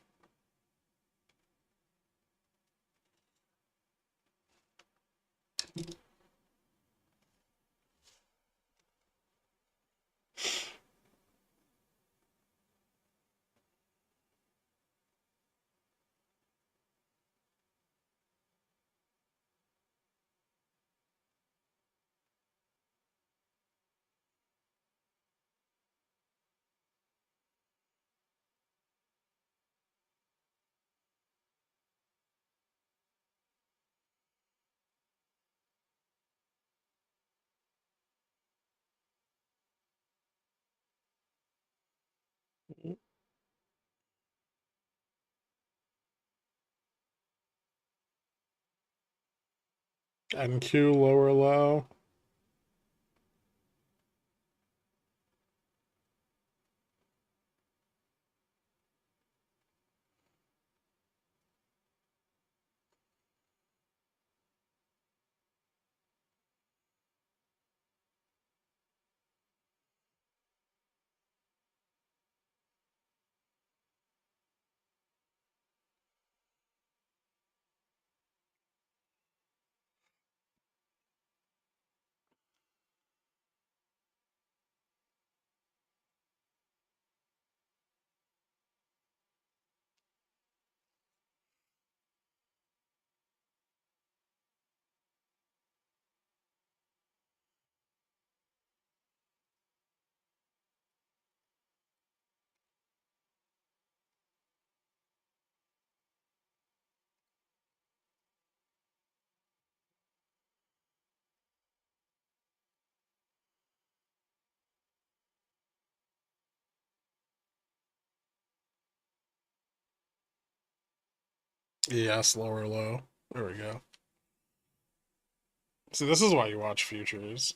NQ lower low. ES lower low. There we go. See, this is why you watch futures.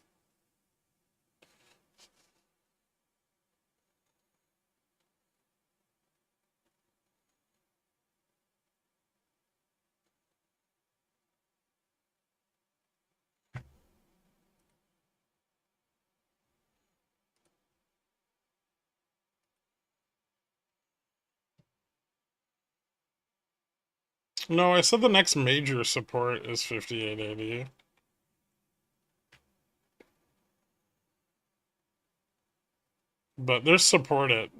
No, I said the next major support is 5880. But there's support at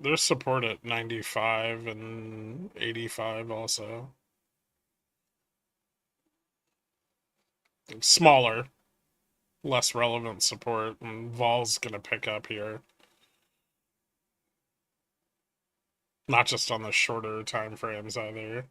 95 and 85 also. Smaller, less relevant support, and vol's gonna pick up here. Not just on the shorter time frames either.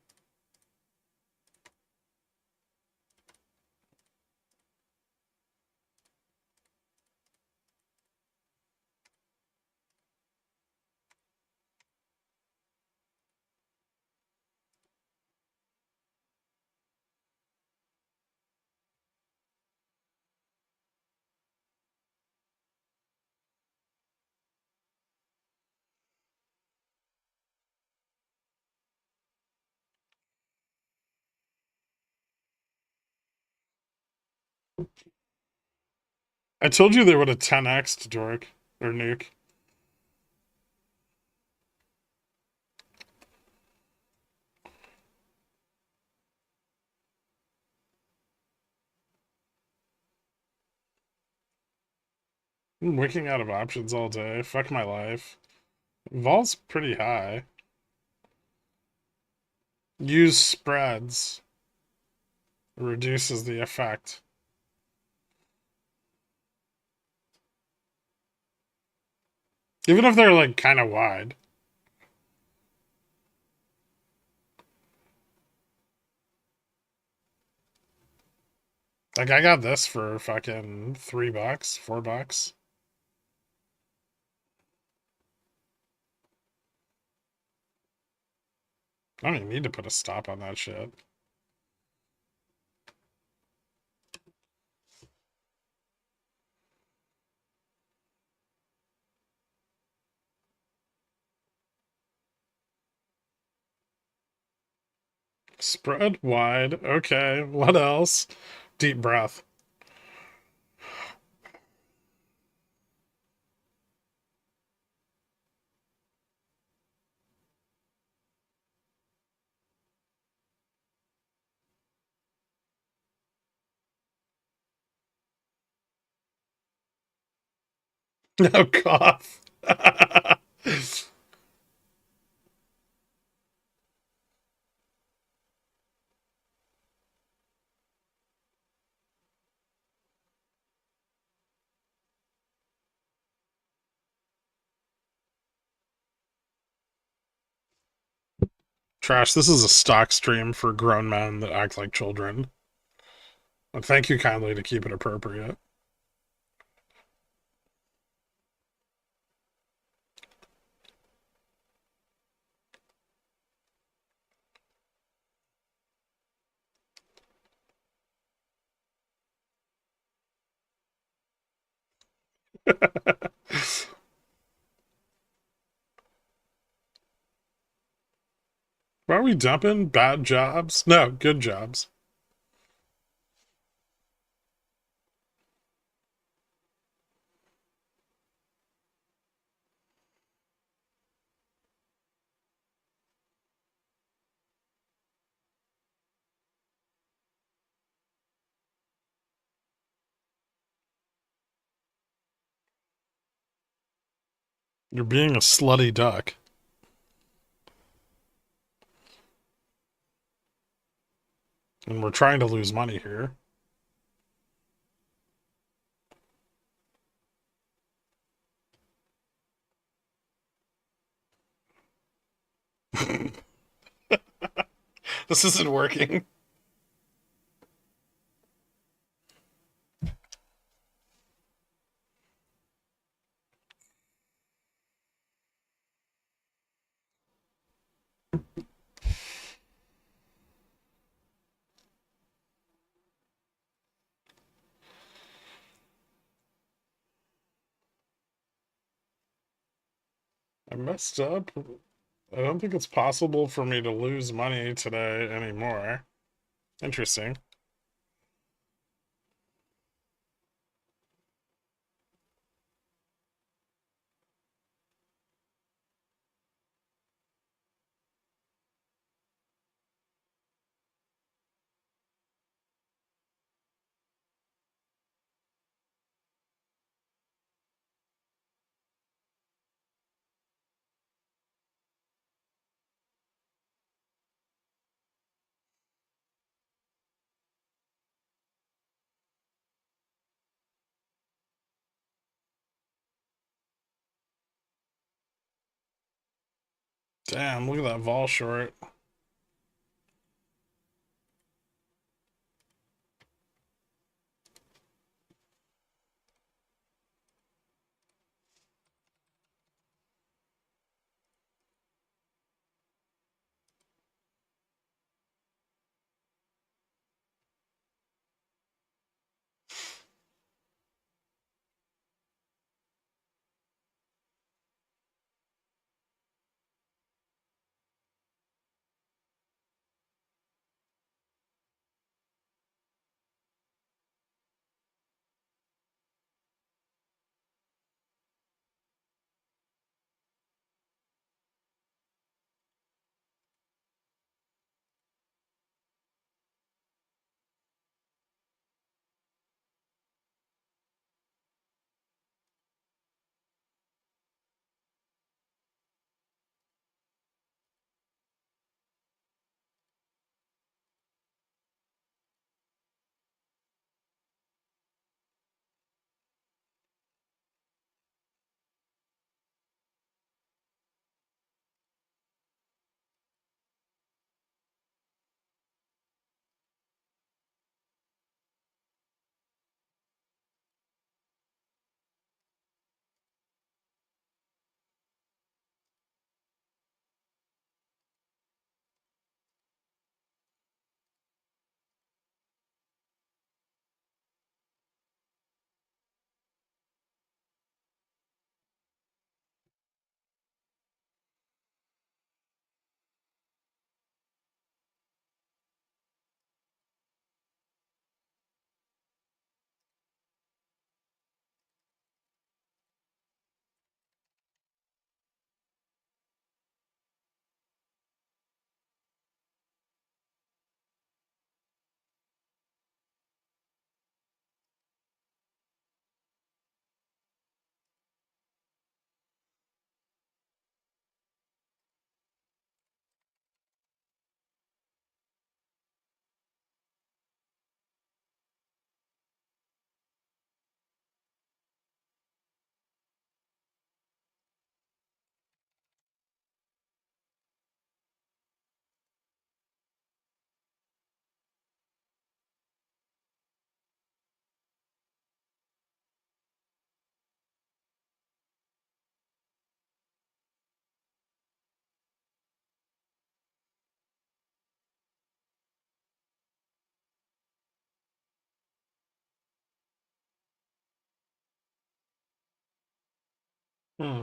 I told you they would have 10x'd Dork or Nuke. I'm wicking out of options all day. Fuck my life. Vol's pretty high. Use spreads. Reduces the effect. Even if they're like kind of wide. Like I got this for fucking $3, $4. I don't even need to put a stop on that shit. Spread wide. Okay, what else? Deep breath. No cough. Trash, this is a stock stream for grown men that act like children. And thank you kindly to keep it appropriate. Why are we dumping? Bad jobs? No, good jobs. You're being a slutty duck. And we're trying to lose money here. This isn't working. messed up. I don't think it's possible for me to lose money today anymore. Interesting. Damn, look at that vol short. Hmm.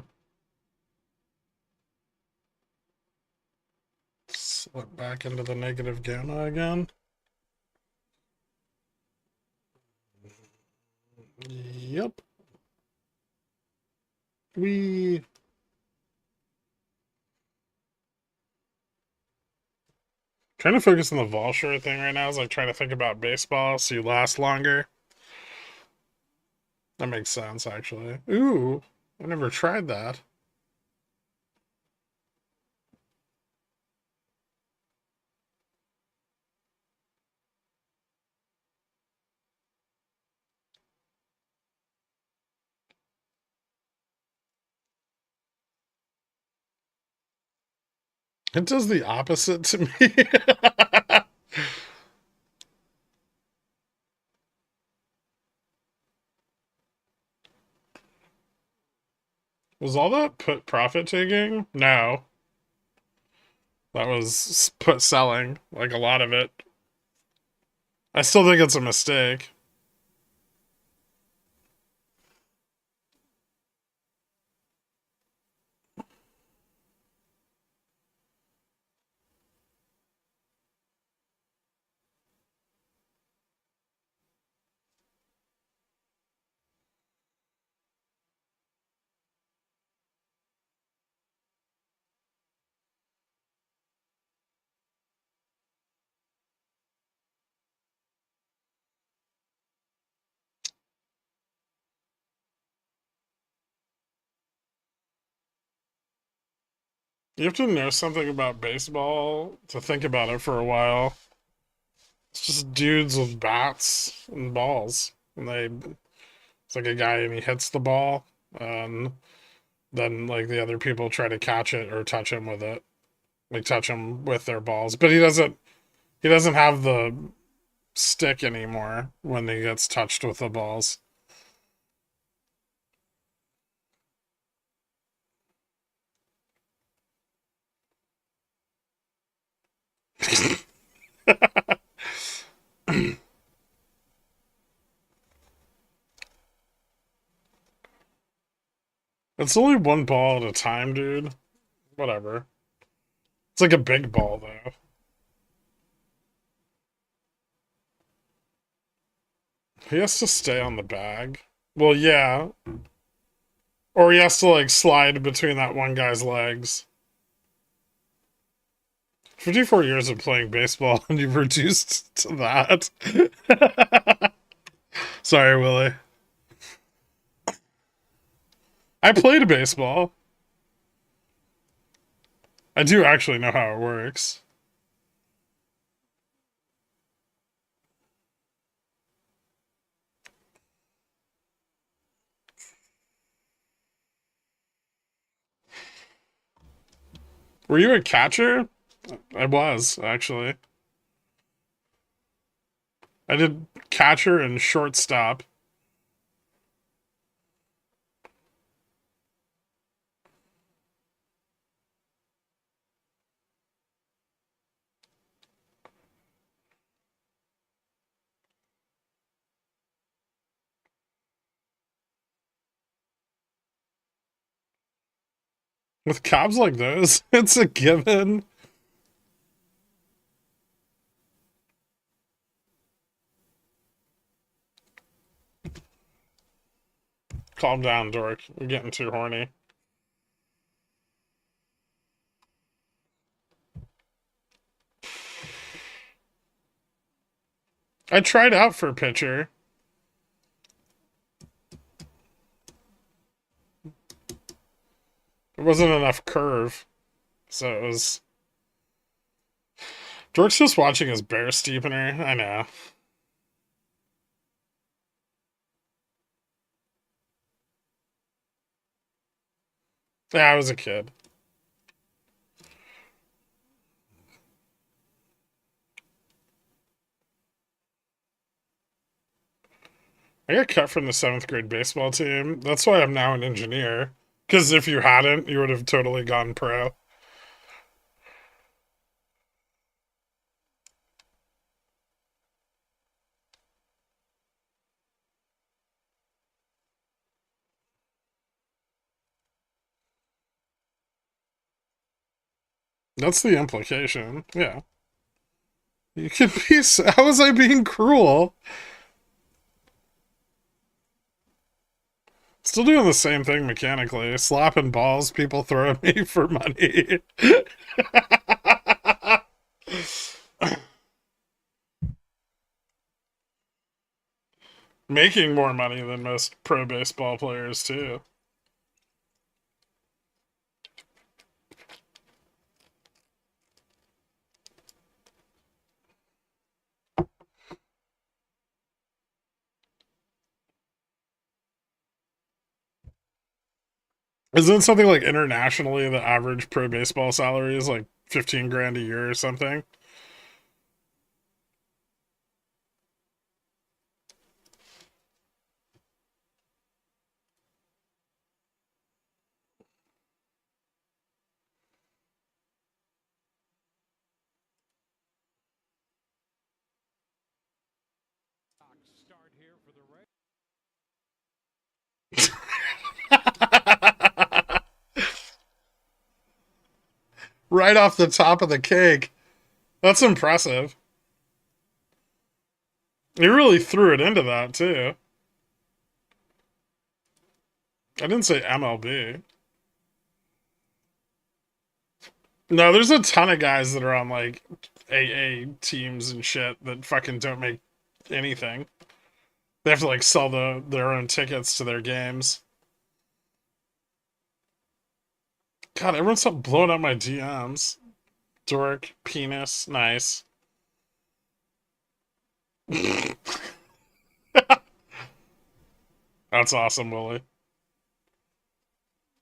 Slip back into the negative gamma again. Yep. We trying to focus on the vol short thing right now is like trying to think about baseball so you last longer. That makes sense, actually. Ooh, I never tried that. It does the opposite to me. Was all that put profit taking? No. That was put selling, like a lot of it. I still think it's a mistake. You have to know something about baseball to think about it for a while. It's just dudes with bats and balls. And it's like a guy and he hits the ball, and then like the other people try to catch it or touch him with it. Like touch him with their balls. But he doesn't have the stick anymore when he gets touched with the balls. It's only one ball at a time, dude. Whatever. It's like a big ball, though. He has to stay on the bag. Well, yeah. Or he has to, like, slide between that one guy's legs. 54 years of playing baseball, and you've reduced to that. Sorry, Willie. I played baseball. I do actually know how it works. Were you a catcher? I was, actually. I did catcher and shortstop. With cabs like those, it's a given. Calm down, dork. You're getting too horny. I tried out for pitcher. There wasn't enough curve, so it was. Dork's just watching his bear steepener. I know. Yeah, I was a kid. I got cut from the 7th grade baseball team. That's why I'm now an engineer. Because if you hadn't, you would have totally gone pro. That's the implication. Yeah. You could be. How was I being cruel? Still doing the same thing mechanically. Slapping balls people throw at me for money. Making more money than most pro baseball players, too. Isn't it something like internationally the average pro baseball salary is like 15 grand a year or something? Right off the top of the cake. That's impressive. You really threw it into that, too. I didn't say MLB. No, there's a ton of guys that are on like AA teams and shit that fucking don't make anything. They have to like sell their own tickets to their games. God, everyone's stop blowing up my DMs. Dork, penis, nice. That's awesome, Willie.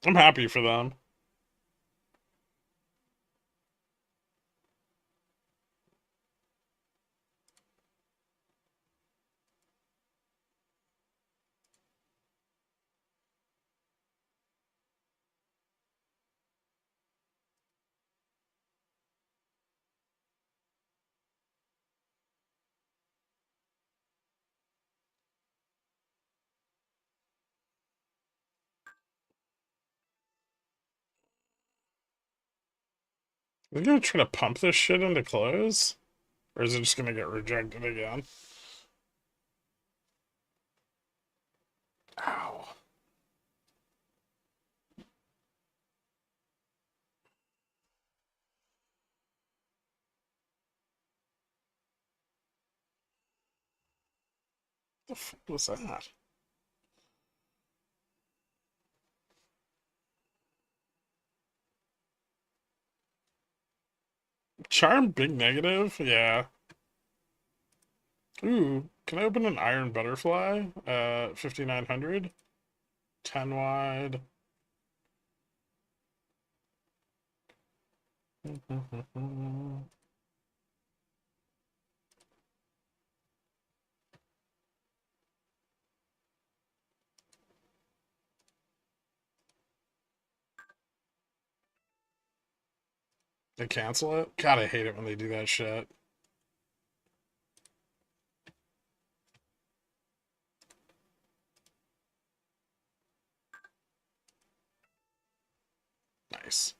I'm happy for them. Are they gonna try to pump this shit into close? Or is it just gonna get rejected again? Ow. The fuck was that? Charm big negative? Yeah. Ooh, can I open an iron butterfly? 5,900? 10 wide. They cancel it? God, I hate it when they do that shit. Nice.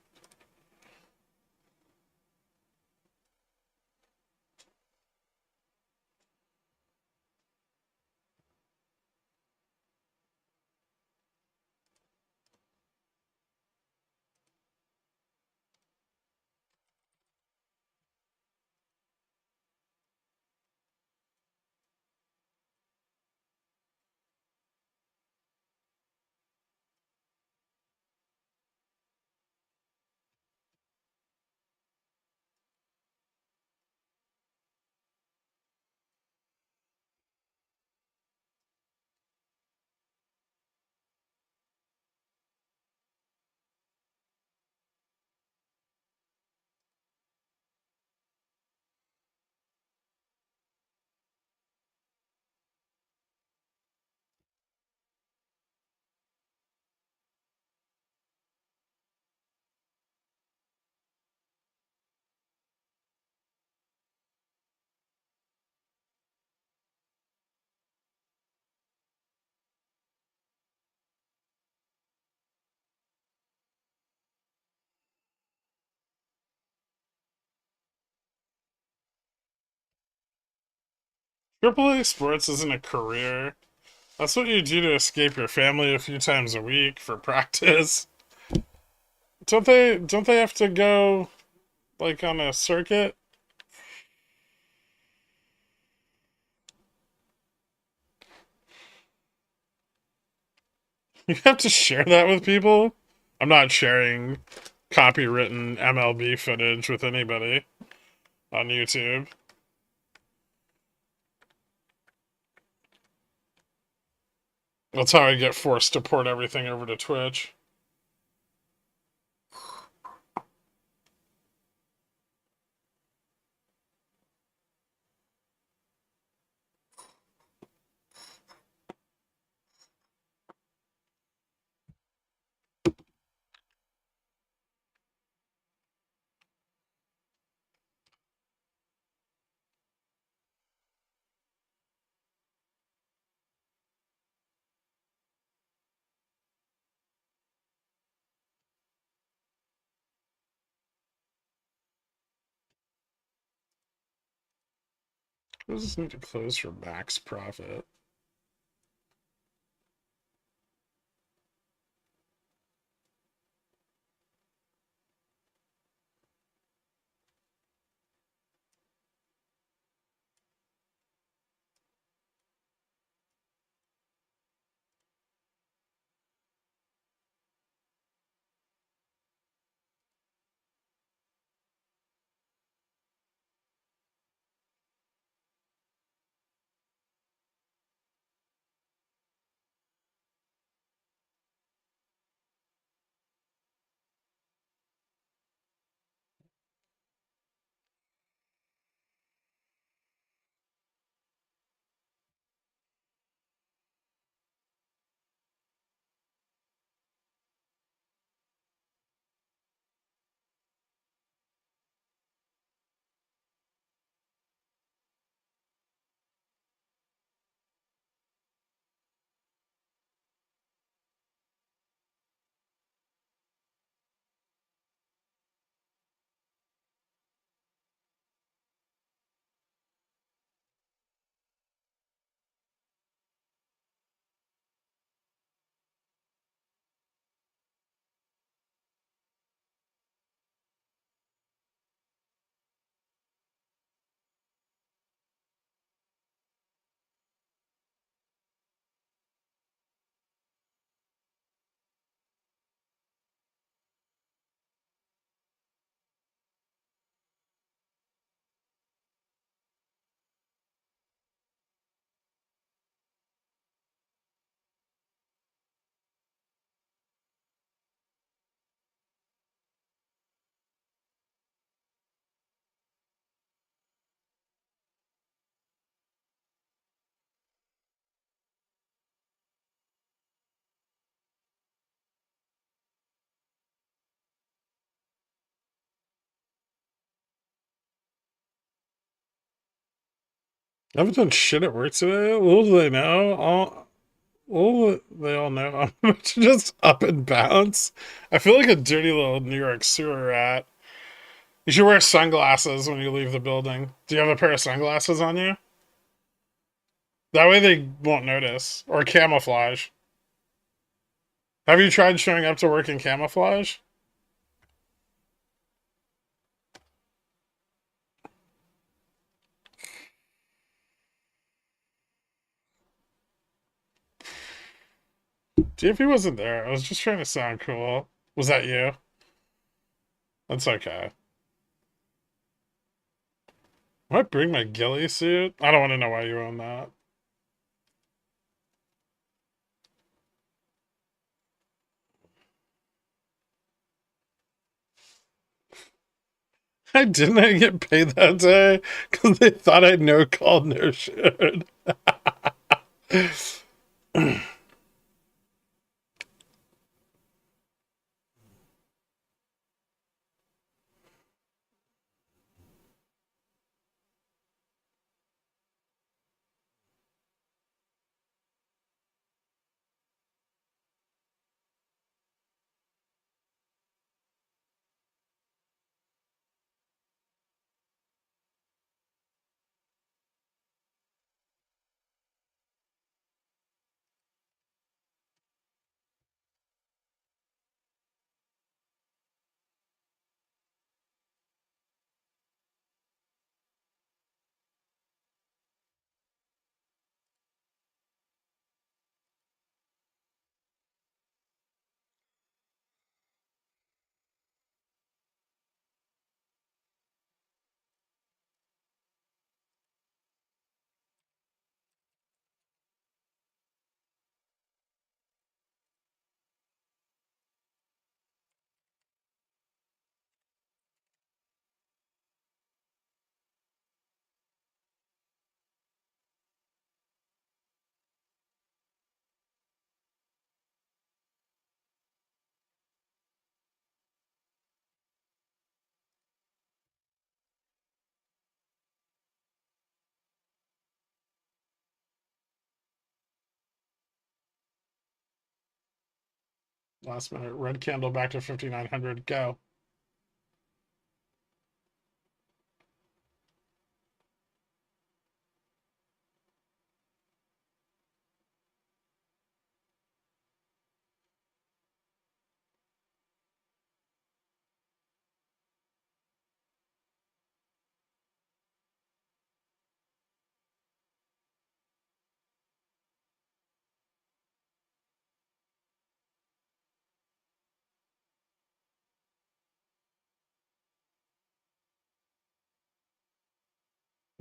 AAA sports isn't a career. That's what you do to escape your family a few times a week for practice. Don't they have to go like on a circuit? You have to share that with people? I'm not sharing copywritten MLB footage with anybody on YouTube. That's how I get forced to port everything over to Twitch. What does this need to close for max profit? I haven't done shit at work today. Little do they know. Little do they all know. I'm about to just up and bounce. I feel like a dirty little New York sewer rat. You should wear sunglasses when you leave the building. Do you have a pair of sunglasses on you? That way they won't notice. Or camouflage. Have you tried showing up to work in camouflage? DP wasn't there. I was just trying to sound cool. Was that you? That's okay. I might bring my ghillie suit. I don't want to know why you own that. I didn't get paid that day because they thought I no called no showed. 1 minute. Red candle back to 5,900. Go.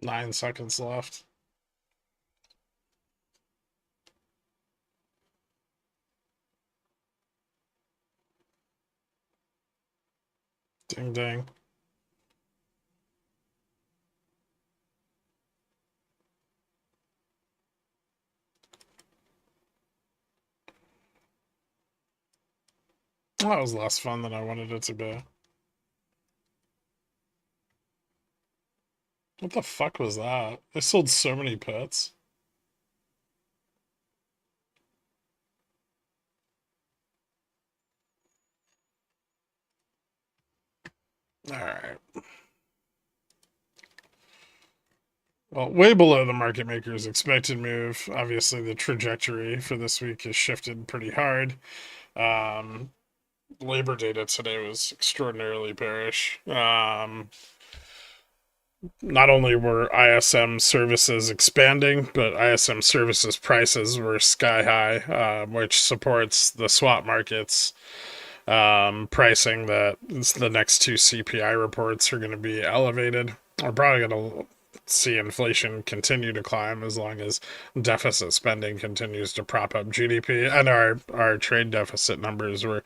Nine seconds left. Ding ding. That was less fun than I wanted it to be. What the fuck was that? I sold so many puts. Alright. Well, way below the market maker's expected move. Obviously, the trajectory for this week has shifted pretty hard. Labor data today was extraordinarily bearish. Not only were ISM services expanding, but ISM services prices were sky high, which supports the swap markets pricing that the next two CPI reports are going to be elevated. We're probably going to see inflation continue to climb as long as deficit spending continues to prop up GDP, and our trade deficit numbers were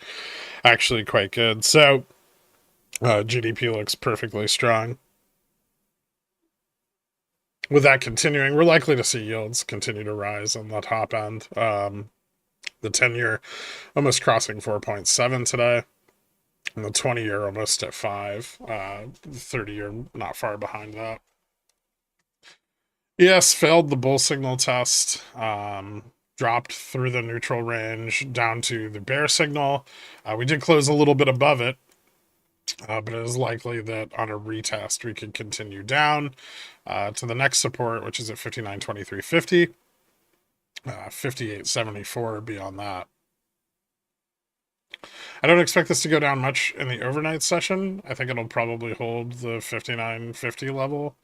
actually quite good. So GDP looks perfectly strong. With that continuing, we're likely to see yields continue to rise on the top end. The 10-year almost crossing 4.7 today, and the 20-year almost at 5. 30-year not far behind that. Yes, failed the bull signal test. Dropped through the neutral range down to the bear signal. We did close a little bit above it, but it is likely that on a retest we could continue down to the next support, which is at 59.2350, 58.74 beyond that. I don't expect this to go down much in the overnight session. I think it'll probably hold the 59.50 level.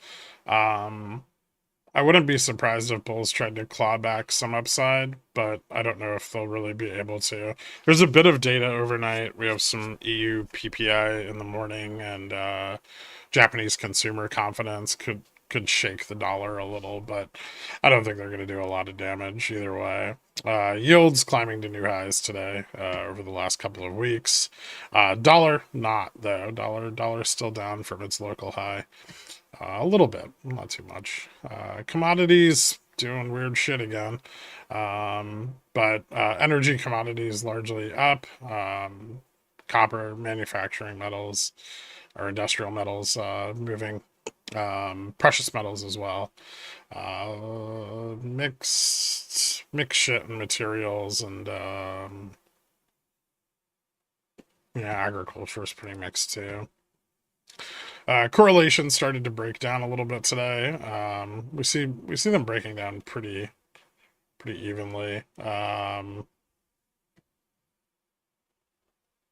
I wouldn't be surprised if bulls tried to claw back some upside, but I don't know if they'll really be able to. There's a bit of data overnight. We have some EU PPI in the morning, and Japanese consumer confidence could shake the dollar a little, but I don't think they're going to do a lot of damage either way. Yields climbing to new highs today over the last couple of weeks. Dollar not though. Dollar still down from its local high. A little bit, not too much. Commodities doing weird shit again. But energy commodities largely up. Copper, manufacturing metals, or industrial metals moving. Precious metals as well. Mixed shit and materials, and yeah, agriculture is pretty mixed too. Correlation started to break down a little bit today. We see them breaking down pretty evenly. We're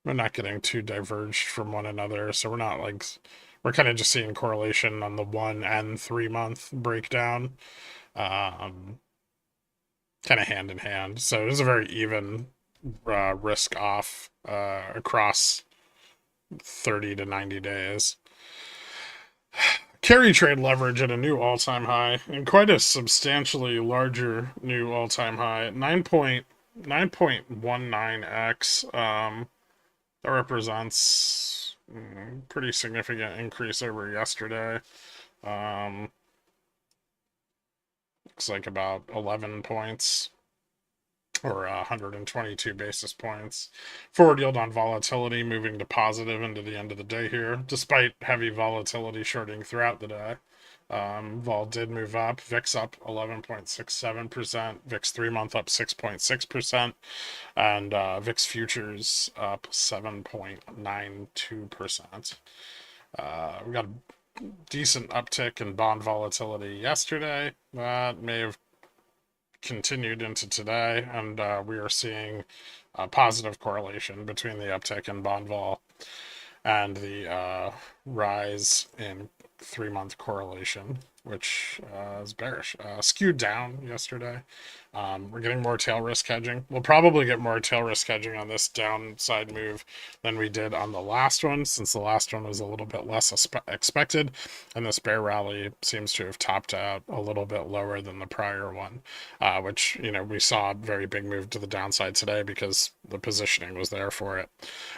not getting too diverged from one another, so we're kind of just seeing correlation on the 1 and 3 month breakdown, kind of hand in hand. So it was a very even risk off across 30 to 90 days. Carry trade leverage at a new all-time high, and quite a substantially larger new all-time high at 9.19x. That represents pretty significant increase over yesterday. Looks like about 11 points or 122 basis points. Forward yield on volatility moving to positive into the end of the day here, despite heavy volatility shorting throughout the day. Vol did move up. VIX up 11.67%. VIX 3-month up 6.6%. And VIX futures up 7.92%. We got a decent uptick in bond volatility yesterday. That may have continued into today, and we are seeing a positive correlation between the uptick in bond vol and the rise in 3-month correlation, which is bearish. Skewed down yesterday. We're getting more tail risk hedging. We'll probably get more tail risk hedging on this downside move than we did on the last one, since the last one was a little bit less expected, and this bear rally seems to have topped out a little bit lower than the prior one, which, we saw a very big move to the downside today because the positioning was there for it,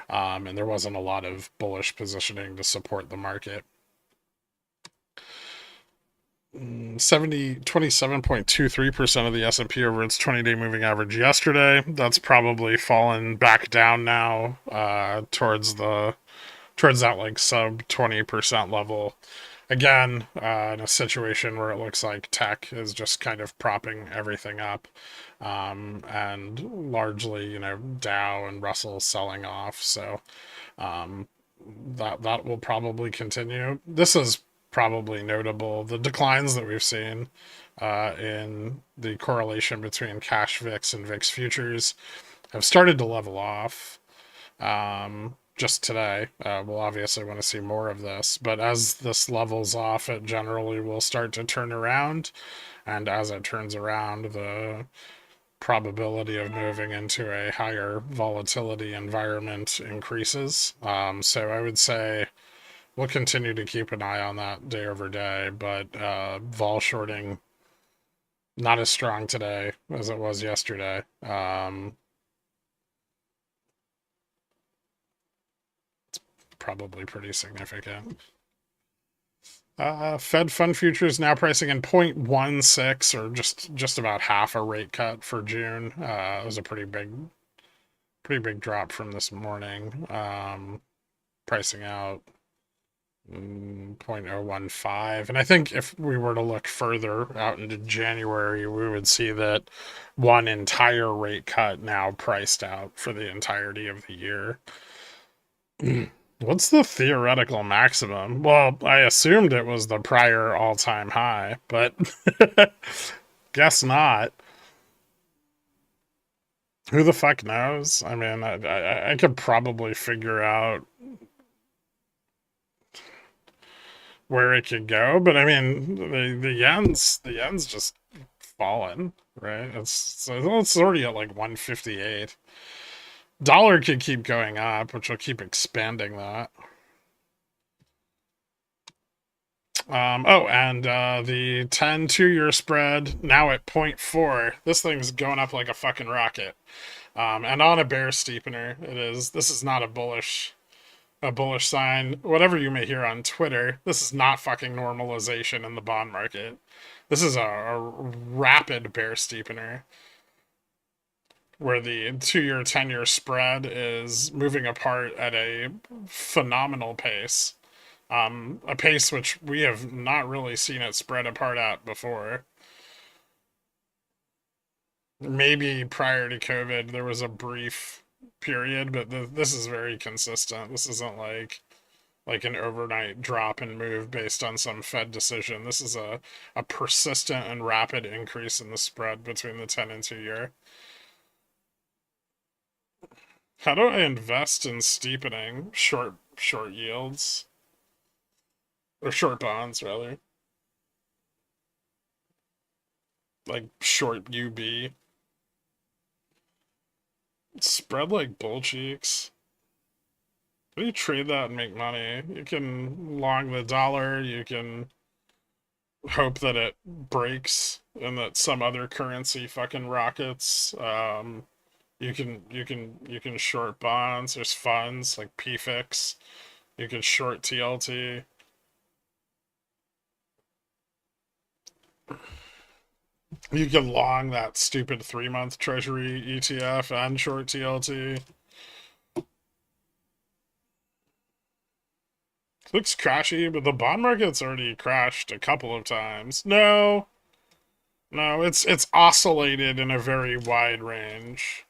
and there wasn't a lot of bullish positioning to support the market. 27.23% of the S&P over its 20-day moving average yesterday. That's probably fallen back down now towards that like sub 20% level. Again, in a situation where it looks like tech is just kind of propping everything up, and largely, Dow and Russell selling off. So that will probably continue. This is probably notable. The declines that we've seen in the correlation between cash VIX and VIX futures have started to level off just today. We'll obviously want to see more of this, but as this levels off, it generally will start to turn around, and as it turns around, the probability of moving into a higher volatility environment increases. So I would say we'll continue to keep an eye on that day over day, but vol shorting not as strong today as it was yesterday. It's probably pretty significant. Fed fund futures now pricing in 0.16, or just about half a rate cut for June. It was a pretty big drop from this morning. Pricing out 0.015. And I think if we were to look further out into January, we would see that one entire rate cut now priced out for the entirety of the year. What's the theoretical maximum? Well, I assumed it was the prior all-time high, but guess not. Who the fuck knows? I mean, I could probably figure out where it could go, but I mean, the yen's just fallen, right? It's already at like 158. Dollar could keep going up, which will keep expanding that. And the 10 2-year spread now at 0.4. This thing's going up like a fucking rocket. And on a bear steepener, it is. This is not a bullish sign. Whatever you may hear on Twitter, this is not fucking normalization in the bond market. This is a rapid bear steepener where the 2-year, 10-year spread is moving apart at a phenomenal pace. A pace which we have not really seen it spread apart at before. Maybe prior to COVID, there was a brief period, but this is very consistent. This isn't like an overnight drop and move based on some Fed decision. This is a persistent and rapid increase in the spread between the 10 and 2-year. How do I invest in steepening short yields? Or short bonds, rather. Like short UB. Spread like bull cheeks. How do you trade that and make money? You can long the dollar, you can hope that it breaks and that some other currency fucking rockets. You can short bonds. There's funds like PFIX. You can short TLT. You can long that stupid 3-month treasury ETF and short TLT. Looks crashy, but the bond market's already crashed a couple of times. No, it's oscillated in a very wide range.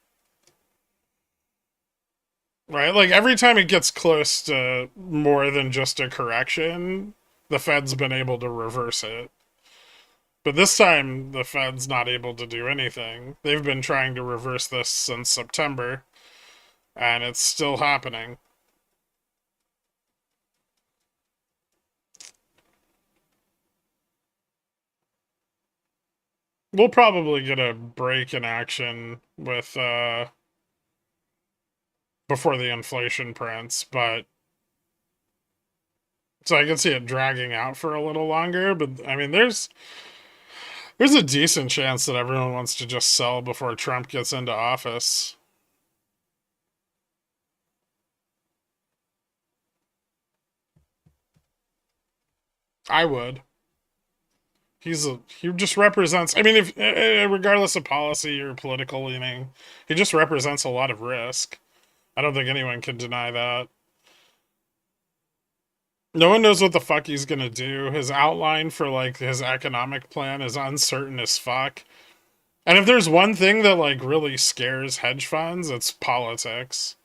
Right? Like every time it gets close to more than just a correction, the Fed's been able to reverse it. But this time, the Fed's not able to do anything. They've been trying to reverse this since September, and it's still happening. We'll probably get a break in action with, before the inflation prints, but so I can see it dragging out for a little longer, but I mean, there's a decent chance that everyone wants to just sell before Trump gets into office. I would. He just represents. I mean, if regardless of policy or political leaning, he just represents a lot of risk. I don't think anyone can deny that. No one knows what the fuck he's gonna do. His outline for like his economic plan is uncertain as fuck. And if there's one thing that like really scares hedge funds, it's politics.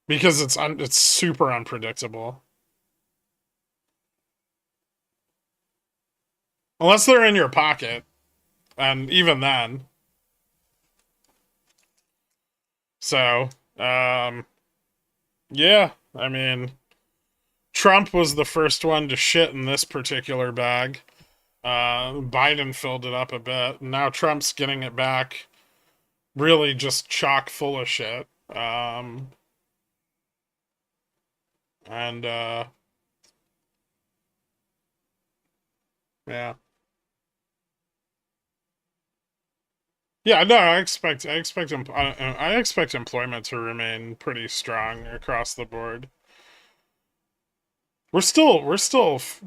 Because it's super unpredictable. Unless they're in your pocket. And even then. So, yeah, I mean, Trump was the first one to shit in this particular bag. Biden filled it up a bit. Now Trump's getting it back really just chock full of shit. And, yeah. Yeah, no, I expect employment to remain pretty strong across the board.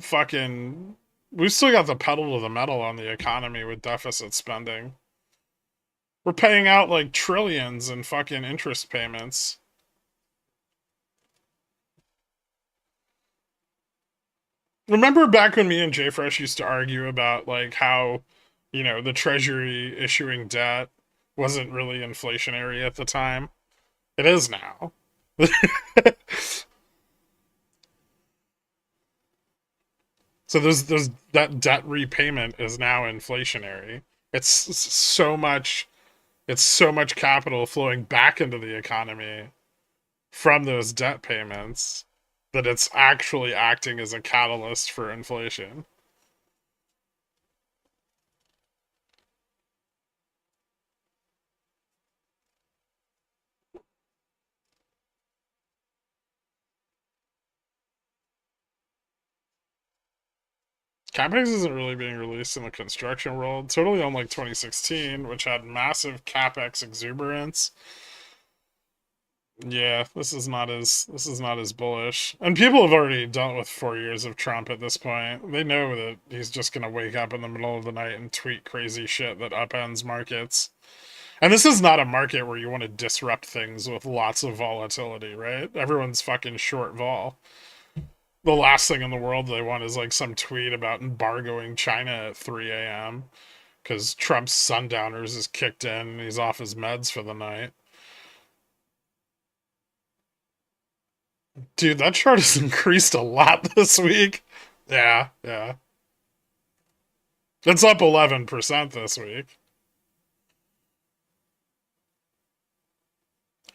Fucking, we've still got the pedal to the metal on the economy with deficit spending. We're paying out like trillions in fucking interest payments. Remember back when me and JFresh used to argue about like how, the Treasury issuing debt wasn't really inflationary at the time? It is now. So there's that debt repayment is now inflationary. It's so much capital flowing back into the economy from those debt payments that it's actually acting as a catalyst for inflation. CapEx isn't really being released in the construction world. Totally unlike 2016, which had massive CapEx exuberance. Yeah, this is not as bullish. And people have already dealt with 4 years of Trump at this point. They know that he's just gonna wake up in the middle of the night and tweet crazy shit that upends markets. And this is not a market where you want to disrupt things with lots of volatility, right? Everyone's fucking short vol. The last thing in the world they want is like some tweet about embargoing China at 3 a.m. because Trump's sundowners is kicked in and he's off his meds for the night. Dude, that chart has increased a lot this week. Yeah, yeah. It's up 11% this week.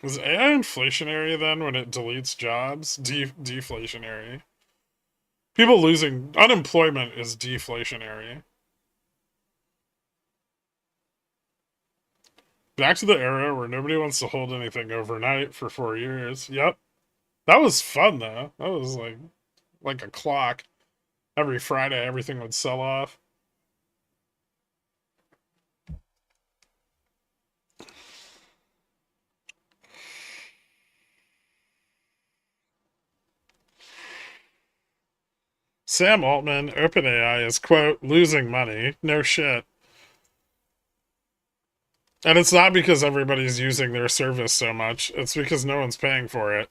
Is AI inflationary then when it deletes jobs? Deflationary. People losing unemployment is deflationary. Back to the era where nobody wants to hold anything overnight for 4 years. Yep. That was fun though. That was like a clock. Every Friday everything would sell off. Sam Altman, OpenAI is, quote, losing money. No shit. And it's not because everybody's using their service so much, it's because no one's paying for it.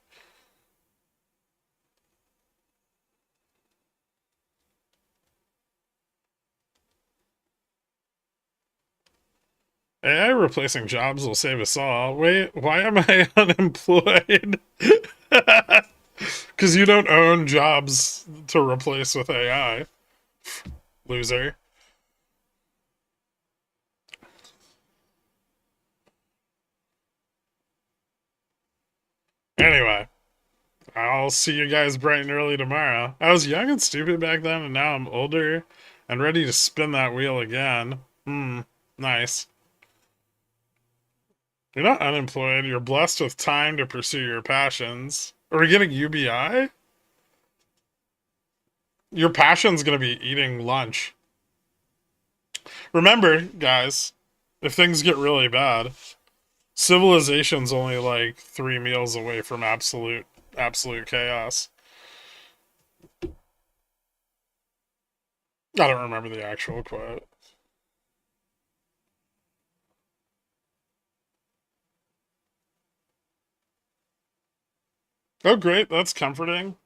AI replacing jobs will save us all. Wait, why am I unemployed? Because you don't own jobs to replace with AI. Loser. Anyway, I'll see you guys bright and early tomorrow. I was young and stupid back then, and now I'm older and ready to spin that wheel again. Nice. You're not unemployed. You're blessed with time to pursue your passions. Are we getting UBI? Your passion's gonna be eating lunch. Remember, guys, if things get really bad, civilization's only like 3 meals away from absolute chaos. I don't remember the actual quote. Oh, great. That's comforting.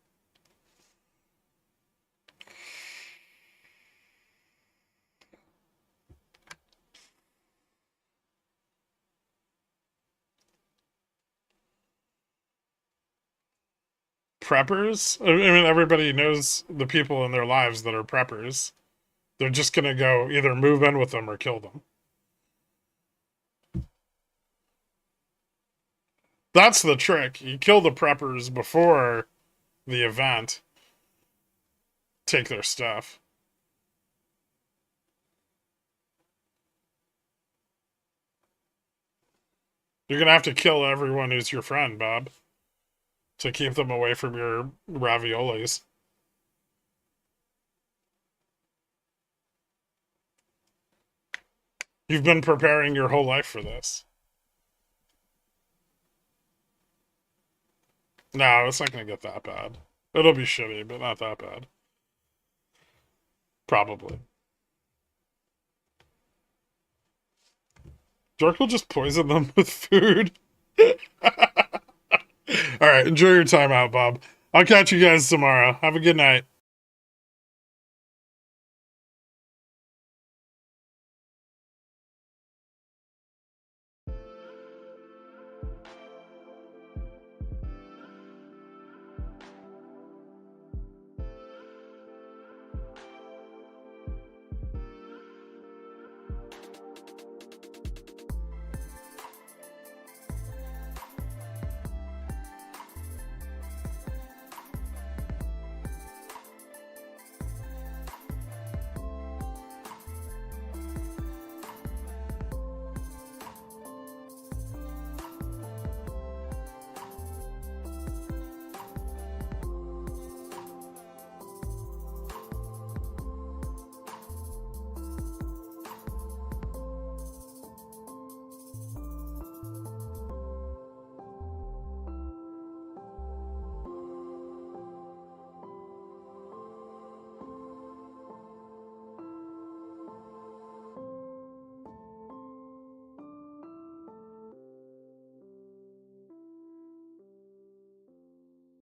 Preppers? I mean, everybody knows the people in their lives that are preppers. They're just gonna go either move in with them or kill them. That's the trick. You kill the preppers before the event. Take their stuff. You're gonna have to kill everyone who's your friend, Bob, to keep them away from your raviolis. You've been preparing your whole life for this. No, it's not gonna get that bad. It'll be shitty, but not that bad. Probably. Jork will just poison them with food. Alright, enjoy your time out, Bob. I'll catch you guys tomorrow. Have a good night.